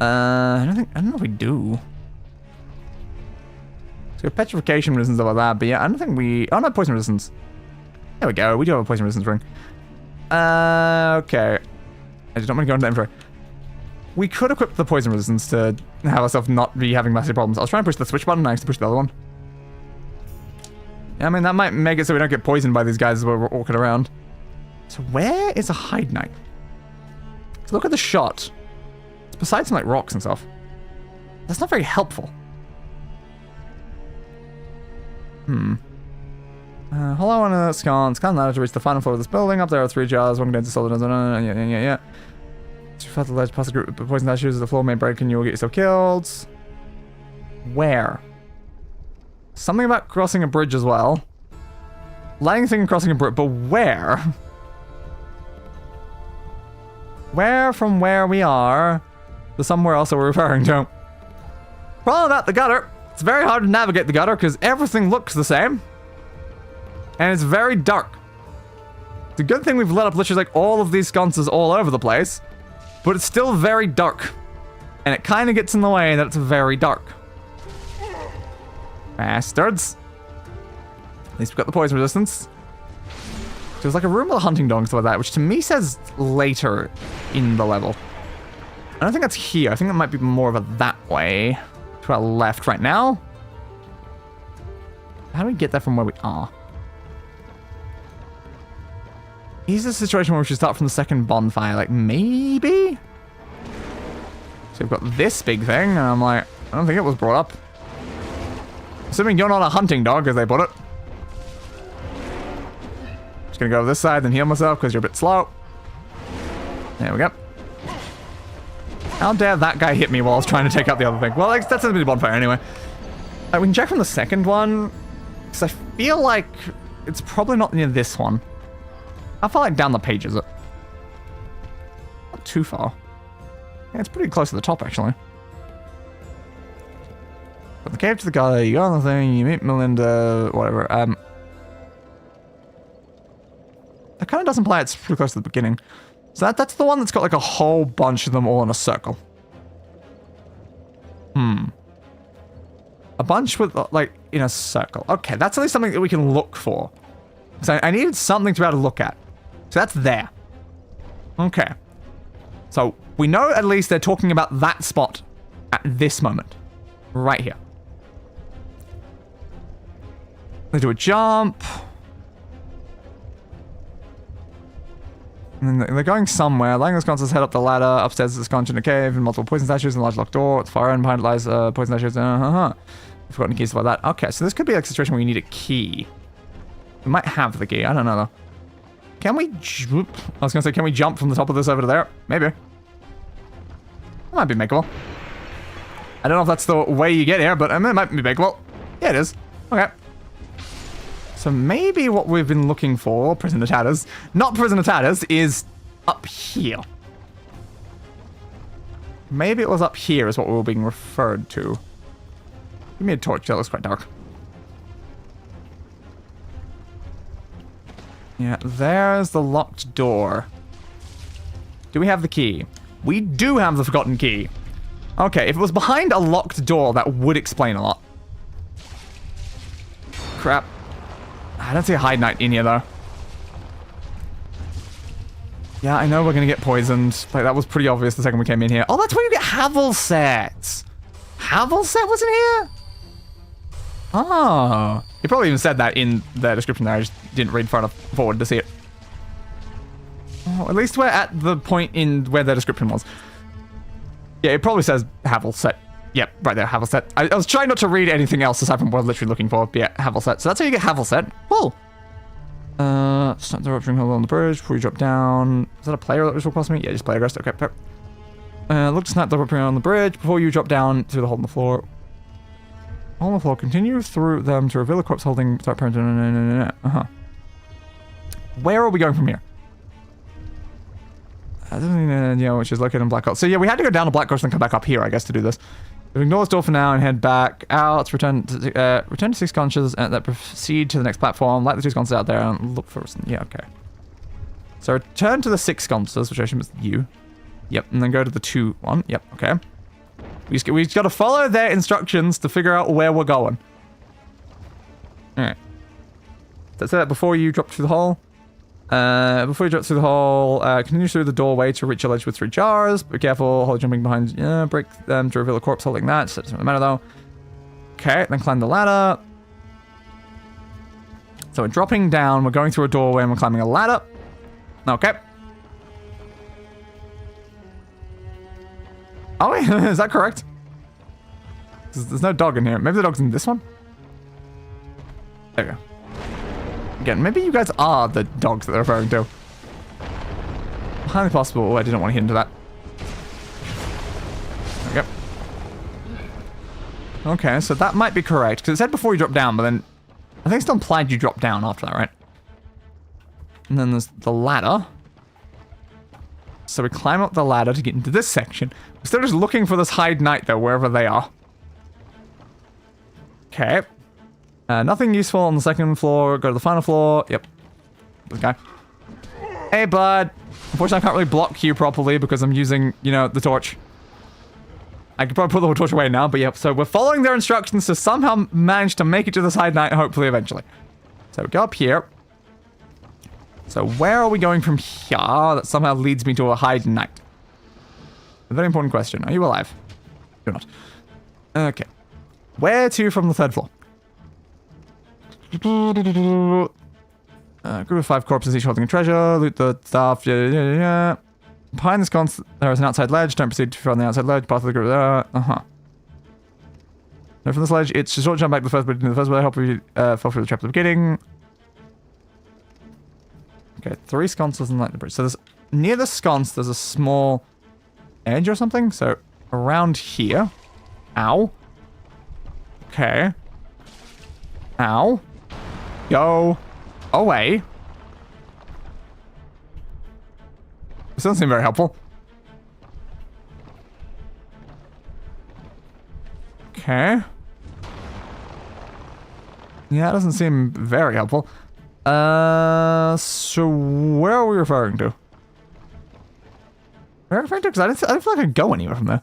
I don't know if we do. So we have petrification resistance and stuff like that, but yeah, I don't think we... Oh, no, poison resistance. There we go, we do have a poison resistance ring. Okay. I just don't want to go into info. We could equip the poison resistance to have ourselves not be having massive problems. I was trying to push the switch button, and I actually pushed the other one. Yeah, I mean, that might make it so we don't get poisoned by these guys as we're walking around. So where is a hide knight? So look at the shot. It's beside some, like, rocks and stuff. That's not very helpful. Hollow on a sconce. Can't ladder to reach the final floor of this building. Up there are 3 jars. One contains a solid. Yeah. To fight the ledge past a group of poison dashes, the floor may break and you will get yourself killed. Where? Something about crossing a bridge as well. Lighting thing and crossing a bridge, but where? Where from where we are to somewhere else that we're referring to? Problem about the gutter. It's very hard to navigate the gutter because everything looks the same. And it's very dark. It's a good thing we've lit up literally like all of these sconces all over the place. But it's still very dark. And it kind of gets in the way that it's very dark. Bastards. At least we've got the poison resistance. There's like a room with a hunting dog and stuff like that, which to me says later in the level. I don't think that's here. I think that might be more of a that way. To our left right now. How do we get there from where we are? Is this a situation where we should start from the second bonfire? Like, maybe? So we've got this big thing, and I'm like, I don't think it was brought up. Assuming you're not a hunting dog, as they put it. Just gonna go to this side and heal myself, because you're a bit slow. There we go. How dare that guy hit me while I was trying to take out the other thing? Well, that's a bit of bonfire anyway. We can check from the second one, because I feel like it's probably not near this one. How far like down the page is it? Not too far. Yeah, it's pretty close to the top actually. But the cave to the guy, you go on the thing, you meet Melinda, whatever. That kind of does imply it's pretty close to the beginning. So that's the one that's got like a whole bunch of them all in a circle. A bunch with like in a circle. Okay, that's at least something that we can look for. So I needed something to be able to look at. So that's there. Okay. So we know at least they're talking about that spot at this moment. Right here. They do a jump. And then they're going somewhere. Lighting the sconces head up the ladder. Upstairs is a sconce in a cave and multiple poison statues and a large locked door. At the far end behind it lies poison statues. Forgotten keys, stuff like that. Okay, so this could be like a situation where you need a key. We might have the key. I don't know though. Can we... I was going to say, can we jump from the top of this over to there? Maybe. That might be makeable. I don't know if that's the way you get here, but I mean, it might be makeable. Yeah, it is. Okay. So maybe what we've been looking for, Prison of Tatters, not Prison of Tatters, is up here. Maybe it was up here is what we were being referred to. Give me a torch, that looks quite dark. Yeah, there's the locked door. Do we have the key? We do have the forgotten key. Okay, if it was behind a locked door, that would explain a lot. crap. I don't see a hide knight in here, though. Yeah, I know we're gonna get poisoned. Like, that was pretty obvious the second we came in here. Oh, that's where you get Havelset. Havelset was in here? Oh. He probably even said that in the description there. I just didn't read far enough forward to see it. Oh, at least we're at the point in where the description was. Yeah, it probably says Havelset. Yep, right there, Havelset. I was trying not to read anything else aside from what I'm literally looking for. But yeah, Havelset. So that's how you get Havelset. Cool. Start the rupturing hole on the bridge before you drop down. Is that a player that was across me? Yeah, just player rest. Okay, perfect. Look to snap the rupturing on the bridge before you drop down through the hole in the floor. Hole in the floor. Continue through them to reveal a corpse holding. Start parent. Where are we going from here? Yeah, which is located in Black Gulch. So yeah, we had to go down to Black Gulch and come back up here, I guess, to do this. We ignore this door for now and head back out. Return to 6 sconces and that proceed to the next platform. Light the 2 sconces out there and look for us. Yeah, okay. So return to the 6 sconces, which I assume is you. Yep, and then go to the 2 one. Yep, okay. We just got to follow their instructions to figure out where we're going. Alright. Let's say that before you drop through the hole. Before you drop through the hole, continue through the doorway to reach a ledge with 3 jars. Be careful, hold jumping behind, break them to reveal a corpse holding that. So it doesn't really matter though. Okay, then climb the ladder. So we're dropping down, we're going through a doorway and we're climbing a ladder. Okay. Oh, is that correct? There's no dog in here. Maybe the dog's in this one? There we go. Again, maybe you guys are the dogs that they're referring to. Highly possible. Oh, I didn't want to hit into that. There we go. Okay, so that might be correct. Because it said before you drop down, but then I think it still implied you drop down after that, right? And then there's the ladder. So we climb up the ladder to get into this section. We're still just looking for this hide knight, though, wherever they are. Okay. Nothing useful on the 2nd floor. Go to the final floor. Yep. This guy. Hey, bud. Unfortunately, I can't really block you properly because I'm using, the torch. I could probably put the torch away now, but yep. So we're following their instructions to somehow manage to make it to this hide knight, hopefully, eventually. So we go up here. So where are we going from here that somehow leads me to a hide knight? A very important question. Are you alive? You're not. Okay. Where to from the 3rd floor? Group of 5 corpses, each holding a treasure. Loot the stuff. Yeah. Behind the sconce, there is an outside ledge. Don't proceed from the outside ledge. Path of the group there. No, from this ledge, it's a short jump back to the first bridge. The first way, help you fall through the trap at the beginning. Okay, 3 sconces and light the bridge. So there's near the sconce, there's a small edge or something. So around here. Ow. Okay. Ow. Go away. This doesn't seem very helpful. Okay. Yeah, it doesn't seem very helpful. So where are we referring to? Where are we referring to? Because I don't feel like I can go anywhere from there.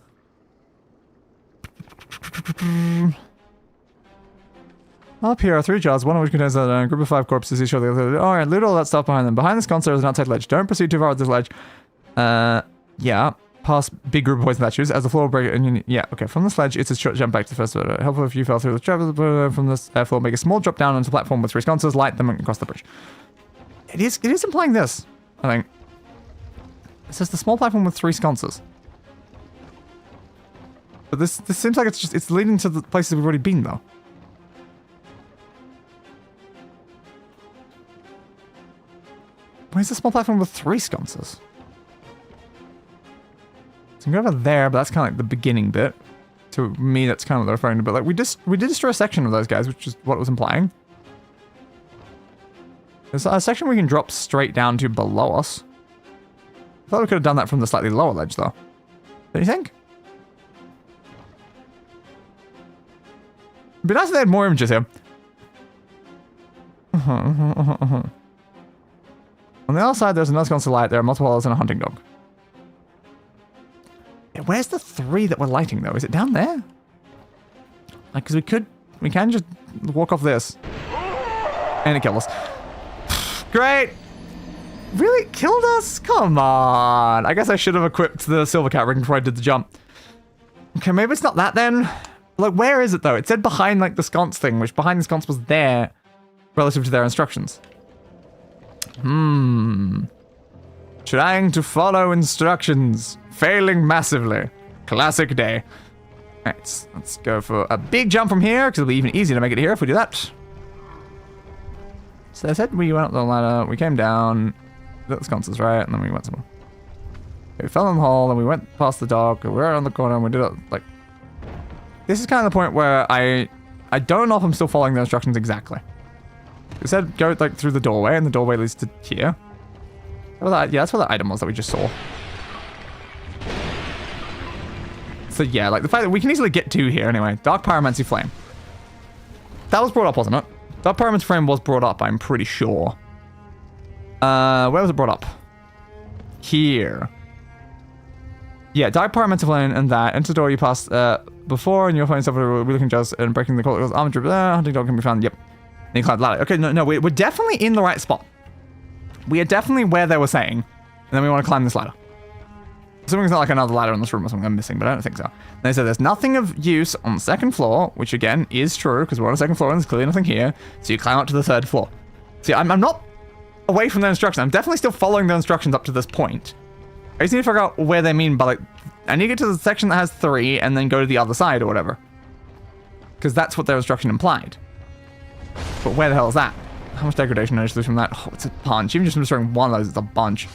Up here are 3 jars, one of which contains a group of 5 corpses, each other. Alright, loot all that stuff behind them. Behind this sconce there is an outside ledge. Don't proceed too far with this ledge. Yeah. Past big group of poison statues. As the floor break, and yeah, okay. From this ledge, it's a short jump back to the first floor. Helpful if you fell through the trap from this floor. Make a small drop down onto the platform with 3 sconces. Light them across the bridge. It is implying this, I think. It says the small platform with 3 sconces. But this seems like it's leading to the places we've already been, though. Where's the small platform with 3 sconces? So we can go over there, but that's kind of like the beginning bit. To me, that's kind of what they're referring to. But like, we did destroy a section of those guys, which is what it was implying. There's a section we can drop straight down to below us. I thought we could have done that from the slightly lower ledge, though. Don't you think? It'd be nice if they had more images here. On the other side, there's another sconce of light. There are multiple others and a hunting dog. Yeah, where's the 3 that we're lighting, though? Is it down there? Like, because we can just walk off this. And it killed us. Great. Really? Killed us? Come on. I guess I should have equipped the silver cat ring before I did the jump. Okay, maybe it's not that then. Like, where is it though? It said behind like the sconce thing, which behind the sconce was there relative to their instructions. Trying to follow instructions. Failing massively. Classic day. Alright, let's go for a big jump from here, because it'll be even easier to make it here if we do that. So I said we went up the ladder, we came down, the sconces, right? And then we went somewhere. We fell in the hole, then we went past the dog, we were around the corner, and we did it, like... This is kind of the point where I don't know if I'm still following the instructions exactly. It said go, like, through the doorway, and the doorway leads to here. Yeah, that's where the item was that we just saw. So yeah, like, the fact that we can easily get to here anyway. Dark Pyromancy Flame. That was brought up, wasn't it? Dark Pyromancy Flame was brought up, I'm pretty sure. Where was it brought up? Here. Yeah, Dark Pyromancy Flame and that. Enter the door you passed before, and you'll find yourself with a looking just and breaking the cult. Armor drip there, hunting dog can be found. Yep. And you climb the ladder. Okay, no, we're definitely in the right spot. We are definitely where they were saying. And then we want to climb this ladder. Assuming it's not like another ladder in this room or something I'm missing, but I don't think so. And they said there's nothing of use on the second floor, which again is true, because we're on the second floor and there's clearly nothing here. So you climb up to the third floor. See, I'm not away from their instructions. I'm definitely still following their instructions up to this point. I just need to figure out where they mean by, like, I need to get to the section that has 3 and then go to the other side or whatever. Because that's what their instruction implied. But where the hell is that? How much degradation did I lose from that? Oh, it's a bunch. Even just destroying one of those, it's a bunch.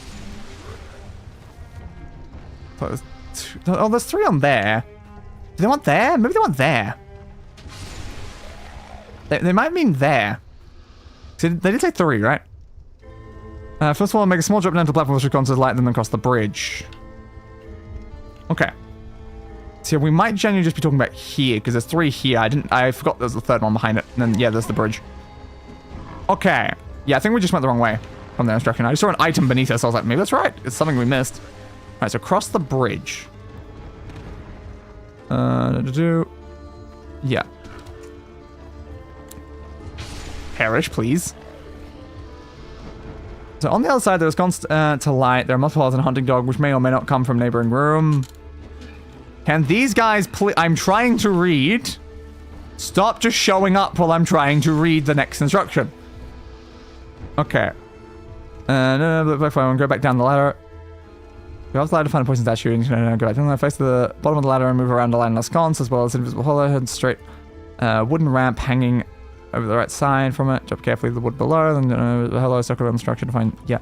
Oh, there's 3 on there. Do they want there? Maybe they want there. They might mean there. So they did say 3, right? First of all, make a small jump down to the platform which will consider light them across the bridge. Okay. So yeah, we might genuinely just be talking about here, because there's 3 here. I forgot there's the third one behind it. And then, yeah, there's the bridge. Okay. Yeah, I think we just went the wrong way from their instruction. I just saw an item beneath us, so I was like, maybe that's right. It's something we missed. Alright, so cross the bridge. Yeah. Perish, please. So on the other side, there's constant to light. There are multiple holes and a hunting dog, which may or may not come from neighboring room. Can these guys please... I'm trying to read. Stop just showing up while I'm trying to read the next instruction. Okay. Go back down the ladder. Go up the ladder to find a poison statue, and go back down the ladder, face the bottom of the ladder, and move around the line of sconce, as well as invisible hollow, head straight wooden ramp hanging over the right side from it. Jump carefully the wood below, then the hollow circle around the structure to find... Yeah.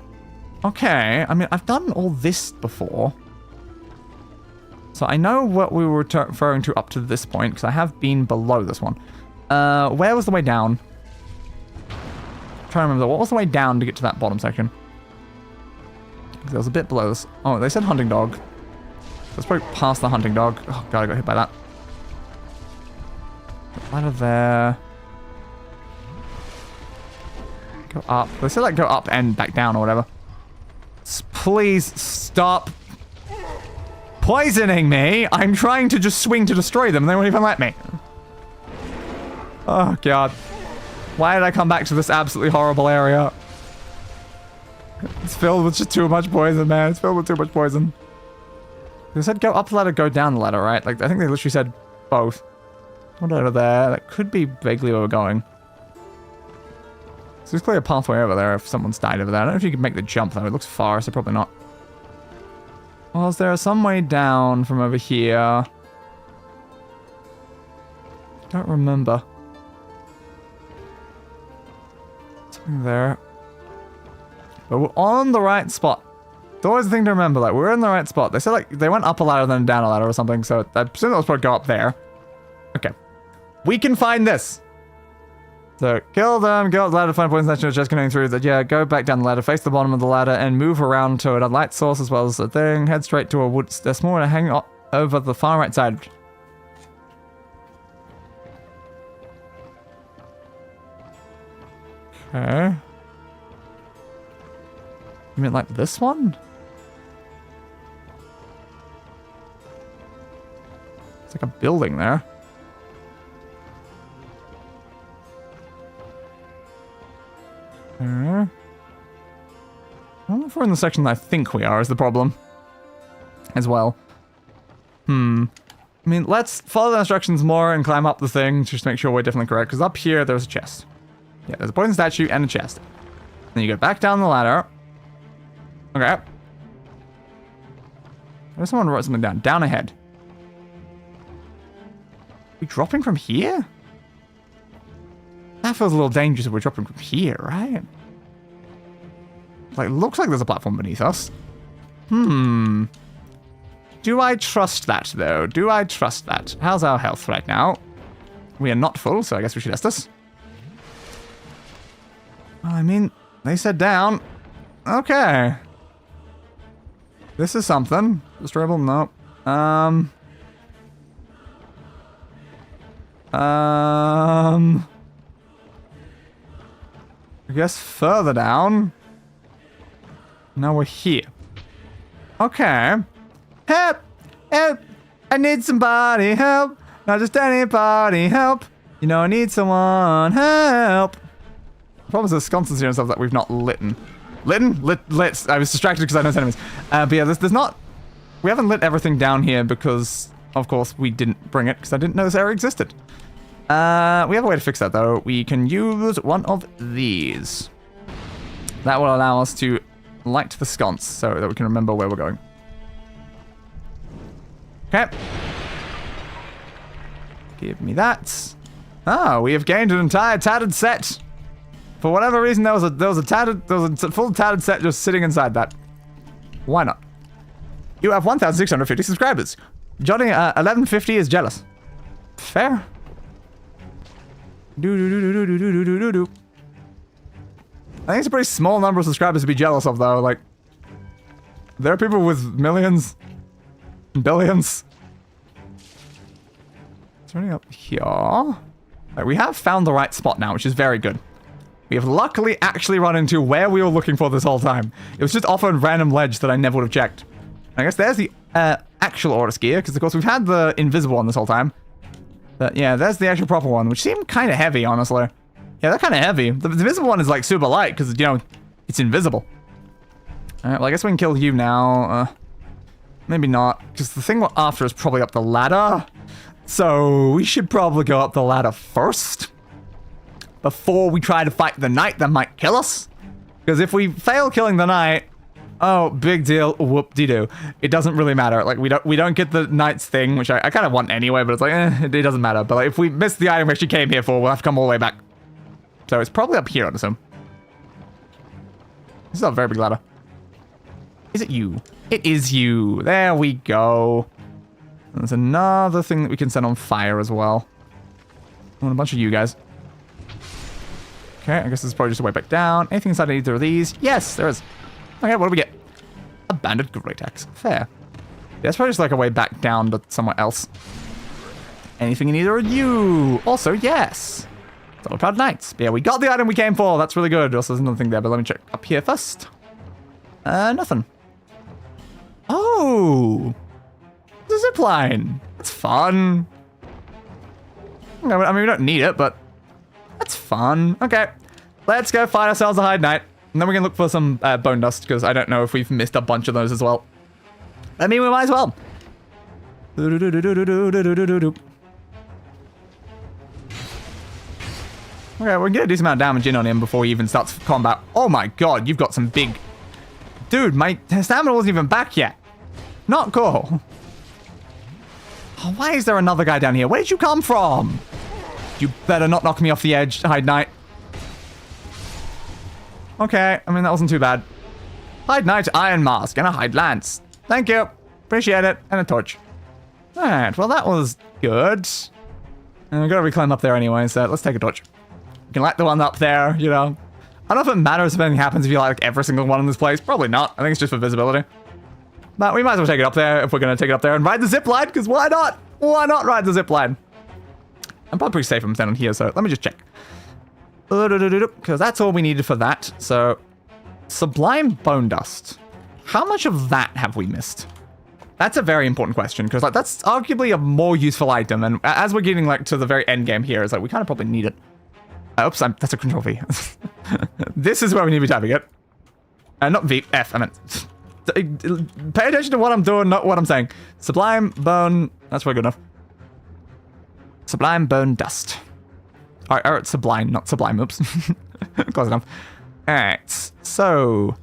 Okay, I mean, I've done all this before. So I know what we were referring to up to this point, because I have been below this one. Where was the way down? I'm trying to remember, what was the way down to get to that bottom section? There was a bit below this. Oh, they said hunting dog. Let's probably past the hunting dog. Oh god, I got hit by that. Ladder there. Go up. They said like go up and back down or whatever. Please stop poisoning me. I'm trying to just swing to destroy them and they won't even let me. Oh god. Why did I come back to this absolutely horrible area? It's filled with just too much poison, man. It's filled with too much poison. They said go up the ladder, go down the ladder, right? Like, I think they literally said both. What over there? That could be vaguely where we're going. So there's clearly a pathway over there if someone's died over there. I don't know if you can make the jump, though. It looks far, so probably not. Well, is there some way down from over here? Don't remember. Something there. But we're on the right spot. It's always the thing to remember, like, we're in the right spot. They said, like, they went up a ladder, then down a ladder or something, so I presume that was probably go up there. Okay. We can find this. So, kill them, go up the ladder, find poison statue, just continuing through that. Yeah, go back down the ladder, face the bottom of the ladder, and move around to a light source as well as the thing. Head straight to a wood. There's small and hang over the far right side. Okay. You mean like this one? It's like a building there. If we're in the section that I think we are is the problem. As well. I mean, let's follow the instructions more and climb up the thing just to make sure we're definitely correct. Because up here, there's a chest. Yeah, there's a poison statue and a chest. Then you go back down the ladder. Okay. There's someone wrote something down. Down ahead. Are we dropping from here? That feels a little dangerous if we're dropping from here, right? Like, looks like there's a platform beneath us. Do I trust that, though? Do I trust that? How's our health right now? We are not full, so I guess we should Estus. I mean, they said down. Okay. This is something. Destroyable? No. I guess further down. Now we're here. Okay. Help! Help! I need somebody help! Not just anybody help! You know I need someone help! The problem is there's sconces here and stuff that we've not litten. Litten? Lit. I was distracted because I know enemies. But yeah, there's not... We haven't lit everything down here because, of course, we didn't bring it because I didn't know this area existed. We have a way to fix that, though. We can use one of these. That will allow us to light the sconce so that we can remember where we're going. Okay. Give me that. Oh, we have gained an entire tattered set. For whatever reason, there was a full tattered set just sitting inside that. Why not? You have 1,650 subscribers. Johnny 1150 is jealous. Fair. I think it's a pretty small number of subscribers to be jealous of, though. Like, there are people with millions, billions. Is there anything up here? Like, we have found the right spot now, which is very good. We have luckily actually run into where we were looking for this whole time. It was just off a random ledge that I never would have checked. I guess there's the actual Ortus gear, because of course we've had the invisible one this whole time. But yeah, there's the actual proper one, which seemed kind of heavy, honestly. Yeah, they're kind of heavy. The invisible one is like super light, because, you know, it's invisible. Alright, well I guess we can kill you now. Maybe not, because the thing we're after is probably up the ladder. So we should probably go up the ladder first. Before we try to fight the knight that might kill us. Because if we fail killing the knight, oh, big deal, whoop-de-doo. It doesn't really matter. Like, we don't get the knight's thing, which I kind of want anyway, but it's like, it doesn't matter. But like, if we miss the item we actually came here for, we'll have to come all the way back. So it's probably up here, I'd assume. This is a very big ladder. Is it you? It is you. There we go. And there's another thing that we can set on fire as well. I want a bunch of you guys. Okay, I guess this is probably just a way back down. Anything inside either of these? Yes, there is. Okay, what do we get? A banded great axe. Fair. Yeah, that's probably just like a way back down to somewhere else. Anything in either of you? Also, yes. Double Proud Knights. Yeah, we got the item we came for. That's really good. Also, there's another thing there, but let me check up here first. Nothing. Oh! The zipline. That's fun. I mean, we don't need it, but that's fun. Okay. Let's go find ourselves a Hide Knight. And then we can look for some bone dust, because I don't know if we've missed a bunch of those as well. I mean, we might as well. Okay, we can get a decent amount of damage in on him before he even starts combat. Oh my god, you've got some big... Dude, my stamina wasn't even back yet. Not cool. Oh, why is there another guy down here? Where did you come from? You better not knock me off the edge, Hide Knight. Okay, I mean, that wasn't too bad. Hide Knight, Iron Mask, and a Hide Lance. Thank you. Appreciate it. And a torch. Alright, well, that was good. And we've got to reclimb up there anyway, so let's take a torch. You can light the one up there, you know. I don't know if it matters if anything happens if you light like every single one in this place. Probably not. I think it's just for visibility. But we might as well take it up there if we're going to take it up there and ride the zip line, because why not? Why not ride the zip line? I'm probably pretty safe from standing here, so let me just check. Because that's all we needed for that. So, Sublime Bone Dust. How much of that have we missed? That's a very important question, because like that's arguably a more useful item, and as we're getting like to the very end game here, it's like we kind of probably need it. Oops, that's a control V. This is where we need to be tapping it. Not V, F, I meant. Pay attention to what I'm doing, not what I'm saying. Sublime bone, that's probably good enough. Sublime bone dust. Or sublime, not sublime, oops. Close enough. Alright, so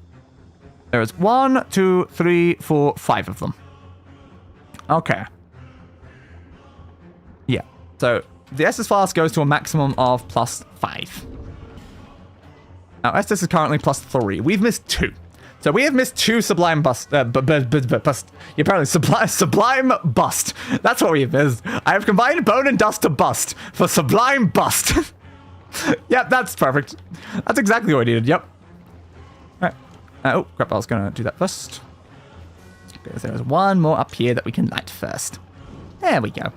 there's 1, 2, 3, 4, 5 of them. Okay. Yeah, so the Estus flask goes to a maximum of +5. Now, Estus is currently +3. We've missed 2. So we have missed 2 sublime bust. Apparently, sublime bust. That's what we have missed. I have combined bone and dust to bust for sublime bust. Yep, that's perfect. That's exactly what I needed. Yep. Alright. Oh, crap. I was going to do that first. Because there's one more up here that we can light first. There we go.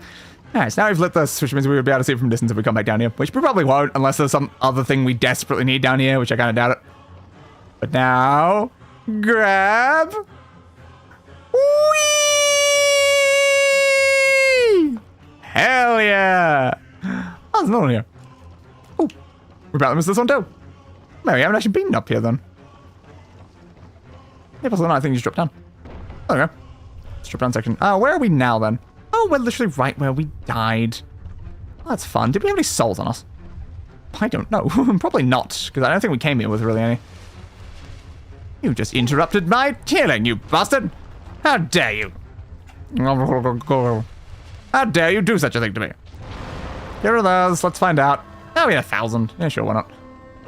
Alright, so now we've lit this, which means we would be able to see it from distance if we come back down here. Which we probably won't, unless there's some other thing we desperately need down here, which I kind of doubt it. But now, grab. Whee! Hell yeah! Oh, there's another one here. Oh, we about to miss this one too. No, we haven't actually been up here then. Yeah, possibly not. I think you just dropped down. Oh, there we go. Let's drop down section. Where are we now then? Oh, we're literally right where we died. Oh, that's fun. Did we have any souls on us? I don't know. Probably not, because I don't think we came here with really any. You just interrupted my healing, you bastard! How dare you! How dare you do such a thing to me? Get rid of those, let's find out. Oh, we had 1,000. Yeah, sure, why not?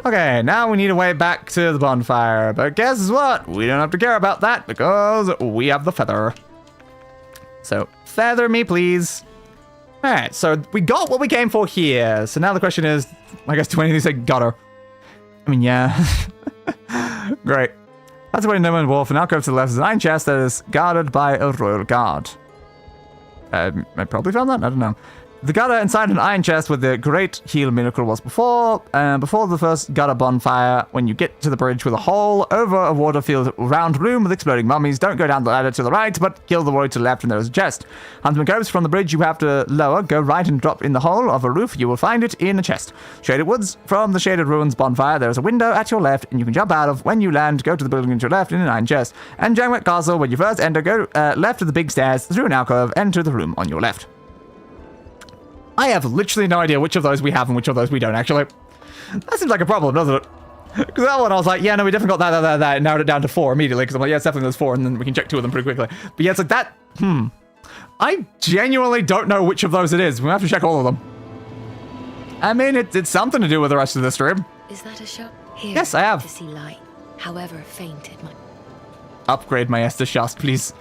Okay, now we need a way back to the bonfire. But guess what? We don't have to care about that because we have the feather. So, feather me, please. Alright, so we got what we came for here. So now the question is, I guess, do any of these say gutter? I mean, yeah. Great. That's the way no man's wolf, and alcove to the left is an iron chest that is guarded by a royal guard. I probably found that? I don't know. The gutter inside an iron chest with the great heal miracle was before the first gutter bonfire. When you get to the bridge with a hole over a water-filled round room with exploding mummies, don't go down the ladder to the right, but kill the warrior to the left and there is a chest. Huntsman goes from the bridge you have to lower, go right and drop in the hole of a roof. You will find it in a chest. Shaded woods from the shaded ruins bonfire. There is a window at your left and you can jump out of. When you land, go to the building to your left in an iron chest. And Drangleic Castle, when you first enter, go left of the big stairs through an alcove, enter the room on your left. I have literally no idea which of those we have and which of those we don't, actually. That seems like a problem, doesn't it? Because that one I was like, yeah, no, we definitely got that, and narrowed it down to 4 immediately, because I'm like, yeah, it's definitely those 4, and then we can check 2 of them pretty quickly. But yeah, it's like that, I genuinely don't know which of those it is. We have to check all of them. I mean, it's something to do with the rest of the stream. Is that a shot? Here, yes, I have. To see light, however faint it might. Upgrade my Estus Shaft, please.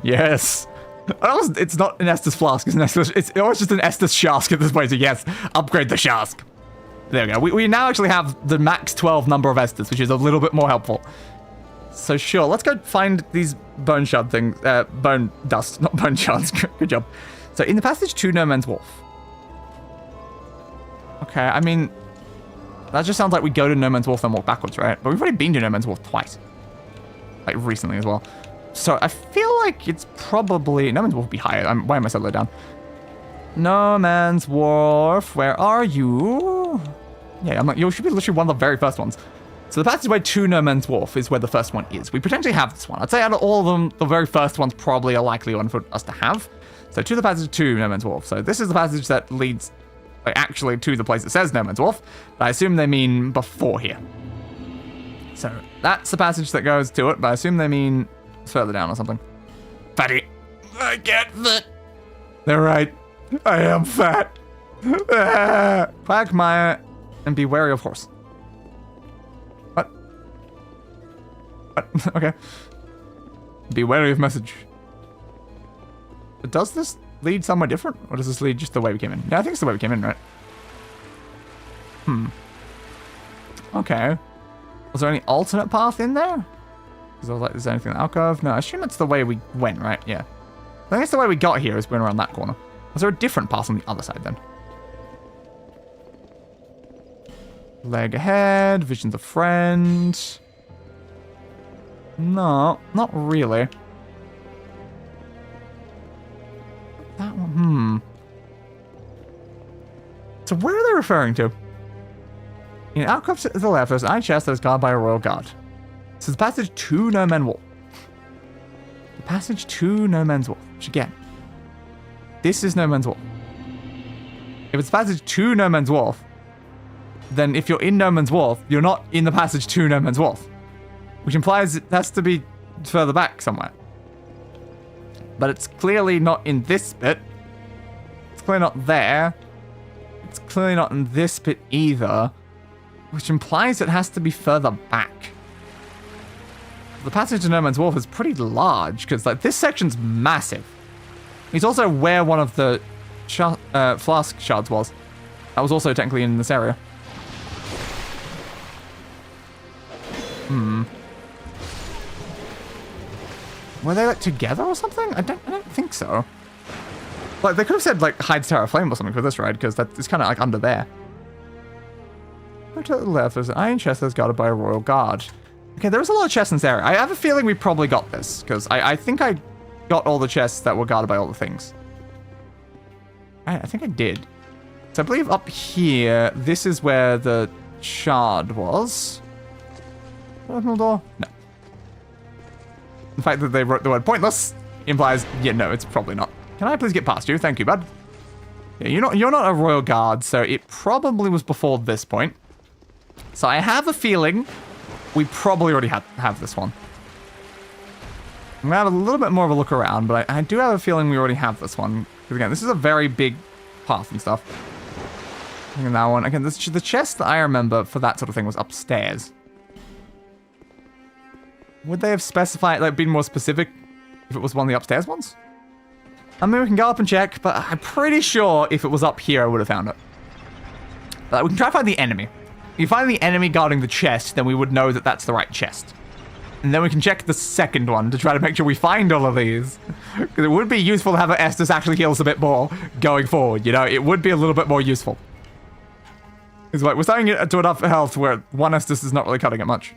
Yes. It's not an Estus flask, it's always just an Estus shask at this point, so yes, upgrade the shask. There we go. We now actually have the max 12 number of Estus, which is a little bit more helpful. So sure, let's go find these bone shard things, bone dust, not bone shards. Good job. So in the passage to No Man's Wharf. Okay, I mean, that just sounds like we go to No Man's Wharf and walk backwards, right? But we've already been to No Man's Wharf twice. Like recently as well. So I feel like it's probably... No Man's Wharf will be higher. Why am I so low down? No Man's Wharf, where are you? Yeah, I'm like, you should be literally one of the very first ones. So the passageway to No Man's Wharf is where the first one is. We potentially have this one. I'd say out of all of them, the very first one's probably a likely one for us to have. So to the passage to No Man's Wharf. So this is the passage that leads actually to the place that says No Man's Wharf. But I assume they mean before here. So that's the passage that goes to it, but I assume they mean... further down or something. Fatty. I get fit. They're right. I am fat. Quagmire and be wary of horse. What? What? Okay. Be wary of message. But does this lead somewhere different? Or does this lead just the way we came in? Yeah, I think it's the way we came in, right? Okay. Was there any alternate path in there? Because I was like, is there anything in the alcove? No, I assume that's the way we went, right? Yeah. I think it's the way we got here is going around that corner. Was there a different path on the other side then? Leg ahead, vision's a friend. No, not really. That one, So where are they referring to? In alcoves to the left, there's an iron chest that is guarded by a royal guard. This is the passage to No Man's Wharf. The passage to No Man's Wharf. Which again, this is No Man's Wharf. If it's the passage to No Man's Wharf, then if you're in No Man's Wharf, you're not in the passage to No Man's Wharf. Which implies it has to be further back somewhere. But it's clearly not in this bit. It's clearly not there. It's clearly not in this bit either. Which implies it has to be further back. The passage to No Man's Wharf is pretty large, because like this section's massive. It's also where one of the flask shards was. That was also technically in this area. Were they like together or something? I don't think so. Like they could have said like hides Tower of Flame or something for this ride, because it's kind of like under there. To the left, there's an iron chest that's guarded by a royal guard. Okay, there is a lot of chests in this area. I have a feeling we probably got this, because I think I got all the chests that were guarded by all the things. I think I did. So I believe up here, this is where the shard was. Open the door? No. The fact that they wrote the word pointless implies, yeah, no, it's probably not. Can I please get past you? Thank you, bud. Yeah, you're not a royal guard, so it probably was before this point. So I have a feeling we probably already have this one. I'm going to have a little bit more of a look around, but I do have a feeling we already have this one. Because again, this is a very big path and stuff. I think that one. Again, the chest that I remember for that sort of thing was upstairs. Would they have specified, like, been more specific if it was one of the upstairs ones? I mean, we can go up and check, but I'm pretty sure if it was up here, I would have found it. But we can try to find the enemy. If you find the enemy guarding the chest, then we would know that that's the right chest. And then we can check the second one to try to make sure we find all of these. Because it would be useful to have an Estus actually heal us a bit more going forward, you know? It would be a little bit more useful. It's like, we're starting to get to enough health where one Estus is not really cutting it much.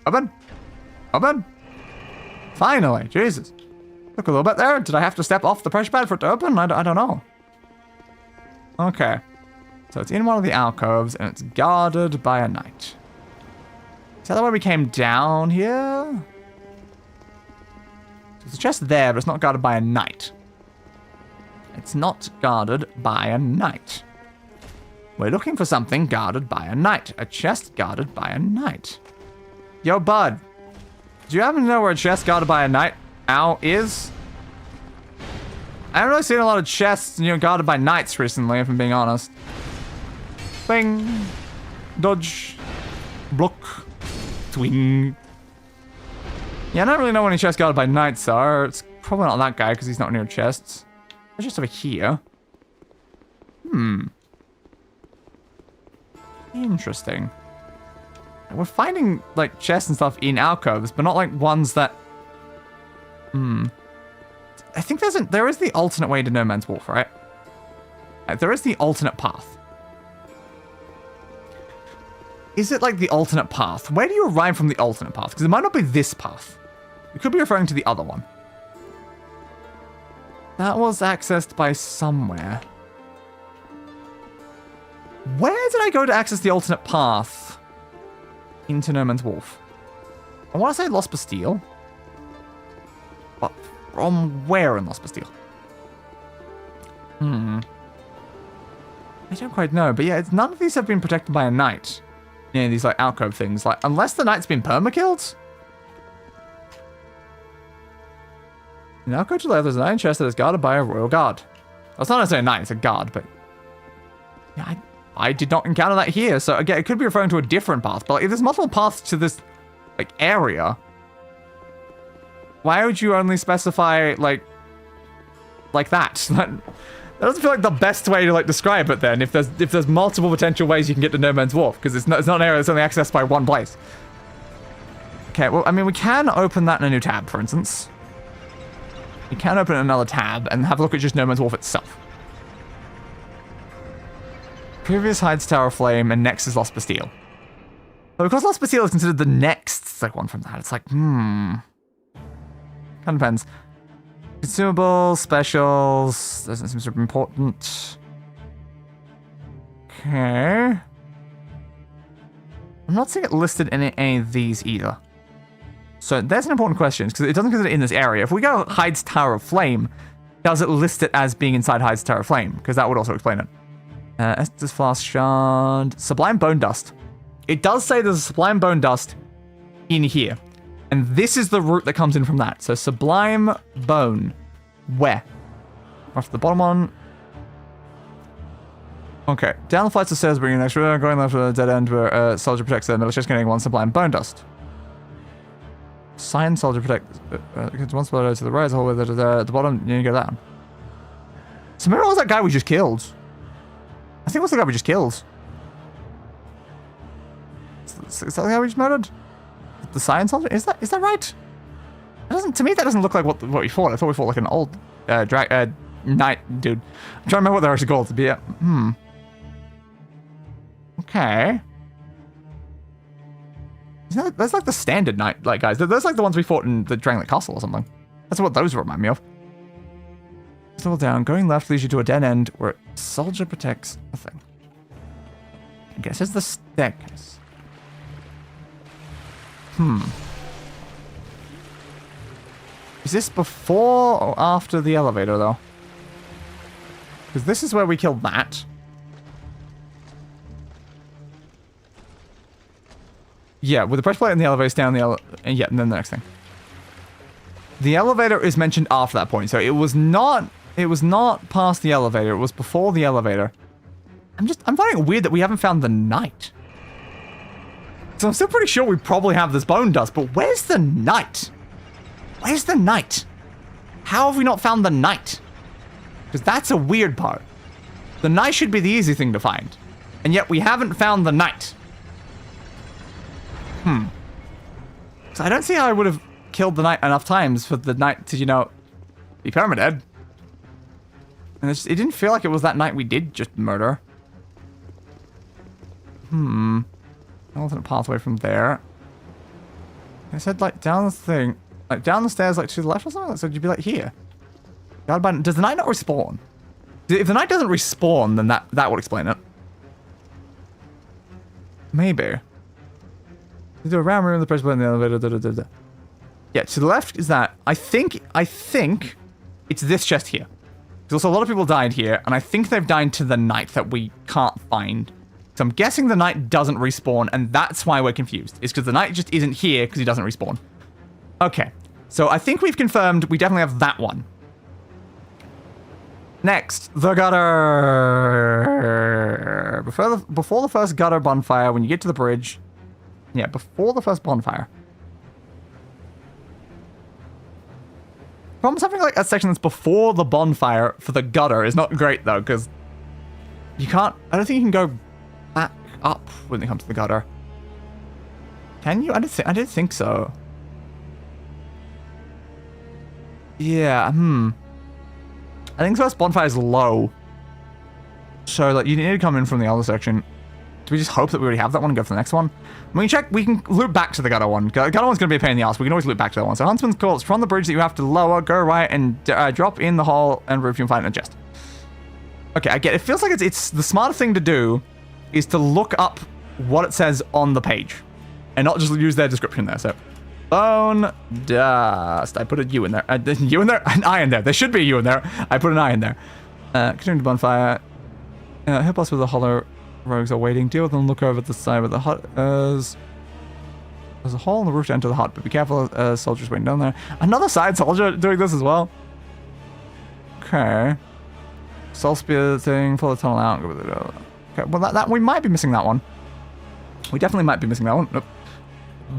Open. Open. Finally. Jesus. Look a little bit there. Did I have to step off the pressure pad for it to open? I don't know. Okay. So it's in one of the alcoves, and it's guarded by a knight. Is that the way we came down here? So there's a chest there, but it's not guarded by a knight. It's not guarded by a knight. We're looking for something guarded by a knight. A chest guarded by a knight. Yo, bud. Do you happen to know where a chest guarded by a knight is? I haven't really seen a lot of chests, guarded by knights recently, if I'm being honest. Bing. Dodge. Block. Swing. Yeah, I don't really know when any chests guarded by knights are. It's probably not that guy, because he's not near chests. It's just over here. Interesting. We're finding, like, chests and stuff in alcoves, but not, like, ones that... I think there is the alternate way to No Man's Wharf, right? There is the alternate path. Is it, like, the alternate path? Where do you arrive from the alternate path? Because it might not be this path. It could be referring to the other one. That was accessed by somewhere. Where did I go to access the alternate path into No Man's Wharf? I want to say Lost Bastille. But from where in Lost Bastille? I don't quite know. But yeah, none of these have been protected by a knight. Yeah, these like alcove things. Like, unless the knight's been permakilled? In alcove to the left, there's an iron chest that is guarded by a royal guard. Well, it's not necessarily a knight, it's a guard, but... Yeah, I did not encounter that here, so again, it could be referring to a different path, but like, if there's multiple paths to this, like, area, why would you only specify, like that? That doesn't feel like the best way to, like, describe it then, if there's multiple potential ways you can get to No Man's Wharf, because it's not an area that's only accessed by one place. Okay, well, I mean, we can open that in a new tab, for instance. You can open another tab and have a look at just No Man's Wharf itself. Previous hides Tower of Flame, and next is Lost Bastille. But because Lost Bastille is considered the next one from that, it's like, Kind of depends. Consumables, specials, doesn't seem super important. Okay. I'm not seeing it listed in any of these either. So there's an important question, because it doesn't consider it in this area. If we go Hyde's Tower of Flame, does it list it as being inside Hyde's Tower of Flame? Because that would also explain it. Estus Flask Shard. Sublime Bone Dust. It does say there's a Sublime Bone Dust in here. And this is the route that comes in from that. So Sublime Bone. Where? After the bottom one. Okay. Down the flights of stairs, bringing an extra. Going left to the dead end where Soldier protects the militia's getting one Sublime Bone Dust. Sign Soldier protects. One spot to the right, the whole way there. At the bottom, you go down. So maybe it was that guy we just killed. I think it was the guy we just killed. Is that the guy we just murdered? The Science Soldier? Is that right? It doesn't. To me, that doesn't look like what we fought. I thought we fought like an old knight dude. I'm trying to remember what they're actually called. To be Okay. That's like the standard knight, like guys. Those like the ones we fought in the Drangleic Castle or something. That's what those remind me of. Still down. Going left leads you to a dead end where Soldier protects a thing. I guess it's the staircase. Is this before or after the elevator, though? Because this is where we killed that. Yeah, with the pressure plate and the elevator down the yeah, and then the next thing. The elevator is mentioned after that point, so it was not past the elevator, it was before the elevator. I'm finding it weird that we haven't found the knight. So I'm still pretty sure we probably have this bone dust, but where's the knight? Where's the knight? How have we not found the knight? Because that's a weird part. The knight should be the easy thing to find. And yet we haven't found the knight. So I don't see how I would have killed the knight enough times for the knight to, you know, be permadead. And it didn't feel like it was that knight we did just murder. Alternate pathway from there. I said, like, down the thing. Like, down the stairs, like, to the left or something? So you'd be, like, here. Does the knight not respawn? If the knight doesn't respawn, then that would explain it. Maybe. You do a round room in the pressure plate in the elevator. Yeah, to the left is that. I think it's this chest here. Because also a lot of people died here, and I think they've died to the knight that we can't find. So I'm guessing the knight doesn't respawn, and that's why we're confused. It's because the knight just isn't here because he doesn't respawn. Okay, so I think we've confirmed we definitely have that one. Next, the gutter. Before the first gutter bonfire, when you get to the bridge. Yeah, before the first bonfire. Problems having like a section that's before the bonfire for the gutter is not great though, because you can't. I don't think you can go back up when it comes to the gutter. Can you? I didn't think so. Yeah. I think the first bonfire is low. So like you need to come in from the other section. Do we just hope that we already have that one and go for the next one? When we check, we can loop back to the gutter one. Gutter one's going to be a pain in the ass. We can always loop back to that one. So Huntsman's Call, it's from the bridge that you have to lower, go right, and drop in the hole and roof. You can find a chest. Okay, I get it. It feels like it's the smarter thing to do is to look up what it says on the page and not just use their description there. So, bone dust. I put a U in there. U in there? An I in there. There should be a U in there. I put an I in there. Continue to bonfire. Help us with the hollow. Rogues are waiting. Deal with them. Look over the side of the hut. There's a hole in the roof to enter the hut, but be careful. Soldiers waiting down there. Another side soldier doing this as well. Okay. Soul spear thing. Pull the tunnel out. Okay. Well, that we might be missing that one. We definitely might be missing that one. Nope.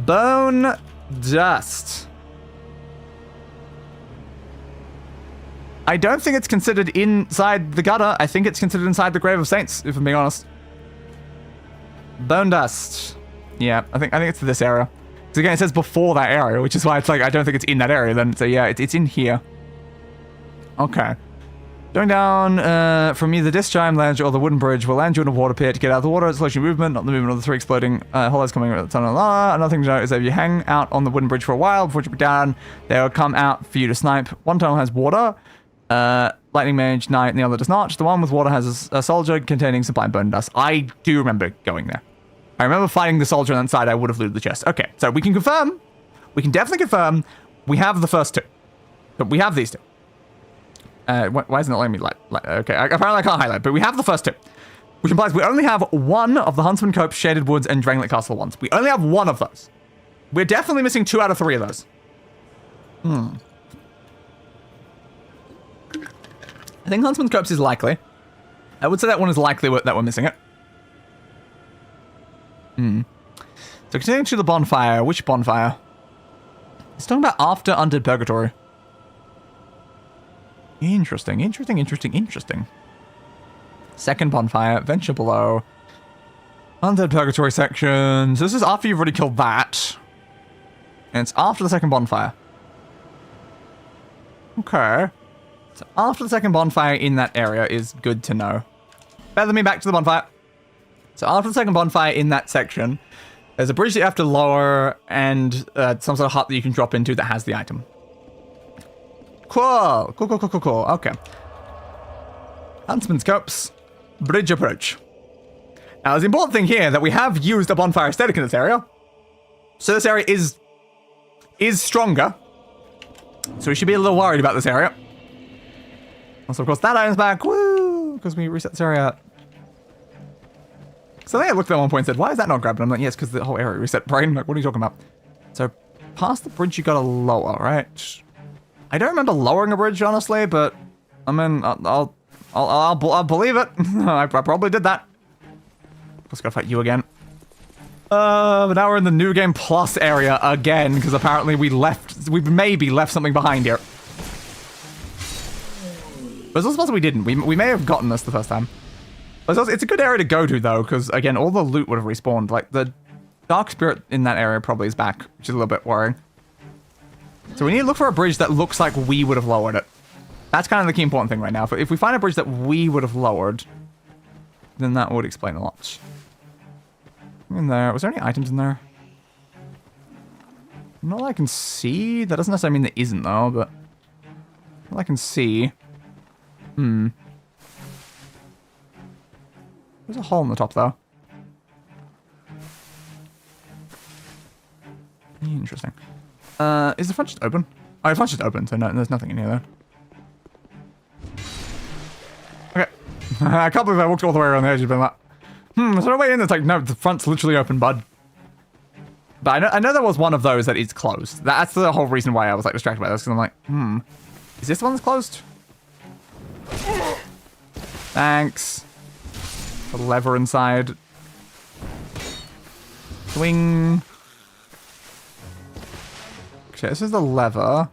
Bone dust. I don't think it's considered inside the gutter. I think it's considered inside the Grave of Saints, if I'm being honest. Bone dust. Yeah, I think it's this area. Because again, it says before that area, which is why it's like, I don't think it's in that area then. So yeah, it's in here. Okay. Going down from either this giant ledge or the wooden bridge will land you in a water pit. Get out of the water, it's slows your movement, not the movement of the three exploding hollows coming out of the tunnel. Another thing to note is that if you hang out on the wooden bridge for a while before you put down, they will come out for you to snipe. One tunnel has water. Lightning Mage, Knight, and the other does not. The one with water has a soldier containing Sublime Bone Dust. I do remember going there. I remember fighting the soldier on that side. I would have looted the chest. Okay, so we can confirm. We can definitely confirm we have the first two. But we have these two. Why isn't it letting me okay, apparently I can't highlight, but we have the first two. Which implies we only have one of the Huntsman Cope, Shaded Woods, and Drangleic Castle ones. We only have one of those. We're definitely missing 2 out of 3 of those. I think Huntsman's Copse is likely. I would say that one is likely that we're missing it. So continuing to the bonfire. Which bonfire? It's talking about after Undead Purgatory. Interesting. Second bonfire. Venture below. Undead Purgatory section. So this is after you've already killed that. And it's after the second bonfire. Okay. So after the second bonfire in that area is good to know. Feather me back to the bonfire. So after the second bonfire in that section, there's a bridge that you have to lower and some sort of hut that you can drop into that has the item. Cool. Okay. Huntsman's Copse. Bridge approach. Now, there's the important thing here that we have used a bonfire aesthetic in this area. So this area is stronger. So we should be a little worried about this area. Also, of course, that item's back. Woo! Because we reset this area. So I think I looked at one point and said, why is that not grabbing? I'm like, yes, because the whole area reset. Brain, like, what are you talking about? So past the bridge, you gotta lower, right? I don't remember lowering a bridge, honestly, but I mean, I'll believe it. I probably did that. Let's go fight you again. But now we're in the New Game Plus area again, because apparently we maybe left something behind here. But it's also possible we didn't. We may have gotten this the first time. But it's a good area to go to, though, because, again, all the loot would have respawned. Like, the Dark Spirit in that area probably is back, which is a little bit worrying. So we need to look for a bridge that looks like we would have lowered it. That's kind of the key important thing right now. If we find a bridge that we would have lowered, then that would explain a lot. In there. Was there any items in there? Not that I can see. That doesn't necessarily mean there isn't, though, but not that I can see. There's a hole in the top, though. Interesting. Is the front just open? Oh, the front's just open, so no, there's nothing in here, though. Okay. I can't believe I walked all the way around the edge and been like, is there a way in that's like, no, the front's literally open, bud. But I know there was one of those that is closed. That's the whole reason why I was like distracted by this, because I'm like, is this the one that's closed? Thanks. The lever inside. Swing. Okay, this is the lever.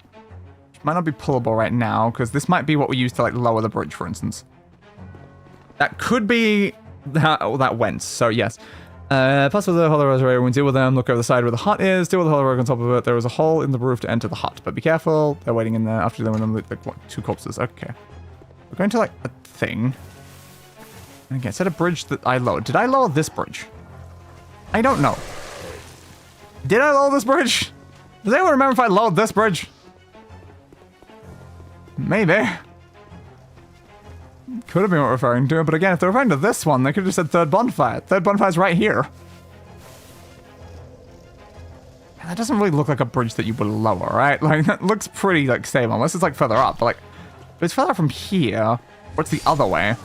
Which might not be pullable right now, because this might be what we use to like lower the bridge, for instance. That could be how that went, so yes. Pass with the hollow rosary, when deal with them, look over the side where the hut is, deal with the hollow rock on top of it. There is a hole in the roof to enter the hut, but be careful, they're waiting in there after dealing with them, like, what, 2 corpses, okay. We're going to, like, a thing. Okay, set a bridge that I lowered. Did I lower this bridge? I don't know. Did I lower this bridge? Does anyone remember if I lowered this bridge? Maybe. Could have been what we're referring to, but again, if they're referring to this one, they could have just said third bonfire. Third bonfire's right here. That doesn't really look like a bridge that you would lower, right? Like, that looks pretty, like, stable, unless it's, like, further up, but, like, if it's further from here, or it's the other way.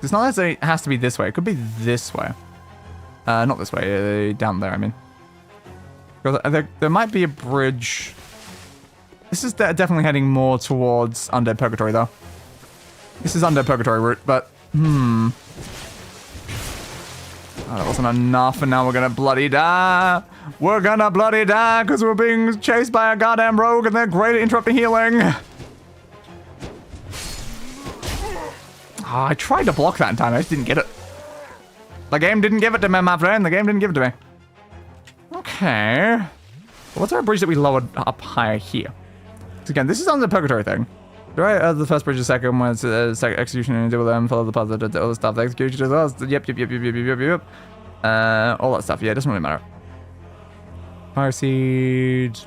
It's not necessarily it has to be this way. It could be this way. Not this way, down there, I mean. Because there might be a bridge. This is definitely heading more towards Undead Purgatory, though. This is Undead Purgatory route, but, Oh, that wasn't enough, and now we're gonna bloody die. We're gonna bloody die, because we're being chased by a goddamn rogue, and they're great at interrupting healing. Oh, I tried to block that in time, I just didn't get it. The game didn't give it to me, my friend. The game didn't give it to me. Okay. What's our bridge that we lowered up higher here? So again, this is on the Purgatory thing. Right, the first bridge, the second one, it's second execution, and deal with them, follow the path, the other stuff, the execution as well. Yep. All that stuff, yeah, it doesn't really matter. Fire seed.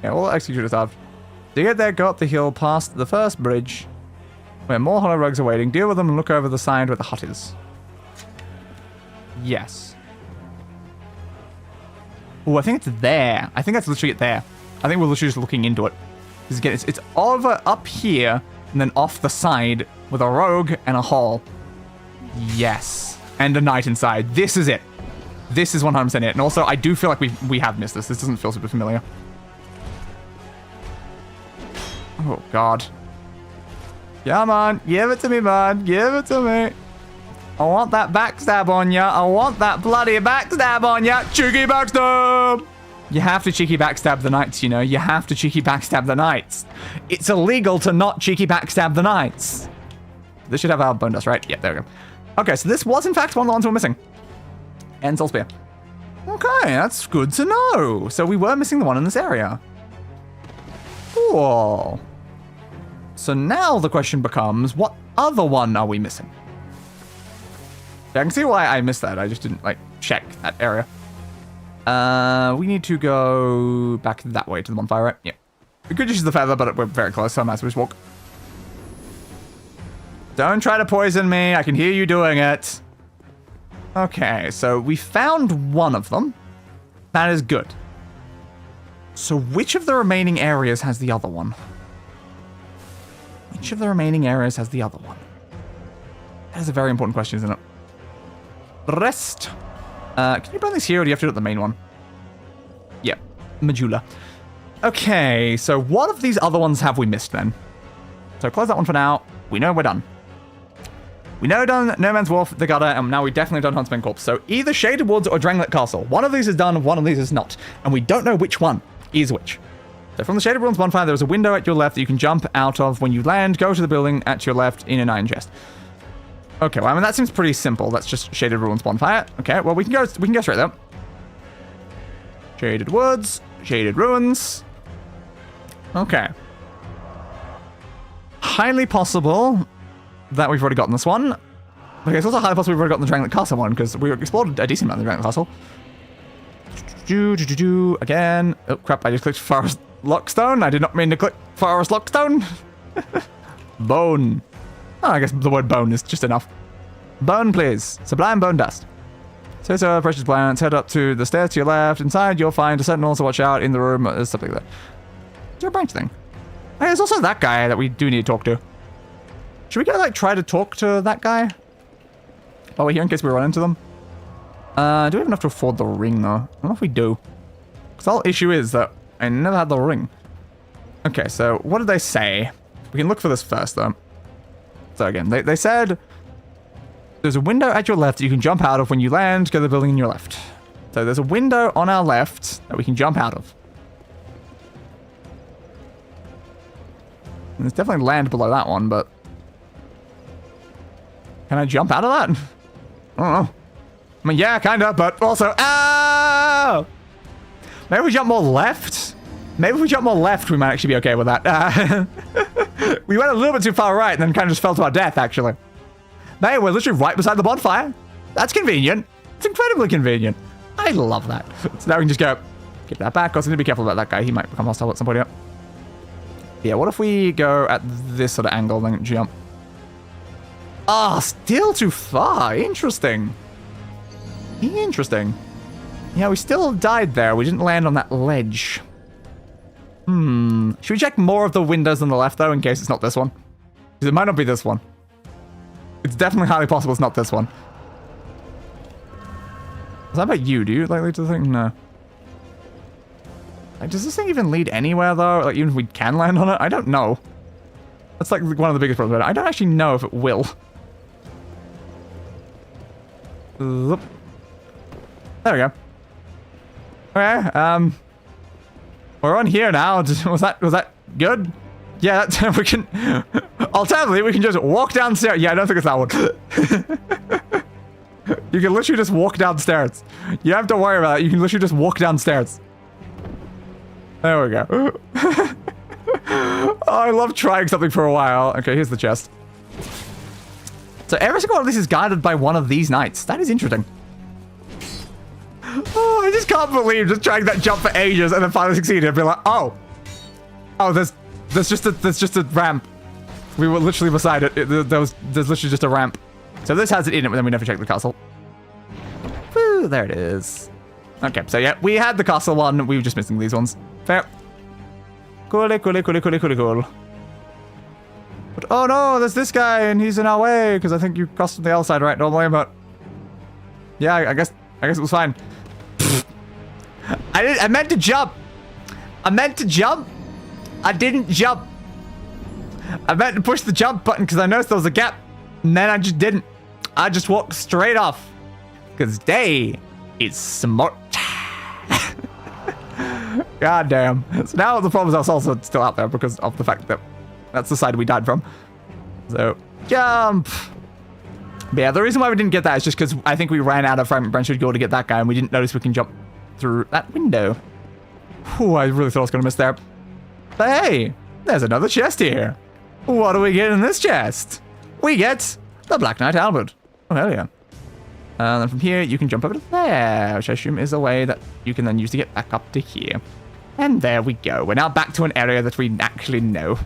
Yeah, all the execution stuff. To get there, go up the hill past the first bridge, where more hollow rugs are waiting. Deal with them and look over the side where the hut is. Yes. Oh, I think it's there. I think that's literally it there. I think we're literally just looking into it. Because again, it's over up here and then off the side with a rogue and a hall. Yes. And a knight inside. This is it. This is 100% it. And also, I do feel like we have missed this. This doesn't feel super familiar. Oh, God. Come on. Give it to me, bud. Give it to me. I want that backstab on ya. I want that bloody backstab on ya. Cheeky backstab. You have to cheeky backstab the knights, you know. You have to cheeky backstab the knights. It's illegal to not cheeky backstab the knights. This should have our bone dust, right? Yeah, there we go. Okay, so this was in fact one of the ones we were missing. And Soul Spear. Okay, that's good to know. So we were missing the one in this area. Cool. So now the question becomes, what other one are we missing? I can see why I missed that. I just didn't, like, check that area. We need to go back that way to the bonfire, right? Yeah. We could just use the feather, but we're very close, so I might as well just walk. Don't try to poison me. I can hear you doing it. Okay, so we found one of them. That is good. So which of the remaining areas has the other one? Which of the remaining areas has the other one? That is a very important question, isn't it? Rest. Can you burn this here, or do you have to do it at the main one? Yep. Majula. Okay, so what of these other ones have we missed then? So close that one for now. We know we're done. We know done No Man's Wharf, the Gutter, and now we definitely done Huntsman Corpse. So either Shaded Woods or Drangleic Castle. One of these is done, one of these is not. And we don't know which one is which. So from the Shaded Woods bonfire, there is a window at your left that you can jump out of when you land. Go to the building at your left in an iron chest. Okay, well, I mean, that seems pretty simple. That's just Shaded Ruins bonfire. Okay, well, we can go straight there. Shaded Woods, Shaded Ruins. Okay. Highly possible that we've already gotten this one. Okay, it's also highly possible we've already gotten the Drangleic Castle one, because we explored a decent amount of the Drangleic Castle. Again. Oh, crap, I just clicked Forest Lockstone. I did not mean to click Forest Lockstone. Bone. Oh, I guess the word bone is just enough. Bone, please. Sublime bone dust. So, precious plants. Head up to the stairs to your left. Inside, you'll find a sentinel, so watch out in the room. There's something like that. Is there a branch thing? Hey, there's also that guy that we do need to talk to. Should we go, like, try to talk to that guy while we're here in case we run into them? Do we have enough to afford the ring, though? I don't know if we do. Because the whole issue is that I never had the ring. Okay, so what did they say? We can look for this first, though. So again, they said there's a window at your left that you can jump out of when you land. Go to the building on your left. So there's a window on our left that we can jump out of. And there's definitely land below that one, but can I jump out of that? I don't know. I mean, yeah, kind of, but also, oh! Maybe we jump more left? Maybe if we jump more left, we might actually be okay with that. We went a little bit too far right and then kind of just fell to our death, actually. Hey, we're literally right beside the bonfire. That's convenient. It's incredibly convenient. I love that. So now we can just go, get that back. Also, need to be careful about that guy. He might become hostile at some point. Yeah. Yeah, what if we go at this sort of angle and then jump? Ah, still too far. Interesting. Interesting. Yeah, we still died there. We didn't land on that ledge. Should we check more of the windows on the left, though, in case it's not this one? Because it might not be this one. It's definitely highly possible it's not this one. Is that about you? Do you like lead to the thing? No. Like, does this thing even lead anywhere, though? Like, even if we can land on it? I don't know. That's, like, one of the biggest problems. I don't actually know if it will. There we go. Okay, we're on here now. Was that good? Yeah, that's, we can... Alternatively, we can just walk downstairs. Yeah, I don't think it's that one. You can literally just walk downstairs. You don't have to worry about it. You can literally just walk downstairs. There we go. Oh, I love trying something for a while. Okay, here's the chest. So every single one of these is guarded by one of these knights. That is interesting. Oh, I just can't believe just trying that jump for ages and then finally succeeded and be like, oh, there's just a ramp. We were literally beside it. There's literally just a ramp. So this has it in it, but then we never check the castle. Ooh, there it is. Okay, so yeah, we had the castle one. We were just missing these ones. Fair. Cool. But oh no, there's this guy and he's in our way because I think you crossed from the other side, right? Normally, but yeah, I guess it was fine. I meant to jump. I didn't jump. I meant to push the jump button because I noticed there was a gap, and then I just didn't. I just walked straight off because Day is smart. God damn. So now the problem is I was also still out there because of the fact that that's the side we died from. So, jump! But yeah, the reason why we didn't get that is just because I think we ran out of fragment branch to go to get that guy, and we didn't notice we can jump through that window. Whew, I really thought I was going to miss there. But hey, there's another chest here. What do we get in this chest? We get the Black Knight Albert. Oh, hell yeah. And then from here, you can jump over to there, which I assume is a way that you can then use to get back up to here. And there we go. We're now back to an area that we actually know.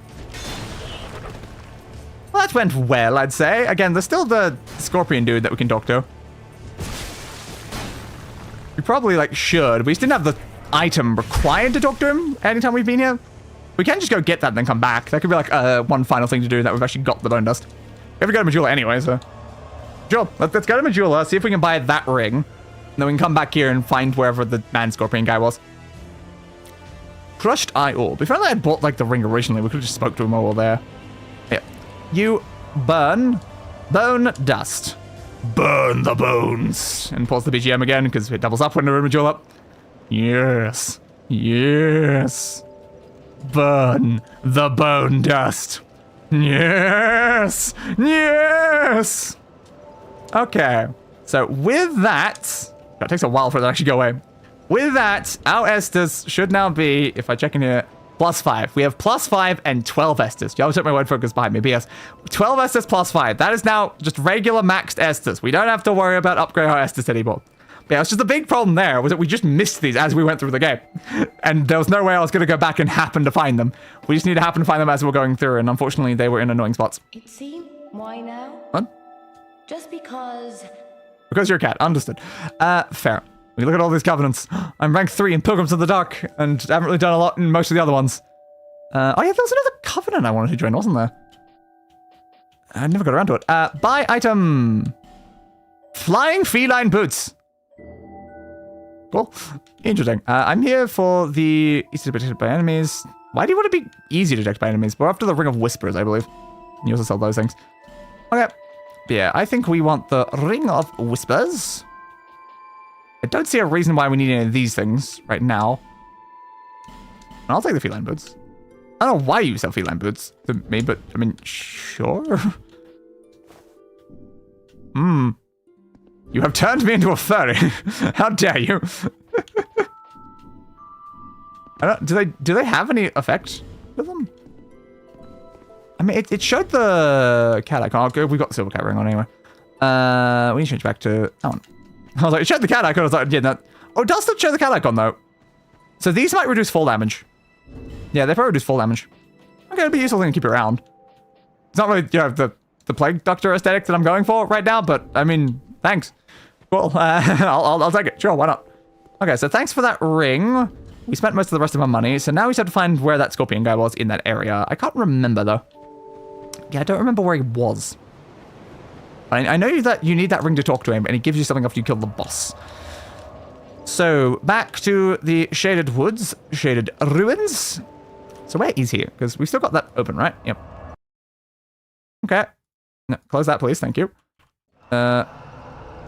Well, that went well, I'd say. Again, there's still the scorpion dude that we can talk to. We probably, like, should. We just didn't have the item required to talk to him anytime we've been here. We can just go get that and then come back. That could be, like, one final thing to do that we've actually got the bone dust. We have to go to Majula anyway, so... Sure, let's go to Majula, see if we can buy that ring. And then we can come back here and find wherever the man-scorpion guy was. Crushed eye orb. If only I had bought, like, the ring originally, we could have just spoke to him while we were there. Yeah. You burn bone dust. Burn the bones. And pause the BGM again, because it doubles up when we're in Majula. Yes. Yes. Burn the bone dust. Yes. Yes. Okay. So with that takes a while for it to actually go away. With that, our Estus should now be, if I check in here, +5. We have +5 and 12 Estus. You always took my word focus behind me, but yes. 12 Estus +5. That is now just regular maxed Estus. We don't have to worry about upgrading our Estus anymore. But yeah, it's just the big problem there was that we just missed these as we went through the game. And there was no way I was going to go back and happen to find them. We just need to happen to find them as we were going through, and unfortunately they were in annoying spots. It seemed... Why now? What? Just because... Because you're a cat. Understood. Fair. We look at all these covenants. I'm rank 3 in Pilgrims of the Dark, and haven't really done a lot in most of the other ones. Oh yeah, there was another covenant I wanted to join, wasn't there? I never got around to it. Buy item. Flying feline boots. Cool. Interesting. I'm here for the easy to detect by enemies. Why do you want to be easy to detect by enemies? We're after the Ring of Whispers, I believe. You also sell those things. Okay. Yeah, I think we want the Ring of Whispers. I don't see a reason why we need any of these things right now. I'll take the feline boots. I don't know why you sell feline boots to me, but I mean, sure. You have turned me into a furry. How dare you? Do they have any effect with them? I mean, it showed the cat icon. We've got the silver cat ring on anyway. We need to change back to that one. I was like, it showed the cat icon. I was like, yeah, that. Oh, it does still show the cat icon though. So these might reduce fall damage. Yeah, they probably reduce fall damage. Okay, it'd be a useful thing to keep around. It's not really, you know, the Plague Doctor aesthetic that I'm going for right now, but I mean, thanks. Cool. I'll take it. Sure, why not? Okay, so thanks for that ring. We spent most of the rest of our money, so now we just have to find where that scorpion guy was in that area. I can't remember though. Yeah, I don't remember where he was. I know that you need that ring to talk to him, and he gives you something after you kill the boss. So, back to the Shaded Woods, Shaded Ruins. So where is he? Because we've still got that open, right? Yep. Okay. No, close that, please. Thank you. Okay,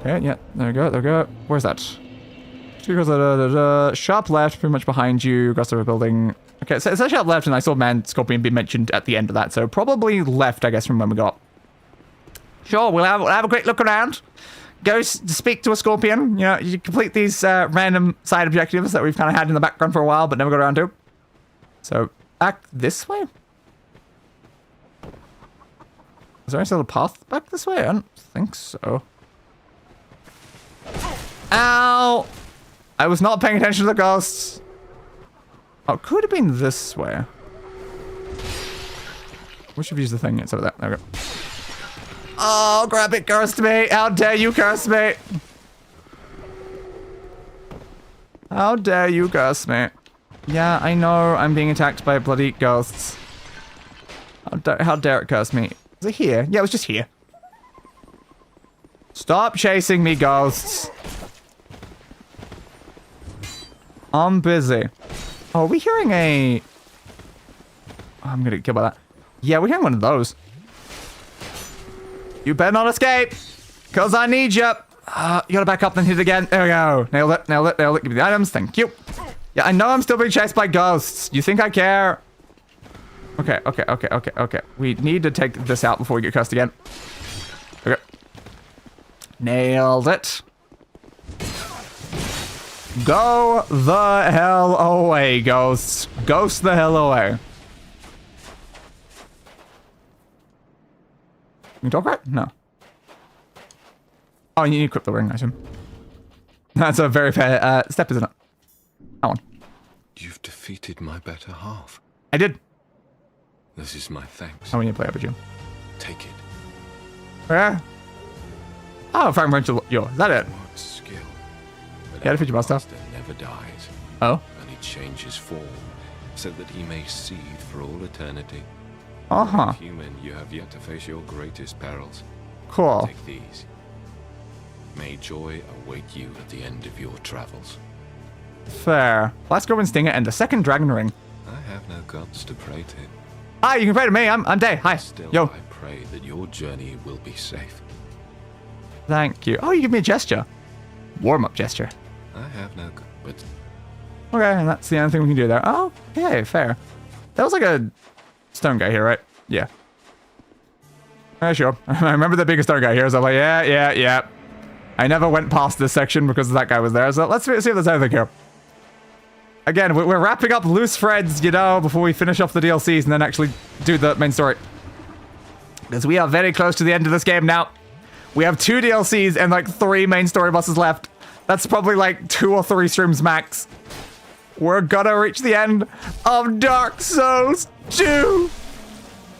yeah. There we go. There we go. Where's that? Sharp left, pretty much behind you. Across the building. Okay, so it's a sharp left, and I saw Man Scorpion be mentioned at the end of that. So probably left, I guess, from when we got. Sure, we'll have a quick look around. Go speak to a scorpion. You know, you complete these random side objectives that we've kind of had in the background for a while, but never got around to. So, back this way? Is there any sort of path back this way? I don't think so. Ow! I was not paying attention to the ghosts. Oh, could have been this way. We should use the thing. It's over there. There we go. Oh, grab it, cursed me. How dare you curse me? How dare you curse me? Yeah, I know I'm being attacked by bloody ghosts. How dare it curse me? Was it here? Yeah, it was just here. Stop chasing me, ghosts. I'm busy. Oh, are we hearing a... Oh, I'm gonna get killed by that. Yeah, we're hearing one of those. You better not escape, because I need you. You gotta back up and hit it again. There we go. Nailed it, nailed it, nailed it. Give me the items. Thank you. Yeah, I know I'm still being chased by ghosts. You think I care? Okay. We need to take this out before we get cursed again. Okay. Nailed it. Go the hell away, ghosts. Ghost the hell away. You talk right? No. Oh, you need to equip the ring, I assume. That's a very fair step, isn't it? That one. You've defeated my better half. I did. This is my thanks. Oh, we need to play up a June. Take it. Yeah. Oh, fragment of yours. Is that it? What skill. But Yeah, defeat your master. never dies. Oh. And he changes form, so that he may seethe for all eternity. Uh-huh. Human, you have yet to face your greatest perils. Cool. Take these. May joy await you at the end of your travels. Fair. Let's go and sting it and the second dragon ring. I have no gods to pray to. Hi, you can pray to me. I'm Day. Hi. Still, Yo. I pray that your journey will be safe. Thank you. Oh, you give me a gesture. Warm-up gesture. I have no god, but Okay, and that's the only thing we can do there. Oh, okay, fair. That was like a stone guy here, right? Yeah. Sure. I remember the biggest stone guy here, so I'm like, yeah. I never went past this section because that guy was there, so let's see if there's anything here. Again, we're wrapping up loose threads, you know, before we finish off the DLCs and then actually do the main story. Because we are very close to the end of this game now. We have 2 DLCs and like 3 main story bosses left. That's probably like 2 or 3 streams max. We're gonna reach the end of Dark Souls 2.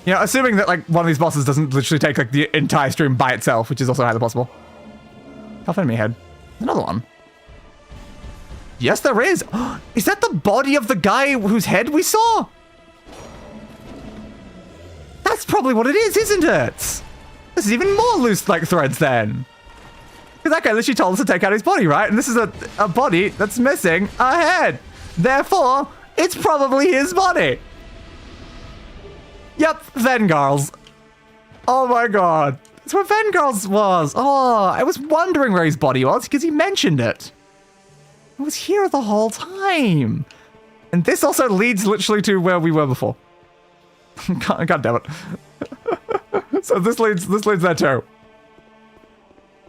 You know, assuming that like one of these bosses doesn't literally take like the entire stream by itself, which is also highly possible. Tough enemy head. Another one. Yes, there is. Is that the body of the guy whose head we saw? That's probably what it is, isn't it? This is even more loose like threads then. Because that guy literally told us to take out his body, right? And this is a body that's missing a head. Therefore, it's probably his body. Yep, Vengarls. Oh my god. That's what Vengarls was. Oh, I was wondering where his body was because he mentioned it. It was here the whole time. And this also leads literally to where we were before. God damn it. So this leads there too.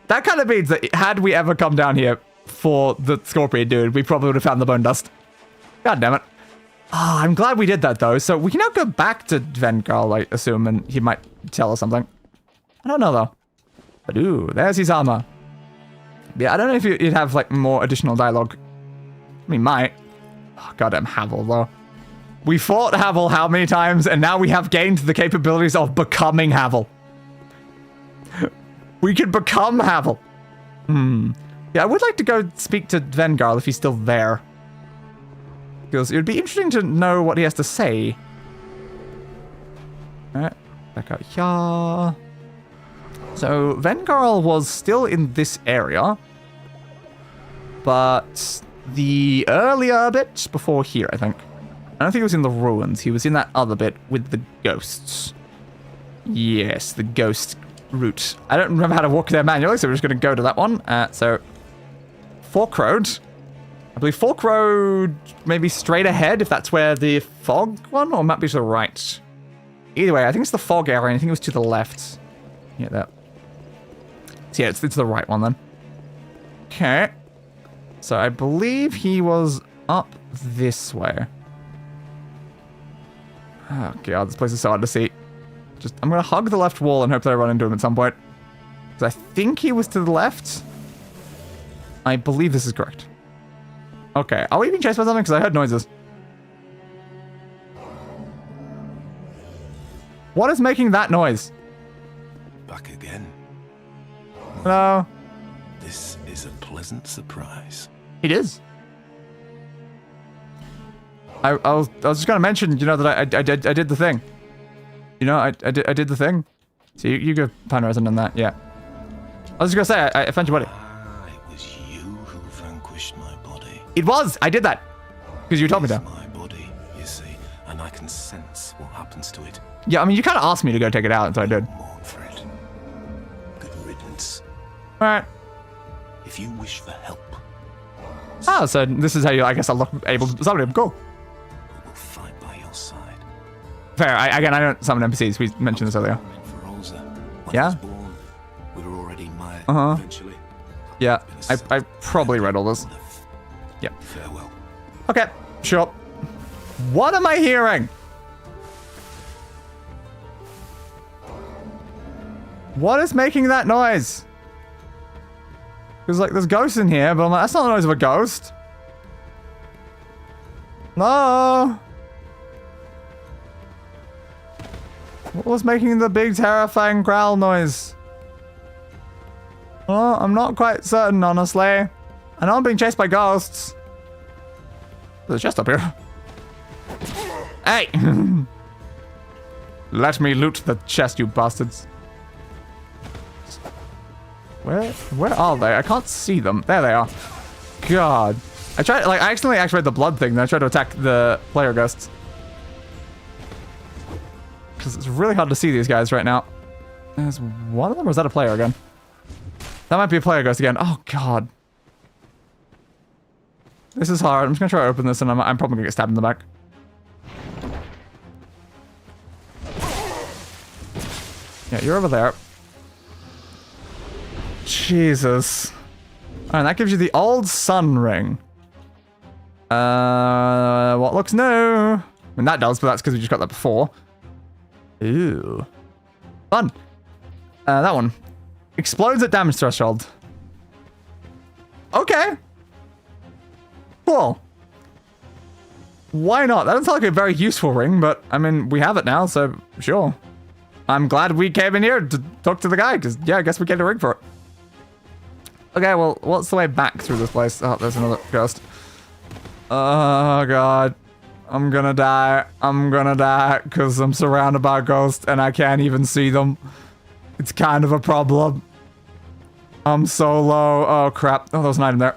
That kind of means that had we ever come down here for the Scorpion dude, we probably would have found the bone dust. God damn it. Oh, I'm glad we did that though. So we can now go back to Vengarl, I assume, and he might tell us something. I don't know though. But ooh, there's his armor. Yeah, I don't know if you'd have like more additional dialogue. I mean, might. Oh, goddamn Havel though. We fought Havel how many times, and now we have gained the capabilities of becoming Havel. We can become Havel. Yeah, I would like to go speak to Vengarl if he's still there. Because it would be interesting to know what he has to say. Alright, back out here. So, Vengarl was still in this area. But the earlier bit before here, I think. I don't think he was in the ruins. He was in that other bit with the ghosts. Yes, the ghost route. I don't remember how to walk there manually, so we're just going to go to that one. So, Fork Road. I believe Fork Road maybe straight ahead, if that's where the fog one, or it might be to the right. Either way, I think it's the fog area, and I think it was to the left. Yeah, that. So yeah, it's the right one then. Okay. So I believe he was up this way. Oh god, this place is so hard to see. I'm gonna hug the left wall and hope that I run into him at some point. Because I think he was to the left. I believe this is correct. Okay, are we being chased by something? Because I heard noises. What is making that noise? Back again. Hello? This is a pleasant surprise. It is. I was just gonna mention, you know, that I did the thing. You know, I did the thing. So you go find resin on that, yeah. I was just gonna say, I found your body. It was you who vanquished my body. It was! I did that! Because you told me to. It's my body, you see, and I can sense what happens to it. Yeah, I mean, you kind of asked me to go take it out, so I did. Mourn for it. Good riddance. Alright. If you wish for help, Oh, so this is how you, I guess, I'll look able to summon him. Cool. we will fight by your side. Fair. Again, I don't summon NPCs. We mentioned this earlier. For Rosa, when Yeah? I was born, we were already Maya eventually. Yeah, I probably read all this. Yeah. Farewell. Okay, sure. What am I hearing? What is making that noise? Because, like, there's ghosts in here, but I'm like, that's not the noise of a ghost. No. What was making the big, terrifying growl noise? Oh, I'm not quite certain, honestly. I know I'm being chased by ghosts. There's a chest up here. Hey! Let me loot the chest, you bastards. Where are they? I can't see them. There they are. God. I accidentally activated the blood thing, then I tried to attack the player ghosts. Because it's really hard to see these guys right now. There's one of them, or is that a player again? That might be a player ghost again. Oh, God. This is hard. I'm just gonna try to open this, and I'm probably gonna get stabbed in the back. Yeah, you're over there. Jesus. Alright, that gives you the old sun ring. What looks new? I mean, that does, but that's because we just got that before. Ooh. Fun. That one. Explodes at damage threshold. Okay. Cool. Why not? That doesn't sound like a very useful ring, but, I mean, we have it now, so sure. I'm glad we came in here to talk to the guy, because, yeah, I guess we get a ring for it. Okay, well, what's the way back through this place? Oh, there's another ghost. Oh, God. I'm gonna die. I'm gonna die, because I'm surrounded by ghosts, and I can't even see them. It's kind of a problem. I'm so low. Oh, crap. Oh, there's an item there.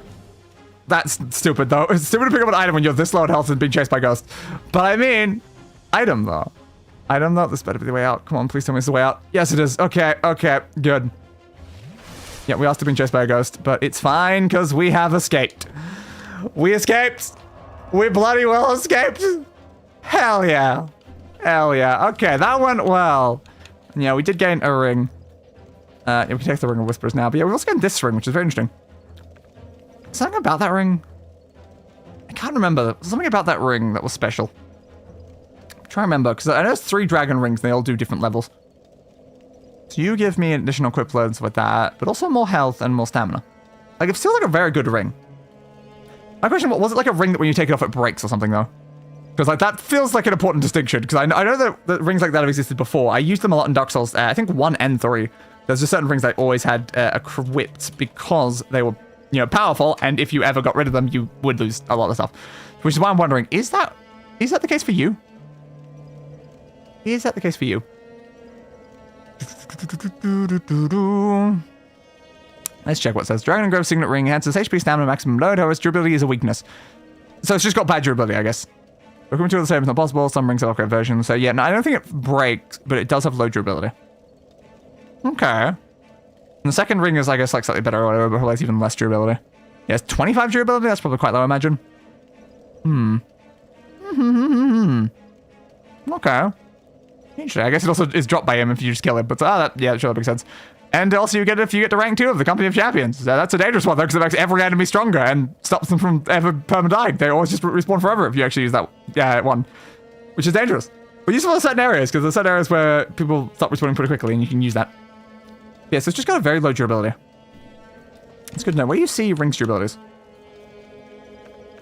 That's stupid, though. It's stupid to pick up an item when you're this low in health and being chased by ghosts. But I mean, item, though. Item, though. This better be the way out. Come on, please tell me it's the way out. Yes, it is. Okay, okay, good. Yeah, we are still being chased by a ghost, but it's fine, because we have escaped. We escaped. We bloody well escaped. Hell yeah. Hell yeah. Okay, that went well. Yeah, we did gain a ring. Yeah, we can take the Ring of Whispers now, but yeah, we also gained this ring, which is very interesting. Something about that ring? I can't remember. Something about that ring that was special. I'm trying to remember, because I know there's 3 dragon rings, and they all do different levels. So you give me additional equip loads with that, but also more health and more stamina. Like, it feels like a very good ring. My question, was it like a ring that when you take it off it breaks or something, though? Because, like, that feels like an important distinction, because I know that rings like that have existed before. I used them a lot in Dark Souls, I think 1 and 3. There's just certain rings I always had equipped because they were, you know, powerful, and if you ever got rid of them, you would lose a lot of stuff. Which is why I'm wondering, is that the case for you? Is that the case for you? Let's check what it says. Dragon and Grove Signet Ring enhances HP, stamina, maximum load, however, its durability is a weakness. So it's just got bad durability, I guess. Equipping two of the same is not possible. Some rings have upgrade versions. So yeah, no, I don't think it breaks, but it does have low durability. Okay. And the second ring is, I guess, like slightly better or whatever, but probably has even less durability. Yeah, it's 25 durability. That's probably quite low, I imagine. Okay. Interesting. I guess it also is dropped by him if you just kill him, but yeah, sure, that makes sense. And also you get it if you get to rank 2 of the Company of Champions. That's a dangerous one, though, because it makes every enemy stronger and stops them from ever perma-dying. They always just respawn forever if you actually use that one, which is dangerous. But useful in certain areas, because there's certain areas where people stop respawning pretty quickly, and you can use that. Yeah, so it's just got a very low durability. It's good to know. Where do you see rings durabilities?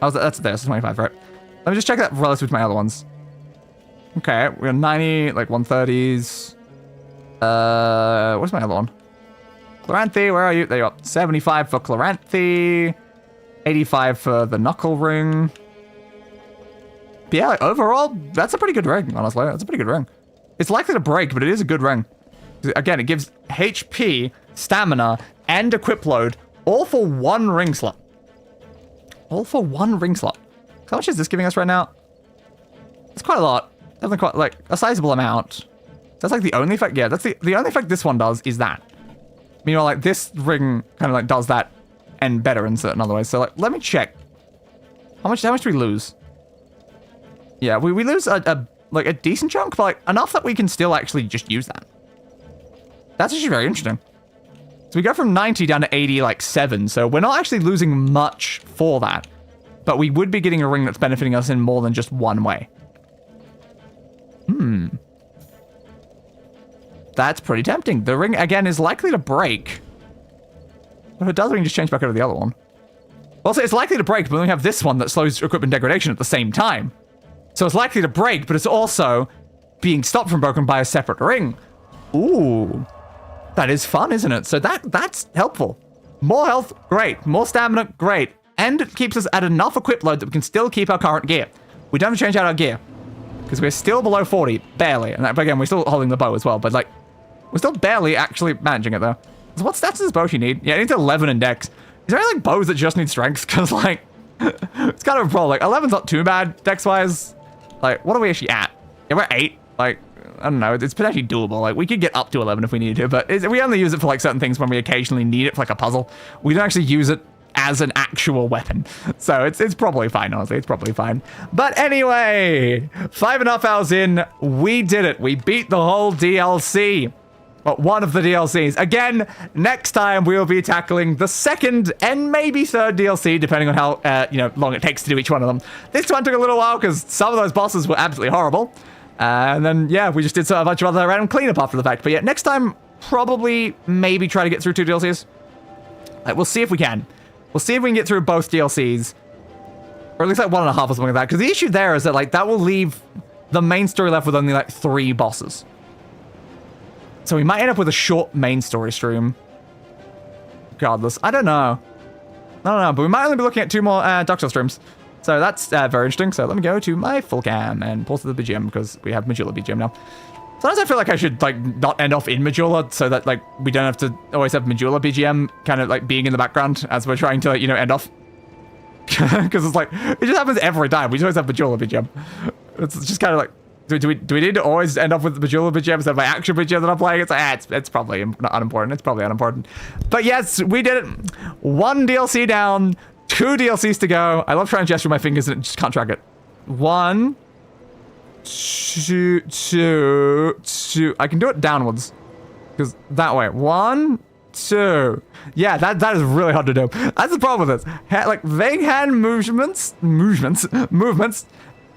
Oh, that's there. That's 25, right? Let me just check that relative to my other ones. Okay, we got 90, like 130s. Where's my other one? Chloranthe, where are you? There you are. 75 for Chloranthe. 85 for the Knuckle Ring. But yeah, like, overall, that's a pretty good ring, honestly. That's a pretty good ring. It's likely to break, but it is a good ring. Again, it gives HP, stamina, and equip load, all for one ring slot. All for one ring slot. How much is this giving us right now? It's quite a lot. Definitely quite, like, a sizable amount. That's like the only effect. Yeah, that's the only effect this one does is that. Meanwhile, like, this ring kind of like does that and better in certain other ways. So, like, let me check. How much do we lose? Yeah, we lose a decent chunk, but like enough that we can still actually just use that. That's actually very interesting. So we go from 90 down to 80, like 7. So we're not actually losing much for that. But we would be getting a ring that's benefiting us in more than just one way. That's pretty tempting. The ring, again, is likely to break. But if it does, we can just change back over to the other one. Also, it's likely to break, but we have this one that slows equipment degradation at the same time. So it's likely to break, but it's also being stopped from broken by a separate ring. Ooh. That is fun, isn't it? So that's helpful. More health, great. More stamina, great. And it keeps us at enough equip load that we can still keep our current gear. We don't have to change out our gear. Because we're still below 40, barely. And but again, we're still holding the bow as well, but like, we're still barely actually managing it though. So what stats does bow you need? Yeah, it needs 11 in dex. Is there any like bows that just need strength? Because like, it's kind of a problem. Like 11's not too bad dex-wise. Like, what are we actually at? Yeah, we're 8. Like, I don't know. It's potentially doable. Like, we could get up to 11 if we needed to, but we only use it for like certain things when we occasionally need it for like a puzzle. We don't actually use it as an actual weapon. So it's probably fine, honestly. It's probably fine. But anyway, 5.5 hours in, we did it. We beat the whole DLC. Well, one of the DLCs. Again, next time we will be tackling the second and maybe third DLC, depending on how long it takes to do each one of them. This one took a little while because some of those bosses were absolutely horrible. And then, yeah, we just did a bunch of other random cleanup after the fact. But yeah, next time, probably maybe try to get through 2 DLCs. We'll see if we can. We'll see if we can get through both DLCs. Or at least like 1.5 or something like that. Because the issue there is that like that will leave the main story left with only like 3 bosses. So we might end up with a short main story stream. Regardless. I don't know. But we might only be looking at 2 more Dark Souls streams. So that's very interesting. So let me go to my full cam and pause to the BGM because we have Majula BGM now. Sometimes I feel like I should like not end off in Majula so that like we don't have to always have Majula BGM kind of like being in the background as we're trying to like, end off. Because it's like, it just happens every time. We just always have Majula BGM. It's just kind of like, do we need to always end up with the Majula BGM instead of my actual BGM that I'm playing? It's like, it's probably unimportant. It's probably unimportant. But yes, we did it. 1 DLC down, 2 DLCs to go. I love trying to gesture with my fingers and just can't track it. 1, 2. I can do it downwards. Because that way. 1, 2. Yeah, that is really hard to do. That's the problem with this. Like, vague hand movements,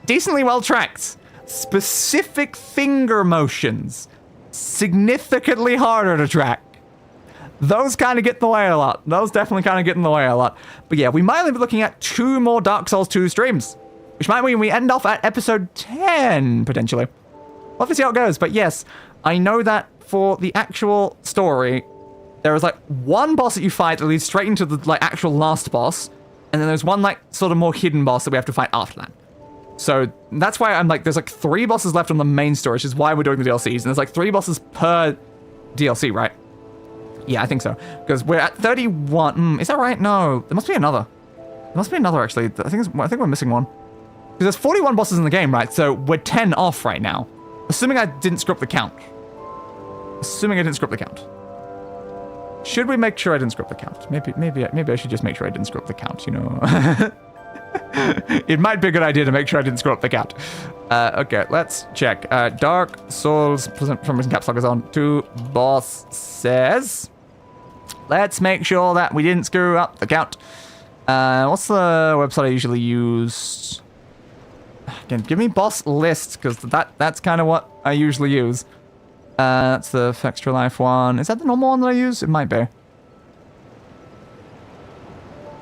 decently well tracked. Specific finger motions, significantly harder to track. Those kind of get in the way a lot. Those definitely kind of get in the way a lot. But yeah, we might only be looking at 2 more Dark Souls 2 streams, which might mean we end off at episode 10, potentially. We'll have to see how it goes. But yes, I know that for the actual story, there is like 1 boss that you fight that leads straight into the like actual last boss. And then there's 1 like sort of more hidden boss that we have to fight after that. So that's why I'm like, there's like 3 bosses left on the main story, which is why we're doing the DLCs. And there's like 3 bosses per DLC, right? Yeah, I think so. Because we're at 31. Is that right? No, there must be another. There must be another, actually. I think we're missing one. Because there's 41 bosses in the game, right? So we're 10 off right now. Assuming I didn't screw up the count. Should we make sure I didn't screw up the count? Maybe I should just make sure I didn't screw up the count, It might be a good idea to make sure I didn't screw up the count. Okay, let's check. Dark Souls from recent caps lock is on 2 bosses. Let's make sure that we didn't screw up the count. What's the website I usually use? Again, give me boss lists, because that's kind of what I usually use. That's the Extra Life one. Is that the normal one that I use? It might be.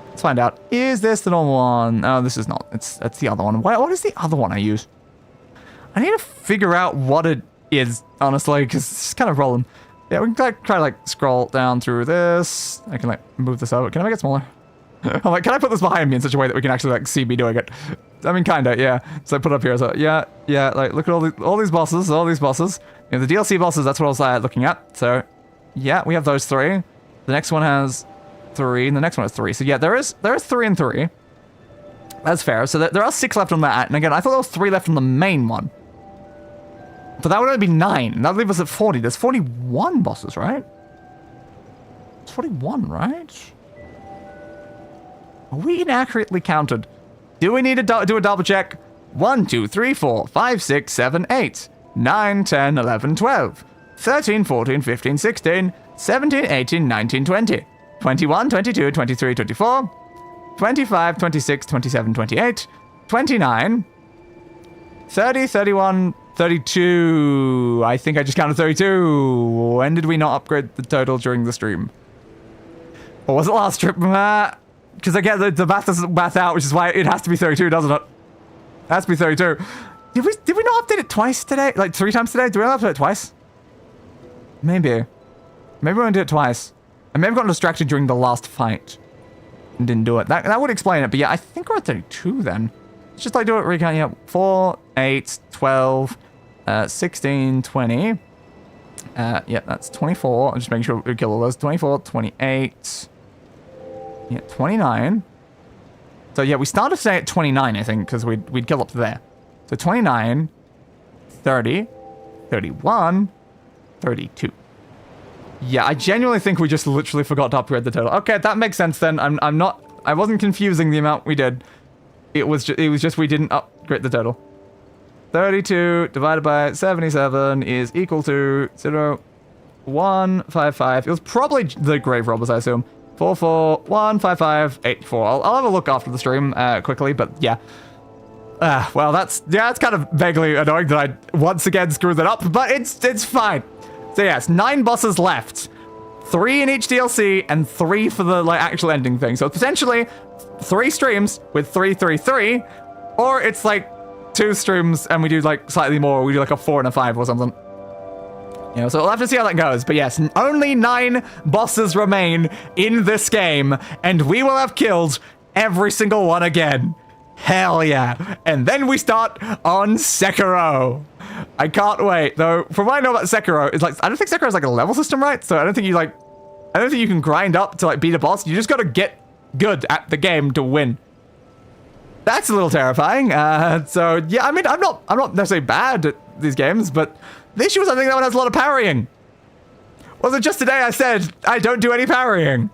Let's find out. Is this the normal one? Oh, this is not. That's the other one. What is the other one I use? I need to figure out what it is, honestly, because it's kind of rolling. Yeah, we can try to like scroll down through this. I can like move this over. Can I make it smaller? I'm like, can I put this behind me in such a way that we can actually like see me doing it? I mean, kinda, yeah. So I put it up here. So yeah, like look at all these bosses. You know, the DLC bosses. That's what I was looking at. So yeah, we have those 3. The next one has 3, and the next one has 3. So yeah, there is 3 and 3. That's fair. So there are 6 left on that. And again, I thought there was 3 left on the main one. But that would only be 9. That would leave us at 40. There's 41 bosses, right? It's 41, right? Are we inaccurately counted? Do we need to do a double check? 1, 2, 3, 4, 5, 6, 7, 8, 9, 10, 11, 12, 13, 14, 15, 16, 17, 18, 19, 20, 21, 22, 23, 24, 25, 26, 27, 28, 29, 30, 31, 32. I think I just counted 32. When did we not upgrade the total during the stream? Or was it last stream? Because again, the math doesn't math out, which is why it has to be 32, doesn't it? It has to be 32. Did we not update it twice today? Like 3 times today? Do we not update it twice? Maybe. Maybe we won't do it twice. I may have gotten distracted during the last fight and didn't do it. That would explain it. But yeah, I think we're at 32 then. Let's just like do it recount. Yeah, 4, 8, 12, 16, 20. Yeah, that's 24. I'm just making sure we kill all those. 24, 28. Yeah, 29. So yeah, we started today at 29, I think, because we'd kill up to there. So 29, 30, 31, 32. Yeah, I genuinely think we just literally forgot to upgrade the total. Okay, that makes sense then. I wasn't confusing the amount we did. It was just we didn't upgrade the total. 32 divided by 77 is equal to 0.155. It was probably the Graverobbers, I assume. 4415584. I'll have a look after the stream quickly, but yeah. Well, that's kind of vaguely annoying that I once again screwed that up, but it's fine. So yes, 9 bosses left. 3 in each DLC and 3 for the like actual ending thing. So potentially 3 streams with 3, 3, 3, or it's like 2 streams and we do like slightly more. We do like a 4 and a 5 or something. You know, so we'll have to see how that goes. But yes, only 9 bosses remain in this game, and we will have killed every single one again. Hell yeah. And then we start on Sekiro. I can't wait. Though, from what I know about Sekiro, it's like, I don't think Sekiro is like a level system, right? So I don't think you can grind up to like beat a boss. You just gotta get good at the game to win. That's a little terrifying. So yeah, I mean, I'm not necessarily bad at these games, but the issue is I think that one has a lot of parrying. Was it just today I said I don't do any parrying?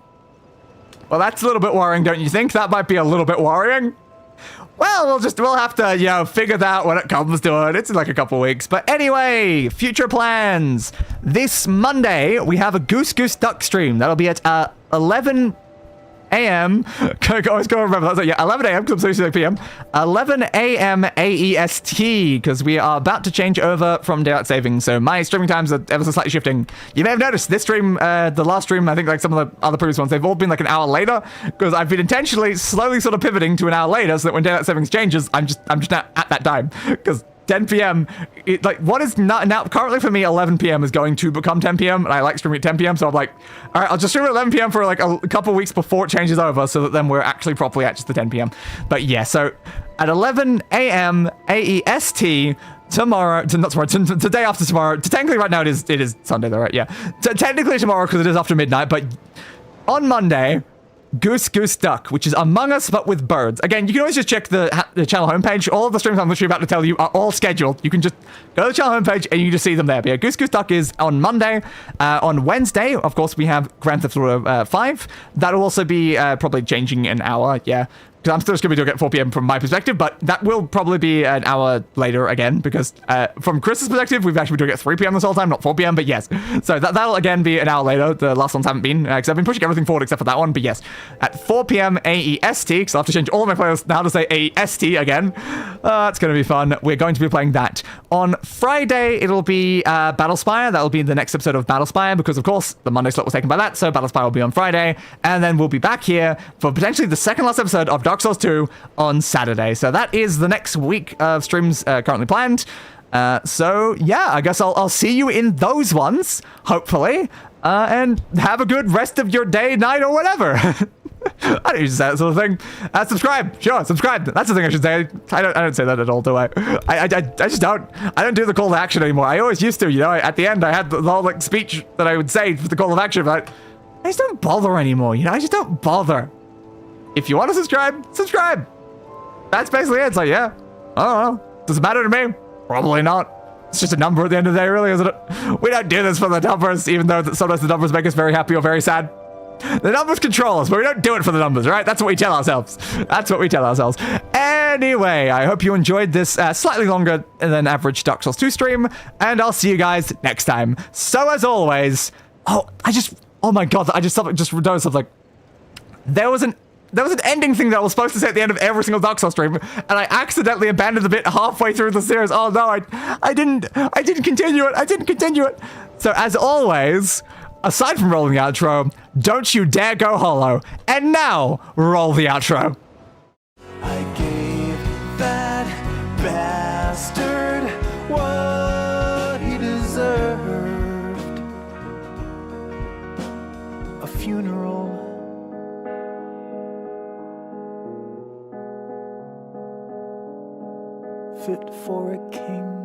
Well, that's a little bit worrying, don't you think? That might be a little bit worrying. Well, we'll have to, you know, figure that out when it comes to it. It's in like a couple weeks. But anyway, future plans. This Monday, we have a Goose Duck stream. That'll be at 11 a.m. I always go remember that. So yeah, 11 a.m. because I'm 36 p.m. 11 a.m. AEST because we are about to change over from daylight saving. So my streaming times are ever so slightly shifting. You may have noticed this stream, the last stream, I think like some of the other previous ones, they've all been like an hour later because I've been intentionally slowly sort of pivoting to an hour later so that when daylight savings changes, I'm just not at that time because 10 p.m. What is not now currently for me 11 p.m. is going to become 10 p.m. and I like streaming at 10 p.m. so I'm like, all right, I'll just stream at 11 p.m. for like a couple weeks before it changes over so that then we're actually properly at just the 10 p.m. But yeah, so at 11 a.m. AEST tomorrow, today after tomorrow, technically right now it is Sunday though, right? Yeah, technically tomorrow because it is after midnight, but on Monday, Goose Duck, which is Among Us, but with birds. Again, you can always just check the channel homepage. All of the streams I'm literally about to tell you are all scheduled. You can just go to the channel homepage and you can just see them there. But yeah, Goose Duck is on Monday. On Wednesday, of course, we have Grand Theft Auto 5. That'll also be probably changing an hour, yeah. Because I'm still just going to be doing it at 4 p.m. from my perspective, but that will probably be an hour later again, because from Chris's perspective, we've actually been doing it at 3 p.m. this whole time, not 4 p.m., but yes. So that'll again be an hour later. The last ones haven't been, because I've been pushing everything forward except for that one, but yes. At 4 p.m. AEST, because I'll have to change all of my playlists now to say AEST again. It's going to be fun. We're going to be playing that. On Friday, it'll be Battlespire. That'll be the next episode of Battlespire, because of course, the Monday slot was taken by that, so Battlespire will be on Friday, and then we'll be back here for potentially the second last episode of Dark Souls 2 on Saturday. So that is the next week of streams currently planned. So yeah, I guess I'll see you in those ones, hopefully. And have a good rest of your day, night, or whatever. I don't usually say that sort of thing. Subscribe. Sure, subscribe. That's the thing I should say. I don't say that at all, do I? I just don't. I don't do the call to action anymore. I always used to, you know. At the end, I had the whole like speech that I would say for the call to action, but I just don't bother anymore, you know. I just don't bother. If you want to subscribe, subscribe. That's basically it. It's like, yeah, I don't know. Does it matter to me? Probably not. It's just a number at the end of the day, really, isn't it? We don't do this for the numbers, even though sometimes the numbers make us very happy or very sad. The numbers control us, but we don't do it for the numbers, right? That's what we tell ourselves. That's what we tell ourselves. Anyway, I hope you enjoyed this slightly longer than average Dark Souls 2 stream, and I'll see you guys next time. So as always, oh my god, I just noticed something. There was an ending thing that I was supposed to say at the end of every single Dark Souls stream, and I accidentally abandoned the bit halfway through the series. Oh no, I didn't continue it. So as always, aside from rolling the outro, don't you dare go hollow. And now, roll the outro. I gave that bastard what he deserved. A funeral. Fit for a king.